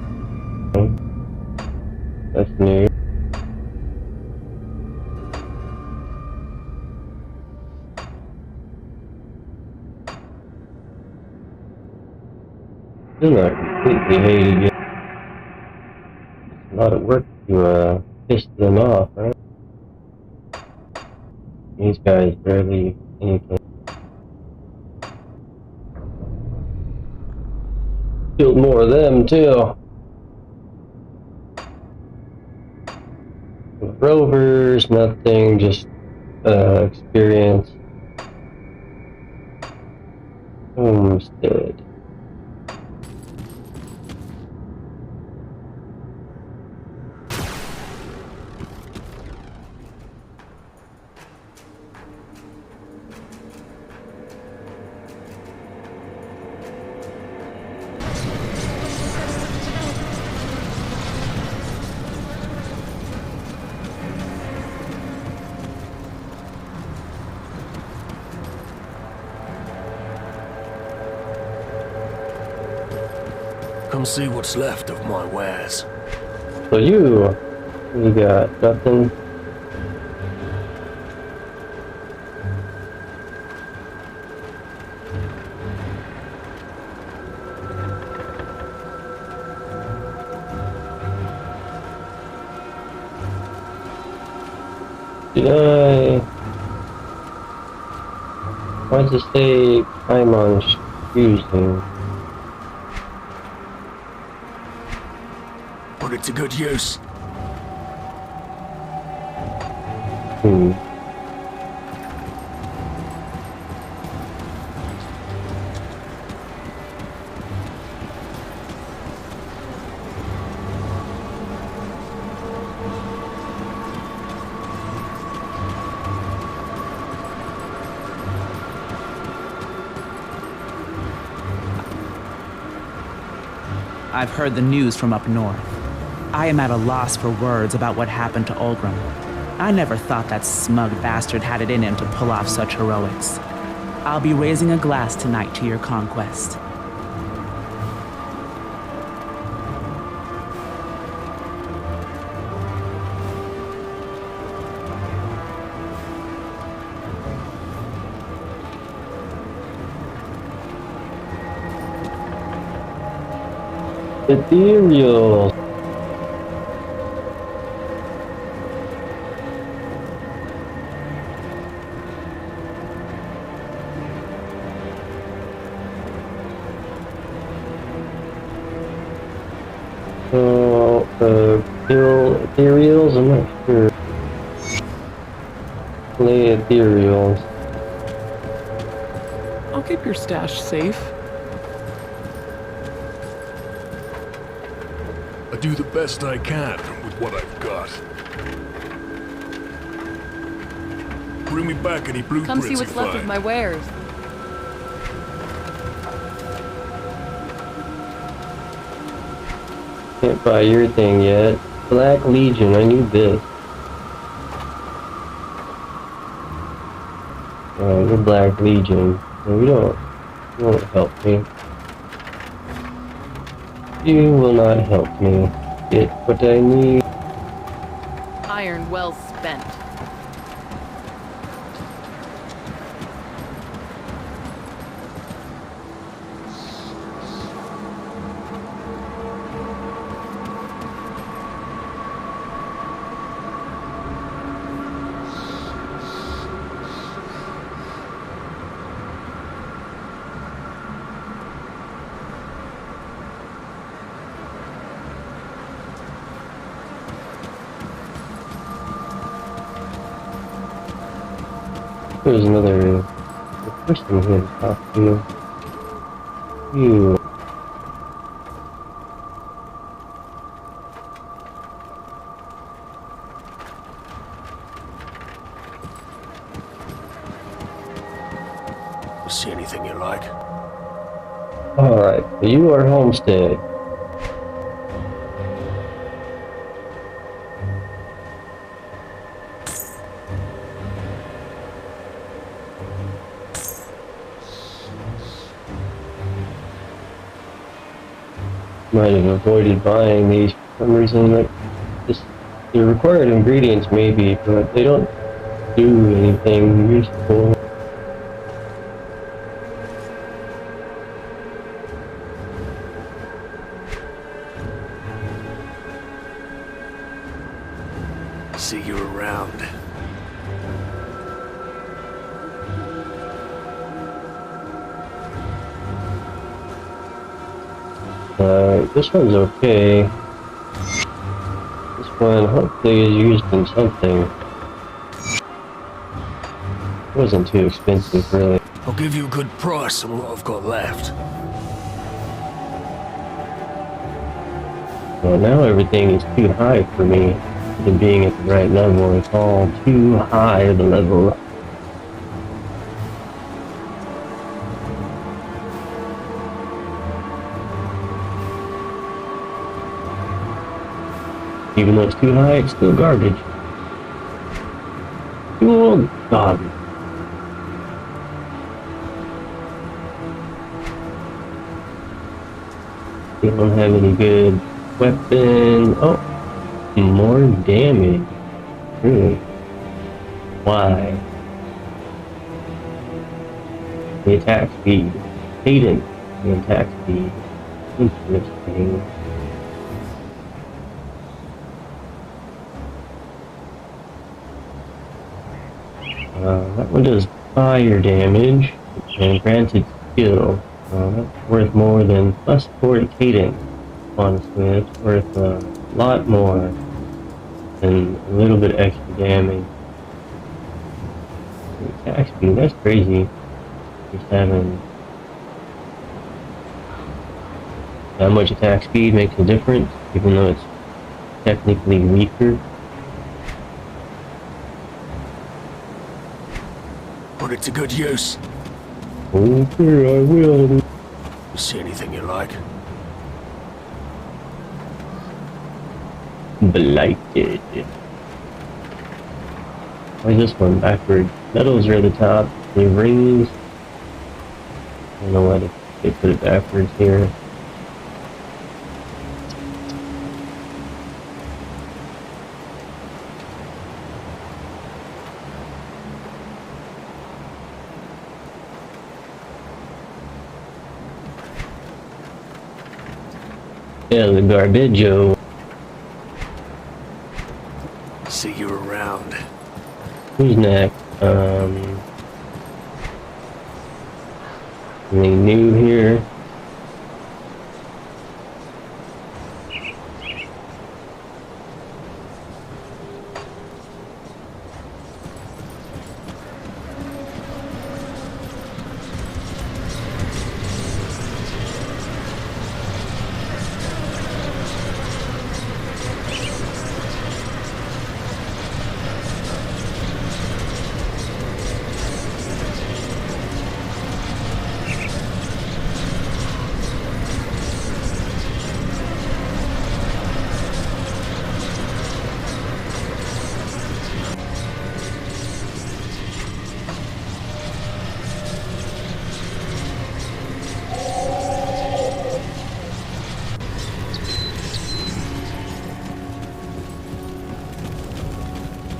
Speaker 1: That's new. Still not completely hated yet. It's a lot of work to piss them off, right? These guys barely anything. Killed more of them too. Rovers, nothing, just experience. Homestead.
Speaker 4: Come see what's left of my wares.
Speaker 1: So you got nothing. Did I? Why does it say I'm on using?
Speaker 4: Put it to good use.
Speaker 12: I've heard the news from up north. I am at a loss for words about what happened to Ulgrim. I never thought that smug bastard had it in him to pull off such heroics. I'll be raising a glass tonight to your conquest.
Speaker 1: Ethereal. Ethereals? I'm not sure. Play ethereals.
Speaker 11: I'll keep your stash safe.
Speaker 3: I do the best I can with what I've got. Bring me back any blueprints
Speaker 2: Come see
Speaker 3: you
Speaker 2: what's left
Speaker 3: find.
Speaker 2: of my wares.
Speaker 1: Can't buy your thing yet. Black Legion, I need this. Oh, you're Black Legion. No, you won't help me. You will not help me get what I need.
Speaker 2: iron well spent.
Speaker 1: There's another person here to talk to. You.
Speaker 4: See anything you like?
Speaker 1: Alright, you are Homestead. Might have avoided buying these for some reason. Like, just the required ingredients maybe, but they don't do anything useful.
Speaker 4: See you around.
Speaker 1: This one's okay. This one hopefully is used in something. It wasn't too expensive, really.
Speaker 4: I'll give you a good price on what I've got left.
Speaker 1: Well, now everything is too high for me. Even being at the right level, it's all too high of a level. Even though it's too high, it's still garbage. Oh, garbage. They don't have any good weapon. Oh, more damage. Really? Why? The attack speed. Cadence. The attack speed. Interesting. That one does fire damage and granted skill. That's worth more than plus 4 cadence. Honestly, it's worth a lot more than a little bit extra damage. The attack speed, that's crazy. Just having that much attack speed makes a difference, even though it's technically weaker.
Speaker 4: Put it to good use.
Speaker 1: Okay, I will.
Speaker 4: See anything you like?
Speaker 1: Blighted. Why is this one backward? Metals are at the top. The rings. I don't know why they put it backwards here. Yeah, the garbaggio.
Speaker 4: See you around.
Speaker 1: Who's next? Anything new here?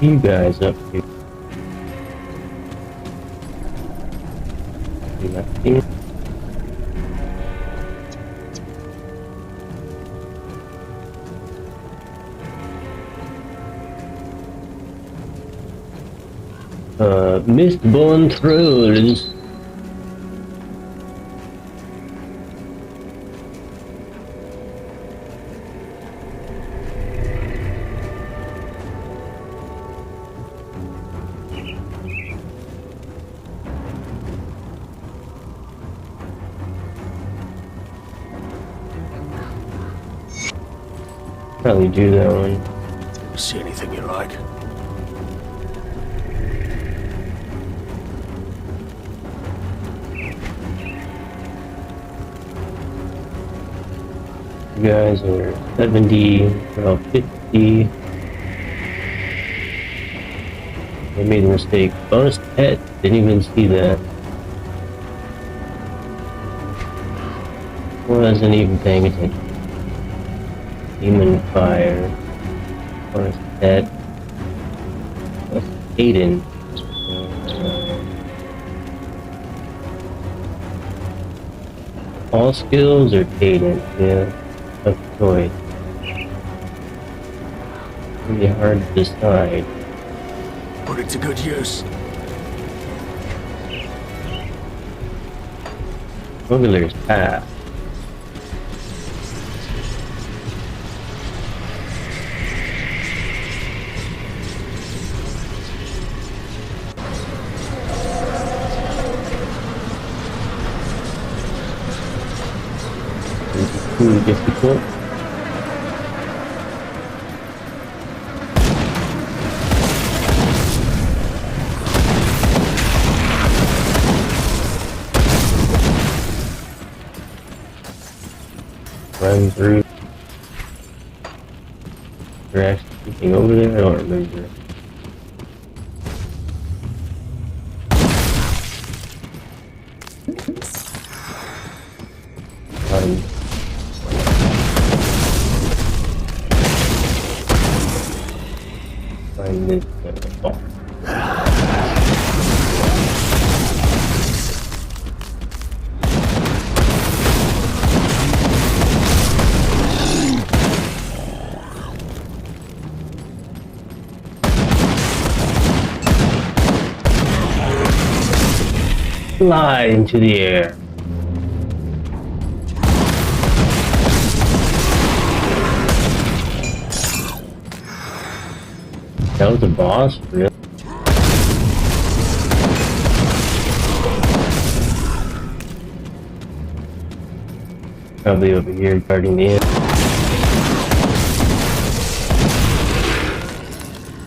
Speaker 1: you guys up to? Nothing. Mistborn trolls. Probably do that one.
Speaker 4: See anything you like?
Speaker 1: You guys are 70, well 50. I made a mistake. Bonus pet, didn't even see that. Wasn't even paying attention. Demon fire. Bonus pet. That's Aiden. All skills or Cadence, yeah. Tough choice. Pretty hard to decide.
Speaker 4: Put it to good use.
Speaker 1: Smuggler's Path. Too difficult. Run through. They're actually keeping over there, I don't remember. Find this ball. Fly into the air. That was the boss? Really? Probably over here guarding the end.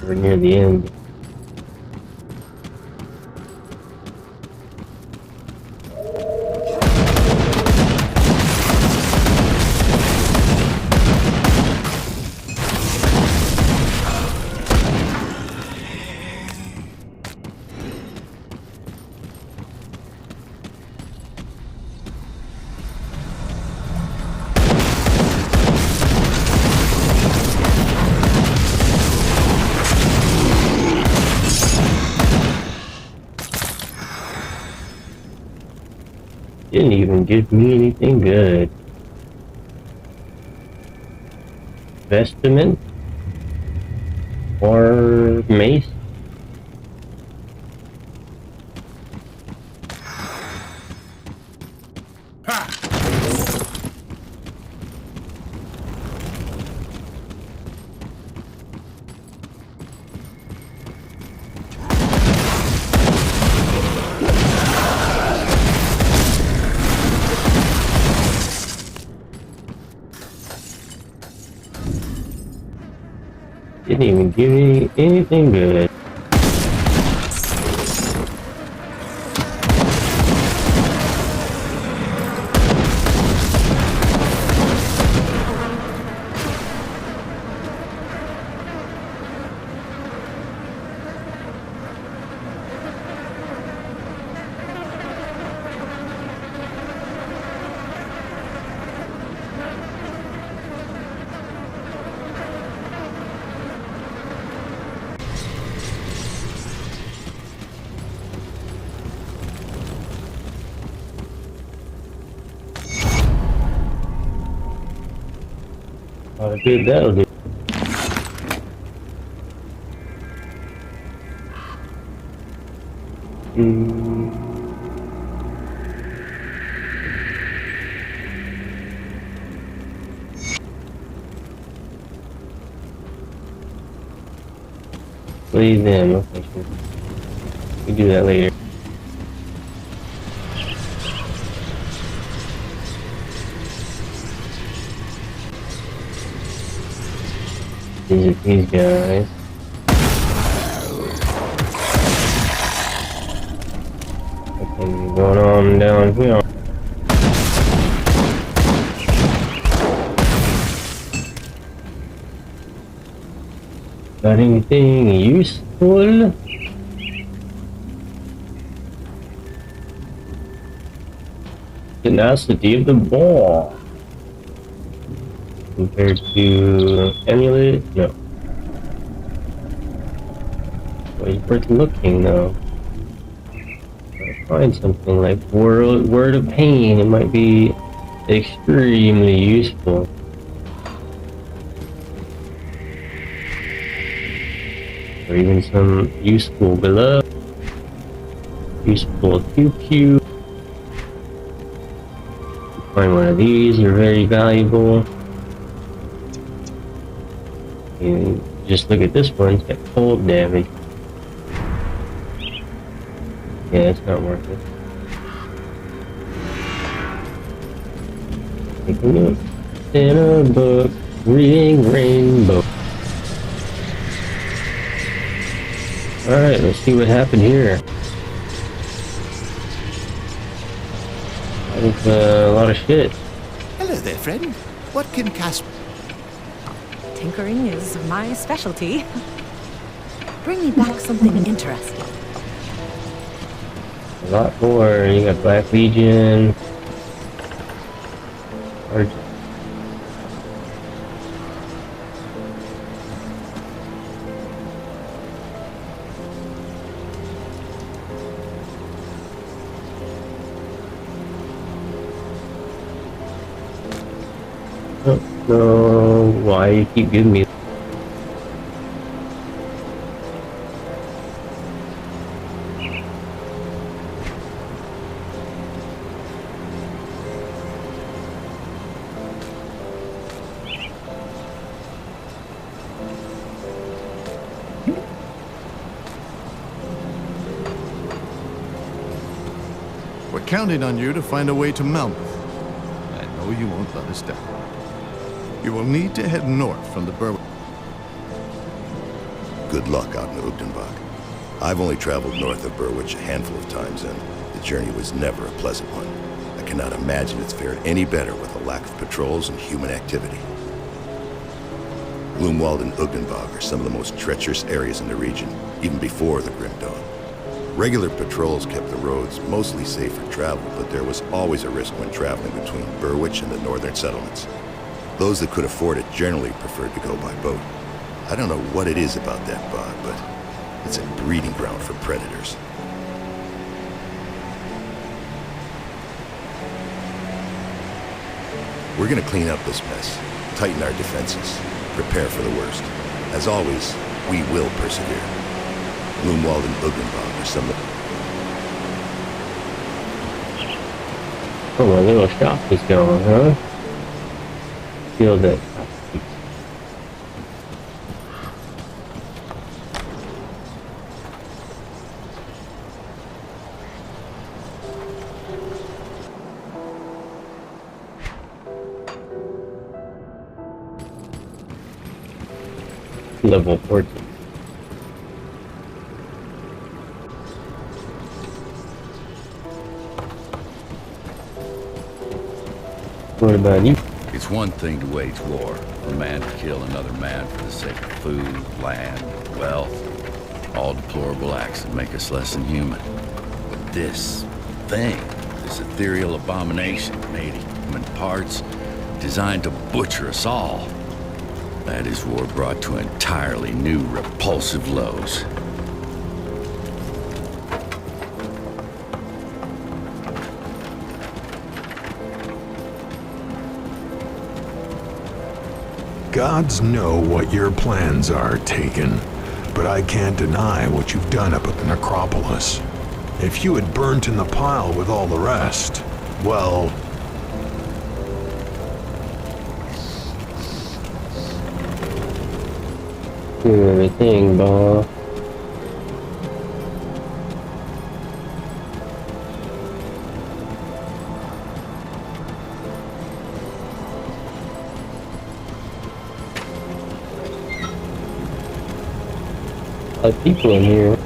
Speaker 1: We're near the end. Didn't even give me anything good. Vestment or mace? Didn't even give me anything good. How good that'll do. Leave them. Okay, sure. We do that later. These guys. Nothing going on down here. Got anything useful? Tenacity of the ball. Compared to amulet? No. Well, it's worth looking though. I'll find something like word of pain. It might be extremely useful. Or even some useful below. Useful QQ. Find one of these, they're very valuable. And just look at this one, it's got cold damage. Yeah, it's not worth it. Take a look. In a book, reading rainbow. Alright, let's see what happened here. That was a lot of shit.
Speaker 13: Hello there, friend. What can Casper...
Speaker 14: Tinkering is my specialty. Bring me back something interesting.
Speaker 1: A lot more. You got Black Legion. Don't know why you keep giving me.
Speaker 5: We're counting on you to find a way to Malmouth. I know you won't let us down. You will need to head north from the Berwick.
Speaker 6: Good luck out in Ugdenbach. I've only traveled north of Berwick a handful of times, and the journey was never a pleasant one. I cannot imagine it's fared any better with a lack of patrols and human activity. Gloomwald and Ugdenbach are some of the most treacherous areas in the region, even before the Grim Dawn. Regular patrols kept the roads mostly safe for travel, but there was always a risk when traveling between Berwick and the northern settlements. Those that could afford it generally preferred to go by boat. I don't know what it is about that bog, but it's a breeding ground for predators. We're gonna clean up this mess, tighten our defenses, prepare for the worst. As always, we will persevere. Gloomwald and Ugdenbach are some of the...
Speaker 1: Oh, my little shop is going, huh? Feel that. Level 14. What about you?
Speaker 15: It's one thing to wage war, for a man to kill another man for the sake of food, land, wealth, all deplorable acts that make us less than human. But this thing, this ethereal abomination made of human parts, designed to butcher us all, that is war brought to entirely new, repulsive lows.
Speaker 8: gods know what your plans are, Taken, but I can't deny what you've done up at the necropolis. If you had burnt in the pile with all the rest, well...
Speaker 1: Do everything, boss. A lot of people in here.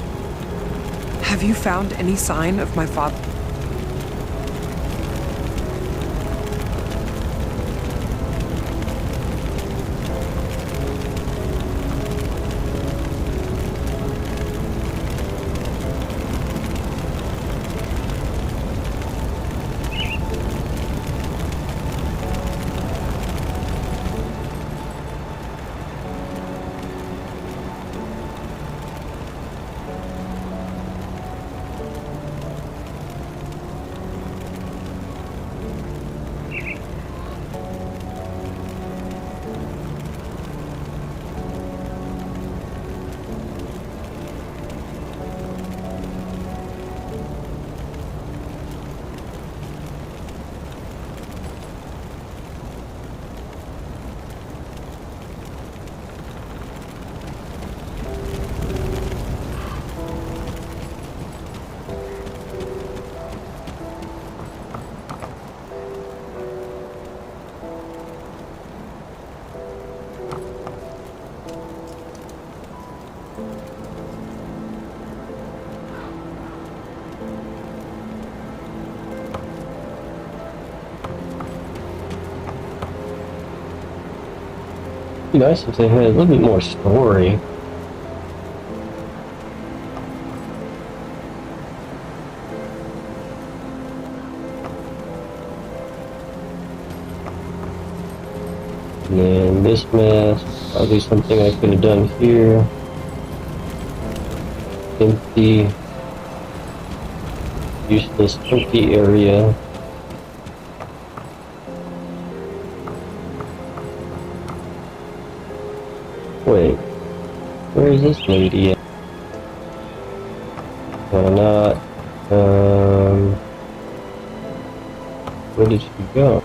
Speaker 11: Have you found any sign of my father?
Speaker 1: It'd be nice if they had a little bit more story. And then this mess, probably something I could have done here. Empty, useless, empty area. Wait, where is this lady at? Why not? Where did she go?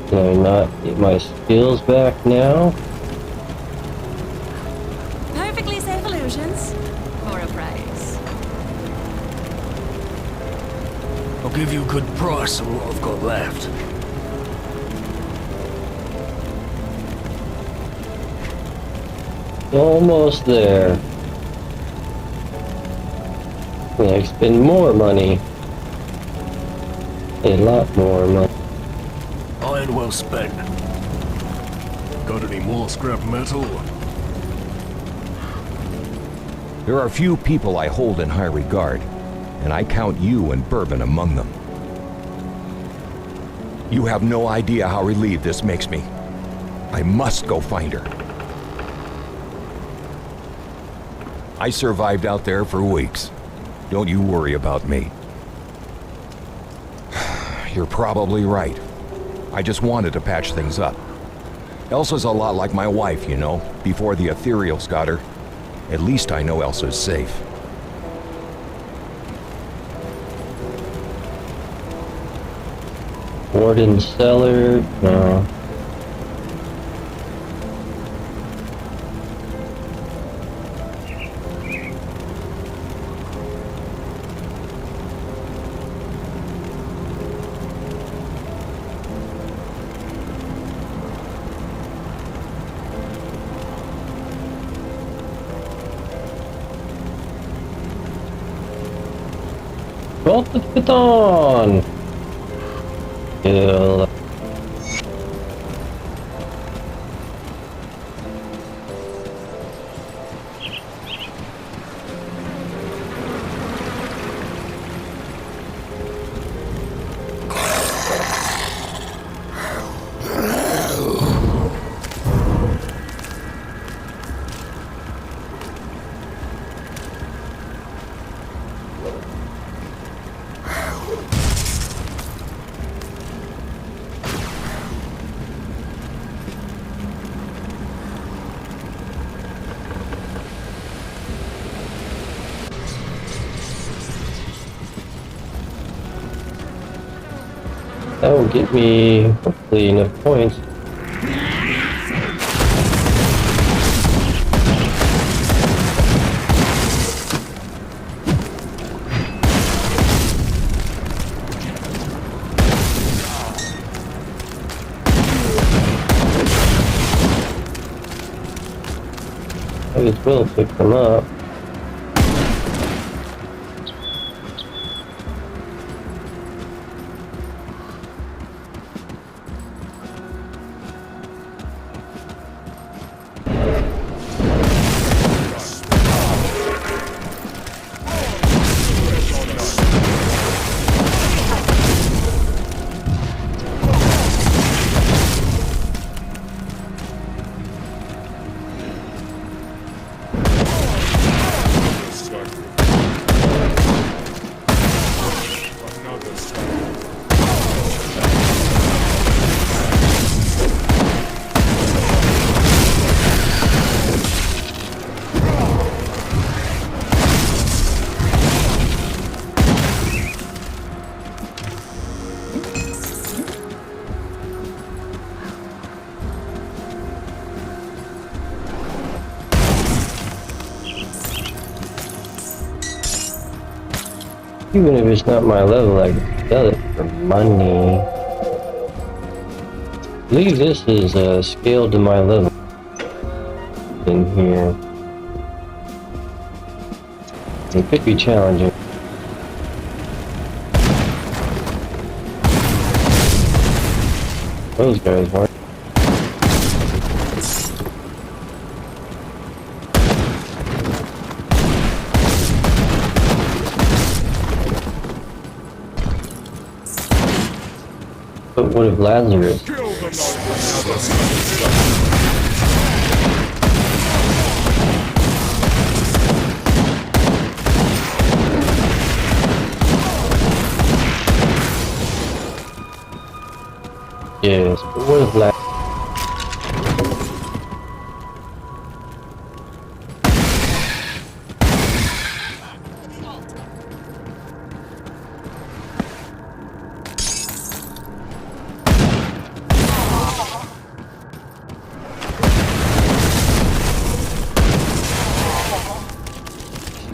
Speaker 1: Can I not get my skills back now?
Speaker 14: Perfectly safe illusions for a price.
Speaker 4: I'll give you a good price on what I've got left.
Speaker 1: Almost there. Can I spend more money? A lot more money.
Speaker 4: Iron well spent. Got any more scrap metal?
Speaker 16: There are few people I hold in high regard, and I count you and Bourbon among them. You have no idea how relieved this makes me. I must go find her. I survived out there for weeks. Don't you worry about me. You're probably right. I just wanted to patch things up. Elsa's a lot like my wife, you know, before the Ethereals got her. At least I know Elsa's safe.
Speaker 1: Warden's cellar, no. Proton-ge. Kill. That will get me, hopefully, enough points. I as well pick them up. Even if it's not my level, I can sell it for money. I believe this is scaled to my level in here. It could be challenging. Those guys weren't. But what if Lazarus? Yes, but what if Lazarus?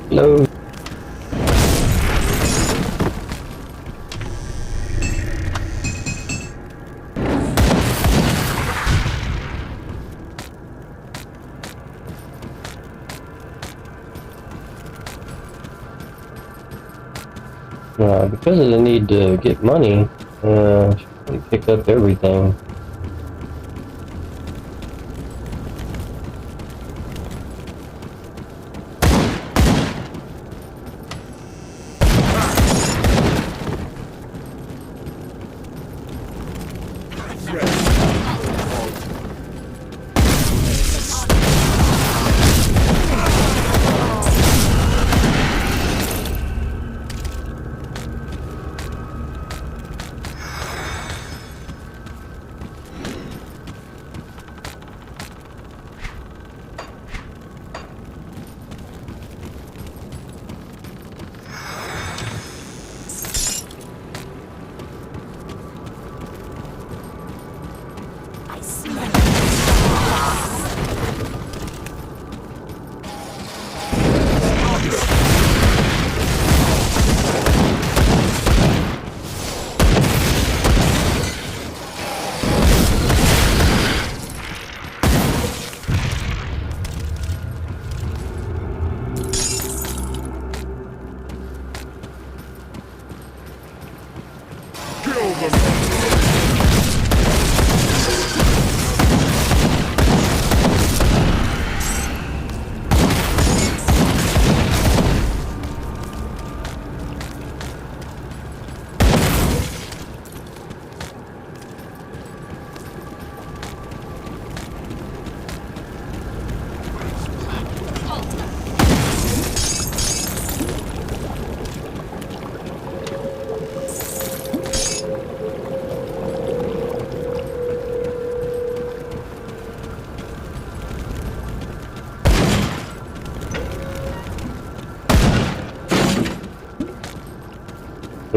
Speaker 1: Hello. Because of the need to get money, should pick up everything.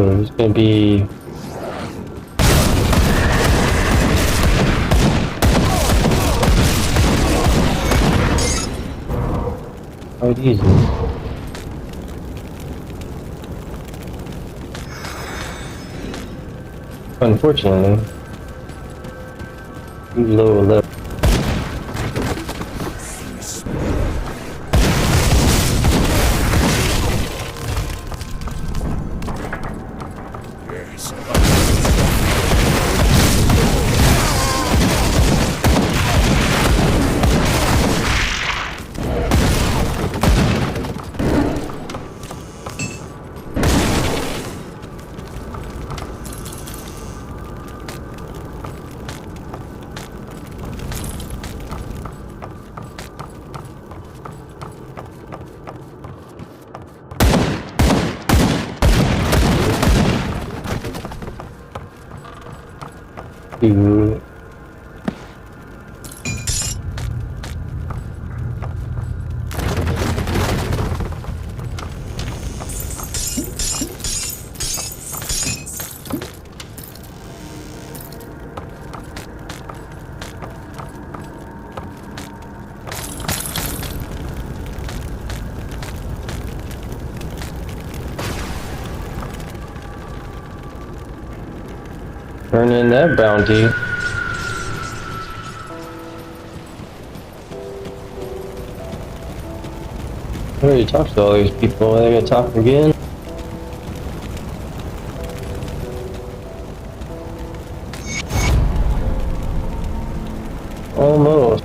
Speaker 1: So it's gonna be Quite easy. Unfortunately, too low level. To turn in that bounty. I already talked to all these people. I gotta talk again. Almost.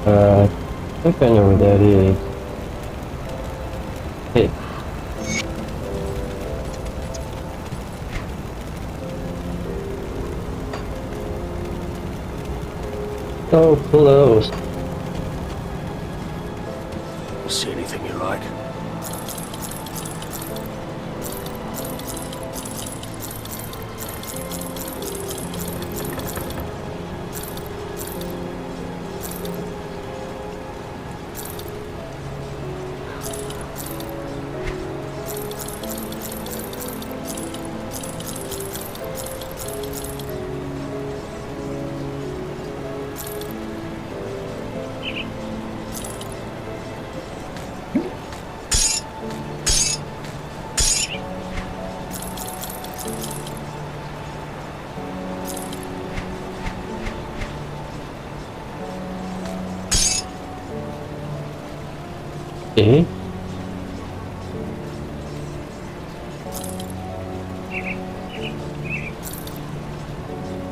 Speaker 1: I think I know where that is. Hey. So close.
Speaker 4: See anything you like?
Speaker 1: Okay.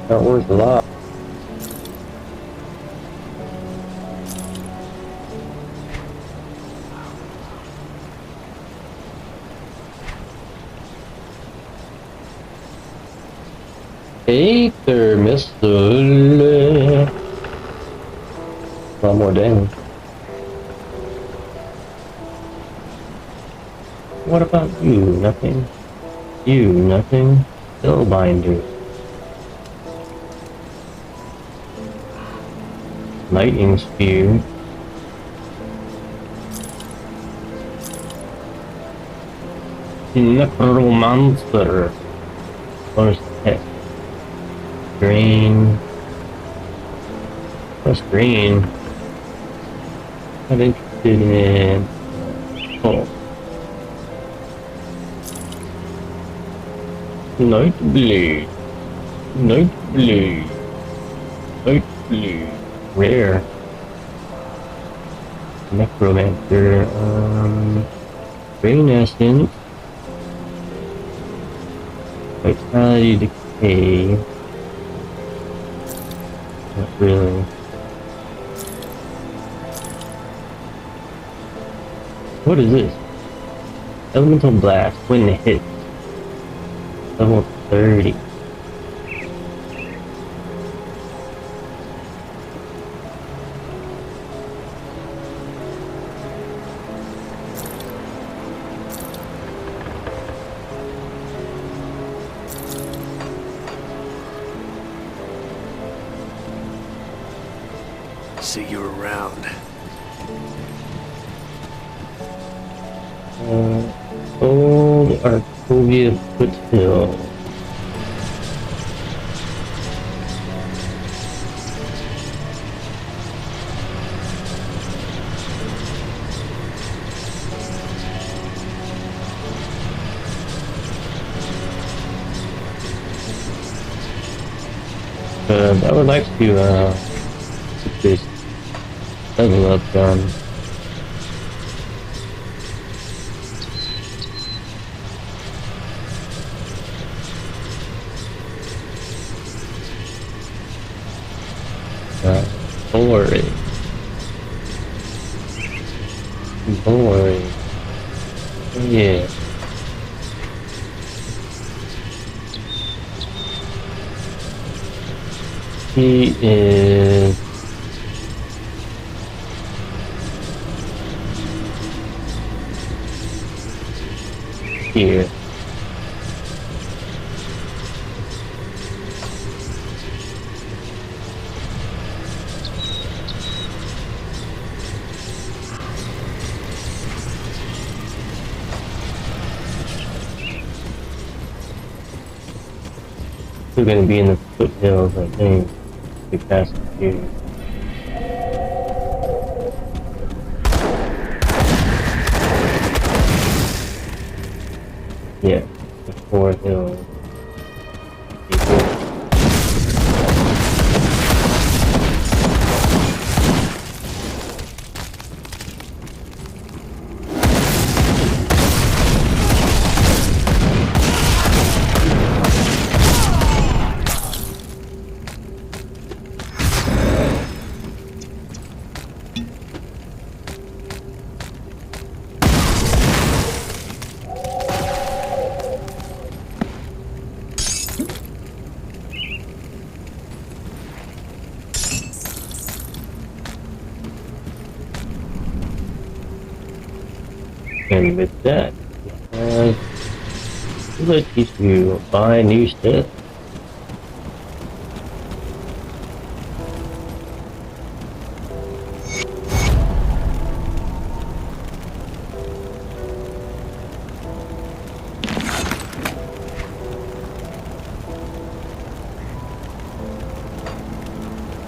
Speaker 1: That worth a lot. Aether missile. A lot more damage. What about you? Nothing? You, nothing? Spellbinder. Lightning spear. Necromancer. Bonus attack. Green. What's green? I'm interested in. Oh. Nightblade. Nightblade. Nightblade. Rare. Necromancer. Brain essence. Vitality decay. Not really. What is this? Elemental blast when it hits. Level 30.
Speaker 4: See you around.
Speaker 1: Old Arcovia Foothill. I would like to get this level up done. Boring. Boring. Yeah. He is here. Still gonna be in the foothills, I think. Be past here. Yeah, the 4 hills. And with that, we'll teach you buy new stuff.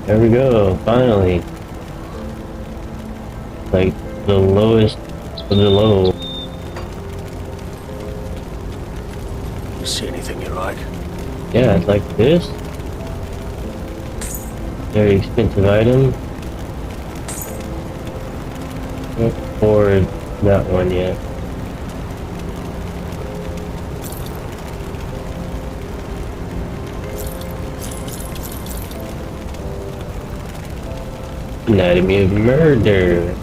Speaker 1: There we go, finally. Like the lowest of the low.
Speaker 4: You see anything you like?
Speaker 1: Yeah, it's like this. Very expensive item. Can't afford that one yet. Anatomy of murder.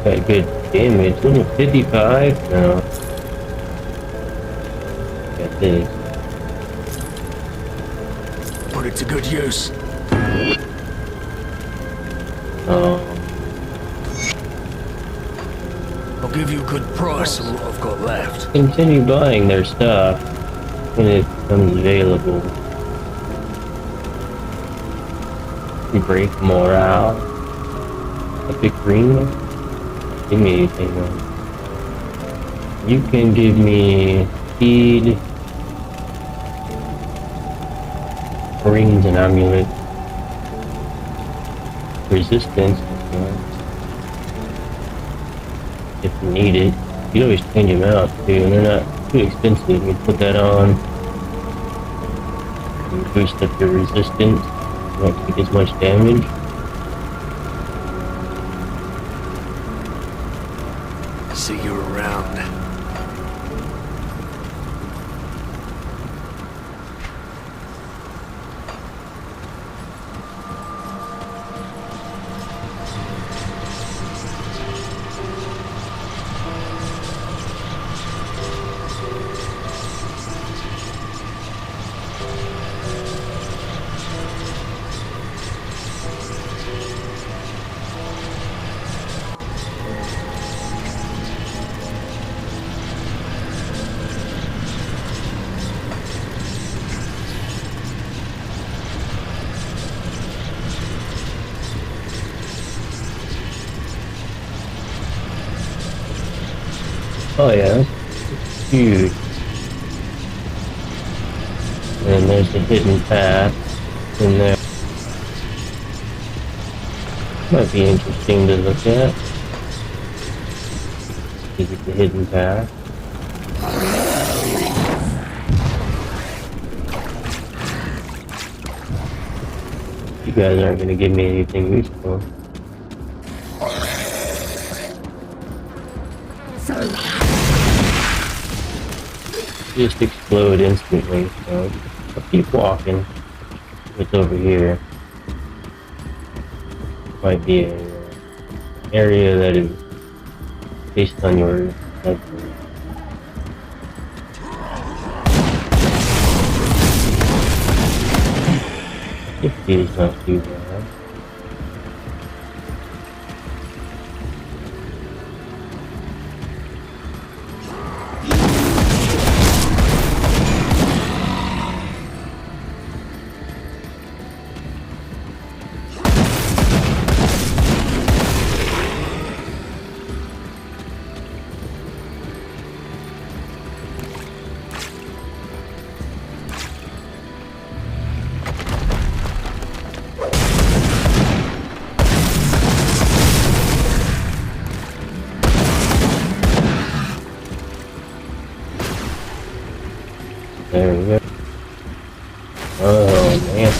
Speaker 1: Got good damage. Level 55? No. Got this.
Speaker 4: Put it to good use.
Speaker 1: Oh.
Speaker 4: I'll give you a good price on what I've got left.
Speaker 1: Continue buying their stuff when it becomes available. Break morale. A big green one? Give me anything though. You can give me speed, rings and amulet, resistance, if you need it. You always change them out too, and they're not too expensive. You put that on, and boost up your resistance. You won't take as much damage.
Speaker 4: See you around.
Speaker 1: Oh yeah, it's huge. And there's a hidden path in there. Might be interesting to look at. Is it the hidden path? You guys aren't going to give me anything useful. Just explode instantly, so I'll keep walking. What's over here? Might be an area that is based on your level. 50 is not too bad. There we go. Oh man.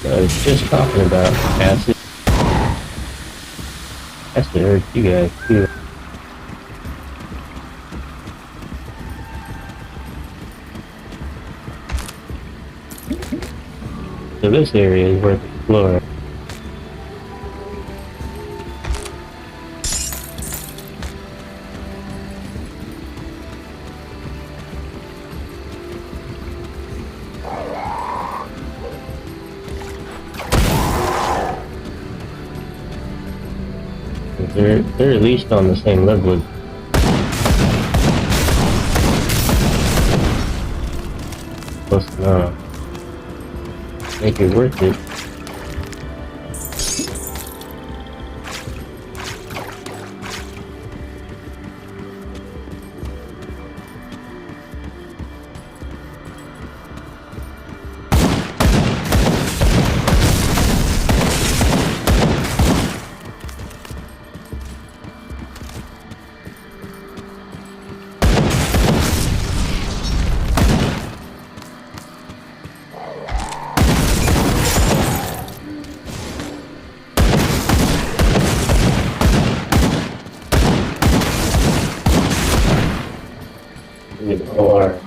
Speaker 1: I was just talking about acid. Acid hurts you guys too. So this area is worth exploring. They're at least on the same level as close enough. Make it worth it. Or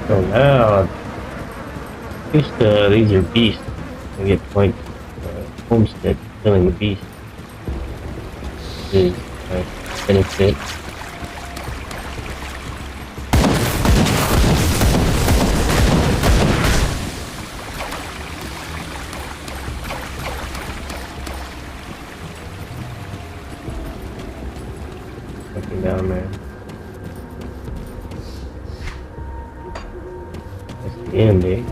Speaker 1: so now, at least these are beasts. I get points homestead killing a beast. Is benefit. Nothing down there. AMD.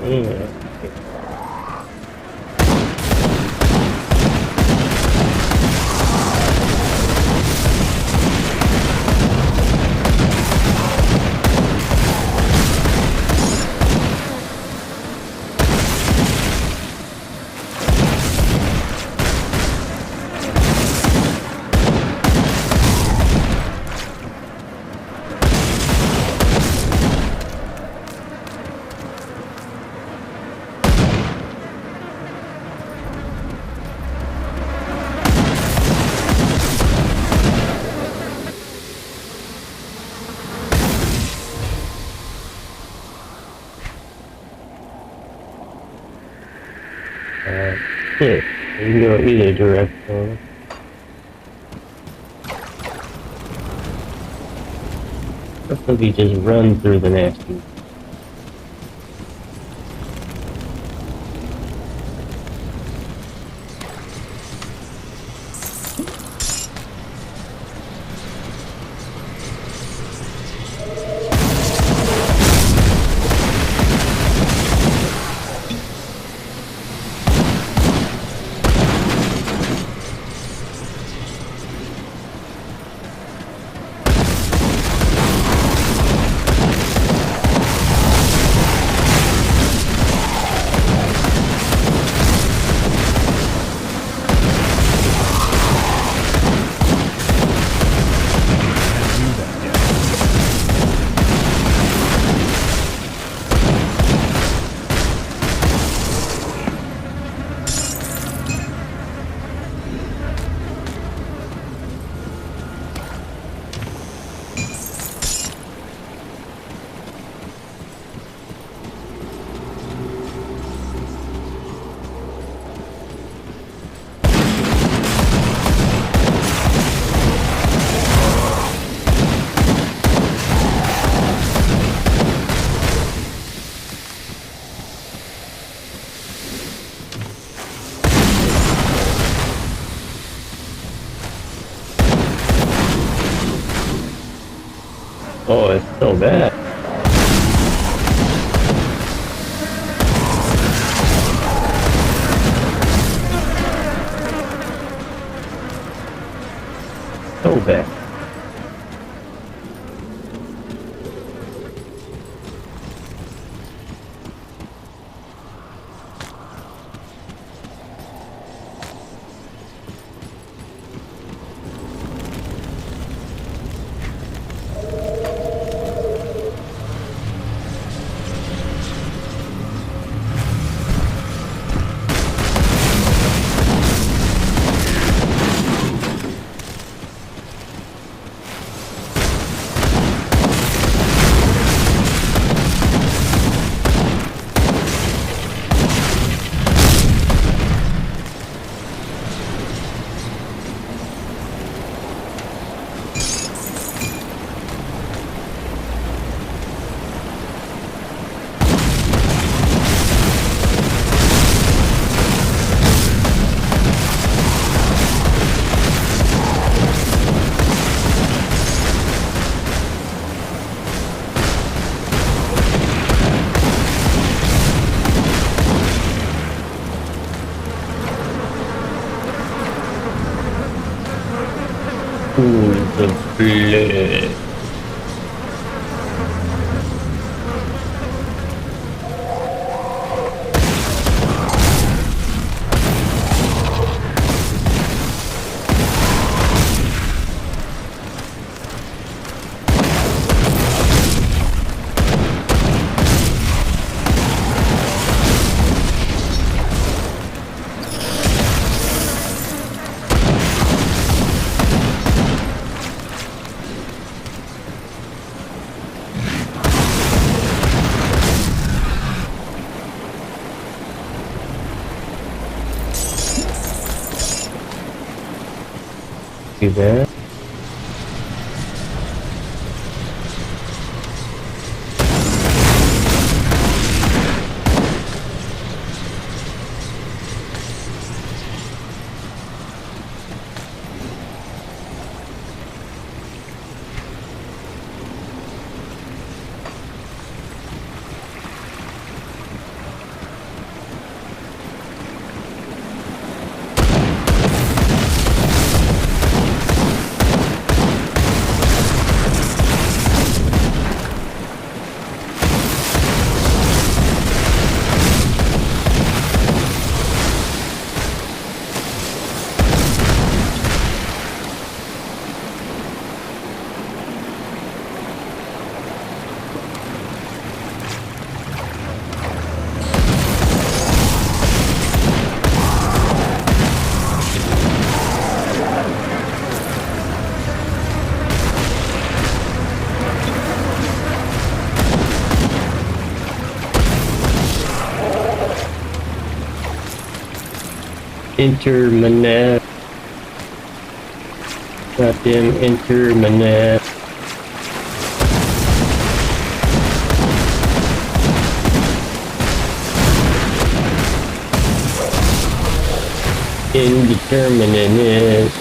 Speaker 1: Yeah. You can go either direction. Preferably just run through the next one. Oh, it's so bad. So bad. Ooh, the blood. See that? Intermanet. Goddamn Intermanet. Indeterminate.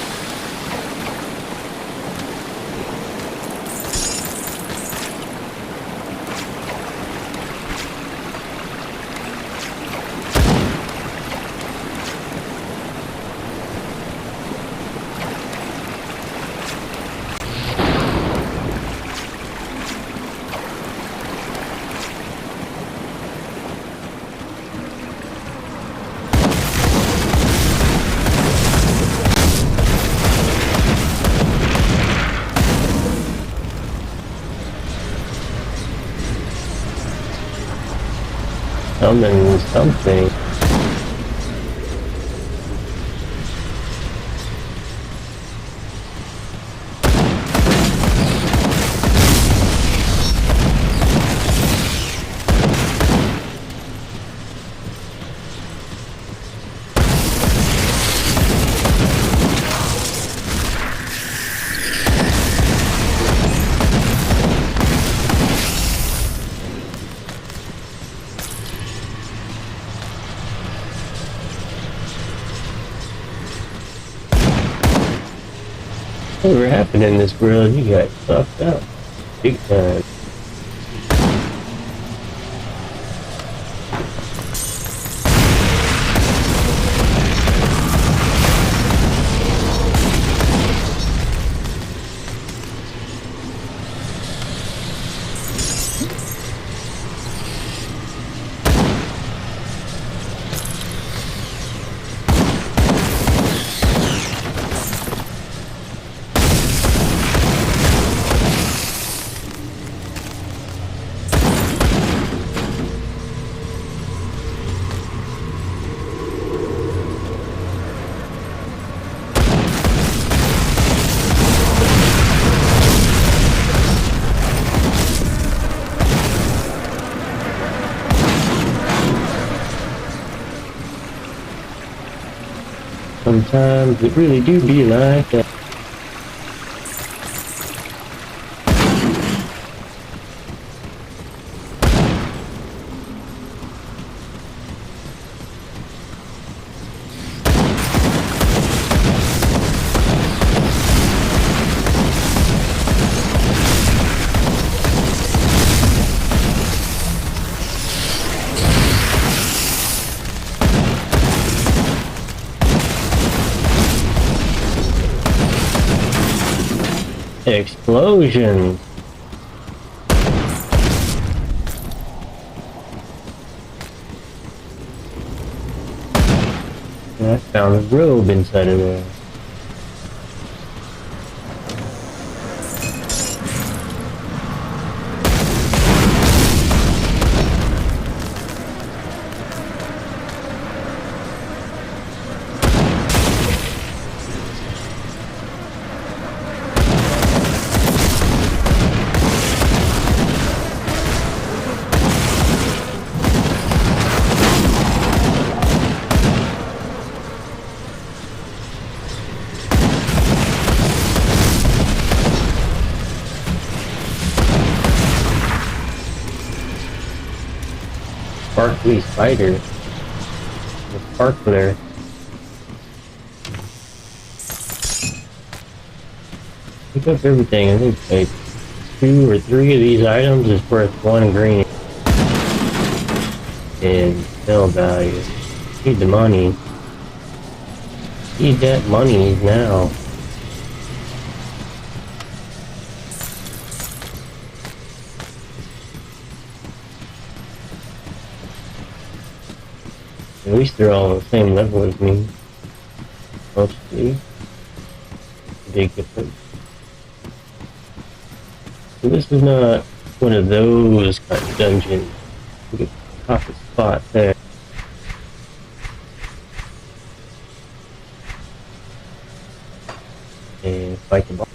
Speaker 1: Summon something. Whatever happened in this world, you got fucked up. Big time. Sometimes it really do be like that. Explosion. I found a robe inside of there. Sparkly spider. The sparkler. Pick up everything. I think like 2 or 3 of these items is worth 1 green. And sell value. Need the money. Need that money now. At least they're all on the same level as me. Mostly. Big difference. So this is not one of those kind of dungeons. You can pop a spot there. And fight the boss.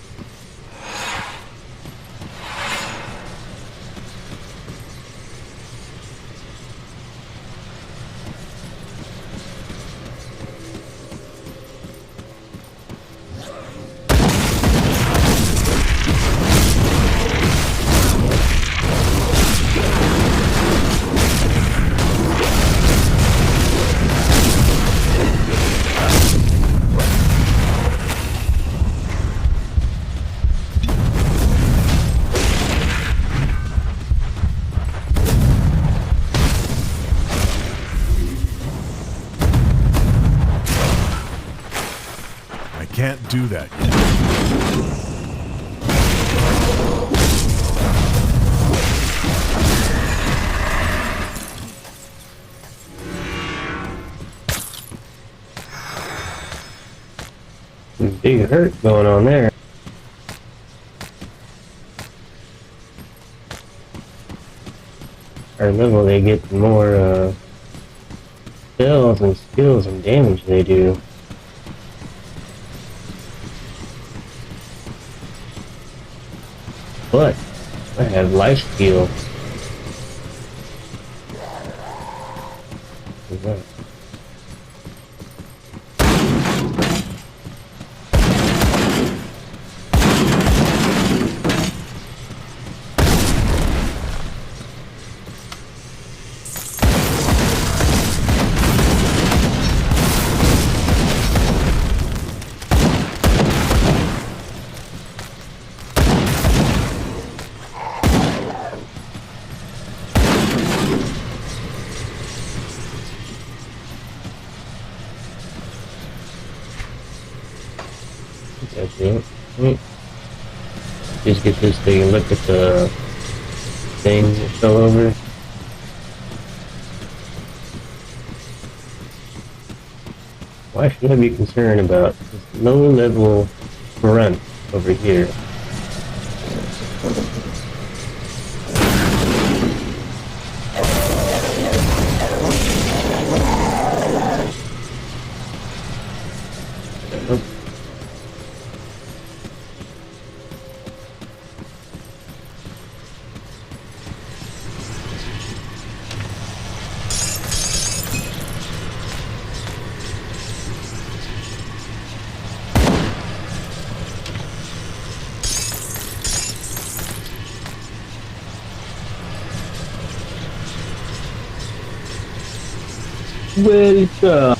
Speaker 3: do that yet.
Speaker 1: Big hurt going on there. Our level they get, the more spells and skills and damage they do. But I have life steal. What's that? That's it. Just get this thing and look at the thing that fell over. Why should I be concerned about this low-level grunt over here? Welcome.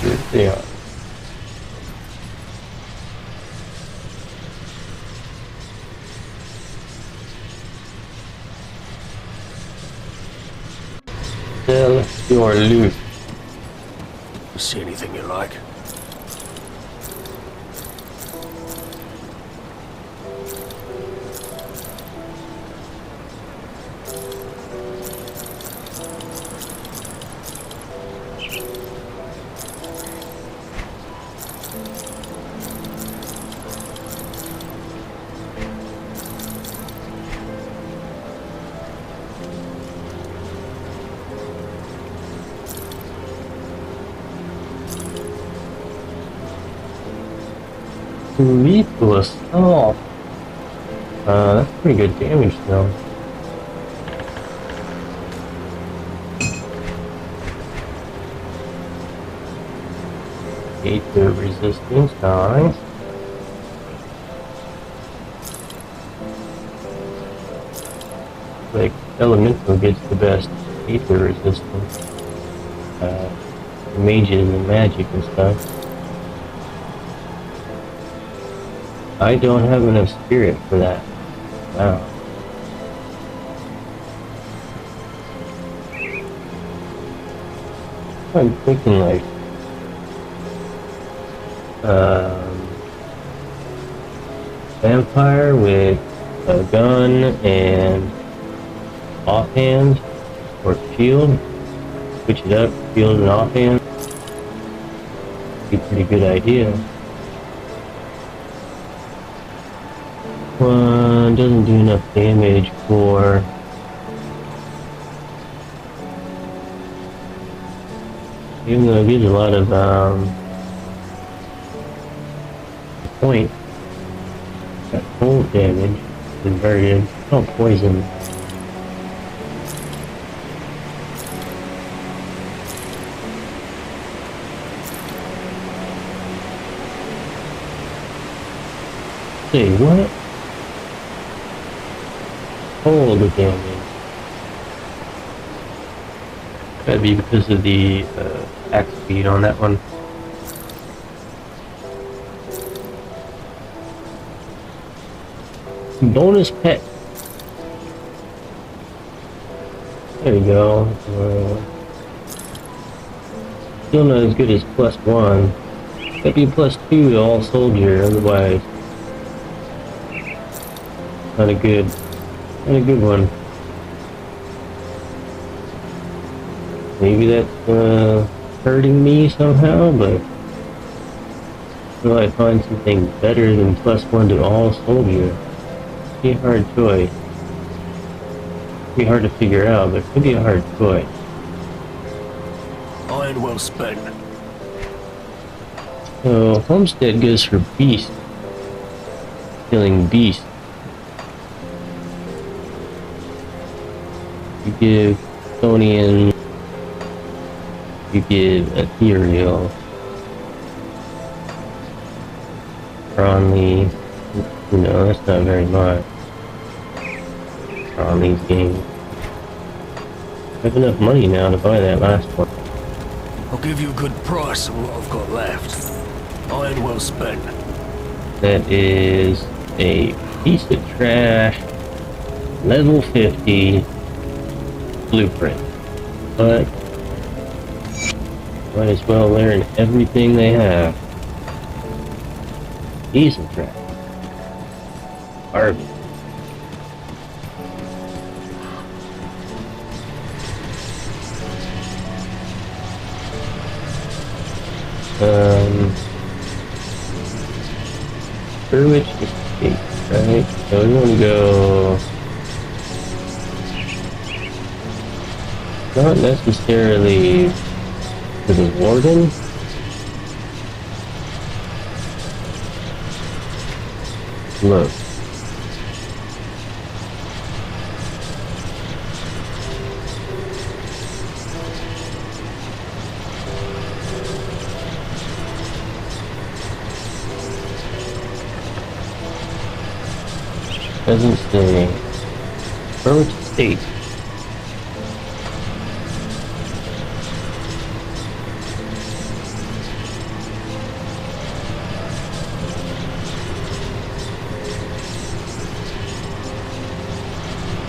Speaker 1: Here they are. Sell your loot.
Speaker 4: See anything you like?
Speaker 1: Lethal assault. That's pretty good damage though. Ether resistance, nice. Like elemental gets the best ether resistance. Mages and magic and stuff. I don't have enough spirit for that. Wow. I'm thinking like vampire with a gun and offhand or shield. Switch it up, shield and offhand. Be a pretty good idea. One doesn't do enough damage for. Even though it gives a lot of point. Got cold damage. Is very good. Oh, poison. Say what? Cold damage. That'd be because of the axe speed on that one. Bonus pet. There you go. Still not as good as +1. That'd be +2 to all soldier, otherwise. Not a good one. Maybe that's hurting me somehow, but until I find something better than +1 to all soldier, it'd be a hard choice. It'd be hard to figure out, but it could be a hard choice.
Speaker 4: Iron well spent.
Speaker 1: So Homestead goes for beast, killing beast. You give Stonian, you give Ethereal, Bronley, that's not very much on these games. I have enough money now to buy that last one.
Speaker 4: I'll give you a good price on what I've got left. Iron well spent.
Speaker 1: That is a piece of trash, level 50 blueprint. But might as well learn everything they have. Piece of trash. Garbage. For which escape, right? So we want to go not necessarily to the warden. Look. Doesn't say. Approach state.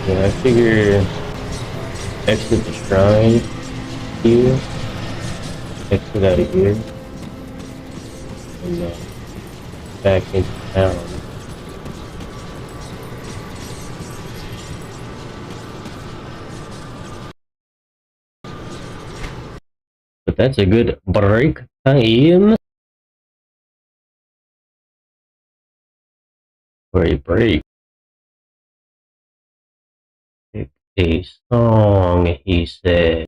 Speaker 1: Yeah, I figure exit the shrine here, exit out of here, and back into town. But that's a good break time for a break. Pick a song, he said.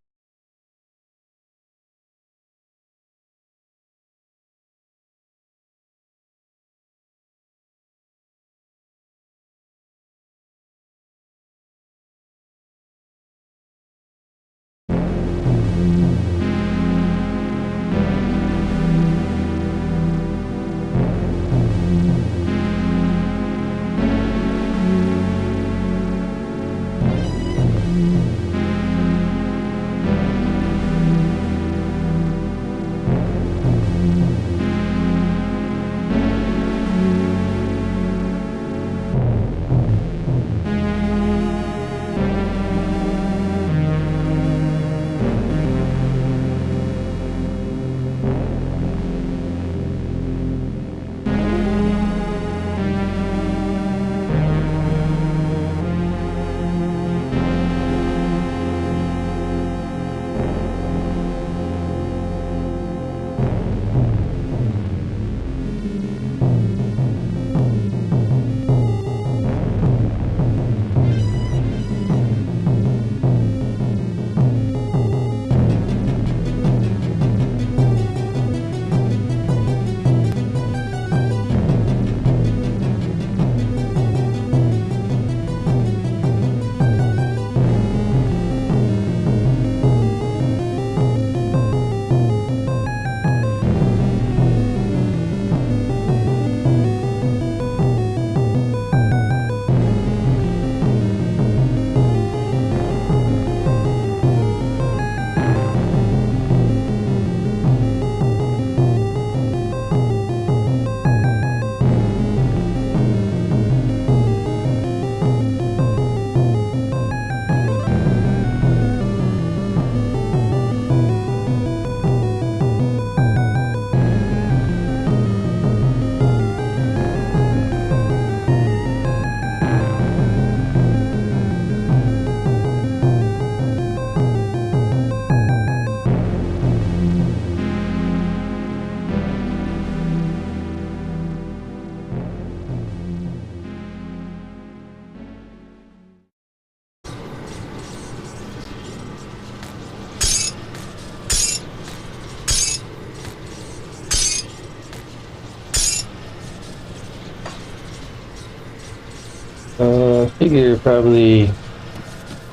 Speaker 1: Figure probably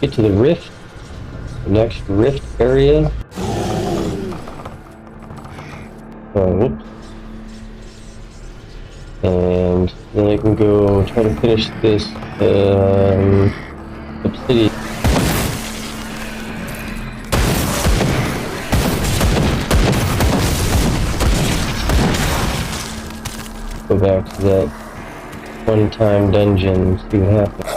Speaker 1: get to the rift, the next rift area. Whoops. And then I can go try to finish this obsidian. Go back to that one-time dungeon, see what happens.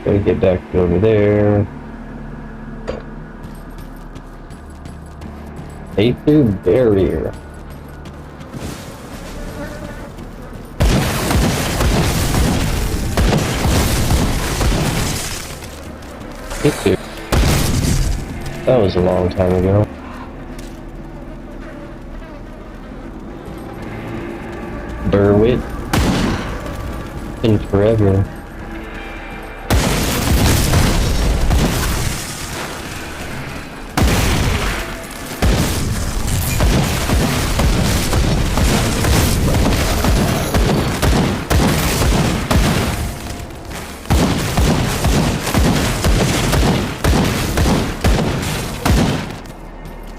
Speaker 1: Gotta get back over there. Aether barrier. Aether. That was a long time ago. Burwit. Been forever.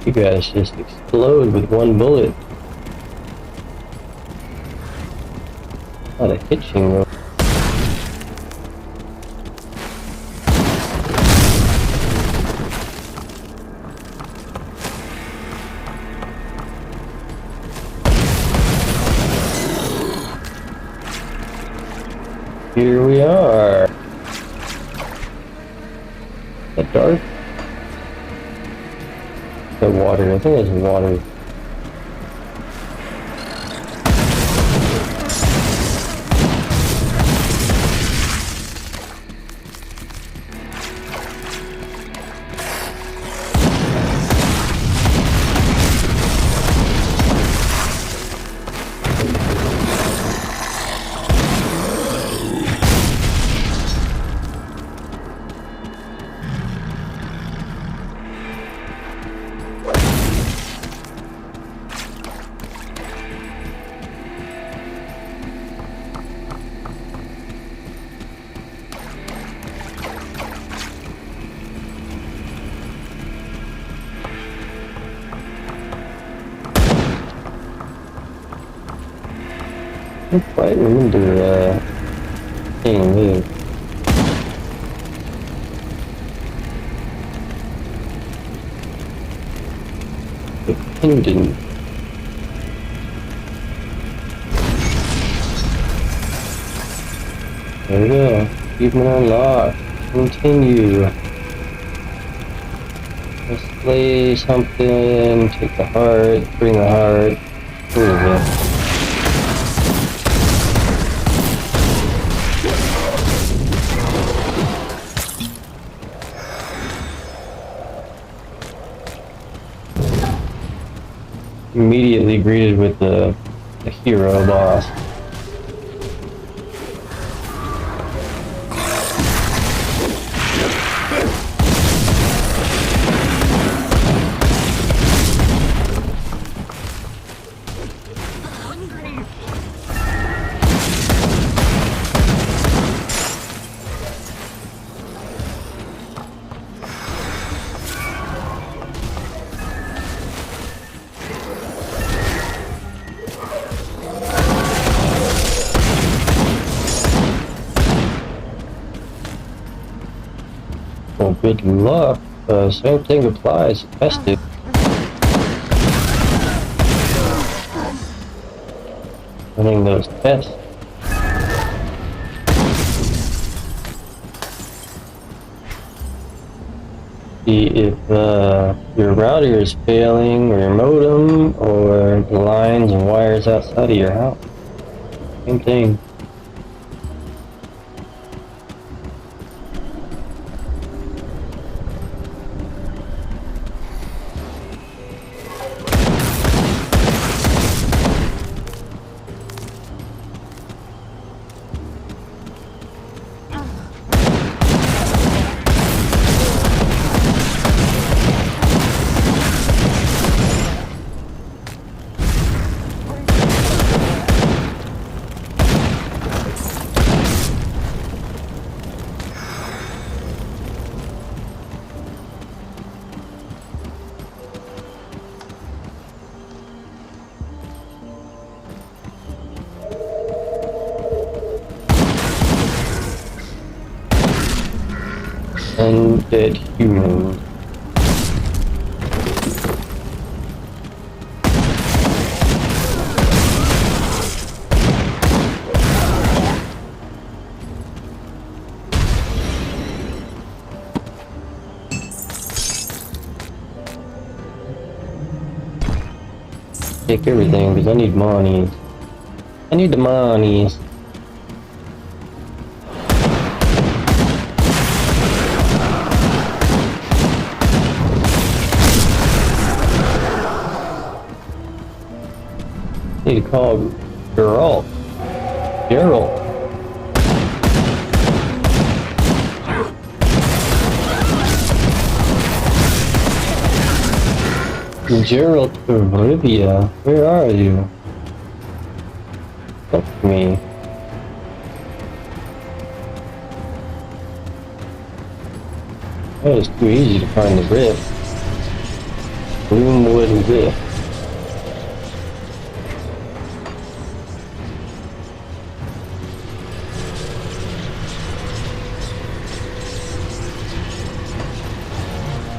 Speaker 1: You guys just explode with one bullet. A lot of hitching though. Here we are. The dark. The water, I think it's water. I don't quite remember seeing this. The pendant. There we go. Achievement unlocked. Continue. Let's play something. Take the heart. Bring the heart. Move it. Immediately greeted with the hero boss. Well, good luck. Same thing applies. Test it. Running those tests. see if your router is failing, or your modem, or the lines and wires outside of your house. Same thing. Undead human. Take everything because I need money. I need the monies. Need to call Geralt. Geralt of Rivia, where are you? Talk to me. That was too easy to find the rift. Gloomwood Rift.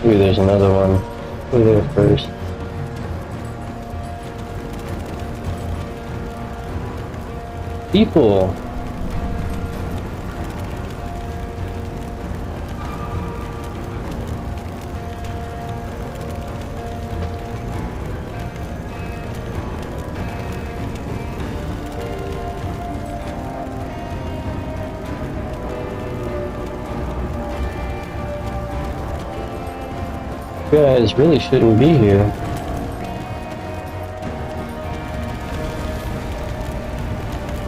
Speaker 1: Maybe there's another one. Go there first. People. You guys really shouldn't be here.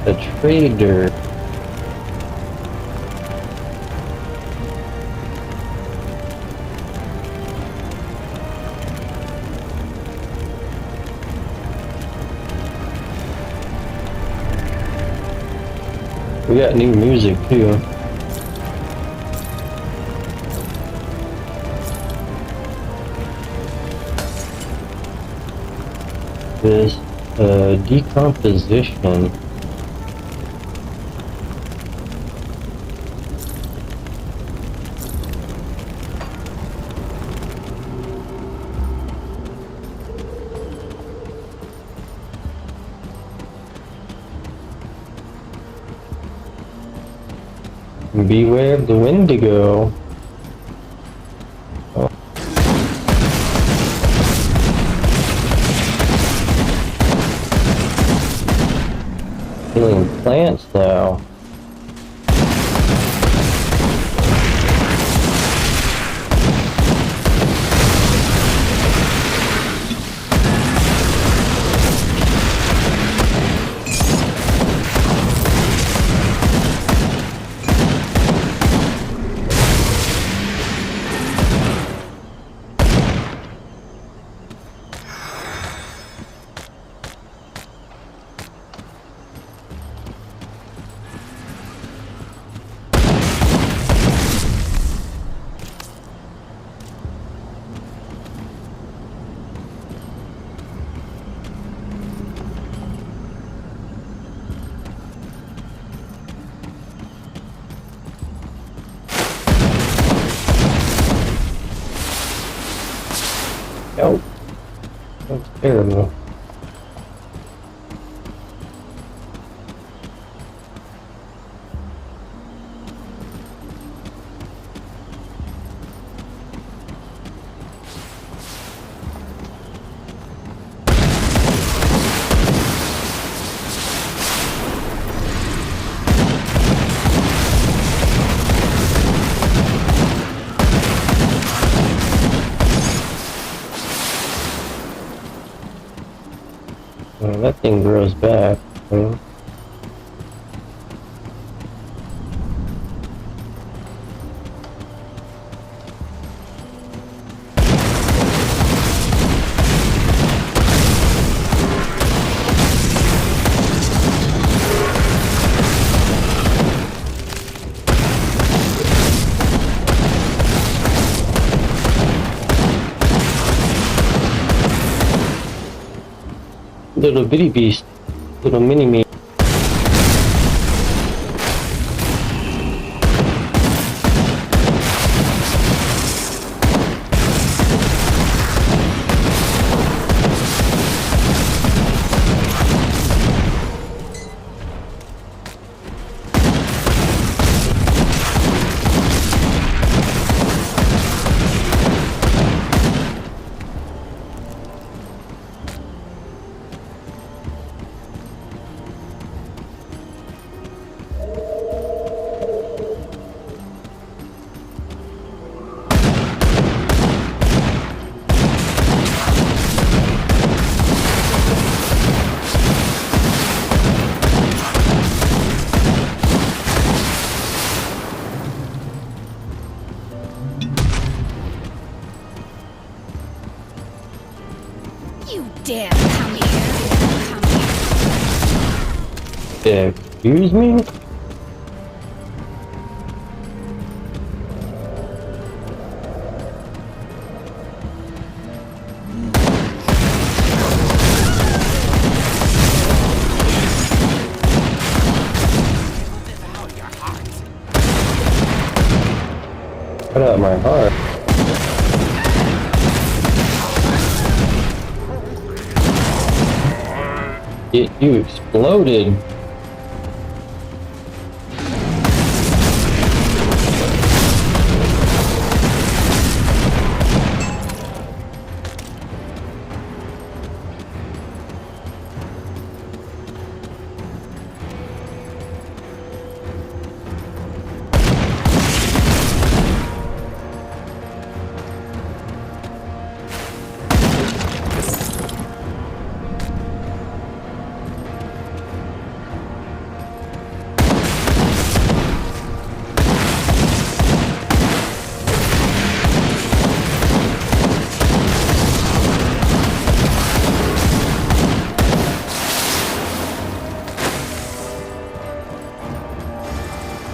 Speaker 1: A trader. We got new music too. This decomposition. Beware of the Wendigo. Oh. Killing plants now. Oh, that's terrible. Well, that thing grows back. So. Little bitty beast, little mini me.
Speaker 14: You dare come here. Come here.
Speaker 1: Excuse me? Cut out my heart. You exploded.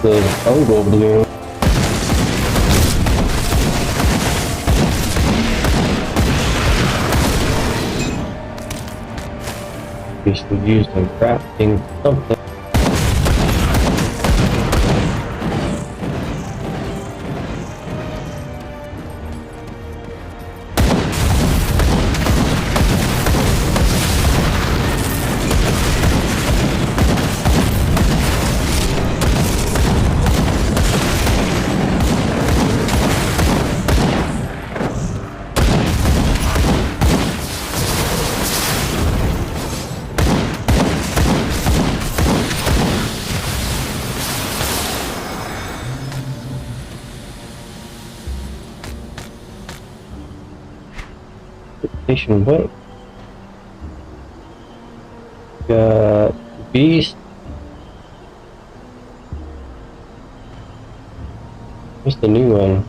Speaker 1: The fungal bloom. Used to use in crafting something. Station what? Got Beast. What's the new one?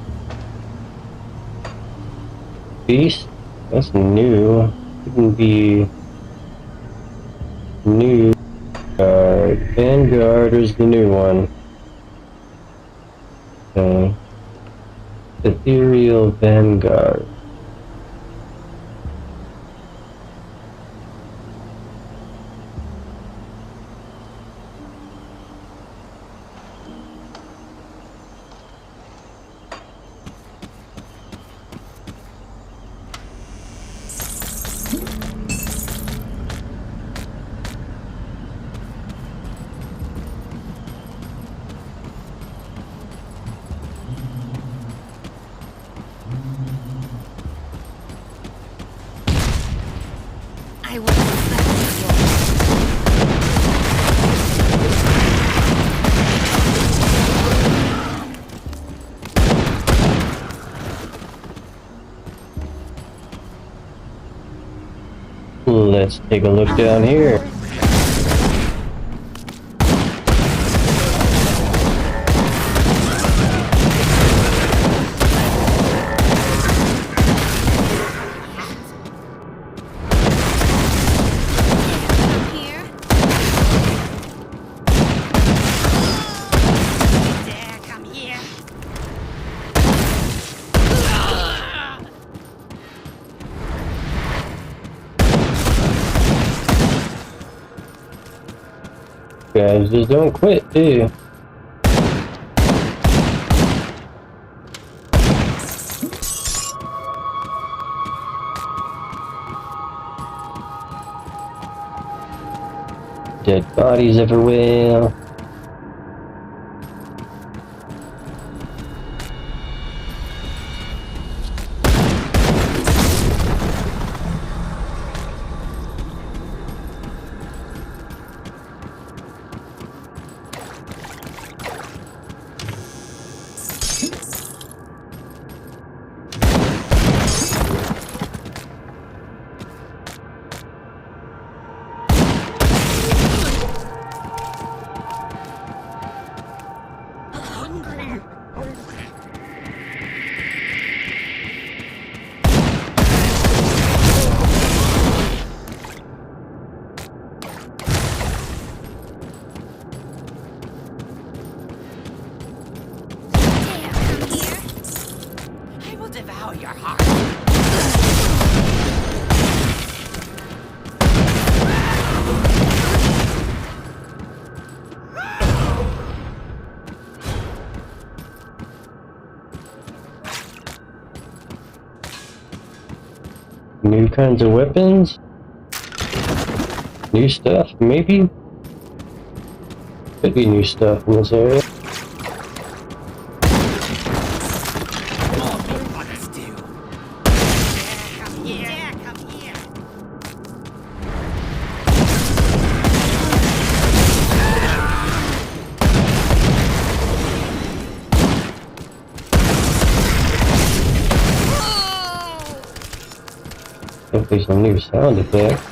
Speaker 1: Beast? That's new. It can be new. Vanguard is the new one. Okay. Ethereal Vanguard.
Speaker 14: I will
Speaker 1: let's take a look down here. Guys, just don't quit, do you? Dead bodies everywhere. New kinds of weapons? New stuff, maybe? Could be new stuff in this area. Hopefully some new sound effect.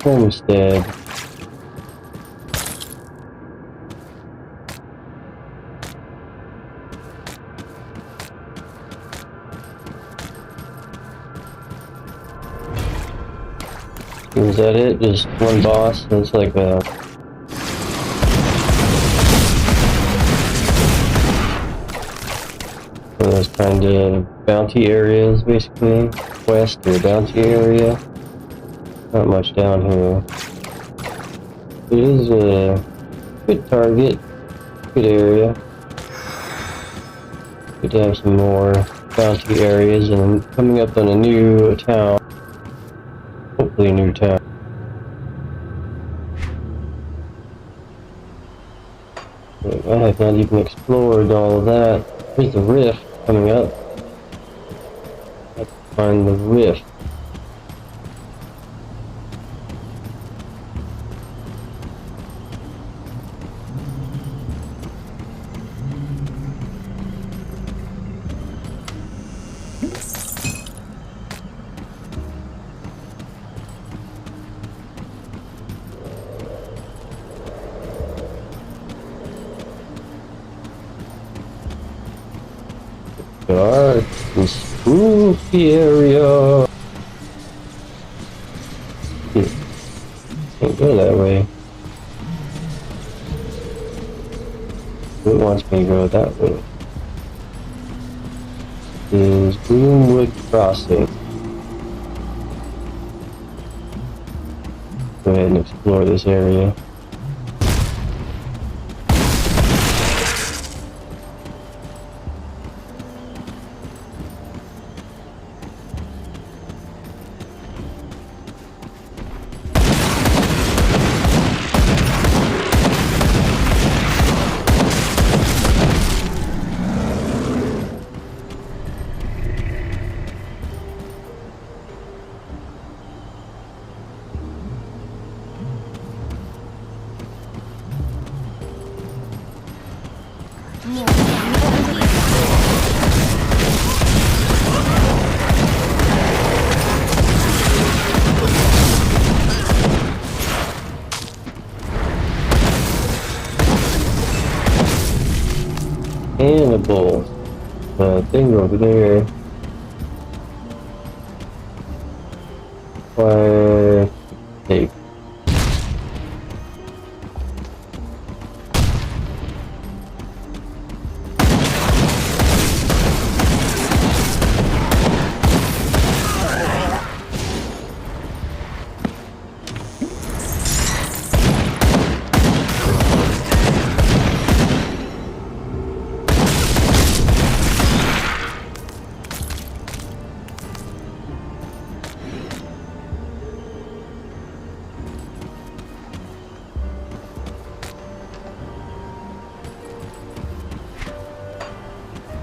Speaker 1: Homestead. Is that it? Just one boss? It's like a... one of those kind of bounty areas, basically. Quest or bounty area. Not much down here. It is a good target, good area. Good to have some more bounty areas, and coming up on a new town. Hopefully a new town. I have not even explored all of that. There's the rift coming up. Let's find the rift. Dark and spooky area. Can't go that way. It wants me to go that way. This is Greenwood Crossing. Go ahead and explore this area. cannibals. Thing over there. What? Hey.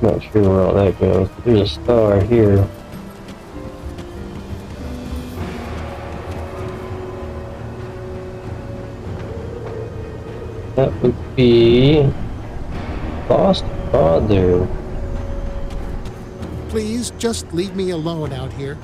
Speaker 1: Not sure where all that goes. There's a star here. That would be Lost Father.
Speaker 17: Please just leave me alone out here.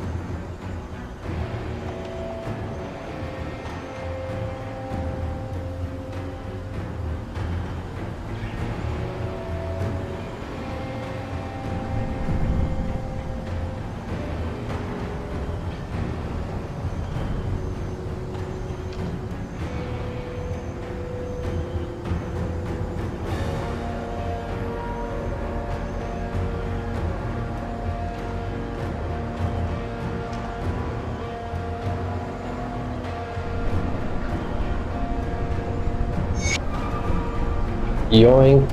Speaker 1: Yoink.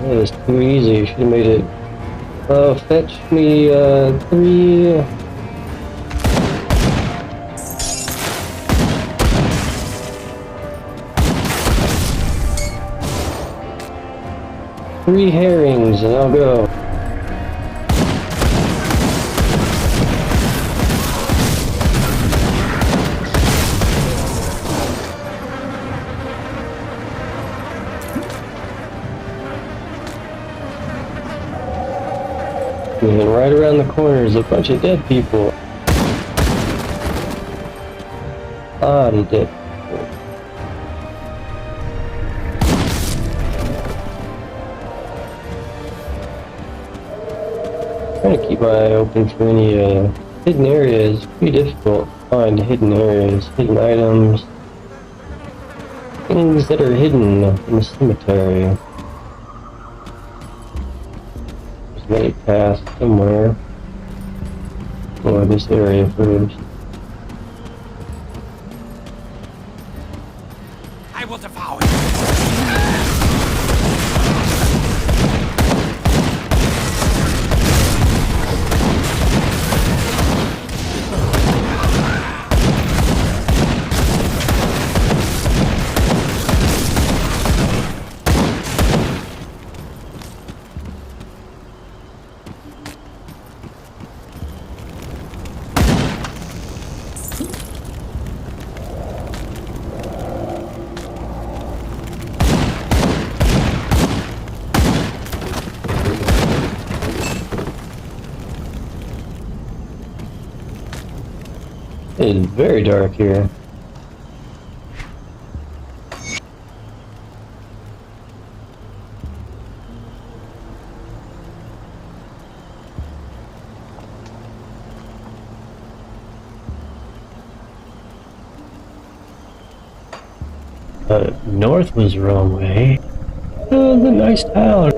Speaker 1: That was too easy. Should have made it. Fetch me, 3. Three herrings and I'll go. And right around the corner is a bunch of dead people. A lot of dead people. Trying to keep my eye open for any hidden areas. It's pretty difficult to find hidden areas, hidden items, things that are hidden in the cemetery. Let it pass somewhere. Or this area first.
Speaker 9: I will devour
Speaker 1: It is very dark here. North was the wrong way. Oh, the nice town.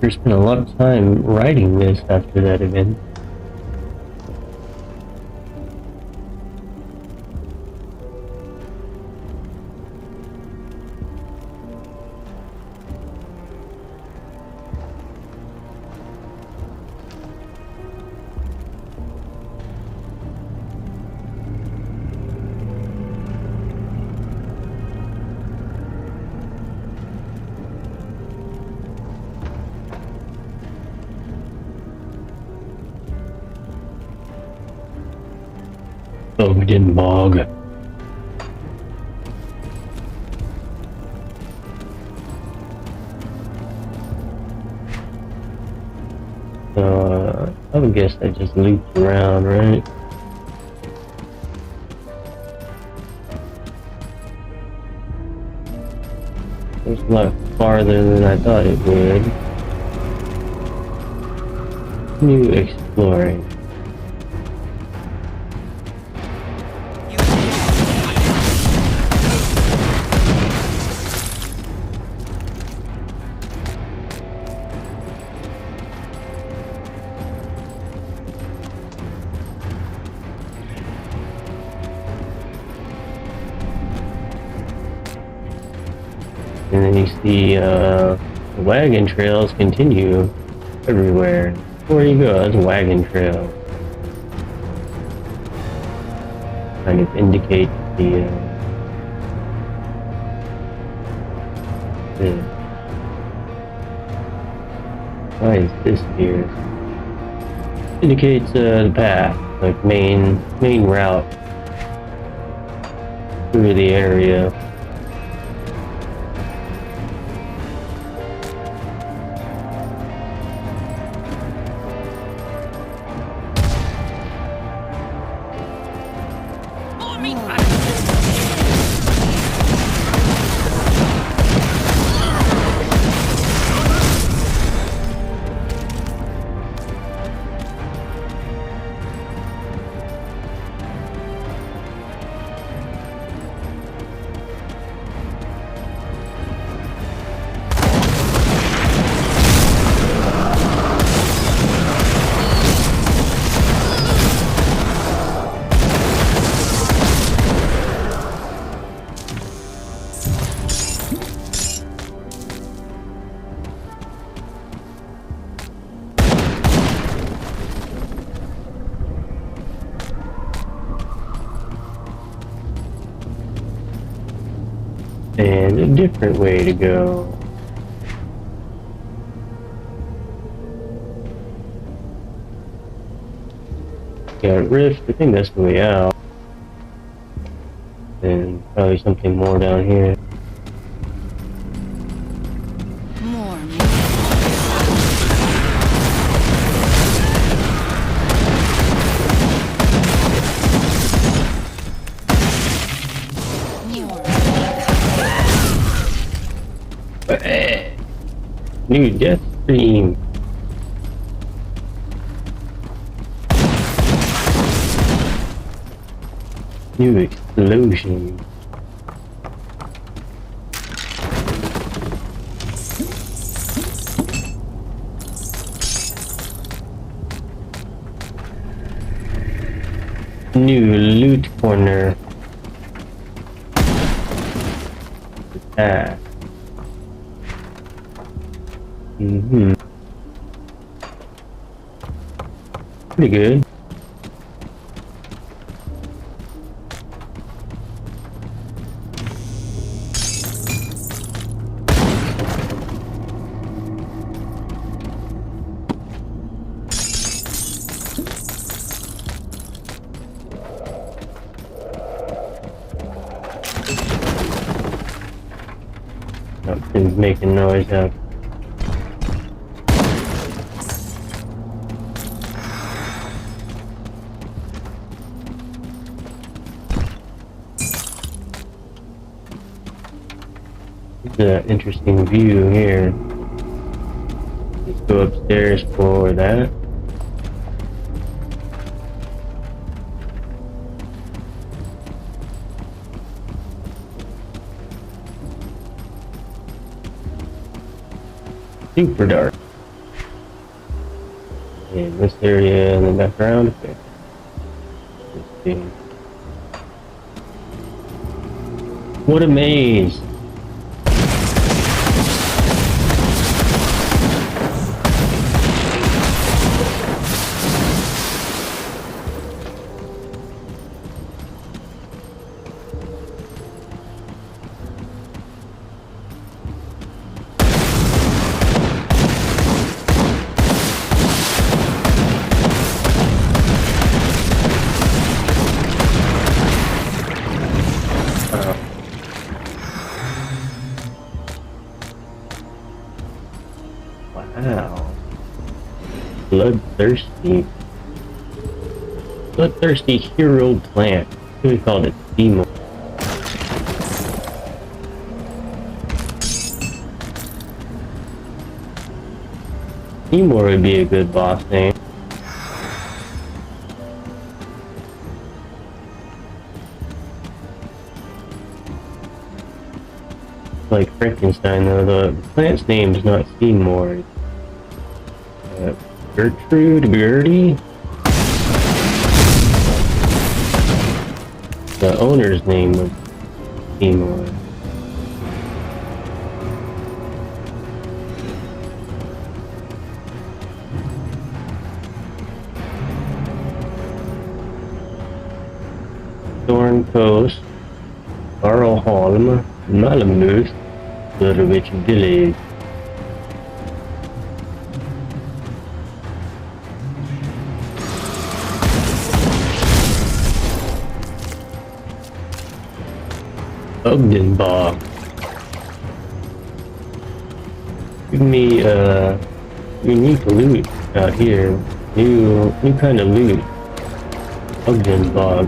Speaker 1: spent a lot of time writing this after that event. Ogden Bog. So, I would guess that just loops around, right? It's a lot farther than I thought it would. New exploring. And then you see the wagon trails continue everywhere. Where you go, that's a wagon trail. Kind of indicate the why is this here? Indicates the path, like main route through the area. And a different way to go. Got rift, I think that's the way out. And probably something more down here. New death stream. New explosion. New loot corner. Ah. Pretty good. Something's making noise up. An interesting view here. Let's go upstairs for that. Super dark. In this area in the background. Okay. Let's see. What a maze! Wow. Bloodthirsty. Bloodthirsty hero plant. We called it Seymour. Seymour would be a good boss name. Like Frankenstein though, the plant's name is not Seymour. Gertie? The owner's name was Seymour. Thorn Coast, Arlholm, Malmouth, Littlewich Village. Ogdenbog. Give me unique loot out here. New kind of loot. Ogdenbog.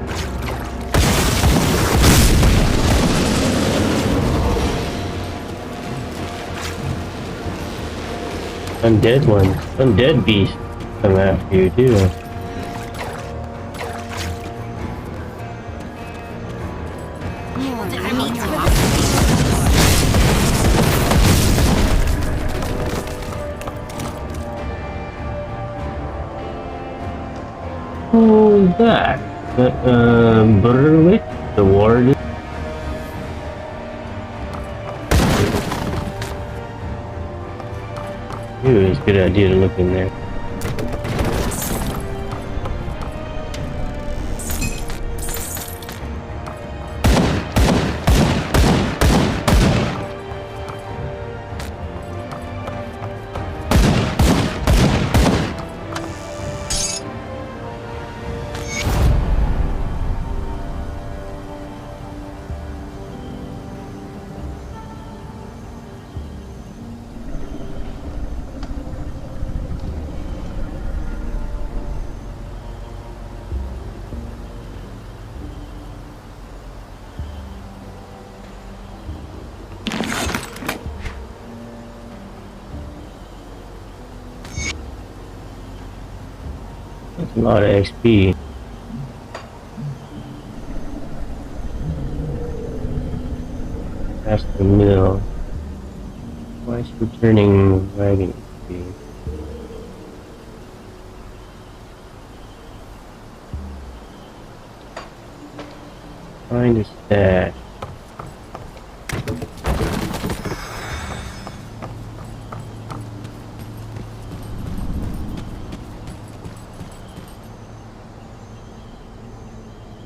Speaker 1: Undead ones. Undead beasts come after you too. Who's that? Berwick, the warden. Ooh, it's a good idea to look in there. That's a lot of XP. Past the mill. Twice returning wagon XP. Find a stash.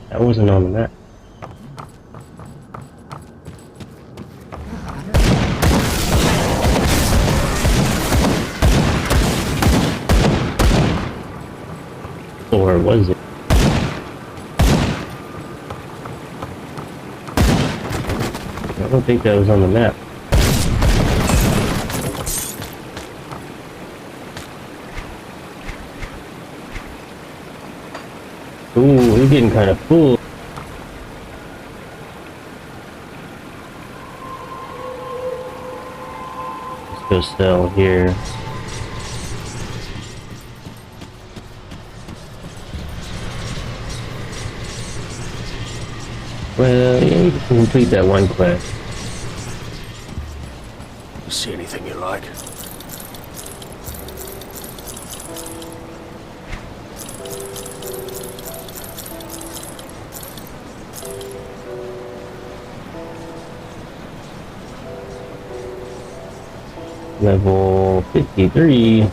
Speaker 1: That wasn't on the map. Or was it? I don't think that was on the map. Ooh, we're getting kind of full. Let's go sell here. Well, yeah, you can complete that one quest.
Speaker 4: See anything you like?
Speaker 1: Level 53.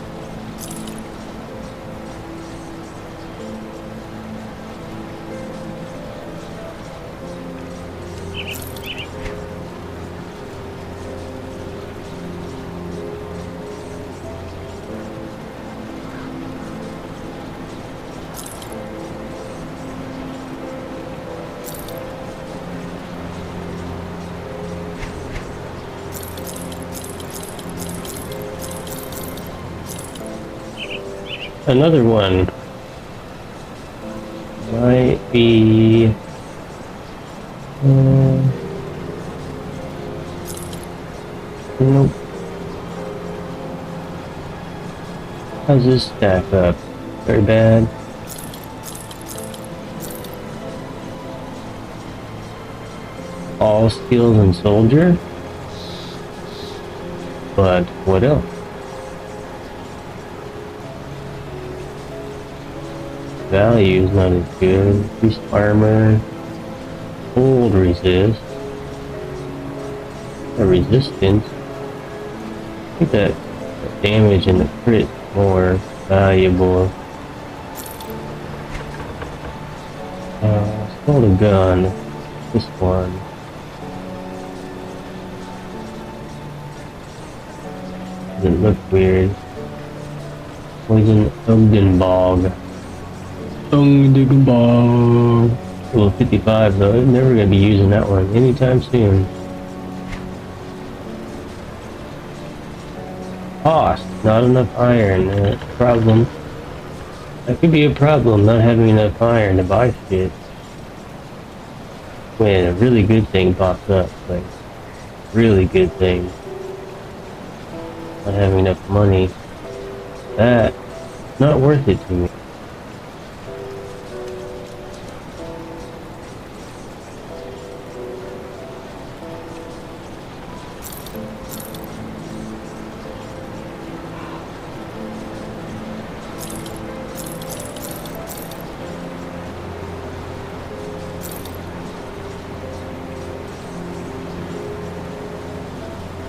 Speaker 1: Another one might be nope. How's this stack up? Very bad. All skills and soldier, but what else? Value is not as good. Increased armor, cold resist, a resistance. I think that damage and the crit is more valuable. Stole a gun. This one. Doesn't look weird. Poison Ogdenbog. Level 55 though, I'm never gonna be using that one anytime soon. Cost, not enough iron, that's a problem. That could be a problem, not having enough iron to buy shit. When a really good thing pops up, like, really good thing. Not having enough money. That's not worth it to me.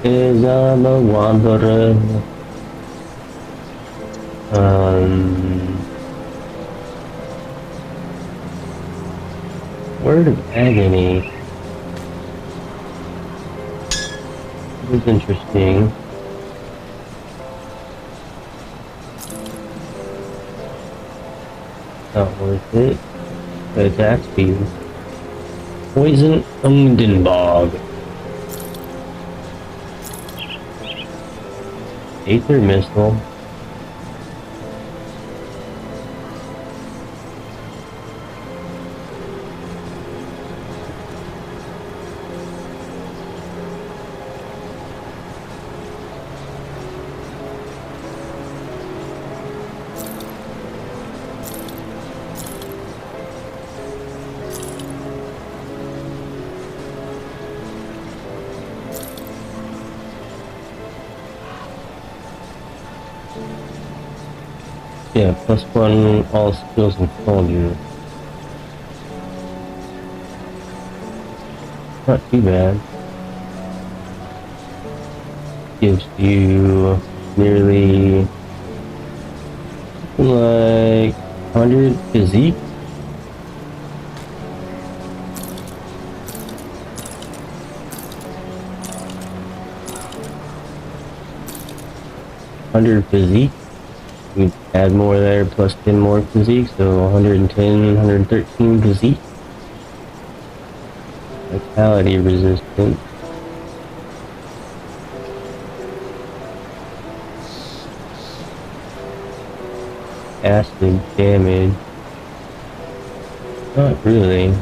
Speaker 1: Is I'm a wanderer. Word of agony. This is interesting. Not worth it. The attack speed. Poison Ogdenbog. Aether missile. Yeah, +1 all skills and soldier. Not too bad. Gives you nearly like 100 physique. Physique. We add more there, plus 10 more physique, so 110, 113 physique. Vitality resistance. Acid damage. Not really.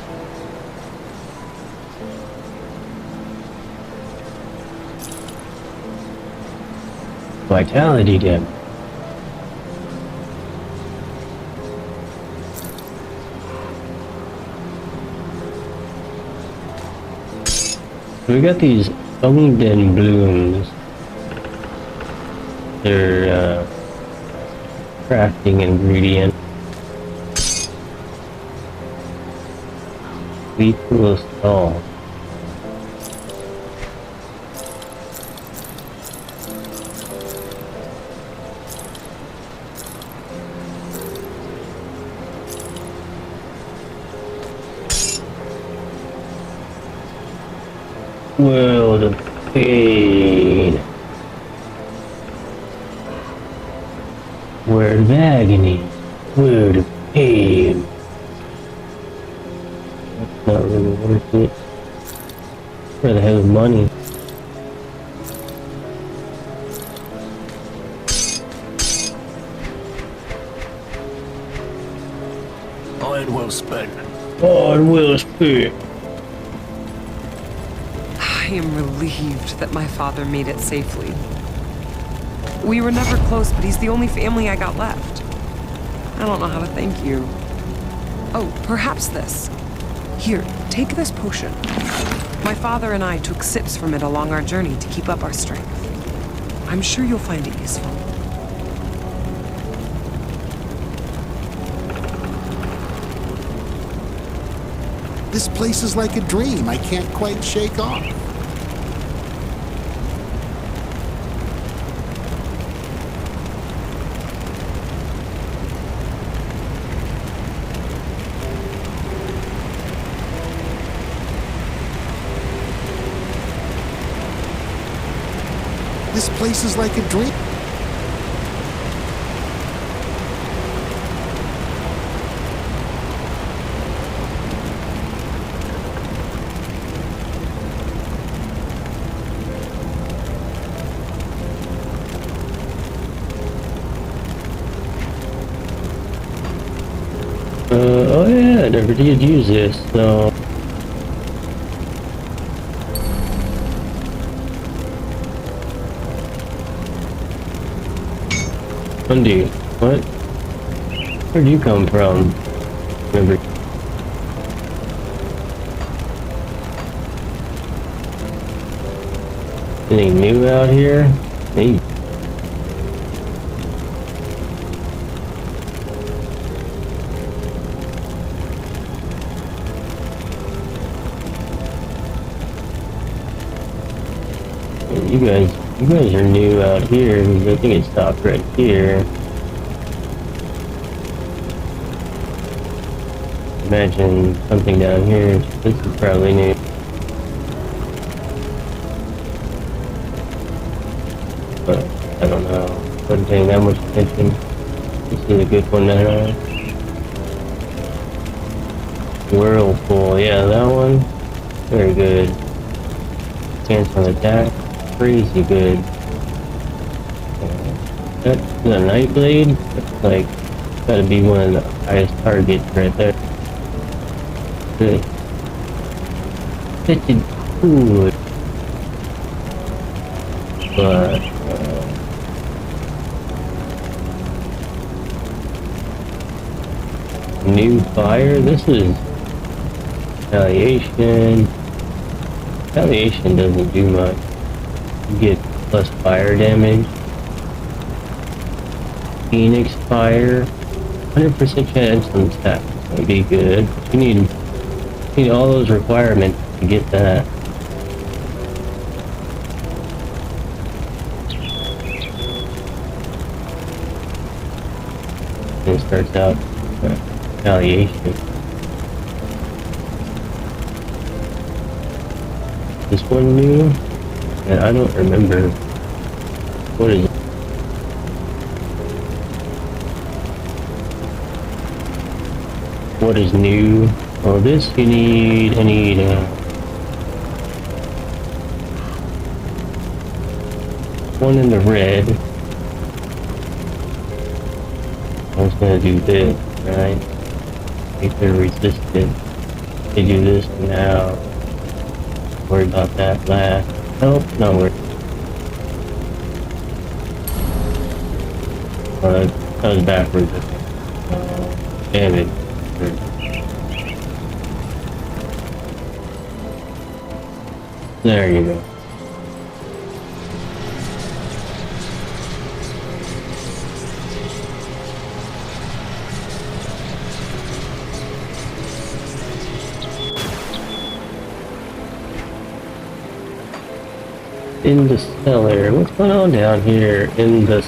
Speaker 1: Vitality damage. So we got these Ogden blooms. They're crafting ingredient. Lethal assault. World of pain. Word of agony. Word of pain. That's not really worth it. Where the hell is money?
Speaker 4: Iron well spent.
Speaker 1: Iron well spent.
Speaker 11: I am relieved that my father made it safely. We were never close, but he's the only family I got left. I don't know how to thank you. Oh, perhaps this. Here, take this potion. My father and I took sips from it along our journey to keep up our strength. I'm sure you'll find it useful.
Speaker 17: This place is like a dream I can't quite shake off. This place is like a dream.
Speaker 1: Oh yeah, I never did use this, so... Undo. What? Where'd you come from? Remember? Anything new out here? Maybe. You guys are new out here, because I think it stopped right here. Imagine something down here. This is probably new. But I don't know. Wasn't paying that much attention. This is a good one now. Whirlpool, yeah, that one. Very good. Chance on attack. Crazy good. That's the Nightblade. That's like, gotta be one of the highest targets right there. Good. Such a good. But, new fire? This is retaliation. Retaliation doesn't do much. You get plus fire damage. Phoenix fire. 100% chance on attack. That'd be good. You need all those requirements to get that. And it starts out retaliation. This one new? And I don't remember. What is it? What is new? Oh, this I need one in the red. I was gonna do this, right? If they're resistant, they do this now. Worry about that last. Nope, not worried. That was backwards. Damn it. There you go. In the cellar. What's going on down here in the...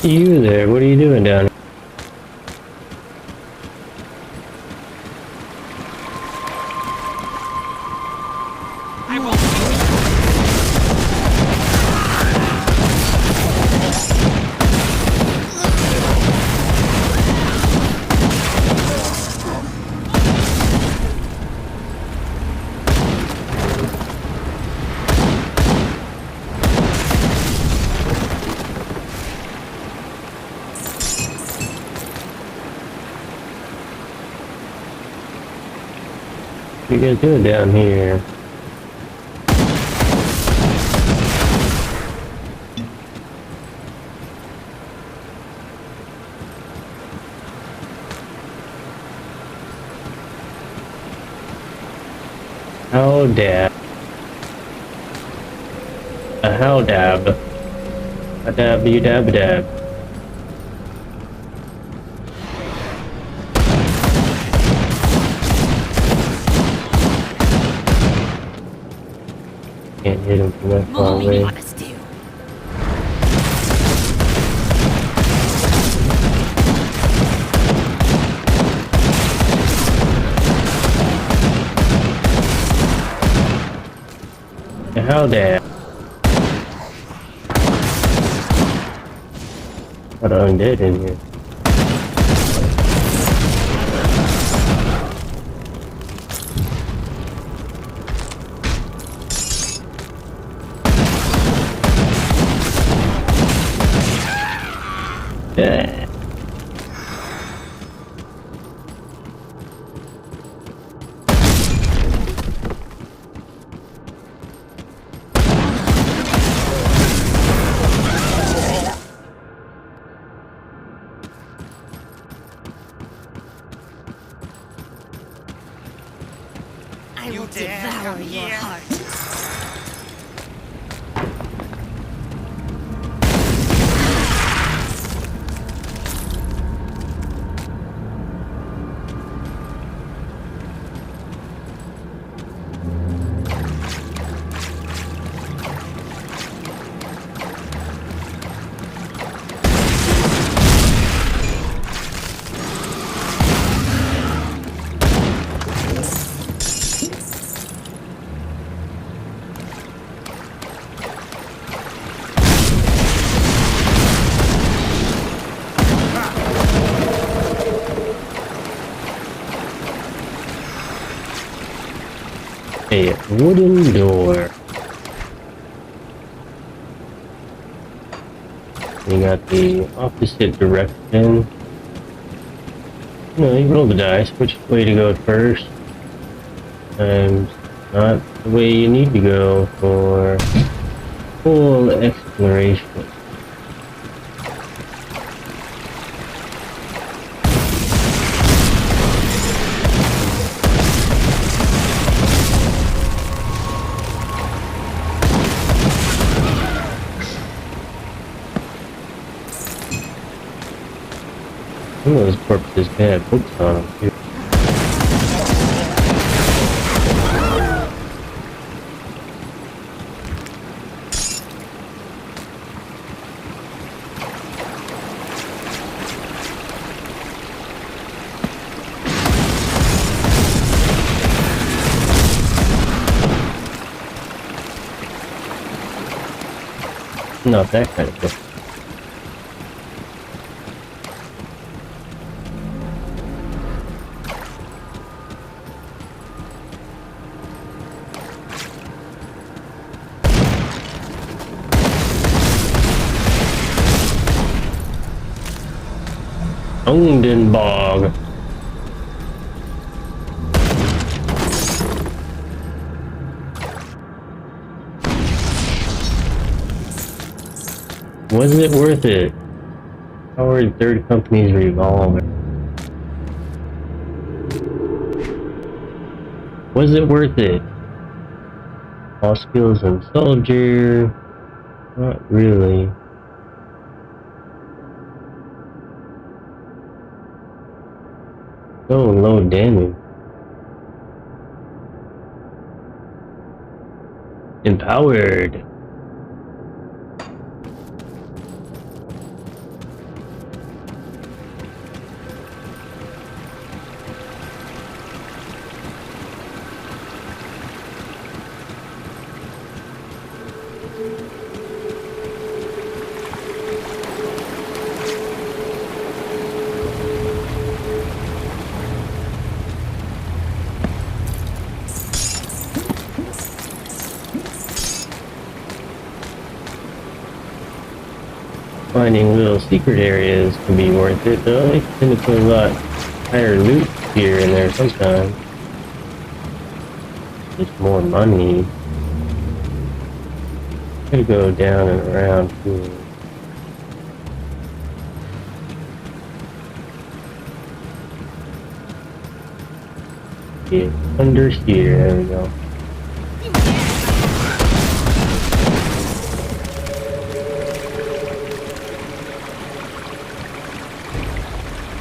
Speaker 1: You there, what are you doing down here? What are you guys doing down here? How dab? A how dab? A dab you dab dab. Can't hit him from that far away. How dab? Got an undead in here. Yeah.
Speaker 14: I will devour your heart.
Speaker 1: A wooden door. You got the opposite direction. You roll the dice, which way to go first. And not the way you need to go for full exploration. Some of those corpses had books on them too. Not that kind of book. Bog. Was it worth it? Howard Third Company's revolver. Was it worth it? All skills and soldier. Not really. So low damage. Empowered. Finding little secret areas can be worth it, though. They tend to put a lot higher loot here and there sometimes. Just more money. Gotta go down and around here. Get under here, there we go.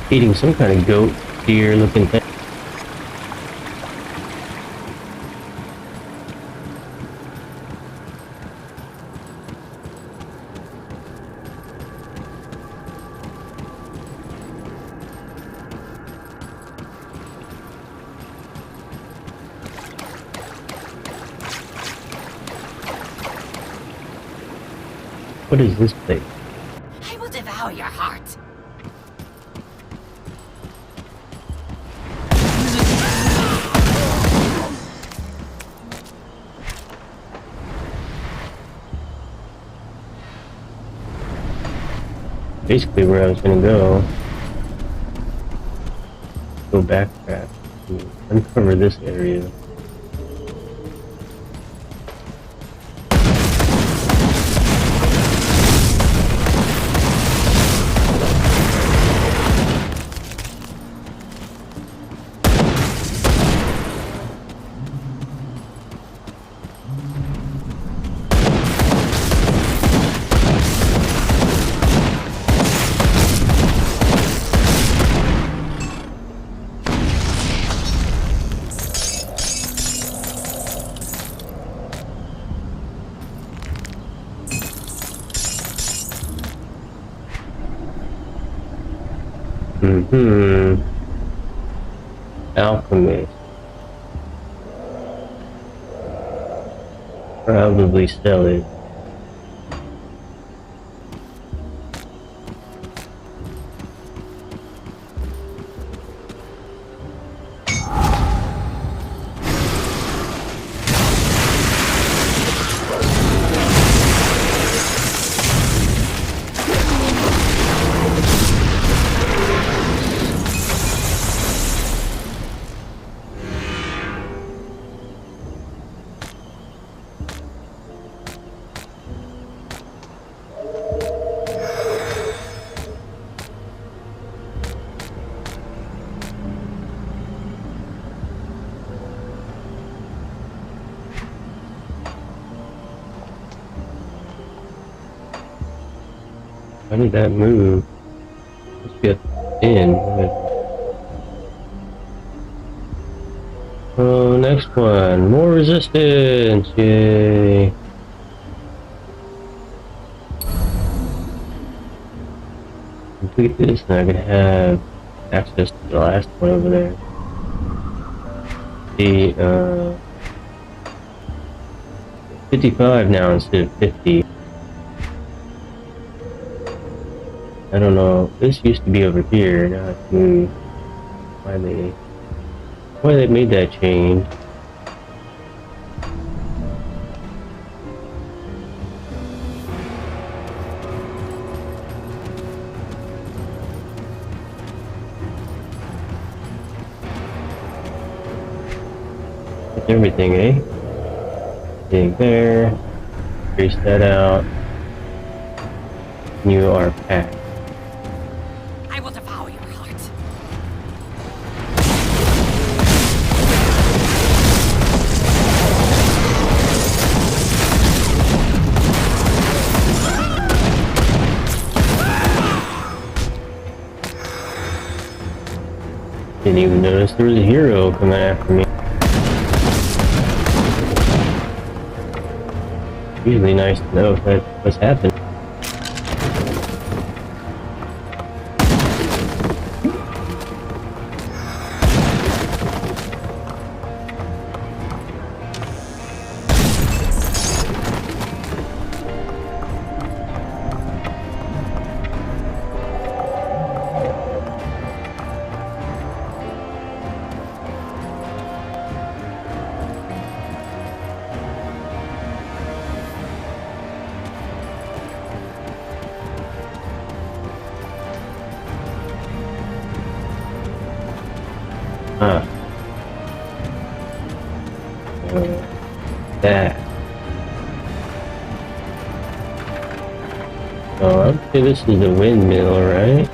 Speaker 1: Eating some kind of goat, deer looking thing. What is this place?
Speaker 14: I will devour your heart.
Speaker 1: Basically where I was gonna go. Go backtrack to uncover this area. Alchemist. Probably sell it. Why did that move? Let's get in. Oh, next one. More resistance. Yay. Complete this and I can have access to the last one over there. The 55 now instead of 50. I don't know. This used to be over here. Now it's moved. Why they made that change? That's everything, eh? Dig there. Trace that out. You are packed.
Speaker 14: I will devour your heart.
Speaker 1: Didn't even notice there was a hero coming after me. Usually nice to know if that's what's happening. Ah. That. Oh, okay, this is a windmill, right?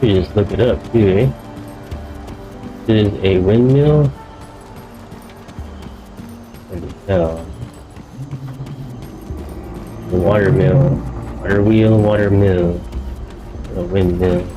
Speaker 1: You just look it up, too, eh? This is a windmill? No. A water mill. Water wheel, water mill. A windmill.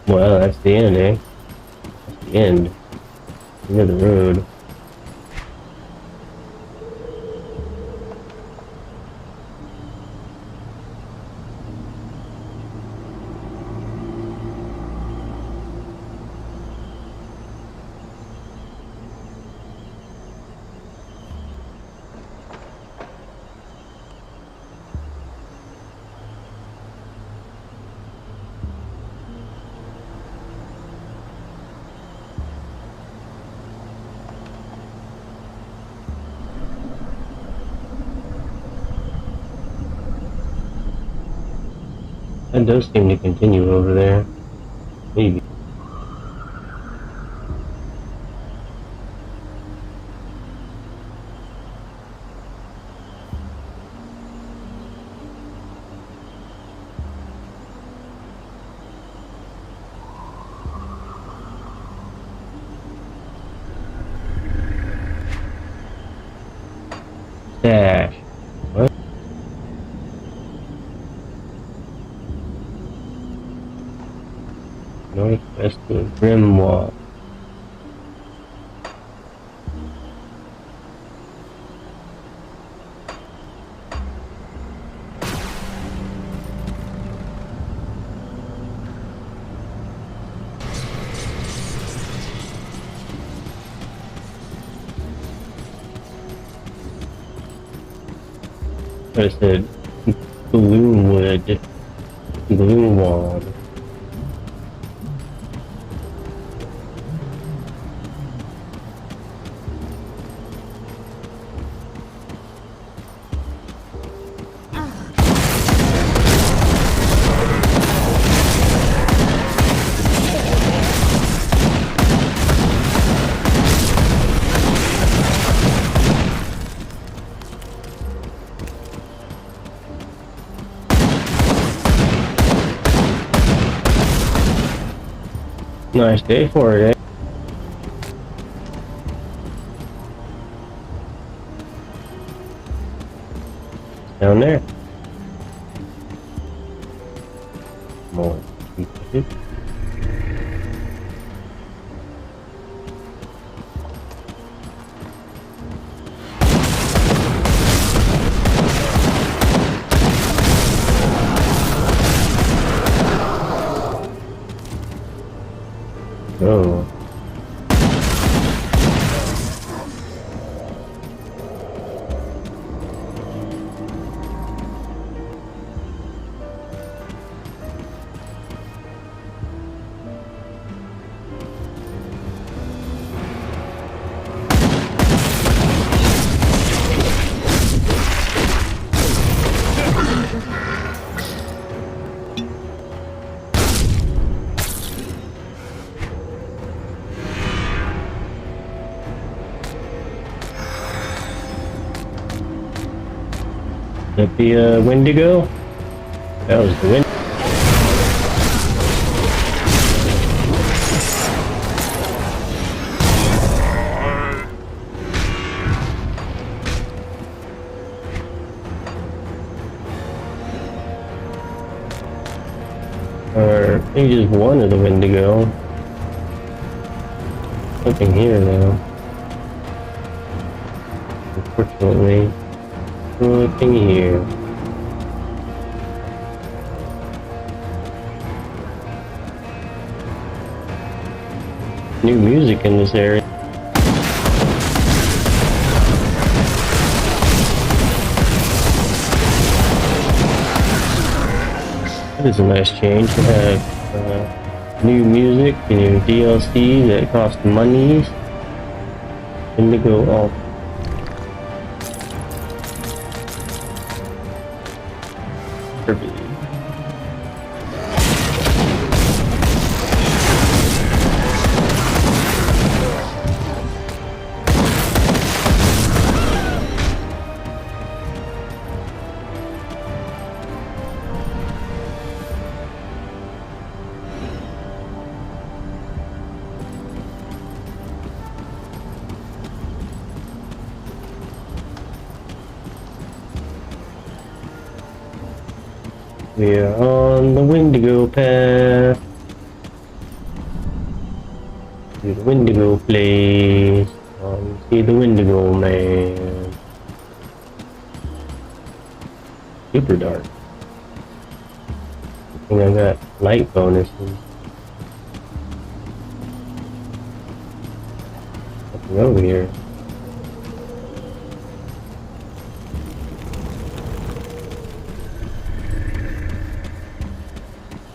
Speaker 1: Well, that's the end, eh? That's the end. End of the road. That does seem to continue over there. Maybe. Dash. What? Northwest of Grimwall. I said Gloomwood. Gloomwald. Nice day for it, eh? Down there. More. Oh. That the Wendigo? That was the Wendigo. Or maybe just one of the Wendigo. Nothing here though. Unfortunately. Nothing here. New music in this area. That is a nice change to have new music and new DLC that cost monies. Indigo off. Kirby. We are on the Wendigo path to the Wendigo place. See the Wendigo man. Super dark. I think I got light bonuses. Nothing over here.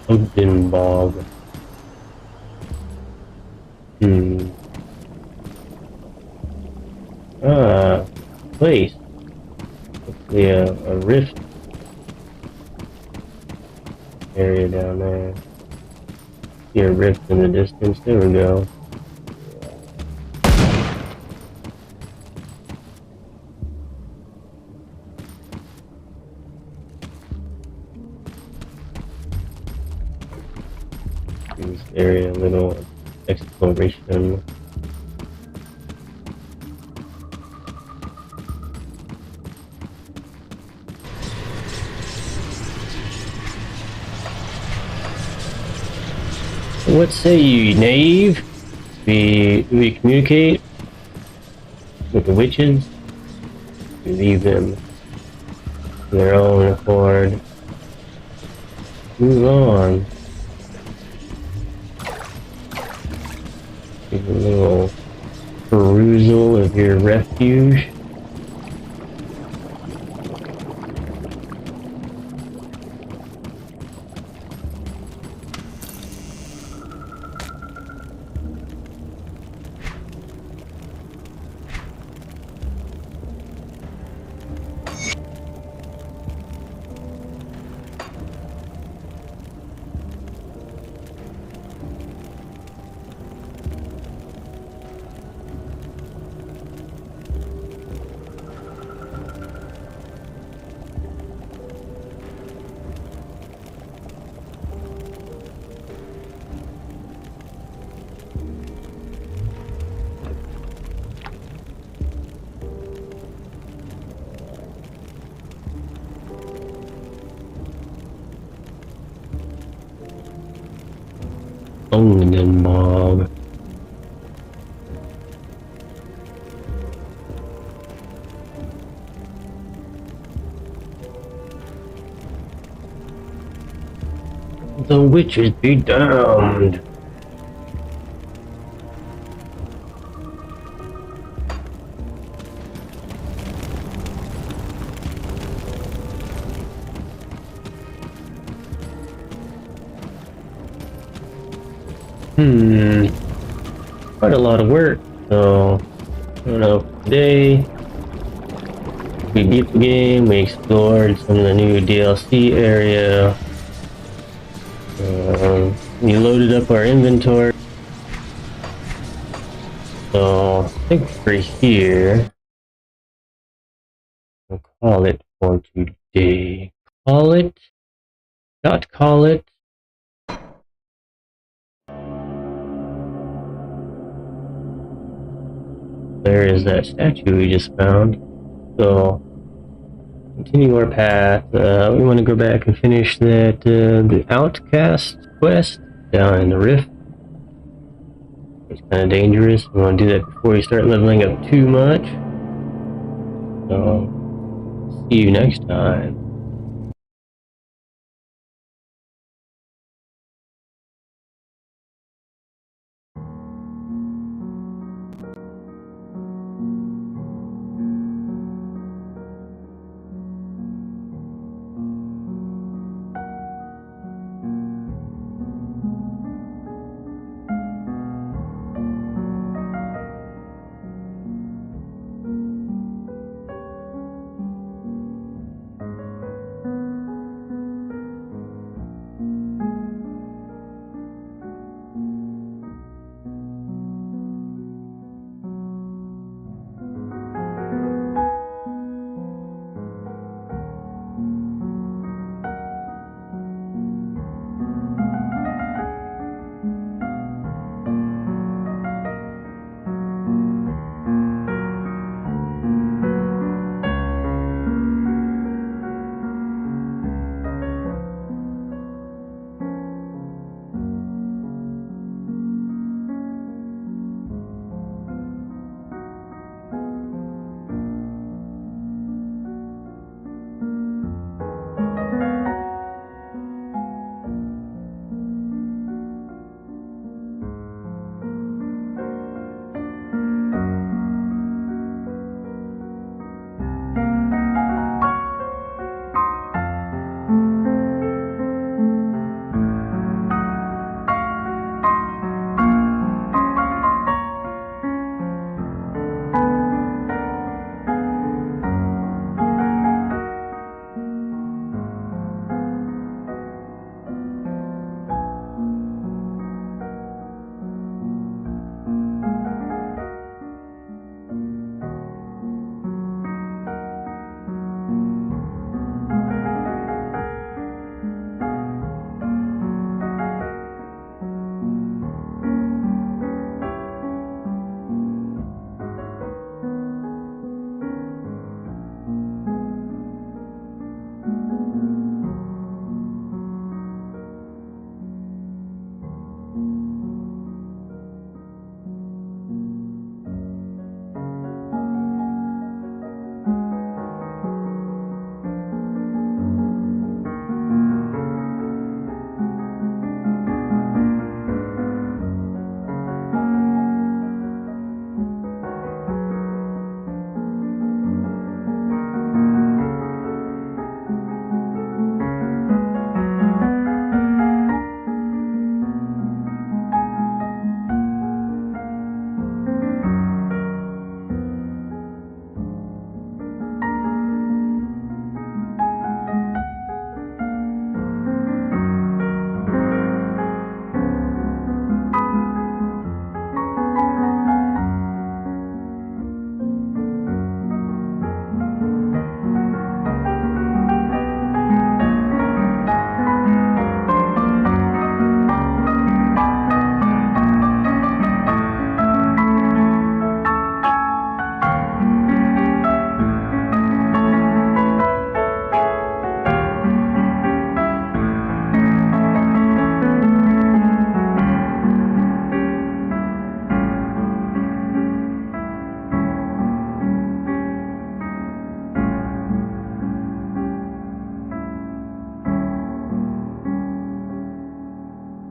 Speaker 1: Open bog. Place. Hopefully a rift area down there. See a rift in the distance. There we go. This area, a little exploration. What say you, knave? We communicate with the witches. We leave them to their own accord. Move on. Give a little perusal of your refuge. Onion mob. The witches be damned. Quite a lot of work, so I don't know, today we beat the game, we explored some of the new DLC area, we loaded up our inventory, so I think for here, we'll call it for today. Call it, not call it. There is that statue we just found. So, continue our path. We want to go back and finish that the Outcast quest down in the Rift. It's kind of dangerous. We want to do that before you start leveling up too much. So, see you next time.